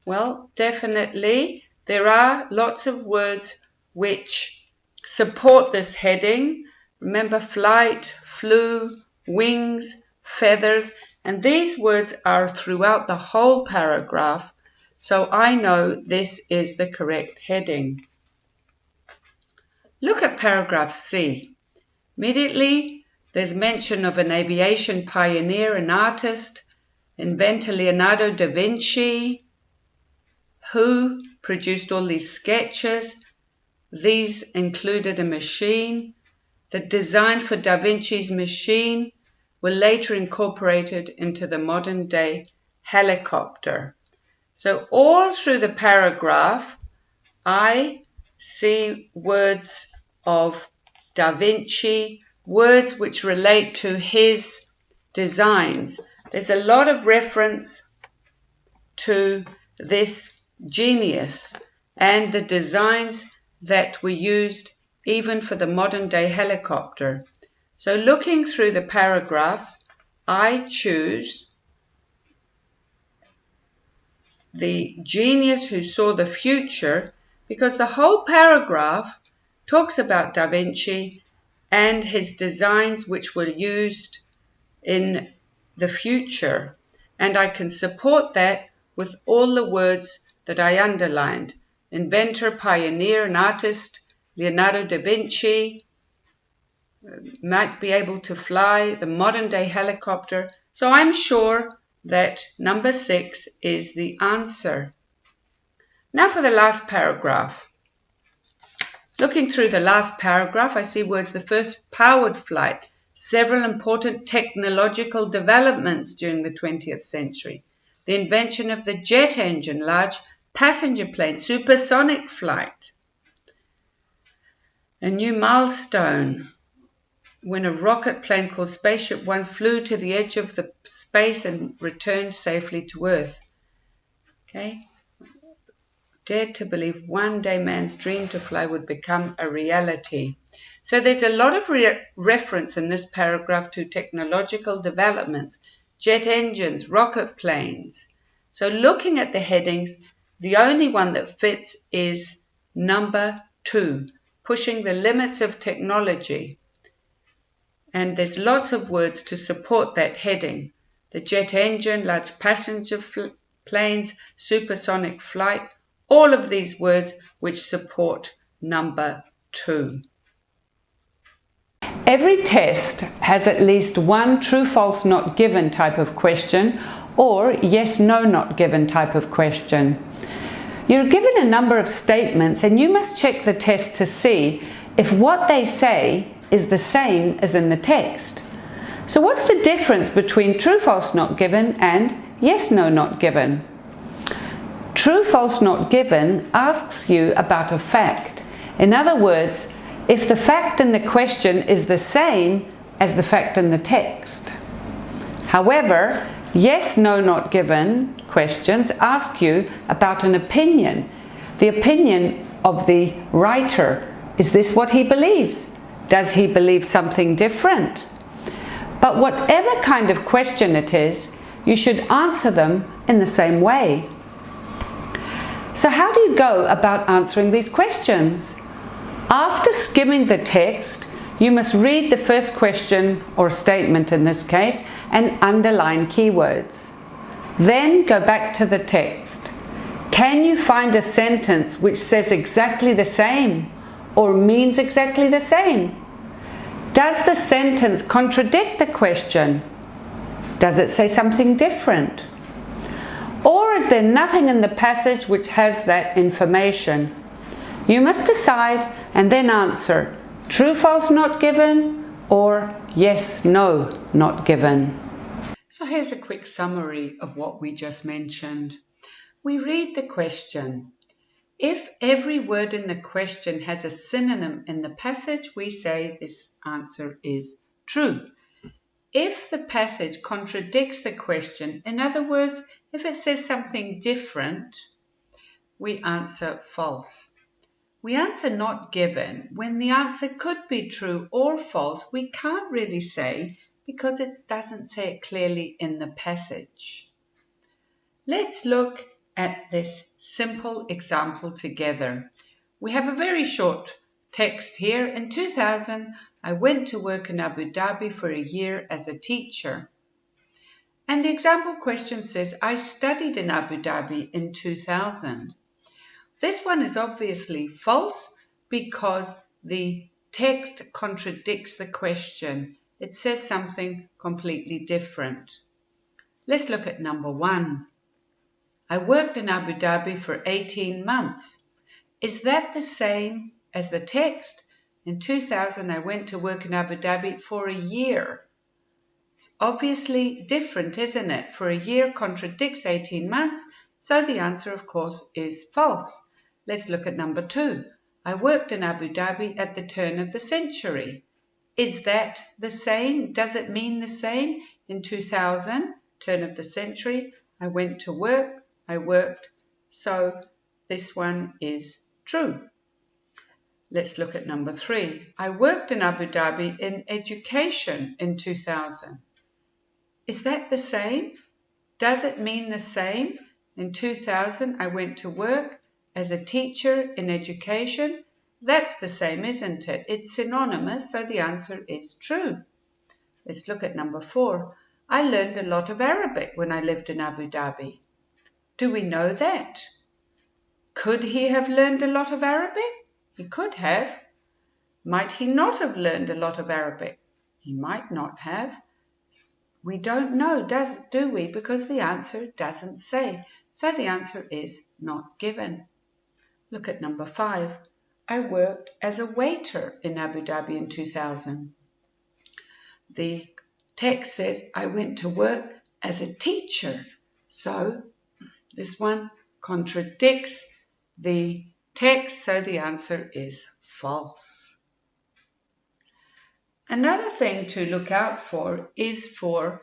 Well, definitely. There are lots of words which support this heading. Remember, flight, flew, wings, feathers, and these words are throughout the whole paragraph, so I know this is the correct heading. Look at paragraph C. Immediately, there's mention of an aviation pioneer, an artist, inventor Leonardo da Vinci, who produced all these sketches. These included a machine. The design for Da Vinci's machine were later incorporated into the modern day helicopter. So all through the paragraph, I see words of Da Vinci, words which relate to his designs. There's a lot of reference to this genius and the designs that were used even for the modern day helicopter. So looking through the paragraphs, I choose the genius who saw the future, because the whole paragraph talks about Da Vinci and his designs which were used in the future. And I can support that with all the words that I underlined. Inventor, pioneer, and artist, Leonardo da Vinci, might be able to fly, the modern day helicopter. So I'm sure that number 6 is the answer. Now for the last paragraph. Looking through the last paragraph, I see words, the first, powered flight, several important technological developments during the 20th century, the invention of the jet engine, large passenger plane, supersonic flight, a new milestone, when a rocket plane called Spaceship One flew to the edge of the space and returned safely to Earth. Okay, dared to believe one day man's dream to fly would become a reality. So there's a lot of reference in this paragraph to technological developments, jet engines, rocket planes. So looking at the headings, the only one that fits is number 2, pushing the limits of technology. And there's lots of words to support that heading. The jet engine, large passenger planes, supersonic flight, all of these words which support number 2. Every test has at least one true, false, not given type of question, or yes, no, not given type of question. You're given a number of statements and you must check the test to see if what they say is the same as in the text. So what's the difference between true, false, not given and yes, no, not given? True, false, not given asks you about a fact. In other words, if the fact in the question is the same as the fact in the text. However, yes, no, not given questions ask you about an opinion. The opinion of the writer. Is this what he believes? Does he believe something different? But whatever kind of question it is, you should answer them in the same way. So how do you go about answering these questions? After skimming the text, you must read the first question or statement in this case and underline keywords. Then go back to the text. Can you find a sentence which says exactly the same or means exactly the same? Does the sentence contradict the question? Does it say something different? Or is there nothing in the passage which has that information? You must decide and then answer true, false, not given, or yes, no, not given. So here's a quick summary of what we just mentioned. We read the question. If every word in the question has a synonym in the passage, we say this answer is true. If the passage contradicts the question, in other words, if it says something different, we answer false. We answer not given. When the answer could be true or false, we can't really say because it doesn't say it clearly in the passage. Let's look at this simple example together. We have a very short text here. In 2000, I went to work in Abu Dhabi for a year as a teacher. And the example question says, I studied in Abu Dhabi in 2000. This one is obviously false because the text contradicts the question. It says something completely different. Let's look at number 1. I worked in Abu Dhabi for 18 months. Is that the same as the text? In 2000, I went to work in Abu Dhabi for a year. It's obviously different, isn't it? For a year contradicts 18 months, so the answer, of course, is false. Let's look at number 2. I worked in Abu Dhabi at the turn of the century. Is that the same? Does it mean the same? In 2000, turn of the century, I went to work, I worked, so this one is true. Let's look at number 3. I worked in Abu Dhabi in education in 2000. Is that the same? Does it mean the same? In 2000, I went to work as a teacher in education. That's the same, isn't it? It's synonymous, so the answer is true. Let's look at number 4. I learned a lot of Arabic when I lived in Abu Dhabi. Do we know that? Could he have learned a lot of Arabic? He could have. Might he not have learned a lot of Arabic? He might not have. We don't know, do we? Because the answer doesn't say. So the answer is not given. Look at number 5. I worked as a waiter in Abu Dhabi in 2000. The text says I went to work as a teacher. So this one contradicts the text, so the answer is false. Another thing to look out for is for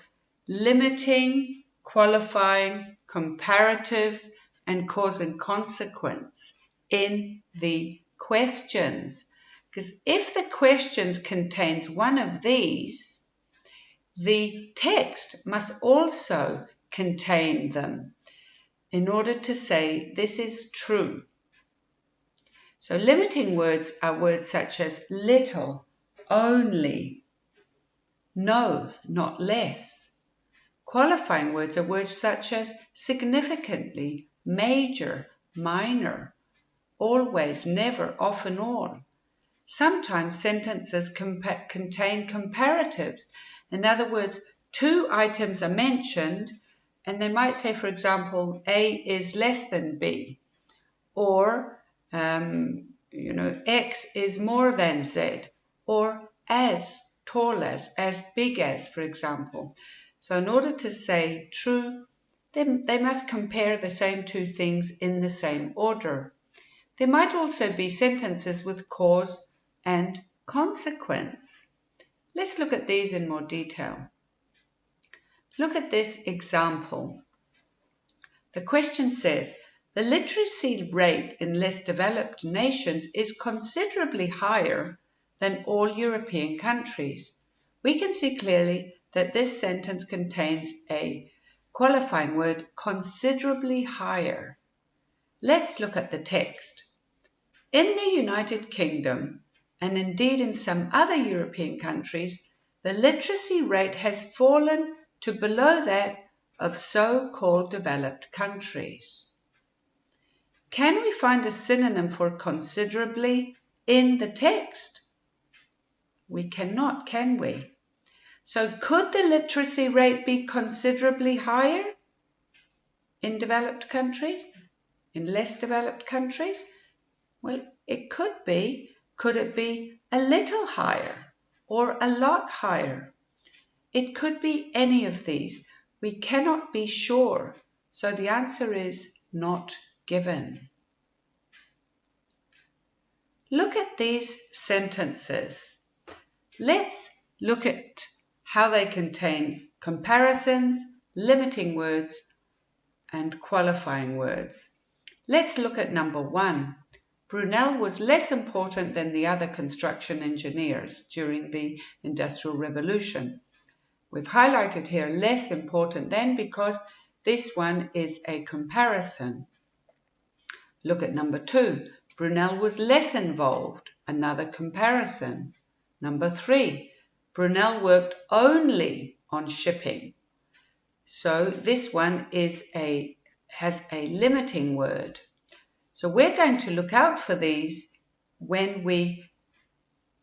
limiting, qualifying, comparatives, and cause and consequence in the questions. Because if the questions contains one of these, the text must also contain them in order to say this is true. So limiting words are words such as little, only, no, not less. Qualifying words are words such as significantly, major, minor, always, never, often, all. Sometimes sentences contain comparatives. In other words, 2 items are mentioned and they might say, for example, A is less than B, or X is more than Z, or as tall as big as, for example. So in order to say true, they must compare the same 2 things in the same order. There might also be sentences with cause and consequence. Let's look at these in more detail. Look at this example. The question says, the literacy rate in less developed nations is considerably higher than all European countries. We can see clearly that this sentence contains a qualifying word, considerably higher. Let's look at the text. In the United Kingdom, and indeed in some other European countries, the literacy rate has fallen to below that of so-called developed countries. Can we find a synonym for considerably in the text? We cannot, can we? So could the literacy rate be considerably higher in developed countries, in less developed countries? Well, it could be. Could it be a little higher or a lot higher? It could be any of these. We cannot be sure. So the answer is not given. Look at these sentences. Let's look at how they contain comparisons, limiting words, and qualifying words. Let's look at number 1. Brunel was less important than the other construction engineers during the Industrial Revolution. We've highlighted here less important than because this one is a comparison. Look at number 2. Brunel was less involved, another comparison. Number 3. Brunel worked only on shipping. So this one has a limiting word. So we're going to look out for these when we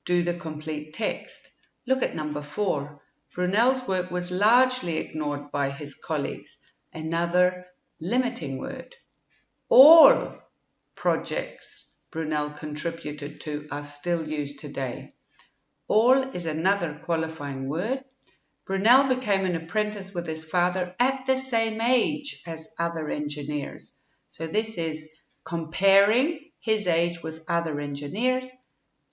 do the complete text. Look at number 4. Brunel's work was largely ignored by his colleagues. Another limiting word. All projects Brunel contributed to are still used today. All is another qualifying word. Brunel became an apprentice with his father at the same age as other engineers. So this is comparing his age with other engineers.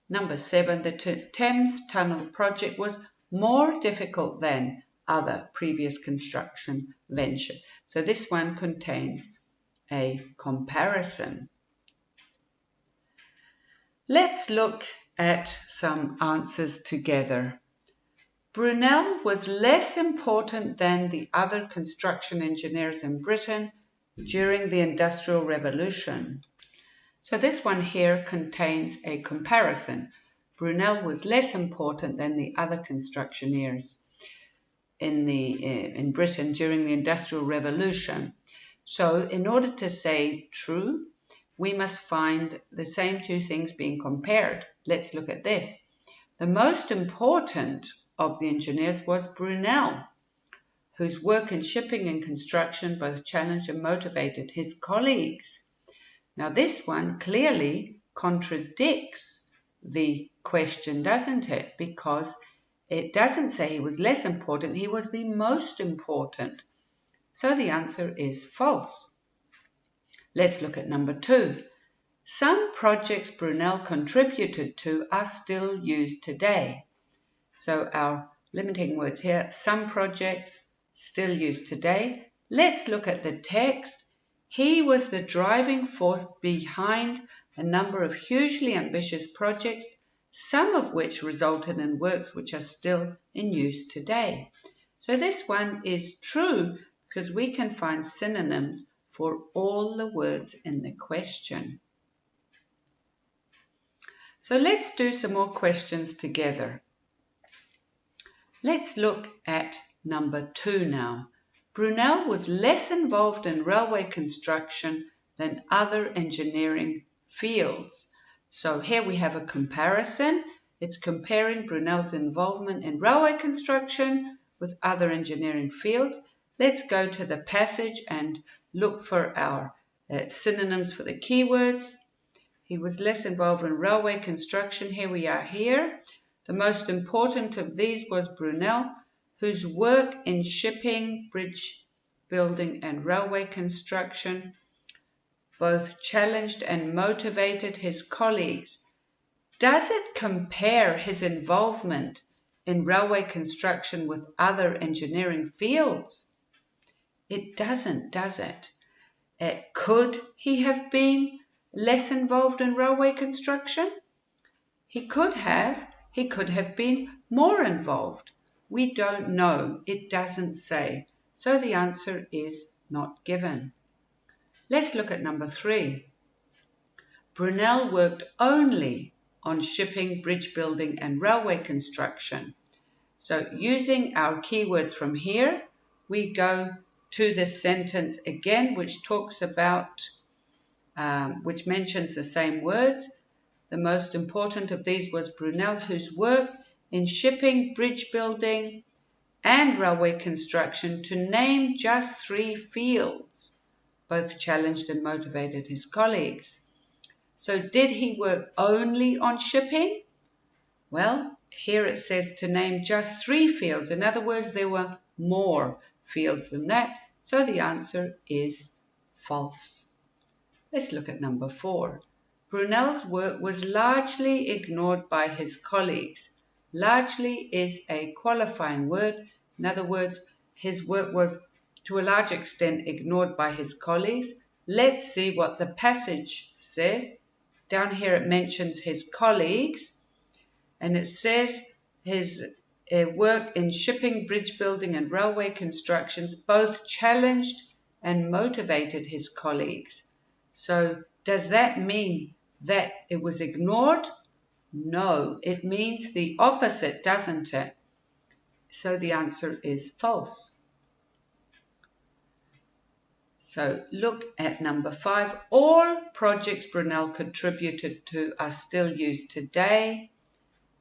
Number 7, the Thames Tunnel project was more difficult than other previous construction ventures. So this one contains a comparison. Let's look at some answers together. Brunel was less important than the other construction engineers in Britain during the Industrial Revolution. So this one here contains a comparison. Brunel was less important than the other constructioneers in Britain during the Industrial Revolution. So in order to say true, we must find the same two things being compared. Let's look at this. The most important of the engineers was Brunel, whose work in shipping and construction both challenged and motivated his colleagues. Now this one clearly contradicts the question, doesn't it? Because it doesn't say he was less important, he was the most important. So the answer is false. Let's look at number 2. Some projects Brunel contributed to are still used today. So our limiting words here, some projects still used today. Let's look at the text. He was the driving force behind a number of hugely ambitious projects, some of which resulted in works which are still in use today. So this one is true because we can find synonyms for all the words in the question. So let's do some more questions together. Let's look at number 2 now. Brunel was less involved in railway construction than other engineering fields. So here we have a comparison. It's comparing Brunel's involvement in railway construction with other engineering fields. Let's go to the passage and look for our synonyms for the keywords. He was less involved in railway construction. Here we are here. The most important of these was Brunel, whose work in shipping, bridge building and railway construction both challenged and motivated his colleagues. Does it compare his involvement in railway construction with other engineering fields? It doesn't, does it? Could he have been less involved in railway construction? He could have been more involved. We don't know. It doesn't say. So the answer is not given. Let's look at number 3. Brunel worked only on shipping, bridge building and railway construction. So using our keywords from here, we go to the sentence again, which talks about, which mentions the same words. The most important of these was Brunel, whose work in shipping, bridge building and railway construction, to name just 3 fields, both challenged and motivated his colleagues. So did he work only on shipping? Well, here it says to name just 3 fields. In other words, there were more fields than that, so the answer is false. Let's look at number 4. Brunel's work was largely ignored by his colleagues. Largely is a qualifying word. In other words, his work was to a large extent ignored by his colleagues. Let's see what the passage says. Down here it mentions his colleagues, and it says his work in shipping, bridge building and railway constructions both challenged and motivated his colleagues. So does that mean that it was ignored? No, it means the opposite, doesn't it? So the answer is false. So look at number 5. All projects Brunel contributed to are still used today.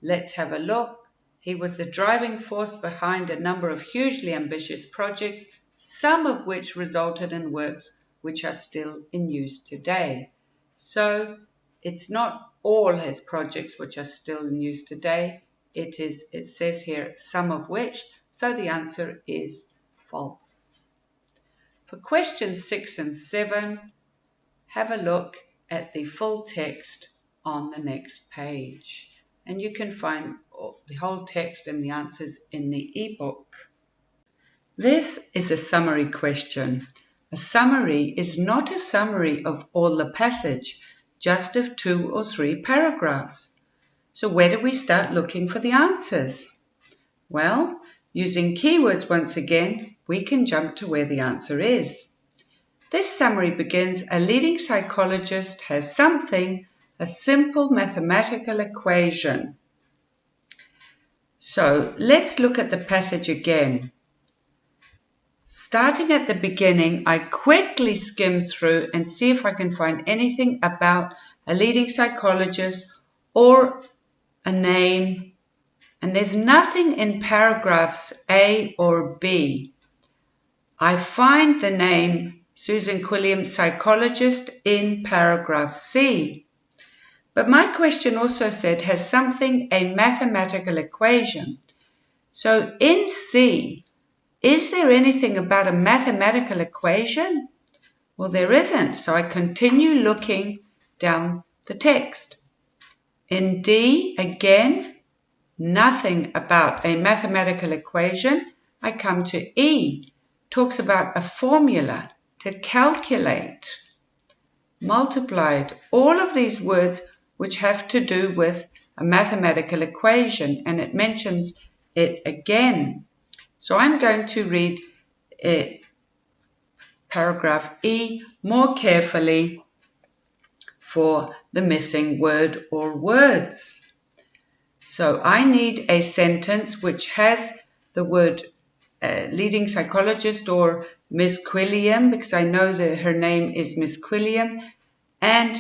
Let's have a look. He was the driving force behind a number of hugely ambitious projects, some of which resulted in works which are still in use today. So it's not all his projects which are still in use today. It says here some of which, so the answer is false. For questions 6 and 7, have a look at the full text on the next page. And you can find the whole text and the answers in the ebook. This is a summary question. A summary is not a summary of all the passage, just of 2 or 3 paragraphs. So where do we start looking for the answers? Well, using keywords once again, we can jump to where the answer is. This summary begins, a leading psychologist has something, a simple mathematical equation. So let's look at the passage again. Starting at the beginning, I quickly skim through and see if I can find anything about a leading psychologist or a name, and there's nothing in paragraphs A or B. I find the name Susan Quilliam, psychologist, in paragraph C. But my question also said has something, a mathematical equation. So in C, is there anything about a mathematical equation? Well, there isn't, so I continue looking down the text. In D, again, nothing about a mathematical equation. I come to E, talks about a formula to calculate, multiplied, all of these words which have to do with a mathematical equation, and it mentions it again. So I'm going to read paragraph E more carefully for the missing word or words. So I need a sentence which has the word leading psychologist or Miss Quilliam, because I know that her name is Miss Quilliam, and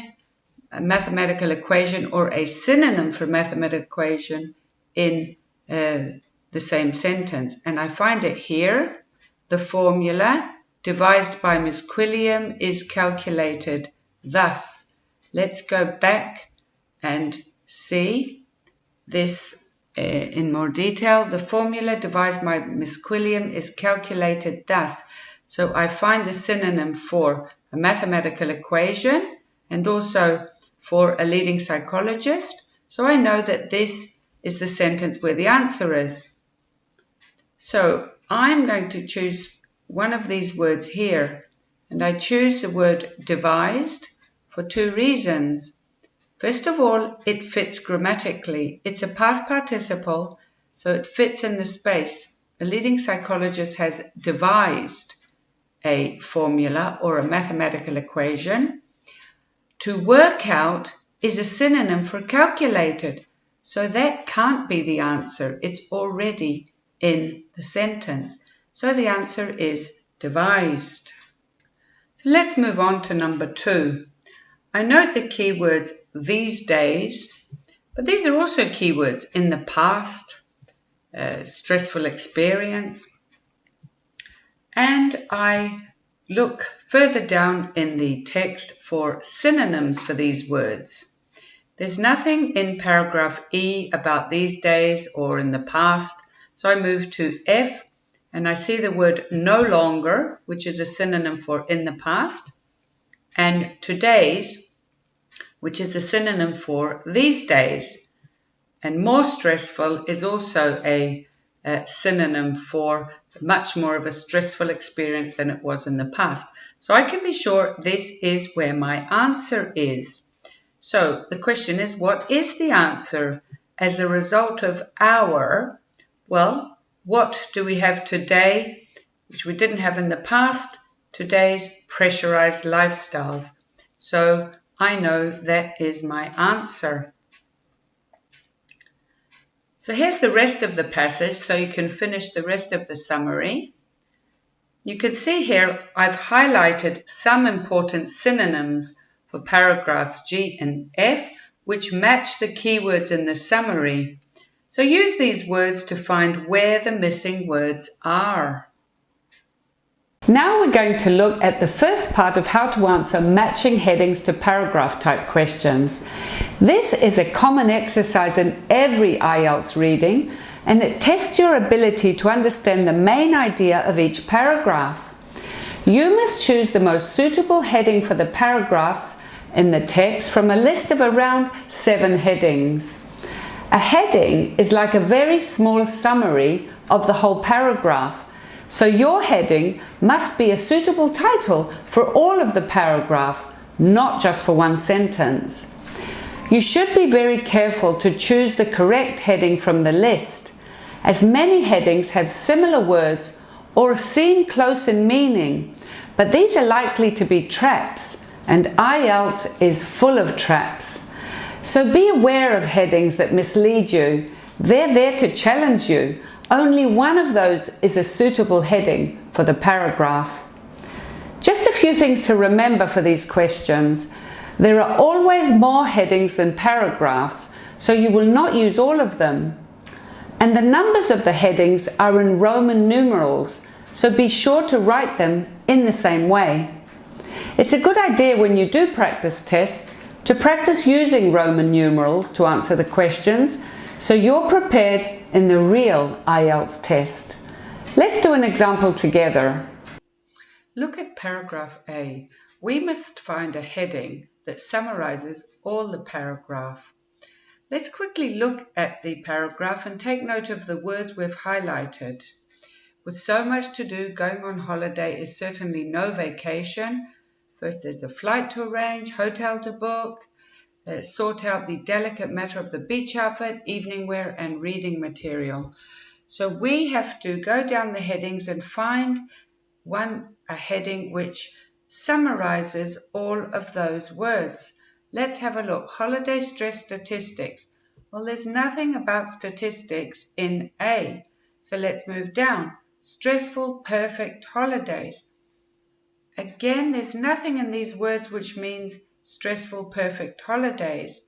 a mathematical equation or a synonym for mathematical equation in the same sentence. And I find it here. The formula devised by Miss Quilliam is calculated thus. Let's go back and see this in more detail. The formula devised by Miss Quilliam is calculated thus. So I find the synonym for a mathematical equation and also for a leading psychologist. So I know that this is the sentence where the answer is. So I'm going to choose one of these words here, and I choose the word devised for 2 reasons. First of all, it fits grammatically. It's a past participle, so it fits in the space. A leading psychologist has devised a formula or a mathematical equation. To work out is a synonym for calculated, so that can't be the answer. It's already in the sentence. So the answer is devised. So let's move on to number 2. I note the keywords these days, but these are also keywords in the past, stressful experience. And I look further down in the text for synonyms for these words. There's nothing in paragraph E about these days or in the past, so I move to F, And I see the word no longer, which is a synonym for in the past, and today's, which is a synonym for these days. And more stressful is also a synonym for much more of a stressful experience than it was in the past. So I can be sure this is where my answer is. So the question is, what is the answer as a result of our, well, what do we have today, which we didn't have in the past? Today's pressurized lifestyles. So I know that is my answer. So here's the rest of the passage, so you can finish the rest of the summary. You can see here I've highlighted some important synonyms for paragraphs G and F, which match the keywords in the summary. So use these words to find where the missing words are. Now we're going to look at the first part of how to answer matching headings to paragraph type questions. This is a common exercise in every IELTS reading, and it tests your ability to understand the main idea of each paragraph. You must choose the most suitable heading for the paragraphs in the text from a list of around 7 headings. A heading is like a very small summary of the whole paragraph. So your heading must be a suitable title for all of the paragraph, not just for one sentence. You should be very careful to choose the correct heading from the list, as many headings have similar words or seem close in meaning, but these are likely to be traps, and IELTS is full of traps. So be aware of headings that mislead you. They're there to challenge you. Only one of those is a suitable heading for the paragraph. Just a few things to remember for these questions. There are always more headings than paragraphs, so you will not use all of them. And the numbers of the headings are in Roman numerals, so be sure to write them in the same way. It's a good idea when you do practice tests to practice using Roman numerals to answer the questions, so you're prepared in the real IELTS test. Let's do an example together. Look at paragraph A. We must find a heading that summarizes all the paragraph. Let's quickly look at the paragraph and take note of the words we've highlighted. With so much to do, going on holiday is certainly no vacation. First there's a flight to arrange, hotel to book, sort out the delicate matter of the beach outfit, evening wear and reading material. So we have to go down the headings and find a heading which summarizes all of those words. Let's have a look. Holiday stress statistics. Well, there's nothing about statistics in A. So let's move down. Stressful perfect holidays. Again, there's nothing in these words which means stressful perfect holidays.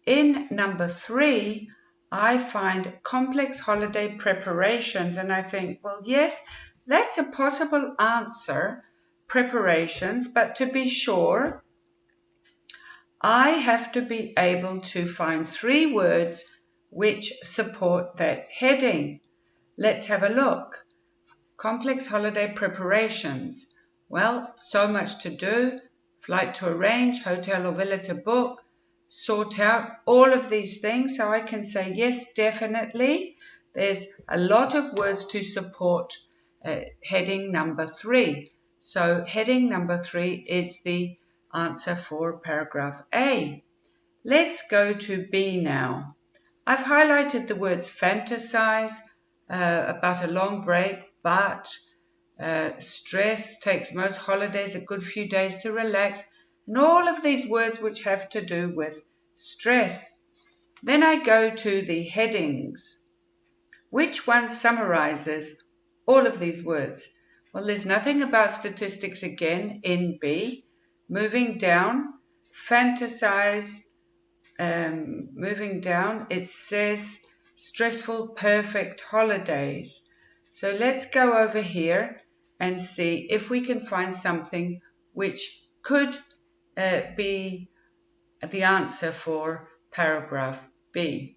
In number 3, I find complex holiday preparations, and I think, well, yes, that's a possible answer, preparations, but to be sure, I have to be able to find 3 words which support that heading. Let's have a look. Complex holiday preparations. Well, so much to do. Flight to arrange, hotel or villa to book, sort out, all of these things. So I can say yes, definitely. There's a lot of words to support heading number 3. So heading number 3 is the answer for paragraph A. Let's go to B now. I've highlighted the words fantasize about a long break, but stress takes most holidays a good few days to relax, and all of these words which have to do with stress. Then I go to the headings. Which one summarizes all of these words? Well, there's nothing about statistics again in B. Moving down, fantasize, moving down, it says stressful perfect holidays. So let's go over here and see if we can find something which could be the answer for paragraph B.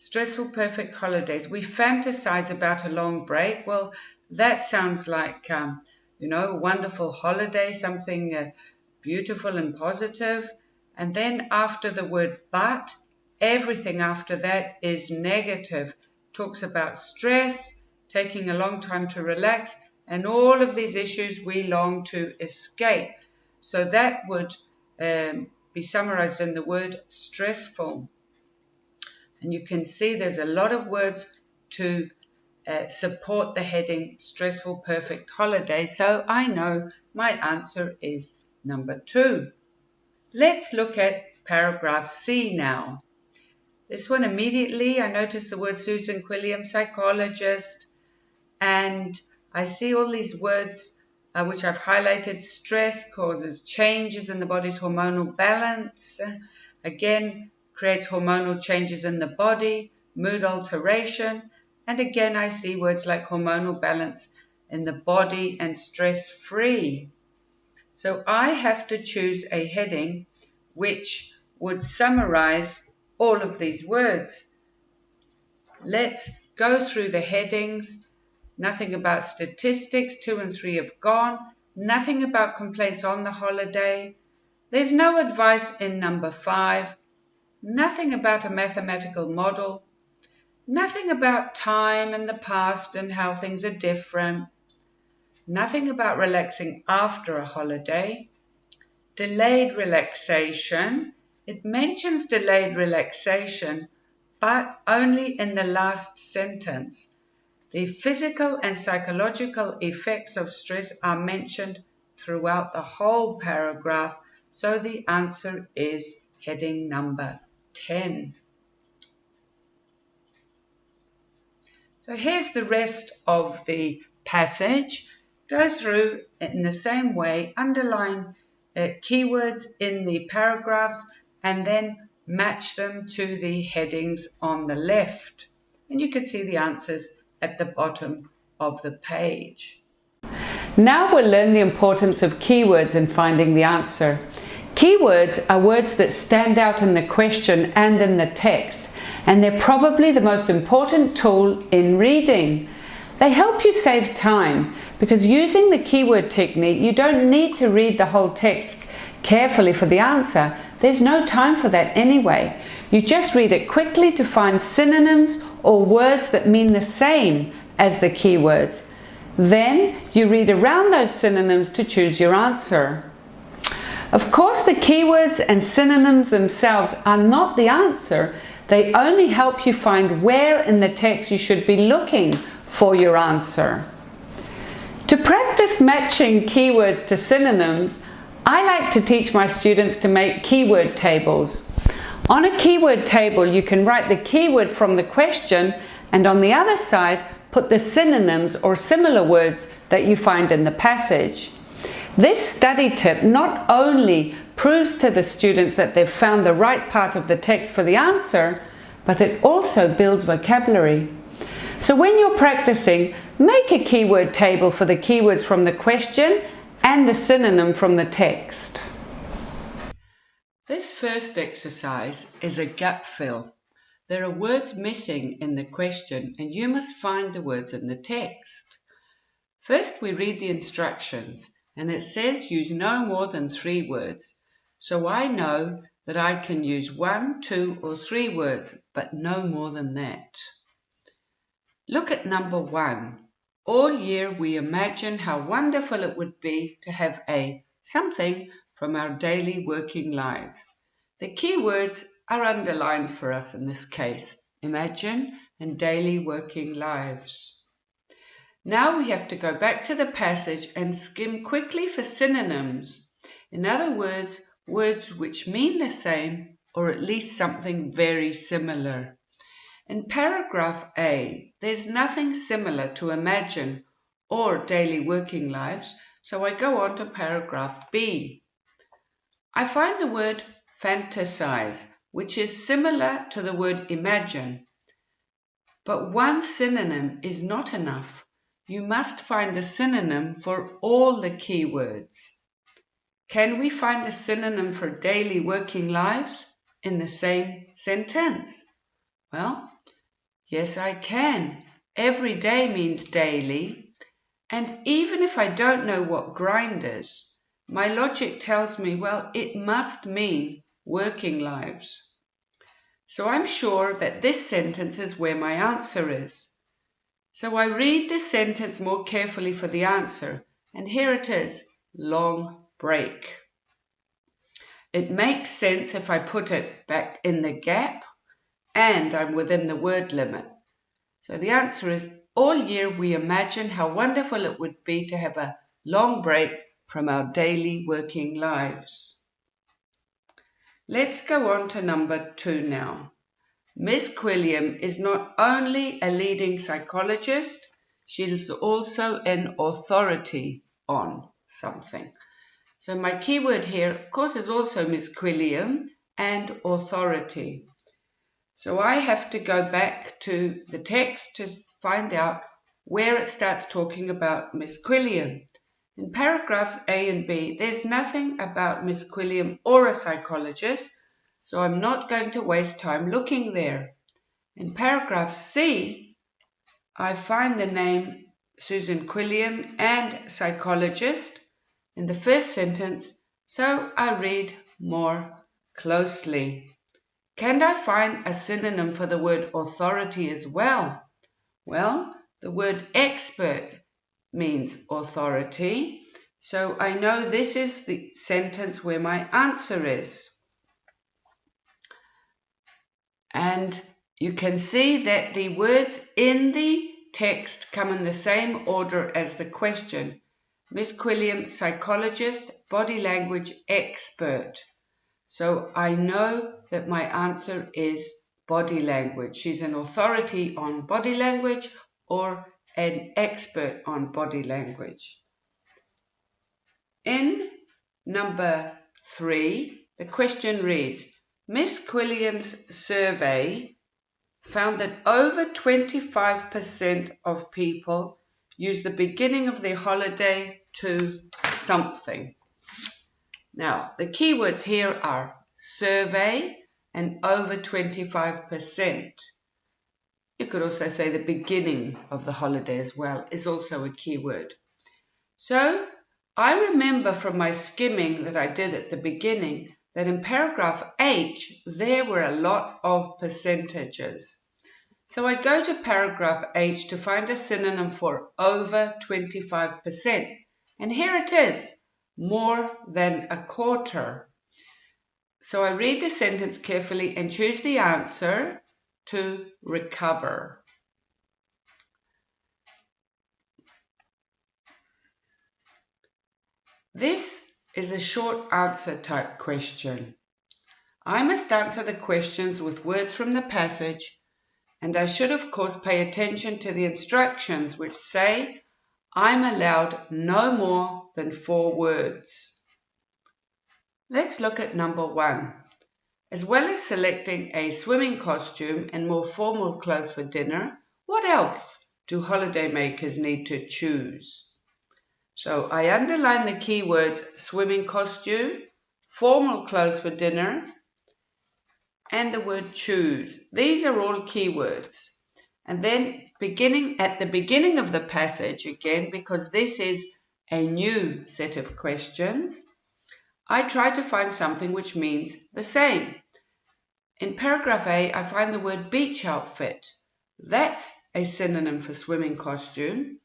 Stressful perfect holidays. We fantasize about a long break. Well, that sounds like, a wonderful holiday, something beautiful and positive. And then after the word but, everything after that is negative. Talks about stress, taking a long time to relax, and all of these issues we long to escape. So that would be summarized in the word stressful. And you can see there's a lot of words to support the heading stressful perfect holiday. So I know my answer is number 2. Let's look at paragraph C now. This one immediately, I noticed the word Susan Quilliam, psychologist, and I see all these words which I've highlighted. Stress causes changes in the body's hormonal balance. Again, creates hormonal changes in the body, mood alteration, and again I see words like hormonal balance in the body and stress-free. So I have to choose a heading which would summarize all of these words. Let's go through the headings. Nothing about statistics, 2 and 3 have gone. Nothing about complaints on the holiday. There's no advice in number 5. Nothing about a mathematical model. Nothing about time and the past and how things are different. Nothing about relaxing after a holiday. Delayed relaxation. It mentions delayed relaxation, but only in the last sentence. The physical and psychological effects of stress are mentioned throughout the whole paragraph, so the answer is heading number 10. So here's the rest of the passage. Go through in the same way, underline keywords in the paragraphs, and then match them to the headings on the left. And you can see the answers at the bottom of the page. Now we'll learn the importance of keywords in finding the answer. Keywords are words that stand out in the question and in the text, and they're probably the most important tool in reading. They help you save time because using the keyword technique, you don't need to read the whole text carefully for the answer. There's no time for that anyway. You just read it quickly to find synonyms or words that mean the same as the keywords. Then you read around those synonyms to choose your answer. Of course, the keywords and synonyms themselves are not the answer. They only help you find where in the text you should be looking for your answer. To practice matching keywords to synonyms, I like to teach my students to make keyword tables. On a keyword table, you can write the keyword from the question, and on the other side, put the synonyms or similar words that you find in the passage. This study tip not only proves to the students that they've found the right part of the text for the answer, but it also builds vocabulary. So when you're practicing, make a keyword table for the keywords from the question and the synonym from the text. This first exercise is a gap fill. There are words missing in the question and you must find the words in the text. First we read the instructions and it says use no more than 3 words. So I know that I can use 1, 2 or 3 words, but no more than that. Look at number 1. All year we imagine how wonderful it would be to have a something from our daily working lives. The keywords are underlined for us in this case, imagine and daily working lives. Now we have to go back to the passage and skim quickly for synonyms. In other words, words which mean the same or at least something very similar. In paragraph A, there's nothing similar to imagine or daily working lives, so I go on to paragraph B. I find the word fantasize, which is similar to the word imagine. But one synonym is not enough. You must find the synonym for all the keywords. Can we find the synonym for daily working lives in the same sentence? Well, Yes, I can. Every day means daily. And even if I don't know what grind is, my logic tells me, well, it must mean working lives. So I'm sure that this sentence is where my answer is. So I read the sentence more carefully for the answer, and here it is, long break. It makes sense if I put it back in the gap and I'm within the word limit. So the answer is, all year we imagine how wonderful it would be to have a long break from our daily working lives. Let's go on to number 2 now. Miss Quilliam is not only a leading psychologist, she's also an authority on something. So my keyword here, of course, is also Miss Quilliam and authority. So I have to go back to the text to find out where it starts talking about Miss Quilliam. In paragraphs A and B, there's nothing about Miss Quilliam or a psychologist, so I'm not going to waste time looking there. In paragraph C, I find the name Susan Quilliam and psychologist in the first sentence, so I read more closely. Can I find a synonym for the word authority as well? Well, the word expert means authority, so I know this is the sentence where my answer is. And you can see that the words in the text come in the same order as the question. Miss Quilliam, psychologist, body language expert. So I know that my answer is body language. She's an authority on body language or an expert on body language. In number 3, the question reads, Miss Quilliam's survey found that over 25% of people use the beginning of their holiday to something. Now, the keywords here are survey and over 25%. You could also say the beginning of the holiday as well is also a keyword. So, I remember from my skimming that I did at the beginning that in paragraph H, there were a lot of percentages. So I go to paragraph H to find a synonym for over 25%. And here it is, more than a quarter. So I read the sentence carefully and choose the answer to recover. This is a short answer type question. I must answer the questions with words from the passage, and I should of course pay attention to the instructions which say I'm allowed no more than 4 words. Let's look at number 1. As well as selecting a swimming costume and more formal clothes for dinner, what else do holidaymakers need to choose? So I underline the keywords swimming costume, formal clothes for dinner, and the word choose. These are all keywords. And then at the beginning of the passage, again, because this is a new set of questions, I try to find something which means the same. In paragraph A, I find the word beach outfit. That's a synonym for swimming costume.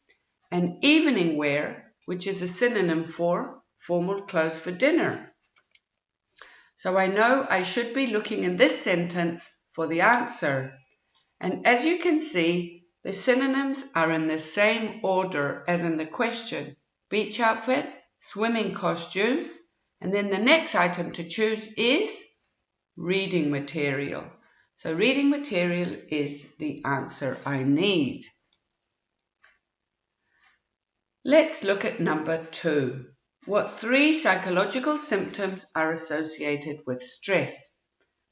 And evening wear, which is a synonym for formal clothes for dinner. So I know I should be looking in this sentence for the answer. And as you can see, the synonyms are in the same order as in the question. Beach outfit, swimming costume, and then the next item to choose is reading material. So reading material is the answer I need. Let's look at number 2. What 3 psychological symptoms are associated with stress?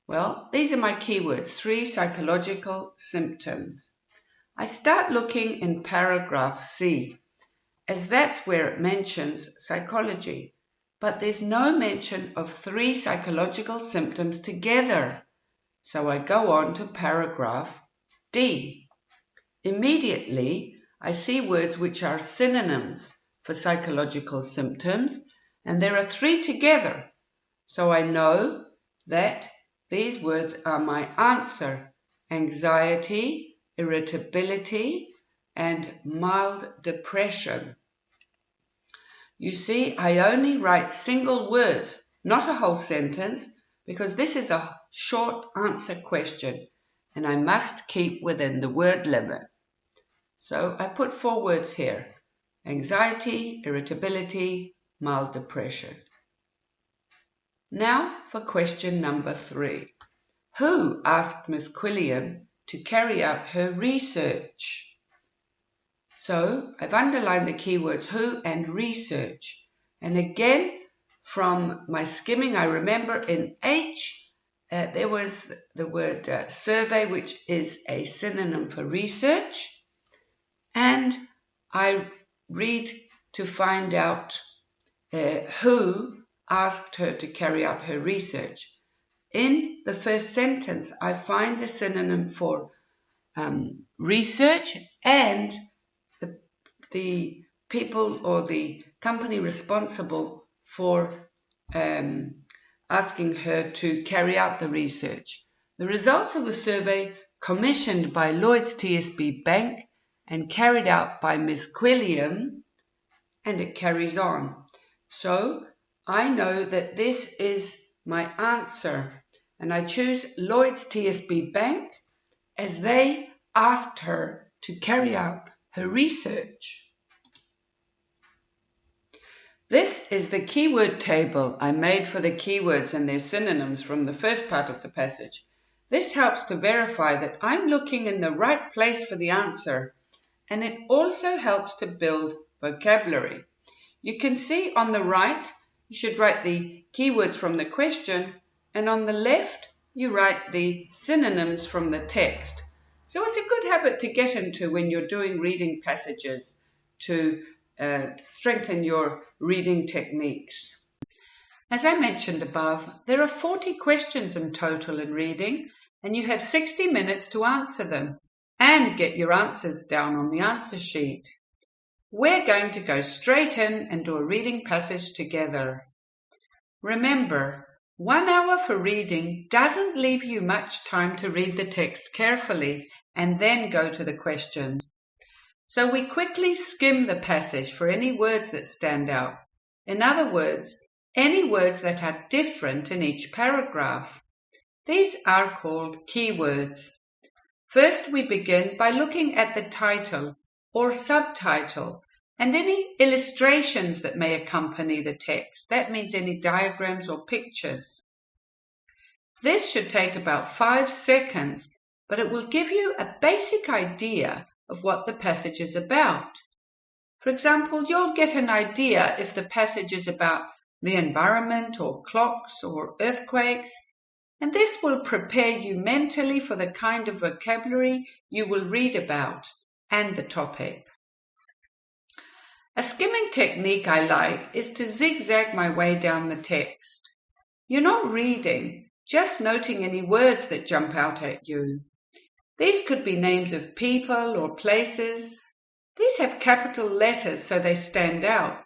Well, these are my keywords, 3 psychological symptoms. I start looking in paragraph C, as that's where it mentions psychology, but there's no mention of 3 psychological symptoms together. So I go on to paragraph D. Immediately, I see words which are synonyms for psychological symptoms, and there are 3 together. So I know that these words are my answer: anxiety, irritability, and mild depression. You see, I only write single words, not a whole sentence, because this is a short answer question, and I must keep within the word limit. So I put 4 words here: anxiety, irritability, mild depression. Now for question number 3. Who asked Miss Quilliam to carry out her research? So I've underlined the keywords who and research. And again, from my skimming, I remember in H, there was the word survey, which is a synonym for research. And I read to find out who asked her to carry out her research. In the first sentence, I find the synonym for research and the people or the company responsible for asking her to carry out the research. The results of a survey commissioned by Lloyds TSB Bank and carried out by Miss Quilliam, and it carries on. So I know that this is my answer, and I choose Lloyds TSB Bank as they asked her to carry out her research. This is the keyword table I made for the keywords and their synonyms from the first part of the passage. This helps to verify that I'm looking in the right place for the answer, and it also helps to build vocabulary. You can see on the right, you should write the keywords from the question, and on the left, you write the synonyms from the text. So it's a good habit to get into when you're doing reading passages to strengthen your reading techniques. As I mentioned above, there are 40 questions in total in reading, and you have 60 minutes to answer them and get your answers down on the answer sheet. We're going to go straight in and do a reading passage together. Remember, 1 hour for reading doesn't leave you much time to read the text carefully and then go to the questions. So we quickly skim the passage for any words that stand out. In other words, any words that are different in each paragraph. These are called keywords. First, we begin by looking at the title or subtitle and any illustrations that may accompany the text. That means any diagrams or pictures. This should take about 5 seconds, but it will give you a basic idea of what the passage is about. For example, you'll get an idea if the passage is about the environment or clocks or earthquakes, and this will prepare you mentally for the kind of vocabulary you will read about and the topic. A skimming technique I like is to zigzag my way down the text. You're not reading, just noting any words that jump out at you. These could be names of people or places. These have capital letters so they stand out.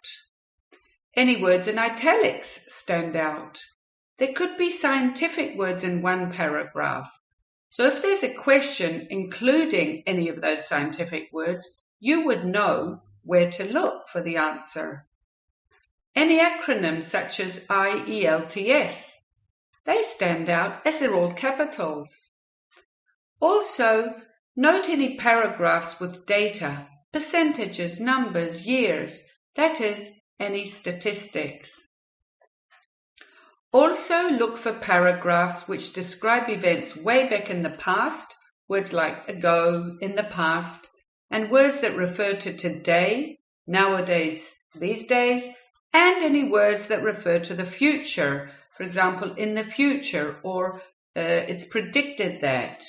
Any words in italics stand out. There could be scientific words in one paragraph. So if there's a question including any of those scientific words, you would know where to look for the answer. Any acronyms such as IELTS, they stand out as they're all capitals. Also, note any paragraphs with data, percentages, numbers, years, that is, any statistics. Also look for paragraphs which describe events way back in the past, words like ago, in the past, and words that refer to today, nowadays, these days, and any words that refer to the future, for example, in the future, or it's predicted that.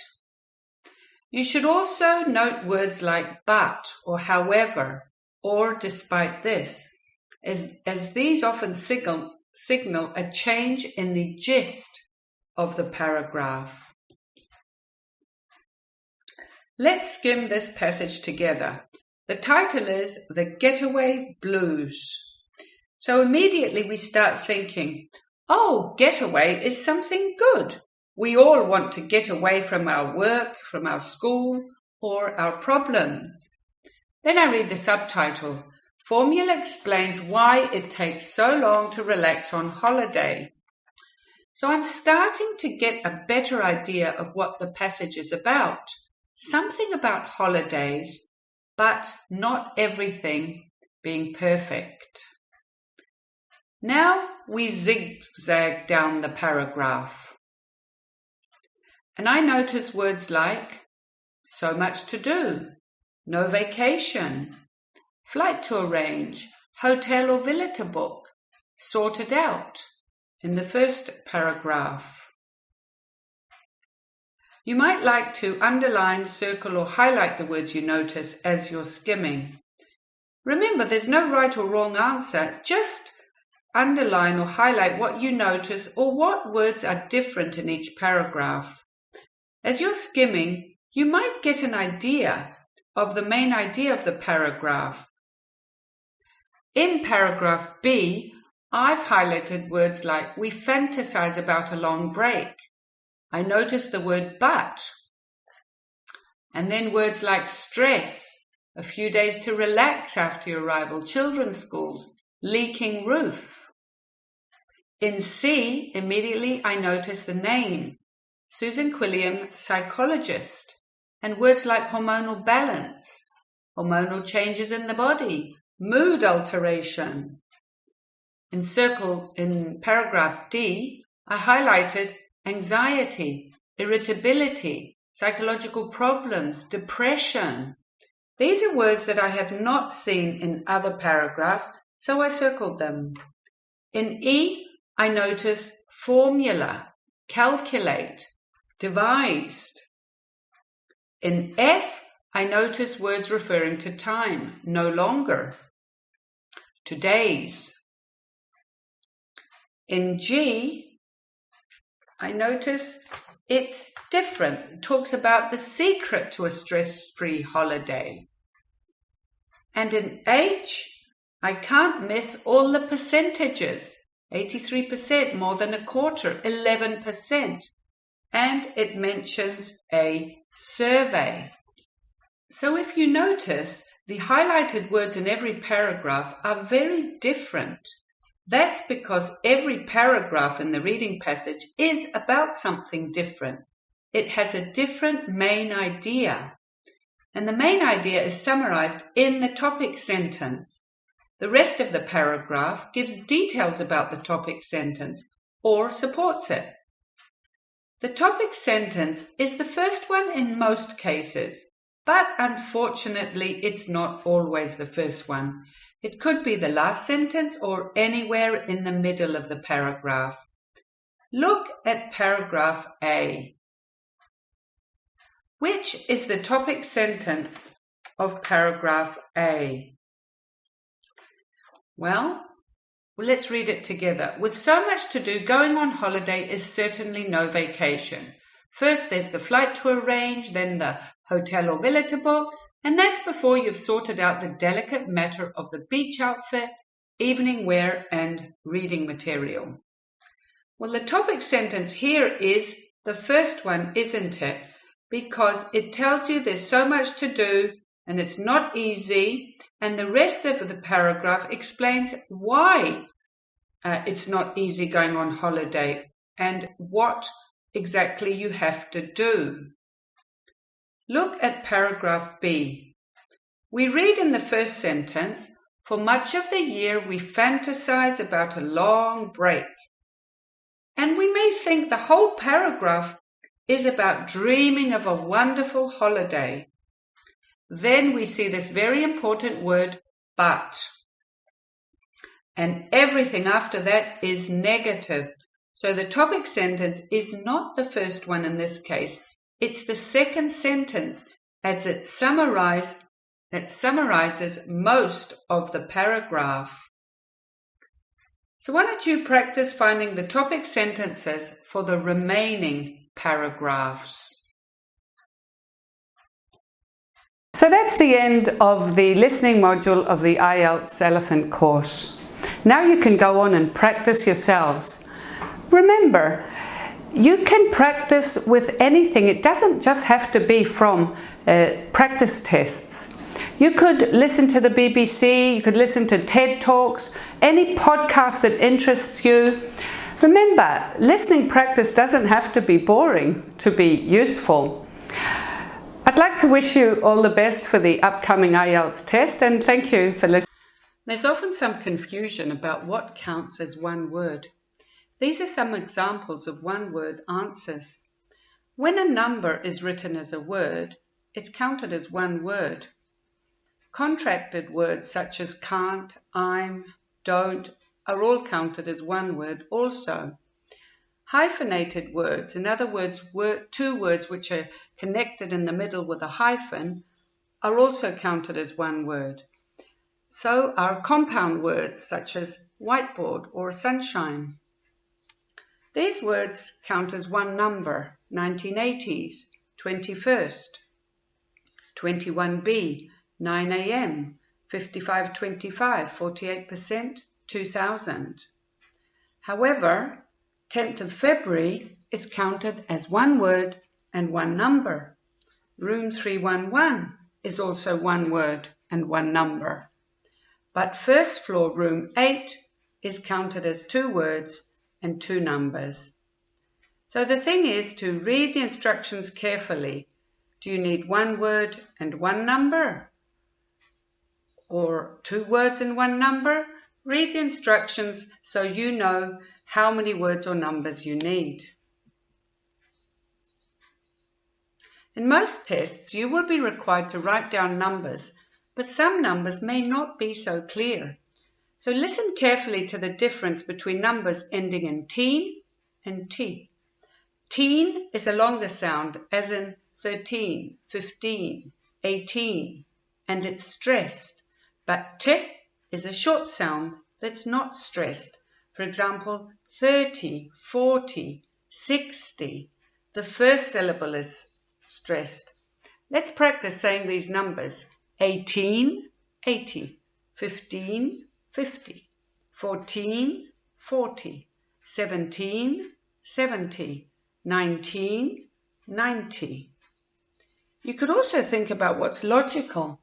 You should also note words like but or however or despite this, as these often signal a change in the gist of the paragraph. Let's skim this passage together. The title is The Getaway Blues. So immediately we start thinking, oh, getaway is something good. We all want to get away from our work, from our school, or our problems. Then I read the subtitle. Formula explains why it takes so long to relax on holiday. So I'm starting to get a better idea of what the passage is about. Something about holidays, but not everything being perfect. Now we zigzag down the paragraph. And I notice words like so much to do, no vacation, flight to arrange, hotel or villa to book, sorted out in the first paragraph. You might like to underline, circle or highlight the words you notice as you're skimming. Remember, there's no right or wrong answer, just underline or highlight what you notice or what words are different in each paragraph. As you're skimming, you might get an idea of the main idea of the paragraph. In paragraph B, I've highlighted words like we fantasize about a long break. I noticed the word but. And then words like stress, a few days to relax after your arrival, children's schools, leaking roof. In C, immediately I noticed the name, Susan Quilliam, psychologist, and words like hormonal balance, hormonal changes in the body, mood alteration. In paragraph D, I highlighted anxiety, irritability, psychological problems, depression. These are words that I have not seen in other paragraphs, so I circled them. In E, I noticed formula, calculate, devised. In F, I noticed words referring to time, no longer, to days. In G, I noticed it's different. It talks about the secret to a stress-free holiday. And in H, I can't miss all the percentages. 83%, more than a quarter, 11%. And it mentions a survey. So if you notice, the highlighted words in every paragraph are very different. That's because every paragraph in the reading passage is about something different. It has a different main idea. And the main idea is summarized in the topic sentence. The rest of the paragraph gives details about the topic sentence or supports it. The topic sentence is the first one in most cases, but unfortunately it's not always the first one. It could be the last sentence or anywhere in the middle of the paragraph. Look at paragraph A. Which is the topic sentence of paragraph A? Well, let's read it together. With so much to do, going on holiday is certainly no vacation. First there's the flight to arrange, then the hotel or villa to book, and that's before you've sorted out the delicate matter of the beach outfit, evening wear, and reading material. Well, the topic sentence here is the first one, isn't it? Because it tells you there's so much to do and it's not easy, and the rest of the paragraph explains why it's not easy going on holiday and what exactly you have to do. Look at paragraph B. We read in the first sentence, for much of the year we fantasize about a long break. And we may think the whole paragraph is about dreaming of a wonderful holiday. Then we see this very important word, but. And everything after that is negative. So the topic sentence is not the first one in this case. It's the second sentence as it summarizes most of the paragraph. So why don't you practice finding the topic sentences for the remaining paragraphs. So that's the end of the listening module of the IELTS Elephant course. Now you can go on and practice yourselves. Remember, you can practice with anything. It doesn't just have to be from practice tests. You could listen to the BBC, you could listen to TED Talks, any podcast that interests you. Remember, listening practice doesn't have to be boring to be useful. I'd like to wish you all the best for the upcoming IELTS test, and thank you for listening. There's often some confusion about what counts as one word. These are some examples of one-word answers. When a number is written as a word, it's counted as one word. Contracted words such as can't, I'm, don't are all counted as one word also. Hyphenated words, in other words, two words which are connected in the middle with a hyphen, are also counted as one word. So are compound words such as whiteboard or sunshine. These words count as one number: 1980s, 21st, 21B, 9 a.m., 5525, 48%, 2000. However, 10th of February is counted as one word and one number. Room 311 is also one word and one number. But first floor room 8 is counted as two words and two numbers. So the thing is to read the instructions carefully. Do you need one word and one number? Or two words and one number? Read the instructions so you know how many words or numbers you need. In most tests, you will be required to write down numbers, but some numbers may not be so clear. So listen carefully to the difference between numbers ending in teen and T. Teen is a longer sound, as in 13, 15, 18, and it's stressed. But T is a short sound that's not stressed. For example, 30, 40, 60. The first syllable is stressed. Let's practice saying these numbers. 18, 80, 15, 50, 14, 40, 17, 70, 19, 90. You could also think about what's logical.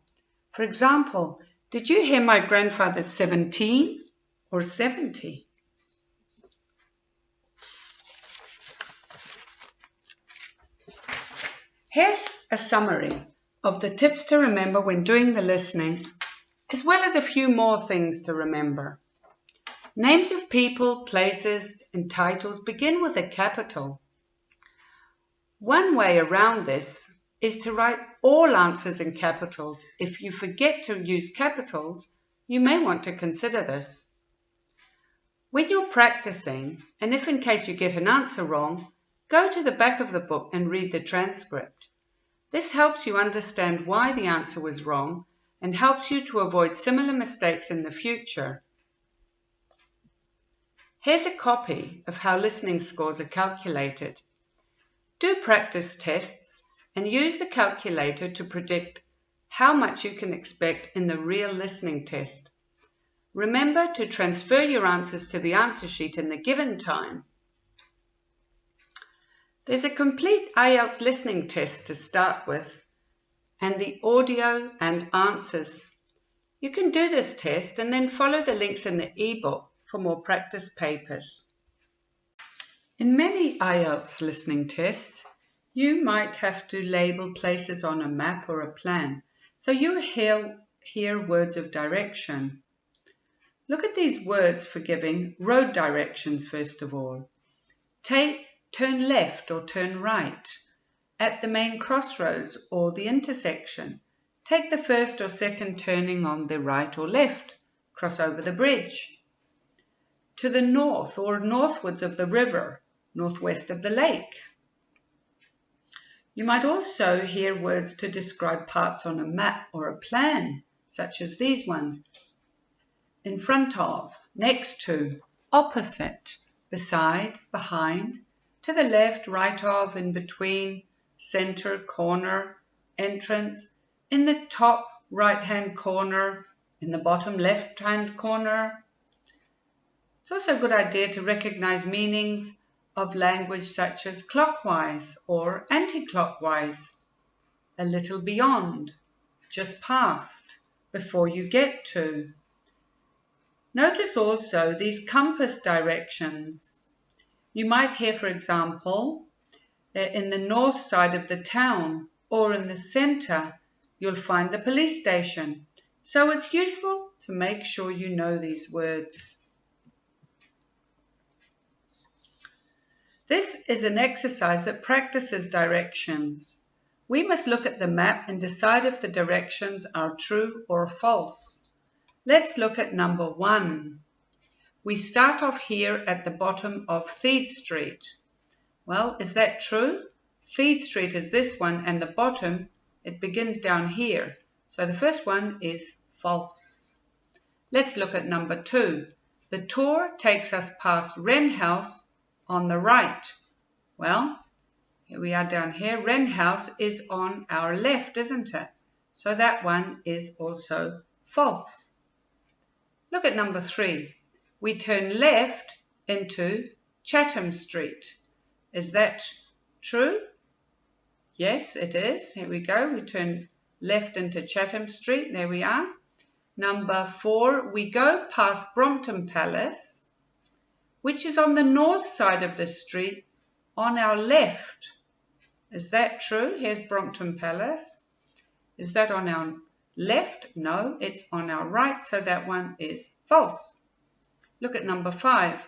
For example, did you hear my grandfather 17 or 70? Here's a summary of the tips to remember when doing the listening, as well as a few more things to remember. Names of people, places, and titles begin with a capital. One way around this is to write all answers in capitals. If you forget to use capitals, you may want to consider this. When you're practicing, and if in case you get an answer wrong, go to the back of the book and read the transcript. This helps you understand why the answer was wrong and helps you to avoid similar mistakes in the future. Here's a copy of how listening scores are calculated. Do practice tests and use the calculator to predict how much you can expect in the real listening test. Remember to transfer your answers to the answer sheet in the given time. There's a complete IELTS listening test to start with, and the audio and answers. You can do this test and then follow the links in the ebook for more practice papers. In many IELTS listening tests, you might have to label places on a map or a plan, so you hear words of direction. Look at these words for giving road directions first of all. Turn left or turn right. At the main crossroads or the intersection, take the first or second turning on the right or left. Cross over the bridge. To the north or northwards of the river, northwest of the lake. You might also hear words to describe parts on a map or a plan, such as these ones. In front of, next to, opposite, beside, behind, to the left, right of, in between, center, corner, entrance, in the top right-hand corner, in the bottom left-hand corner. It's also a good idea to recognize meanings of language such as clockwise or anti-clockwise, a little beyond, just past, before you get to. Notice also these compass directions. You might hear, for example, in the north side of the town or in the center, you'll find the police station. So it's useful to make sure you know these words. This is an exercise that practices directions. We must look at the map and decide if the directions are true or false. Let's look at number 1. We start off here at the bottom of Theed Street. Well, is that true? Theed Street is this one, and the bottom, it begins down here. So the first one is false. Let's look at number 2. The tour takes us past Wren House on the right. Well, here we are down here. Wren House is on our left, isn't it? So that one is also false. Look at number 3. We turn left into Chatham Street. Is that true? Yes, it is. Here we go. We turn left into Chatham Street. There we are. Number 4, we go past Brompton Palace, which is on the north side of the street on our left. Is that true? Here's Brompton Palace. Is that on our left? No, it's on our right, so that one is false. Look at number 5.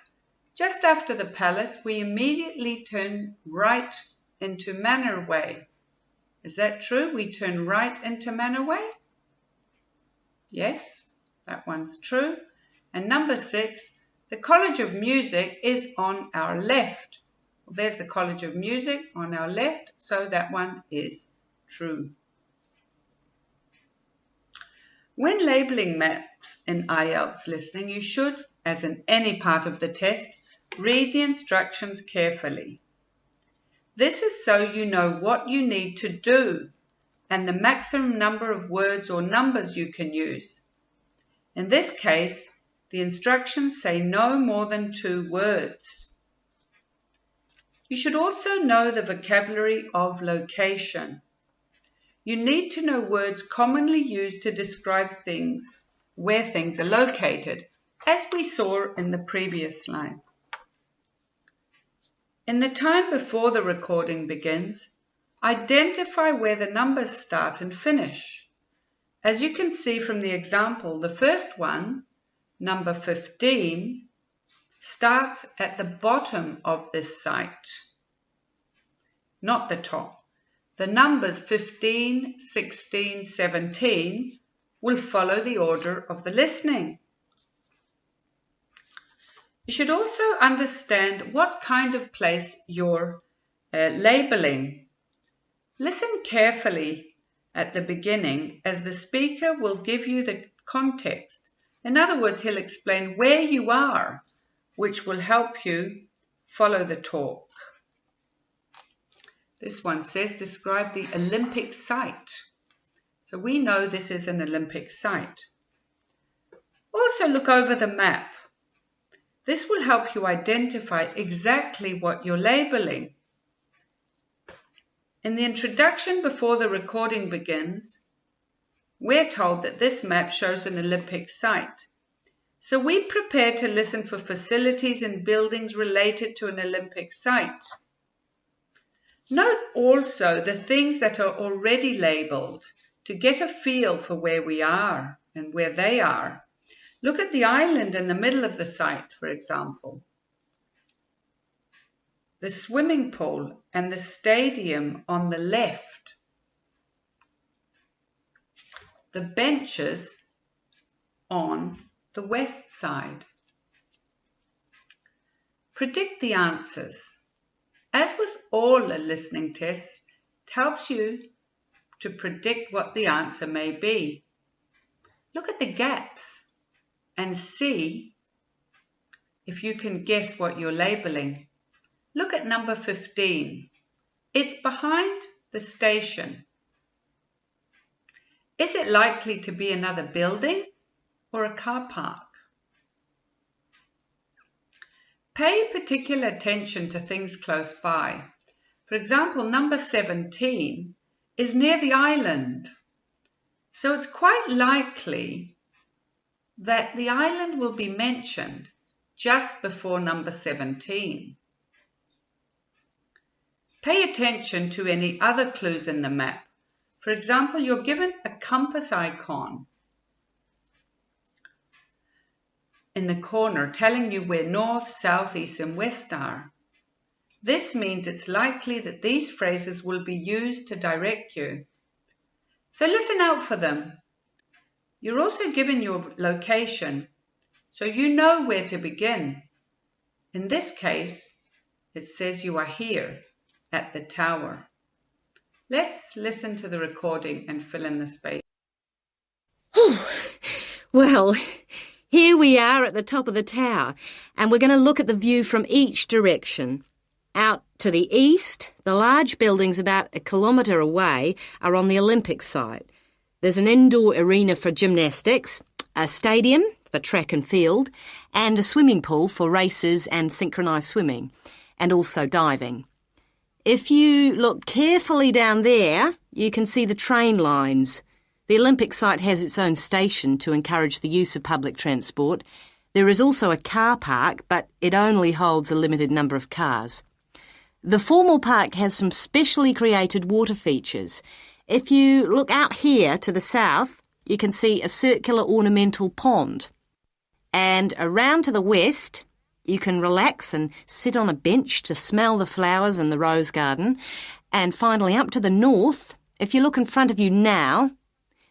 Just after the palace, we immediately turn right into Manor Way. Is that true? We turn right into Manor Way? Yes, that one's true. And number 6, the College of Music is on our left. Well, there's the College of Music on our left, so that one is true. When labeling maps in IELTS listening, you should, as in any part of the test, read the instructions carefully. This is so you know what you need to do and the maximum number of words or numbers you can use. In this case, the instructions say no more than 2 words. You should also know the vocabulary of location. You need to know words commonly used to describe things, where things are located, as we saw in the previous slides. In the time before the recording begins, identify where the numbers start and finish. As you can see from the example, the first one, number 15, starts at the bottom of this site, not the top. The numbers 15, 16, 17 will follow the order of the listening. You should also understand what kind of place you're labeling. Listen carefully at the beginning as the speaker will give you the context. In other words, he'll explain where you are, which will help you follow the talk. This one says, describe the Olympic site. So we know this is an Olympic site. Also look over the map. This will help you identify exactly what you're labeling. In the introduction before the recording begins, we're told that this map shows an Olympic site. So we prepare to listen for facilities and buildings related to an Olympic site. Note also the things that are already labelled to get a feel for where we are and where they are. Look at the island in the middle of the site, for example. The swimming pool and the stadium on the left. The benches on the west side. Predict the answers. As with all listening tests, it helps you to predict what the answer may be. Look at the gaps and see if you can guess what you're labeling. Look at number 15. It's behind the station. Is it likely to be another building or a car park? Pay particular attention to things close by. For example, number 17 is near the island. So it's quite likely that the island will be mentioned just before number 17. Pay attention to any other clues in the map. For example, you're given a compass icon in the corner telling you where north, south, east and west are. This means it's likely that these phrases will be used to direct you. So listen out for them. You're also given your location, so you know where to begin. In this case, it says you are here at the tower. Let's listen to the recording and fill in the space. Well, here we are at the top of the tower, and we're going to look at the view from each direction. Out to the east, the large buildings about 1 kilometre away are on the Olympic site. There's an indoor arena for gymnastics, a stadium for track and field, and a swimming pool for races and synchronised swimming, and also diving. If you look carefully down there, you can see the train lines. The Olympic site has its own station to encourage the use of public transport. There is also a car park, but it only holds a limited number of cars. The formal park has some specially created water features. If you look out here to the south, you can see a circular ornamental pond. And around to the west, you can relax and sit on a bench to smell the flowers in the rose garden. And finally, up to the north, if you look in front of you now,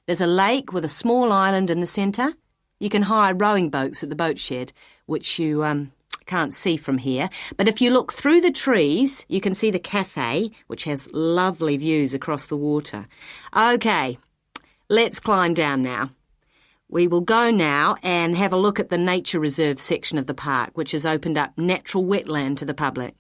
there's a lake with a small island in the centre. You can hire rowing boats at the boat shed, which you can't see from here. But if you look through the trees, you can see the cafe, which has lovely views across the water. OK, let's climb down now. We will go now and have a look at the nature reserve section of the park, which has opened up natural wetland to the public.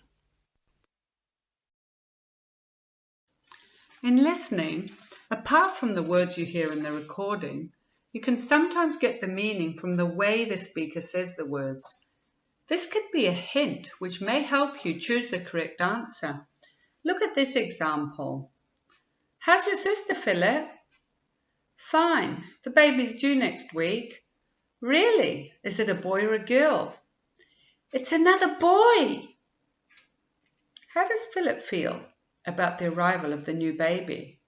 In listening, apart from the words you hear in the recording, you can sometimes get the meaning from the way the speaker says the words. This could be a hint which may help you choose the correct answer. Look at this example. How's your sister, Philip? Fine. The baby's due next week. Really? Is it a boy or a girl? It's another boy. How does Philip feel about the arrival of the new baby?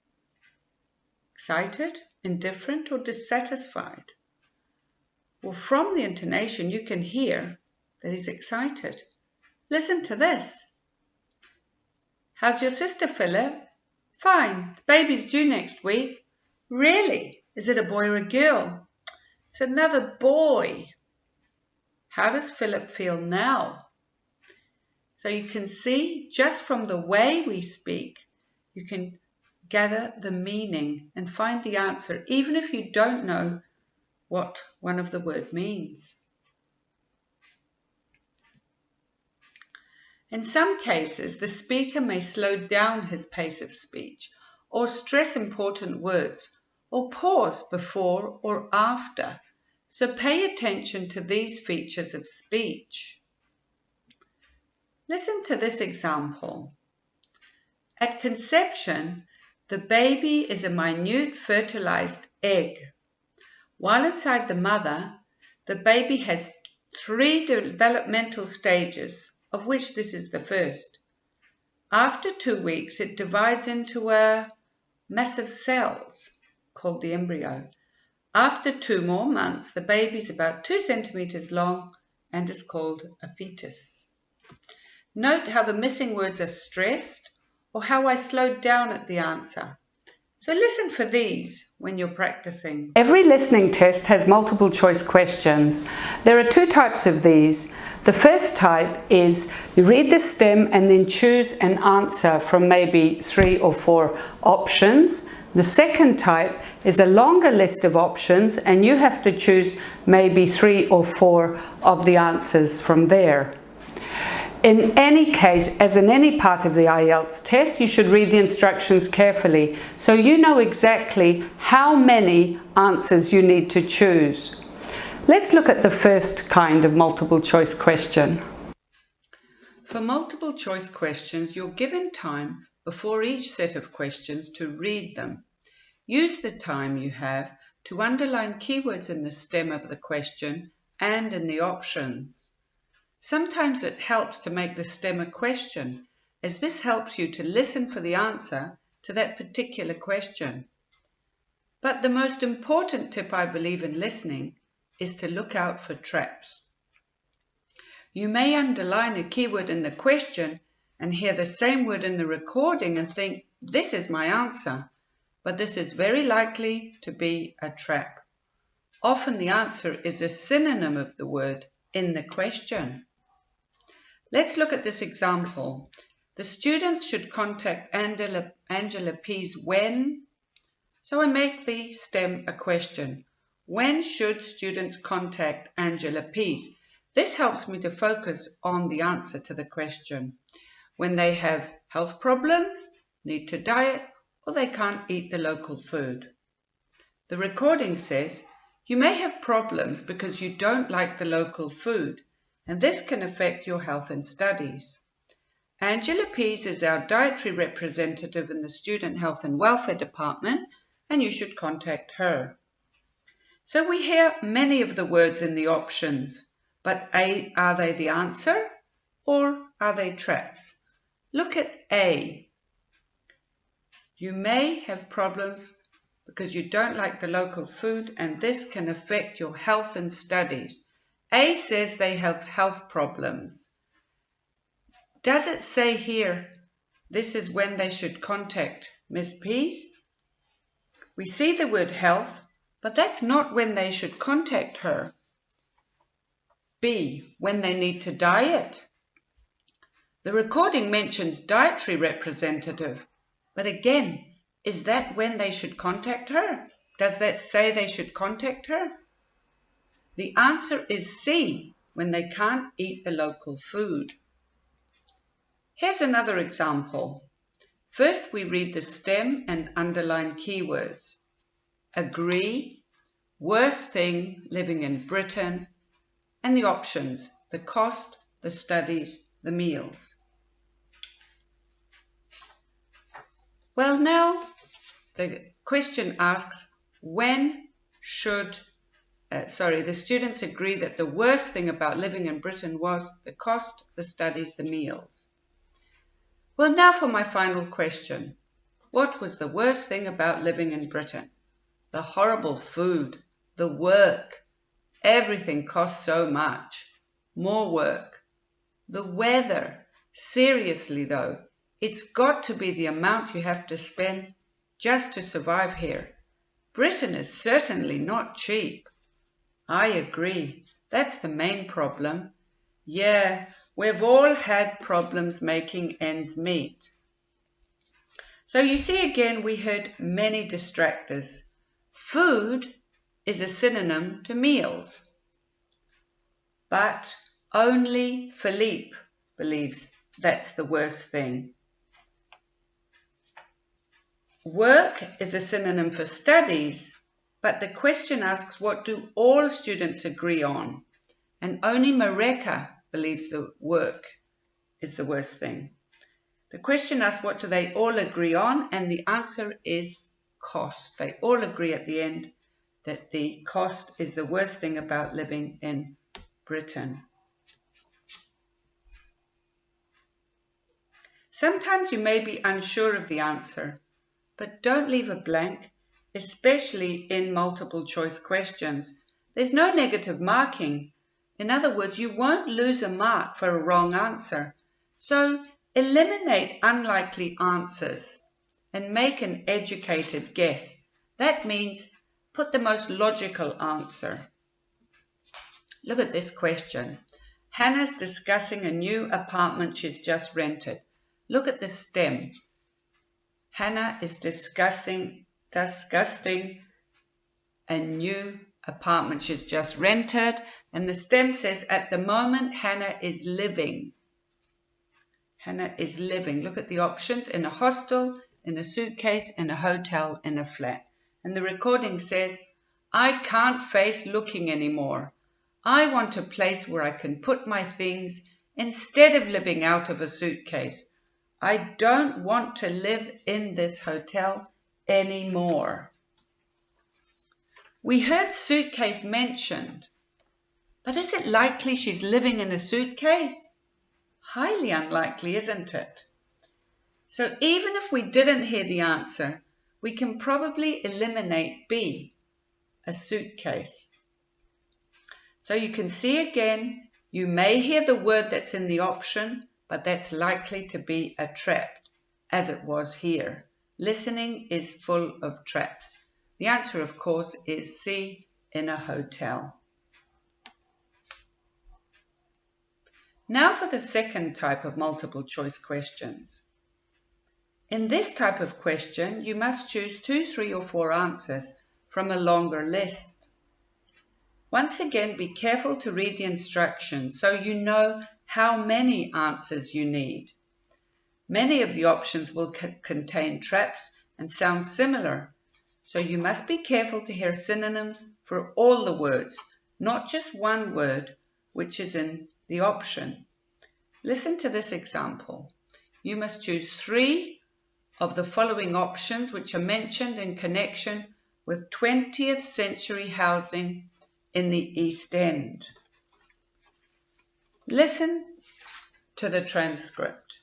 Excited, indifferent, or dissatisfied? Well, from the intonation, you can hear that he's excited. Listen to this. How's your sister, Philip? Fine. The baby's due next week. Really? Is it a boy or a girl? It's another boy. How does Philip feel now? So you can see just from the way we speak, you can gather the meaning and find the answer, even if you don't know what one of the word means. In some cases, the speaker may slow down his pace of speech or stress important words or pause before or after. So pay attention to these features of speech. Listen to this example. At conception, the baby is a minute fertilized egg. While inside the mother, the baby has 3 developmental stages, of which this is the first. After 2 weeks, it divides into a mass of cells called the embryo. After 2 more months, the baby is about 2 centimeters long and is called a fetus. Note how the missing words are stressed or how I slowed down at the answer. So listen for these when you're practicing. Every listening test has multiple choice questions. There are 2 types of these. The first type is you read the stem and then choose an answer from maybe 3 or 4 options. The second type is a longer list of options and you have to choose maybe 3 or 4 of the answers from there. In any case, as in any part of the IELTS test, you should read the instructions carefully so you know exactly how many answers you need to choose. Let's look at the first kind of multiple choice question. For multiple choice questions, you're given time before each set of questions to read them. Use the time you have to underline keywords in the stem of the question and in the options. Sometimes it helps to make the stem a question, as this helps you to listen for the answer to that particular question. But the most important tip I believe in listening is to look out for traps. You may underline a keyword in the question and hear the same word in the recording and think, this is my answer, but this is very likely to be a trap. Often the answer is a synonym of the word in the question. Let's look at this example. The students should contact Angela Pease when? So I make the stem a question. When should students contact Angela Pease? This helps me to focus on the answer to the question. When they have health problems, need to diet, or they can't eat the local food. The recording says, you may have problems because you don't like the local food, and this can affect your health and studies. Angela Pease is our dietary representative in the Student Health and Welfare Department, and you should contact her. So we hear many of the words in the options, but are they the answer or are they traps? Look at A. You may have problems because you don't like the local food, and this can affect your health and studies. A says they have health problems. Does it say here, this is when they should contact Ms. Pease? We see the word health, but that's not when they should contact her. B, when they need to diet. The recording mentions dietary representative, but again, is that when they should contact her? Does that say they should contact her? The answer is C, when they can't eat the local food. Here's another example. First, we read the stem and underline keywords. Agree, worst thing living in Britain, and the options, the cost, the studies, the meals. Well, now the question asks, when should the students agree that the worst thing about living in Britain was the cost, the studies, the meals. Well, now for my final question. What was the worst thing about living in Britain? The horrible food, the work, everything costs so much, more work. The weather, seriously though, it's got to be the amount you have to spend just to survive here. Britain is certainly not cheap. I agree. That's the main problem. Yeah, we've all had problems making ends meet. So you see again, we heard many distractors. Food is a synonym to meals. But only Philippe believes that's the worst thing. Work is a synonym for studies, but the question asks, what do all students agree on? And only Mareka believes the work is the worst thing. The question asks, what do they all agree on? And the answer is cost. They all agree at the end that the cost is the worst thing about living in Britain. Sometimes you may be unsure of the answer, but don't leave a blank, especially in multiple choice questions. There's no negative marking. In other words, you won't lose a mark for a wrong answer. So eliminate unlikely answers and make an educated guess. That means put the most logical answer. Look at this question. Hannah's discussing a new apartment she's just rented. Look at the stem. Hannah is discussing a new apartment she's just rented, and the stem says, at the moment Hannah is living. Hannah is living. Look at the options: in a hostel, in a suitcase, in a hotel, in a flat. And the recording says, I can't face looking anymore. I want a place where I can put my things instead of living out of a suitcase. I don't want to live in this hotel anymore. We heard suitcase mentioned, but is it likely she's living in a suitcase? Highly unlikely, isn't it? So even if we didn't hear the answer, we can probably eliminate B, a suitcase. So you can see again, you may hear the word that's in the option, but that's likely to be a trap, as it was here. Listening is full of traps. The answer, of course, is C, in a hotel. Now for the second type of multiple choice questions. In this type of question, you must choose 2, 3, or 4 answers from a longer list. Once again, be careful to read the instructions so you know how many answers you need. Many of the options will contain traps and sound similar, so you must be careful to hear synonyms for all the words, not just one word which is in the option. Listen to this example. You must choose 3 of the following options which are mentioned in connection with 20th century housing in the East End. Listen to the transcript.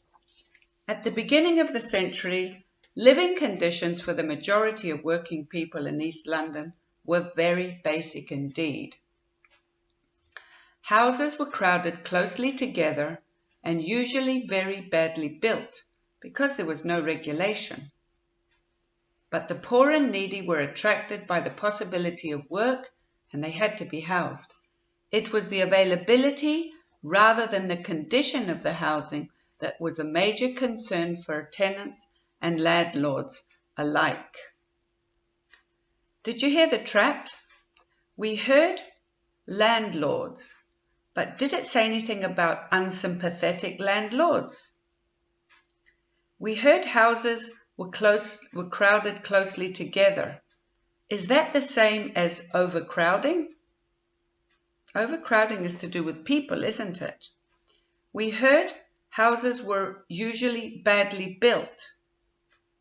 At the beginning of the century, living conditions for the majority of working people in East London were very basic indeed. Houses were crowded closely together and usually very badly built because there was no regulation. But the poor and needy were attracted by the possibility of work and they had to be housed. It was the availability rather than the condition of the housing that was a major concern for tenants and landlords alike. Did you hear the traps? We heard landlords, but did it say anything about unsympathetic landlords? We heard houses were crowded closely together. Is that the same as overcrowding? Overcrowding is to do with people, isn't it? We heard houses were usually badly built.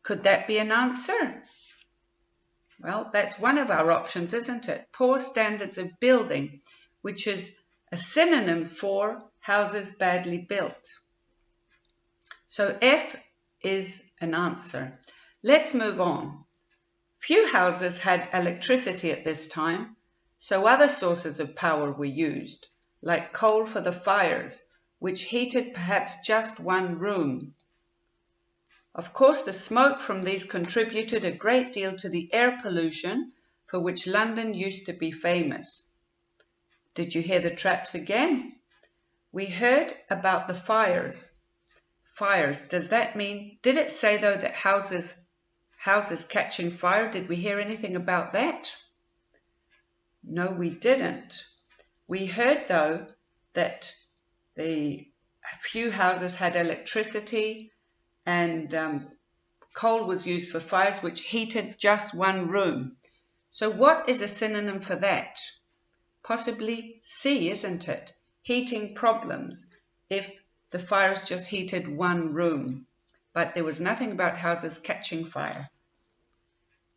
Could that be an answer? Well, that's one of our options, isn't it? Poor standards of building, which is a synonym for houses badly built. So F is an answer. Let's move on. Few houses had electricity at this time, so other sources of power were used, like coal for the fires, which heated perhaps just one room. Of course, the smoke from these contributed a great deal to the air pollution for which London used to be famous. Did you hear the traps again? We heard about the fires. Fires, does that mean, did it say though that houses catching fire? Did we hear anything about that? No, we didn't. We heard though that a few houses had electricity and coal was used for fires which heated just one room. So what is a synonym for that? Possibly C, isn't it? Heating problems if the fires just heated one room. But there was nothing about houses catching fire.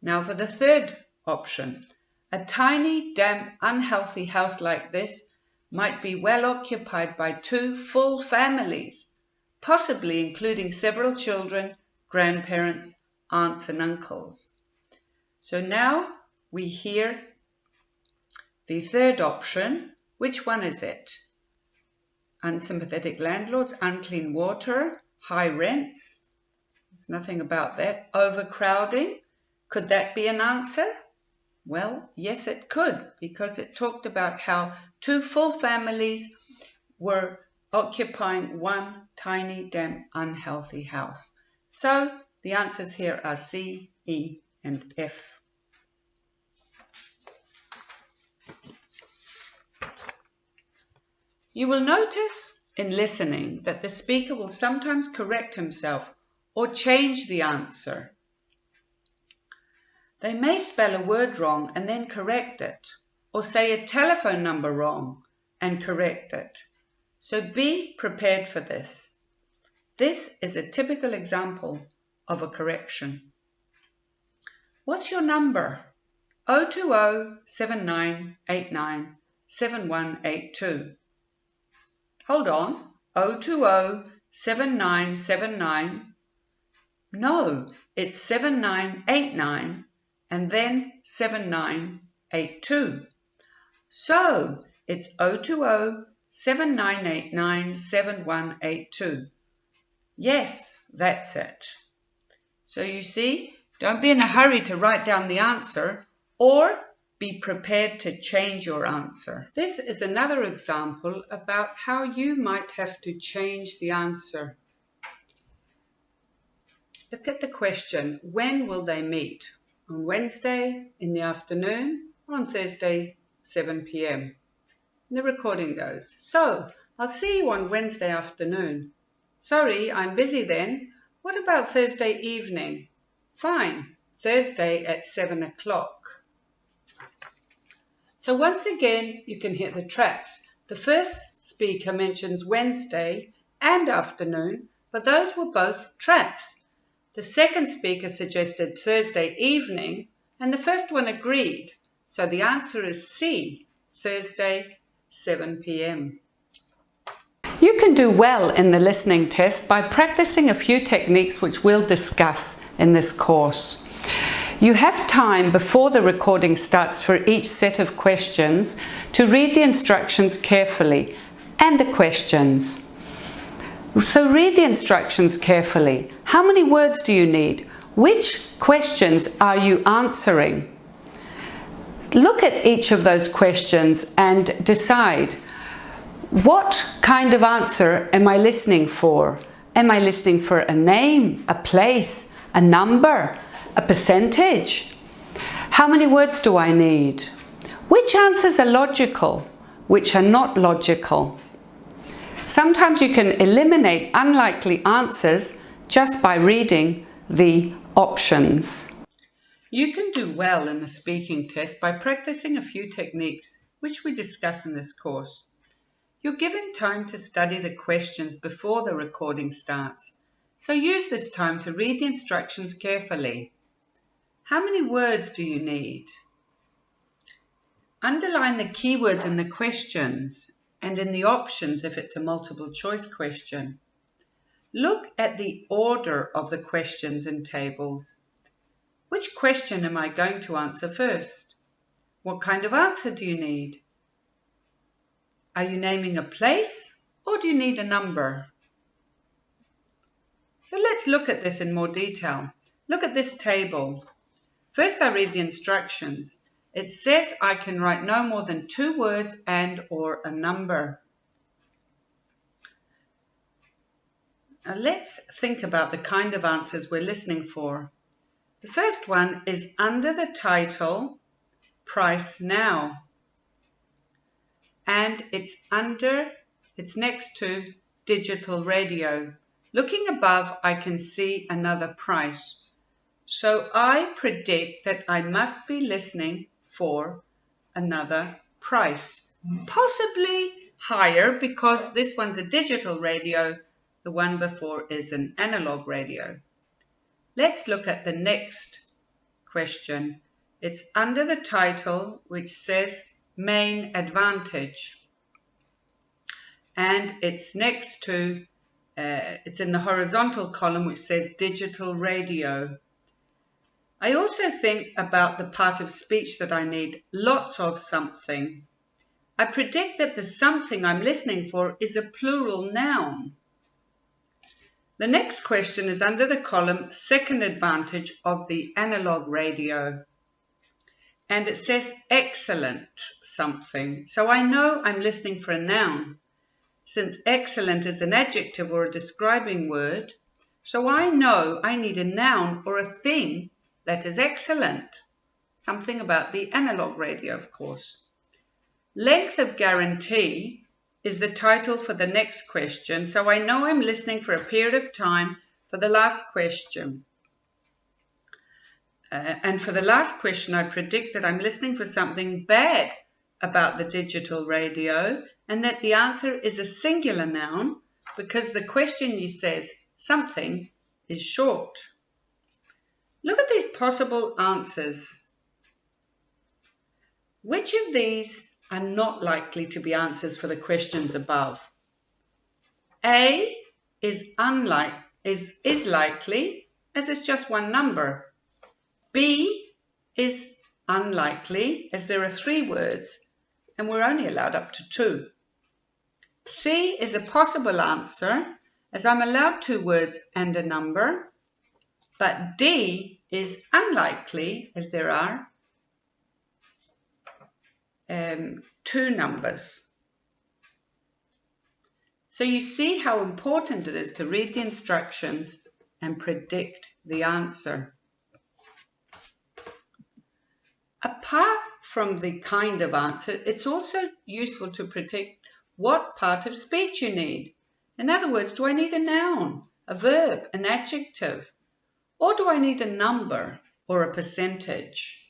Now for the third option. A tiny, damp, unhealthy house like this might be well occupied by 2 full families, possibly including several children, grandparents, aunts and uncles. So now we hear the third option. Which one is it? Unsympathetic landlords, unclean water, high rents. There's nothing about that. Overcrowding. Could that be an answer? Well, yes, it could, because it talked about how 2 full families were occupying one tiny, damp, unhealthy house. So the answers here are C, E, and F. You will notice in listening that the speaker will sometimes correct himself or change the answer. They may spell a word wrong and then correct it, or say a telephone number wrong and correct it. So be prepared for this. This is a typical example of a correction. What's your number? 020-7989-7182. Hold on. 020-7979. No, it's 7989 and then 7982. So it's 020-7989-7182. Yes, that's it. So you see, don't be in a hurry to write down the answer, or be prepared to change your answer. This is another example about how you might have to change the answer. Look at the question, when will they meet? On Wednesday in the afternoon or on Thursday 7 p.m. The recording goes, so I'll see you on Wednesday afternoon. Sorry, I'm busy then. What about Thursday evening? Fine, Thursday at 7 o'clock. So once again, you can hear the tracks. The first speaker mentions Wednesday and afternoon, but those were both tracks. The second speaker suggested Thursday evening, and the first one agreed. So the answer is C, Thursday, 7 p.m. You can do well in the listening test by practicing a few techniques which we'll discuss in this course. You have time before the recording starts for each set of questions to read the instructions carefully and the questions. So read the instructions carefully. How many words do you need? Which questions are you answering? Look at each of those questions and decide, what kind of answer am I listening for? Am I listening for a name, a place, a number, a percentage? How many words do I need? Which answers are logical? Which are not logical? Sometimes you can eliminate unlikely answers just by reading the options. You can do well in the speaking test by practicing a few techniques which we discuss in this course. You're given time to study the questions before the recording starts, so use this time to read the instructions carefully. How many words do you need? Underline the keywords in the questions and in the options if it's a multiple choice question. Look at the order of the questions in tables. Which question am I going to answer first? What kind of answer do you need? Are you naming a place or do you need a number? So let's look at this in more detail. Look at this table. First I read the instructions. It says I can write no more than 2 words and or a number. Now let's think about the kind of answers we're listening for. The first one is under the title, Price Now. And it's next to digital radio. Looking above, I can see another price. So I predict that I must be listening for another price. Possibly higher because this one's a digital radio. The one before is an analog radio. Let's look at the next question. It's under the title which says Main Advantage. And it's next to, it's in the horizontal column which says digital radio. I also think about the part of speech that I need, lots of something. I predict that the something I'm listening for is a plural noun. The next question is under the column second advantage of the analog radio. And it says excellent something. So I know I'm listening for a noun. Since excellent is an adjective or a describing word, so I know I need a noun or a thing that is excellent. Something about the analog radio, of course. Length of guarantee is the title for the next question, so I know I'm listening for a period of time for the last question. And for the last question, I predict that I'm listening for something bad about the digital radio and that the answer is a singular noun because the question says something is short. Look at these possible answers. Which of these are not likely to be answers for the questions above? A is likely, as it's just one number. B is unlikely, as there are 3 words, and we're only allowed up to 2. C is a possible answer, as I'm allowed 2 words and a number, but D is unlikely, as there are 2 numbers. So you see how important it is to read the instructions and predict the answer. Apart from the kind of answer, it's also useful to predict what part of speech you need. In other words, do I need a noun, a verb, an adjective, or do I need a number or a percentage?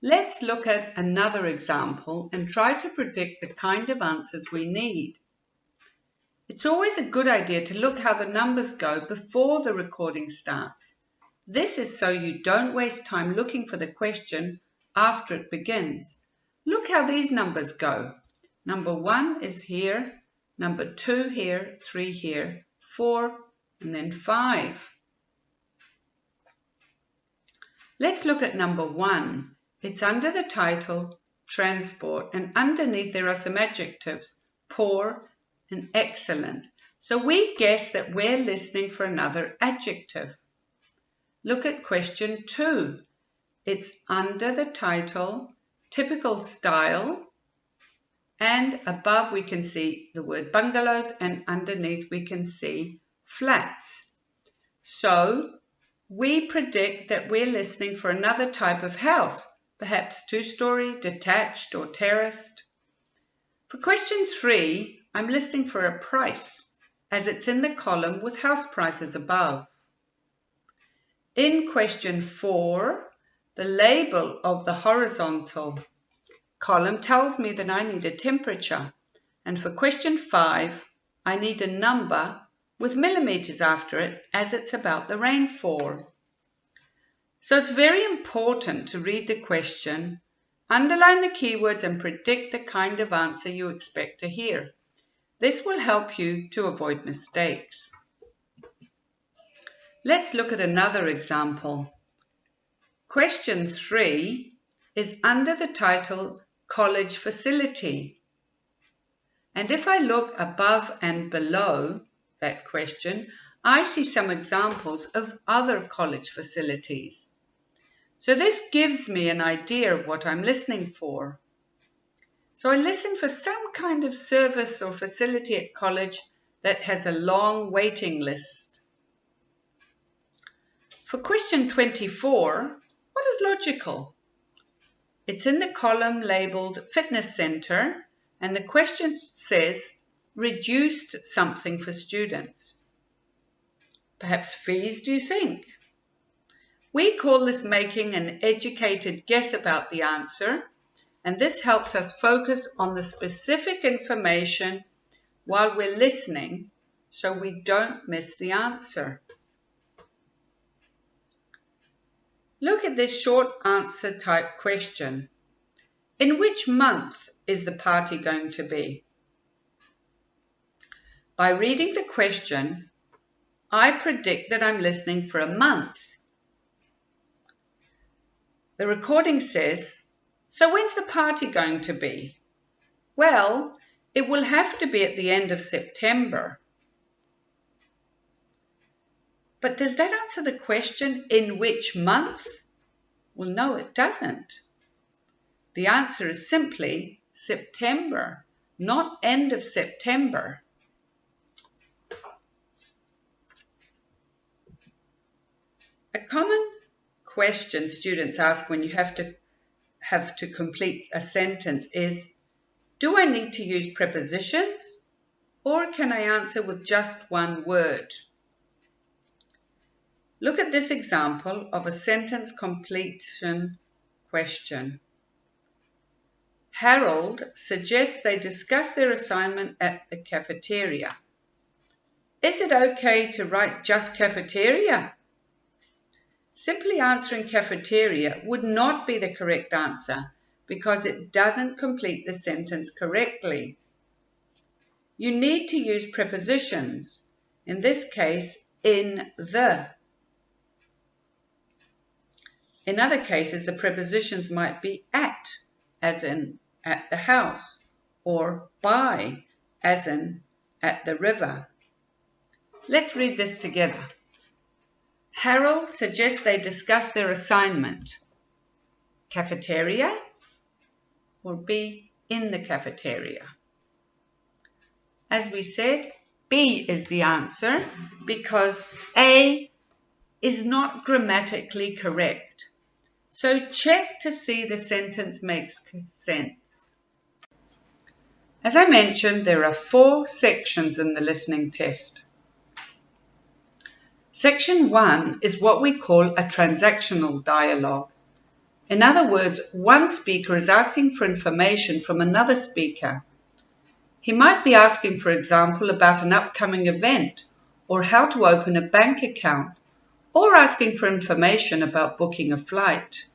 Let's look at another example and try to predict the kind of answers we need. It's always a good idea to look how the numbers go before the recording starts. This is so you don't waste time looking for the question after it begins. Look how these numbers go. Number 1 is here, number 2 here, 3 here, 4, and then 5. Let's look at number 1. It's under the title, Transport, and underneath there are some adjectives, poor and excellent. So we guess that we're listening for another adjective. Look at question 2. It's under the title, typical style, and above we can see the word bungalows and underneath we can see flats. So we predict that we're listening for another type of house, perhaps 2-story, detached or terraced. For question 3, I'm listening for a price, as it's in the column with house prices above. In question 4, the label of the horizontal column tells me that I need a temperature. And for question 5, I need a number with millimeters after it, as it's about the rainfall. So it's very important to read the question, underline the keywords and predict the kind of answer you expect to hear. This will help you to avoid mistakes. Let's look at another example. Question 3 is under the title College Facility. And if I look above and below that question, I see some examples of other college facilities. So this gives me an idea of what I'm listening for. So I listen for some kind of service or facility at college that has a long waiting list. For question 24, what is logical? It's in the column labeled Fitness Center, and the question says reduced something for students. Perhaps fees, do you think? We call this making an educated guess about the answer, and this helps us focus on the specific information while we're listening so we don't miss the answer. Look at this short answer type question. In which month is the party going to be? By reading the question, I predict that I'm listening for a month. The recording says, so when's the party going to be? Well, it will have to be at the end of September. But does that answer the question, in which month? Well, no, it doesn't. The answer is simply September, not end of September. A common question students ask when you have to complete a sentence is, Do I need to use prepositions, or can I answer with just one word? Look at this example of a sentence completion question. Harold suggests they discuss their assignment at the cafeteria. Is it okay to write just cafeteria? Simply answering cafeteria would not be the correct answer because it doesn't complete the sentence correctly. You need to use prepositions, in this case, in the. In other cases, the prepositions might be at, as in at the house, or by, as in at the river. Let's read this together. Harold suggests they discuss their assignment. Cafeteria, or be in the cafeteria. As we said, B is the answer because A is not grammatically correct. So check to see the sentence makes sense. As I mentioned, there are 4 sections in the listening test. Section 1 is what we call a transactional dialogue. In other words, one speaker is asking for information from another speaker. He might be asking, for example, about an upcoming event or how to open a bank account, or asking for information about booking a flight.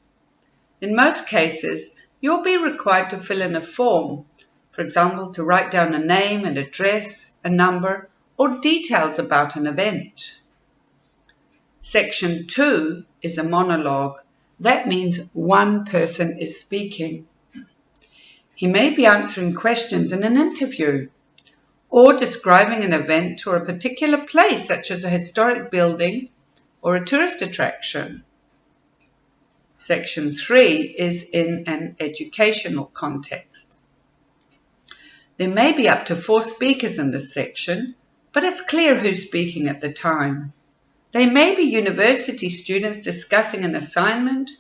In most cases, you'll be required to fill in a form, for example, to write down a name, an address, a number, or details about an event. Section 2 is a monologue. That means one person is speaking. He may be answering questions in an interview, or describing an event or a particular place, such as a historic building or a tourist attraction. Section 3 is in an educational context. There may be up to 4 speakers in this section, but it's clear who's speaking at the time. They may be university students discussing an assignment,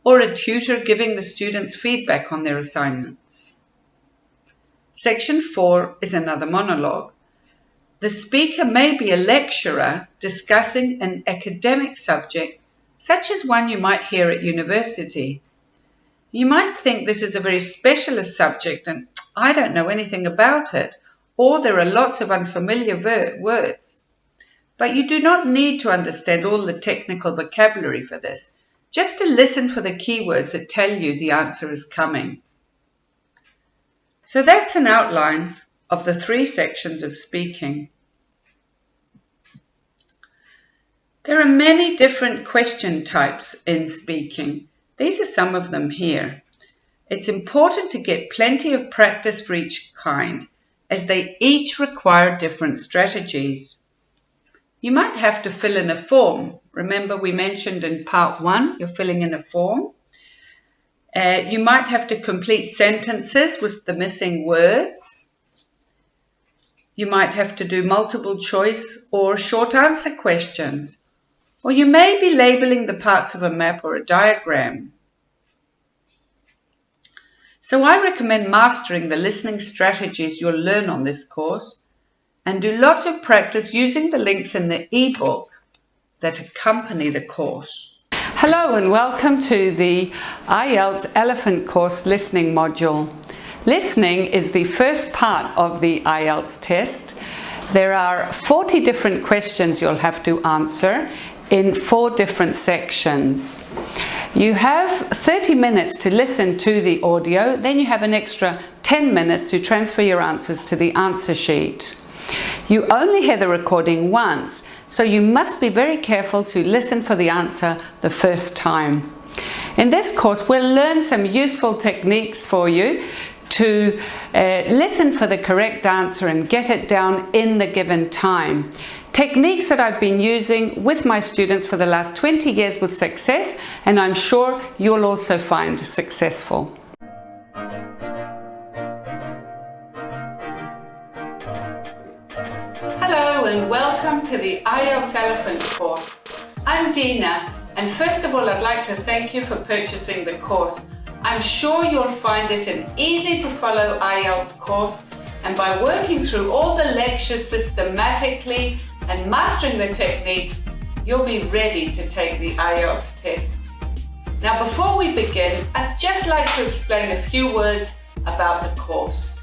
or a tutor giving the students feedback on their assignments. Section 4 is another monologue. The speaker may be a lecturer discussing an academic subject, such as one you might hear at university. You might think this is a very specialist subject and I don't know anything about it, or there are lots of unfamiliar words. But you do not need to understand all the technical vocabulary for this, just to listen for the keywords that tell you the answer is coming. So that's an outline of the 3 sections of speaking. There are many different question types in speaking. These are some of them here. It's important to get plenty of practice for each kind, as they each require different strategies. You might have to fill in a form. Remember, we mentioned in part 1, you're filling in a form. You might have to complete sentences with the missing words. You might have to do multiple choice or short answer questions. Or you may be labeling the parts of a map or a diagram. So I recommend mastering the listening strategies you'll learn on this course, and do lots of practice using the links in the ebook that accompany the course. Hello and welcome to the IELTS Elephant Course Listening module. Listening is the first part of the IELTS test. There are 40 different questions you'll have to answer in 4 different sections. You have 30 minutes to listen to the audio, then you have an extra 10 minutes to transfer your answers to the answer sheet. You only hear the recording once, so you must be very careful to listen for the answer the first time. In this course, we'll learn some useful techniques for you to listen for the correct answer and get it down in the given time. Techniques that I've been using with my students for the last 20 years with success, and I'm sure you'll also find successful. Hello and welcome to the IELTS Elephant course. I'm Dina, and first of all I'd like to thank you for purchasing the course. I'm sure you'll find it an easy to follow IELTS course, and by working through all the lectures systematically and mastering the techniques, you'll be ready to take the IELTS test. Now before we begin, I'd just like to explain a few words about the course.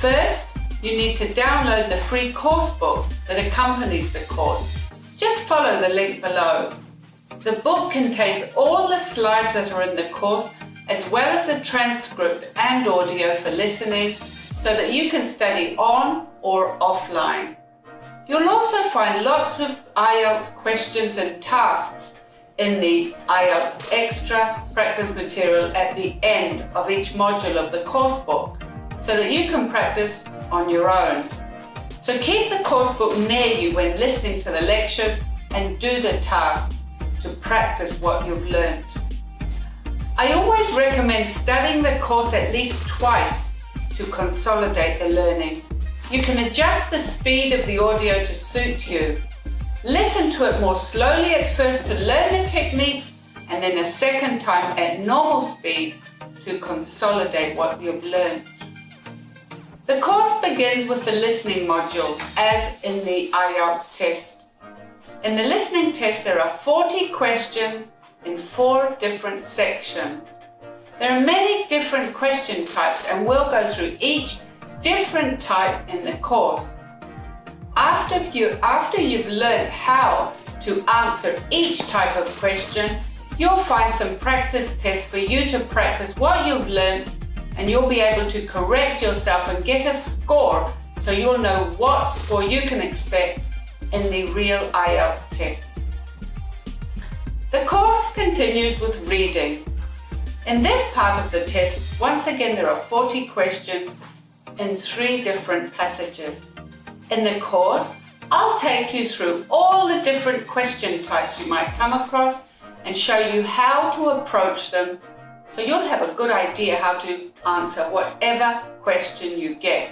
First, you need to download the free course book that accompanies the course. Just follow the link below. The book contains all the slides that are in the course, as well as the transcript and audio for listening, so that you can study on or offline. You'll also find lots of IELTS questions and tasks in the IELTS extra practice material at the end of each module of the course book, so that you can practice on your own. So keep the course book near you when listening to the lectures and do the tasks to practice what you've learned. I always recommend studying the course at least twice to consolidate the learning. You can adjust the speed of the audio to suit you. Listen to it more slowly at first to learn the techniques, and then a second time at normal speed to consolidate what you've learned. The course begins with the listening module, as in the IELTS test. In the listening test, there are 40 questions in 4 different sections. There are many different question types, and we'll go through each different type in the course. After you've learned how to answer each type of question, you'll find some practice tests for you to practice what you've learned, and you'll be able to correct yourself and get a score, so you'll know what score you can expect in the real IELTS test. The course continues with reading. In this part of the test, once again there are 40 questions in 3 different passages. In the course, I'll take you through all the different question types you might come across and show you how to approach them, so you'll have a good idea how to answer whatever question you get.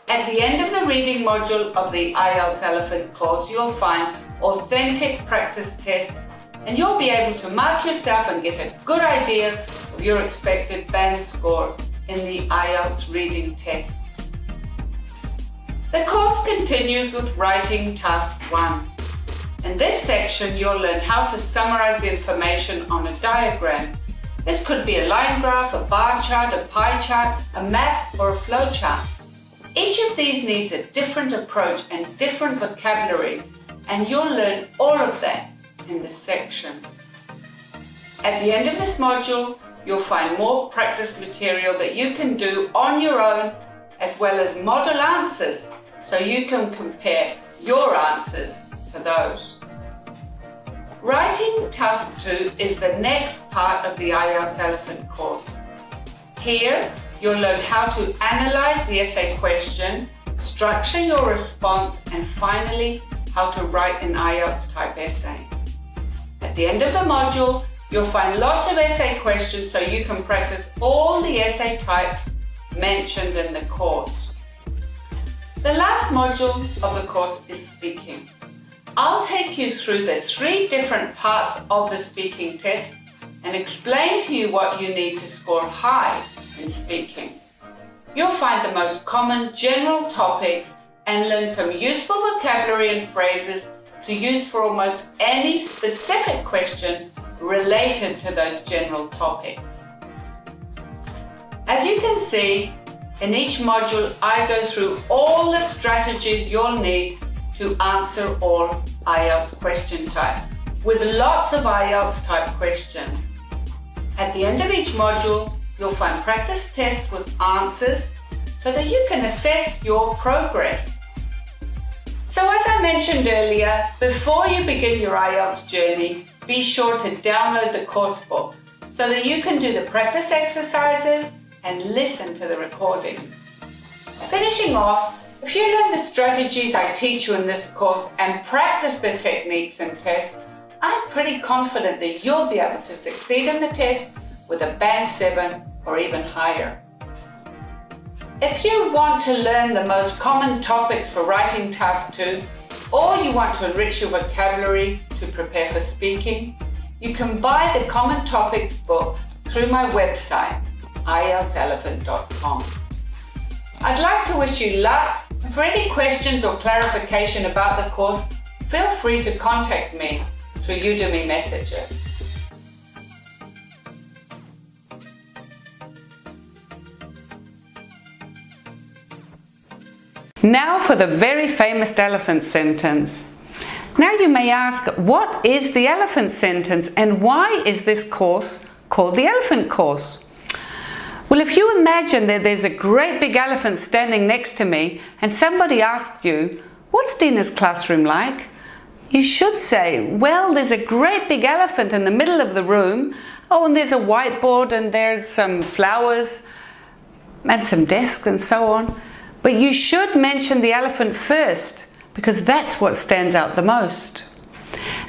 At the end of the reading module of the IELTS Elephant course, you'll find authentic practice tests, and you'll be able to mark yourself and get a good idea of your expected band score in the IELTS reading test. The course continues with writing task 1. In this section, you'll learn how to summarize the information on a diagram. This could be a line graph, a bar chart, a pie chart, a map, or a flow chart. Each of these needs a different approach and different vocabulary, and you'll learn all of that in this section. At the end of this module, you'll find more practice material that you can do on your own, as well as model answers, so you can compare your answers to those. Writing task 2 is the next part of the IELTS Elephant course. Here, you'll learn how to analyze the essay question, structure your response, and finally, how to write an IELTS type essay. At the end of the module, you'll find lots of essay questions so you can practice all the essay types mentioned in the course. The last module of the course is speaking. I'll take you through the 3 different parts of the speaking test and explain to you what you need to score high in speaking. You'll find the most common general topics and learn some useful vocabulary and phrases to use for almost any specific question related to those general topics. As you can see, in each module I go through all the strategies you'll need to answer all IELTS question types, with lots of IELTS type questions. At the end of each module, you'll find practice tests with answers so that you can assess your progress. So as I mentioned earlier, before you begin your IELTS journey, be sure to download the course book so that you can do the practice exercises and listen to the recordings. Finishing off, if you learn the strategies I teach you in this course and practice the techniques and tests, I'm pretty confident that you'll be able to succeed in the test with a band 7 or even higher. If you want to learn the most common topics for writing task 2, or you want to enrich your vocabulary to prepare for speaking, you can buy the Common Topics book through my website, IELTSelephant.com. I'd like to wish you luck, and for any questions or clarification about the course, feel free to contact me through Udemy Messenger. Now for the very famous elephant sentence. Now you may ask, what is the elephant sentence and why is this course called the Elephant Course? Well, if you imagine that there's a great big elephant standing next to me and somebody asks you, what's Dina's classroom like? You should say, well, there's a great big elephant in the middle of the room. Oh, and there's a whiteboard and there's some flowers and some desks and so on. But you should mention the elephant first because that's what stands out the most.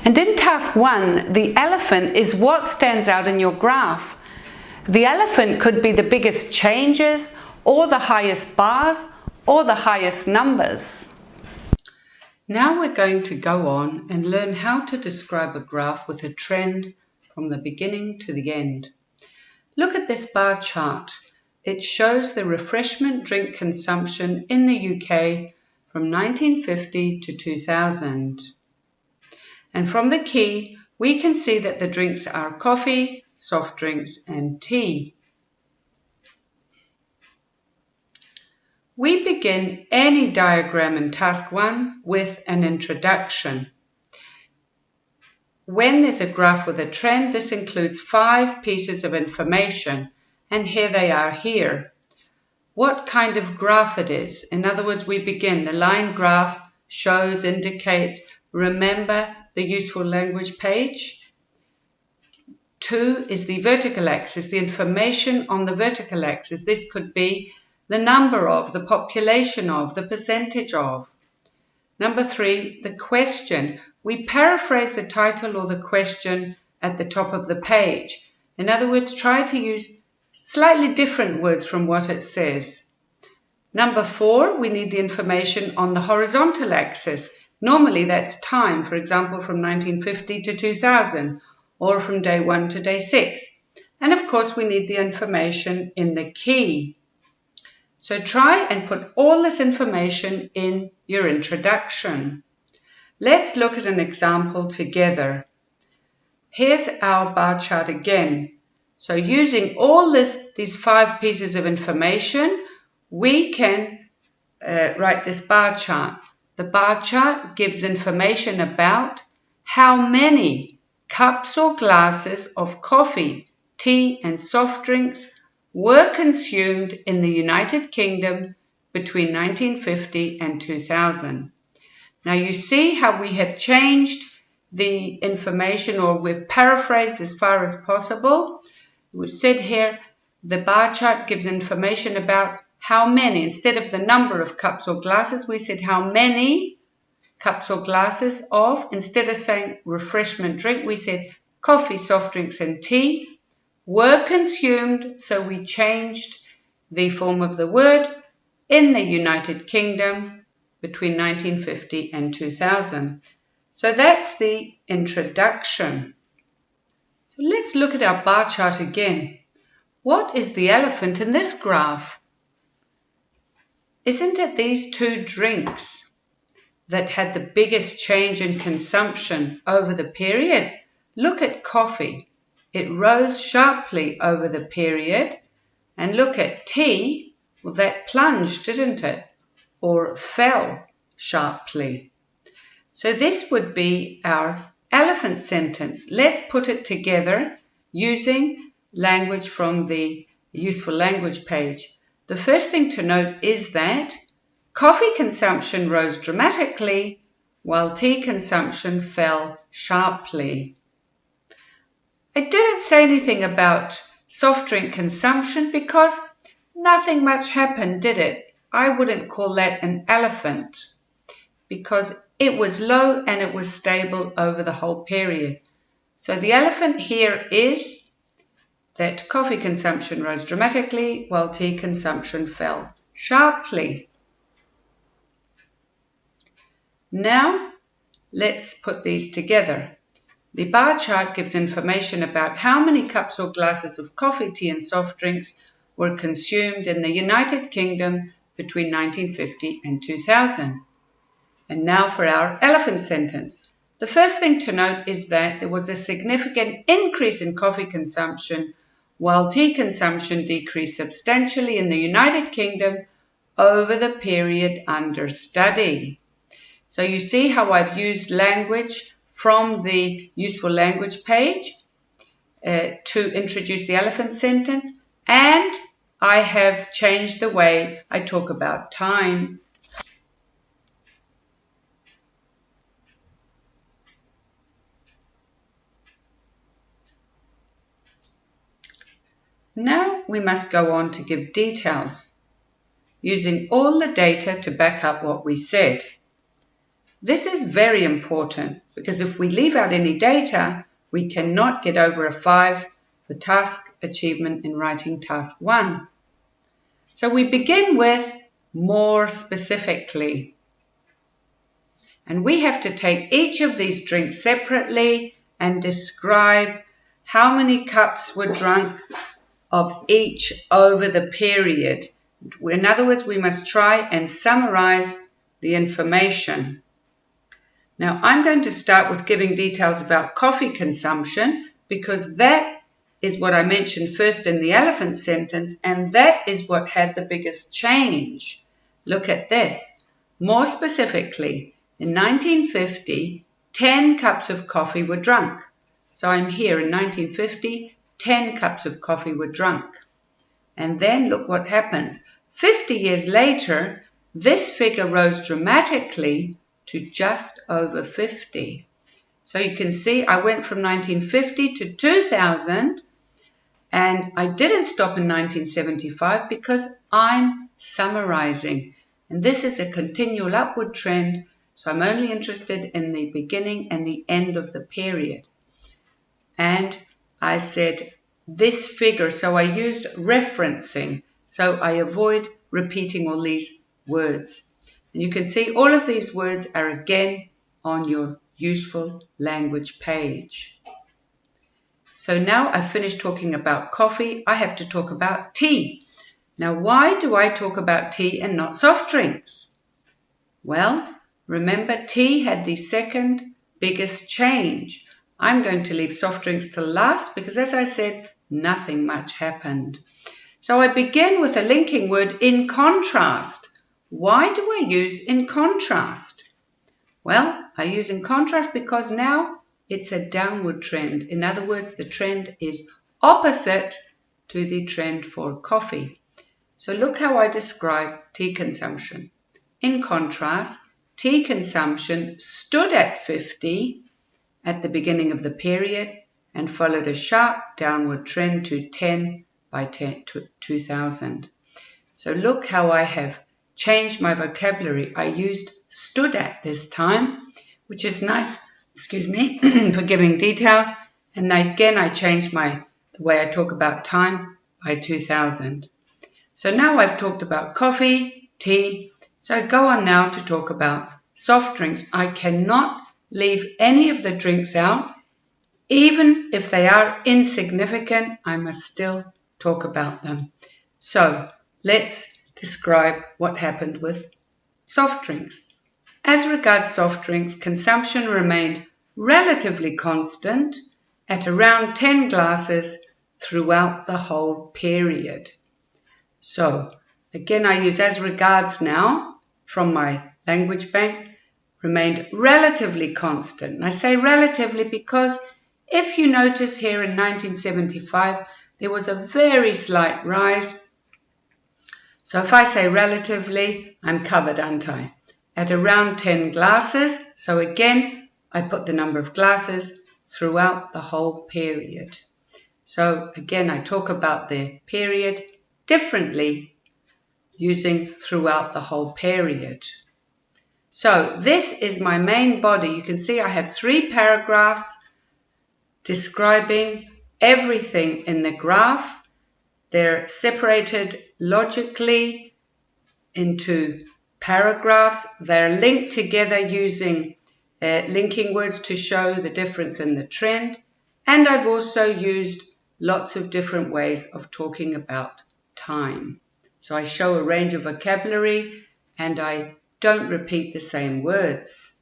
And in task 1, the elephant is what stands out in your graph. The elephant could be the biggest changes or the highest bars or the highest numbers. Now we're going to go on and learn how to describe a graph with a trend from the beginning to the end. Look at this bar chart. It shows the refreshment drink consumption in the UK from 1950 to 2000. And from the key, we can see that the drinks are coffee, soft drinks and tea. We begin any diagram in task 1 with an introduction. When there's a graph with a trend, this includes 5 pieces of information. And here they are here. What kind of graph it is. In other words, we begin. The line graph shows, indicates, remember the useful language page. 2 is the vertical axis, the information on the vertical axis. This could be the number of, the population of, the percentage of. Number 3, the question. We paraphrase the title or the question at the top of the page. In other words, try to use slightly different words from what it says. Number 4, we need the information on the horizontal axis. Normally that's time, for example, from 1950 to 2000, or from day 1 to day 6. And of course we need the information in the key. So try and put all this information in your introduction. Let's look at an example together. Here's our bar chart again. So using all these 5 pieces of information, we can write this bar chart. The bar chart gives information about how many cups or glasses of coffee, tea and soft drinks were consumed in the United Kingdom between 1950 and 2000. Now you see how we have changed the information, or we've paraphrased as far as possible. We said here, the bar chart gives information about how many. Instead of the number of cups or glasses, we said how many cups or glasses of. Instead of saying refreshment drink, we said coffee, soft drinks and tea were consumed. So we changed the form of the word in the United Kingdom between 1950 and 2000. So that's the introduction. So let's look at our bar chart again. What is the elephant in this graph? Isn't it these 2 drinks that had the biggest change in consumption over the period? Look at coffee. It rose sharply over the period. And look at tea. Well, that plunged, didn't it? Or fell sharply. So this would be our elephant sentence. Let's put it together using language from the useful language page. The first thing to note is that coffee consumption rose dramatically while tea consumption fell sharply. I didn't say anything about soft drink consumption because nothing much happened, did it? I wouldn't call that an elephant because it was low and it was stable over the whole period. So the elephant here is that coffee consumption rose dramatically while tea consumption fell sharply. Now let's put these together. The bar chart gives information about how many cups or glasses of coffee, tea and soft drinks were consumed in the United Kingdom between 1950 and 2000. And now for our elephant sentence. The first thing to note is that there was a significant increase in coffee consumption while tea consumption decreased substantially in the United Kingdom over the period under study. So you see how I've used language from the useful language page to introduce the elephant sentence, and I have changed the way I talk about time. Now we must go on to give details, using all the data to back up what we said. This is very important because if we leave out any data, we cannot get over a 5 for task achievement in writing task 1. So we begin with more specifically. And we have to take each of these drinks separately and describe how many cups were drunk of each over the period. In other words, we must try and summarize the information. Now, I'm going to start with giving details about coffee consumption because that is what I mentioned first in the elephant sentence, and that is what had the biggest change. Look at this. More specifically, in 1950, 10 cups of coffee were drunk. So I'm here in 1950, 10 cups of coffee were drunk. And then look what happens. 50 years later, this figure rose dramatically to just over 50. So you can see I went from 1950 to 2000, and I didn't stop in 1975 because I'm summarizing. And this is a continual upward trend, so I'm only interested in the beginning and the end of the period. And I said this figure, so I used referencing, so I avoid repeating all these words. And you can see all of these words are again on your useful language page. So now I've finished talking about coffee, I have to talk about tea. Now, why do I talk about tea and not soft drinks? Well, remember, tea had the second biggest change. I'm going to leave soft drinks till last because, as I said, nothing much happened. So I begin with a linking word, in contrast. Why do I use in contrast? Well, I use in contrast because now it's a downward trend. In other words, the trend is opposite to the trend for coffee. So look how I describe tea consumption. In contrast, tea consumption stood at 50 at the beginning of the period and followed a sharp downward trend to 10 by 2000. So look how I have changed my vocabulary. I used stood at this time, which is nice, for giving details. And again, I changed the way I talk about time by 2000. So now I've talked about coffee, tea. So I go on now to talk about soft drinks. I cannot leave any of the drinks out. Even if they are insignificant, I must still talk about them. So let's describe what happened with soft drinks. As regards soft drinks, consumption remained relatively constant at around 10 glasses throughout the whole period. So again, I use as regards now from my language bank, remained relatively constant. And I say relatively because if you notice here in 1975, there was a very slight rise. So if I say relatively, I'm covered, aren't I? At around 10 glasses. So again, I put the number of glasses throughout the whole period. So again, I talk about the period differently using throughout the whole period. So this is my main body. You can see I have 3 paragraphs describing everything in the graph. They're separated logically into paragraphs. They're linked together using linking words to show the difference in the trend, and I've also used lots of different ways of talking about time. So I show a range of vocabulary and I don't repeat the same words.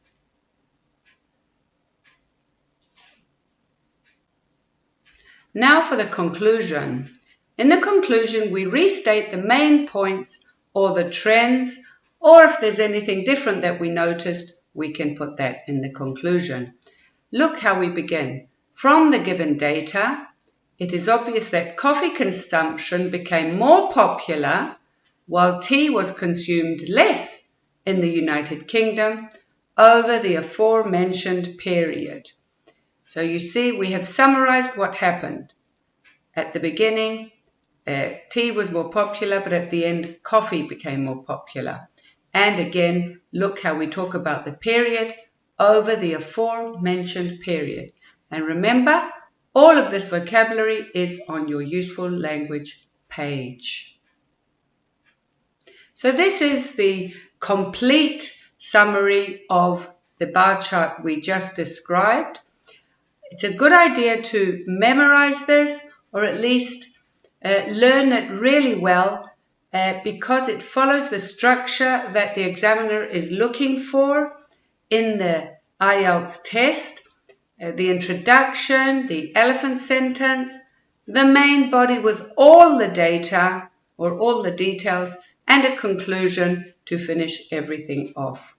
Now for the conclusion. In the conclusion, we restate the main points or the trends, or if there's anything different that we noticed, we can put that in the conclusion. Look how we begin. From the given data, it is obvious that coffee consumption became more popular while tea was consumed less in the United Kingdom over the aforementioned period. So you see, we have summarized what happened. At the beginning, tea was more popular, but at the end, coffee became more popular. And again, look how we talk about the period over the aforementioned period. And remember, all of this vocabulary is on your useful language page. So this is the complete summary of the bar chart we just described. It's a good idea to memorize this, or at least learn it really well, because it follows the structure that the examiner is looking for in the IELTS test. The introduction, the elephant sentence, the main body with all the data or all the details, and a conclusion to finish everything off.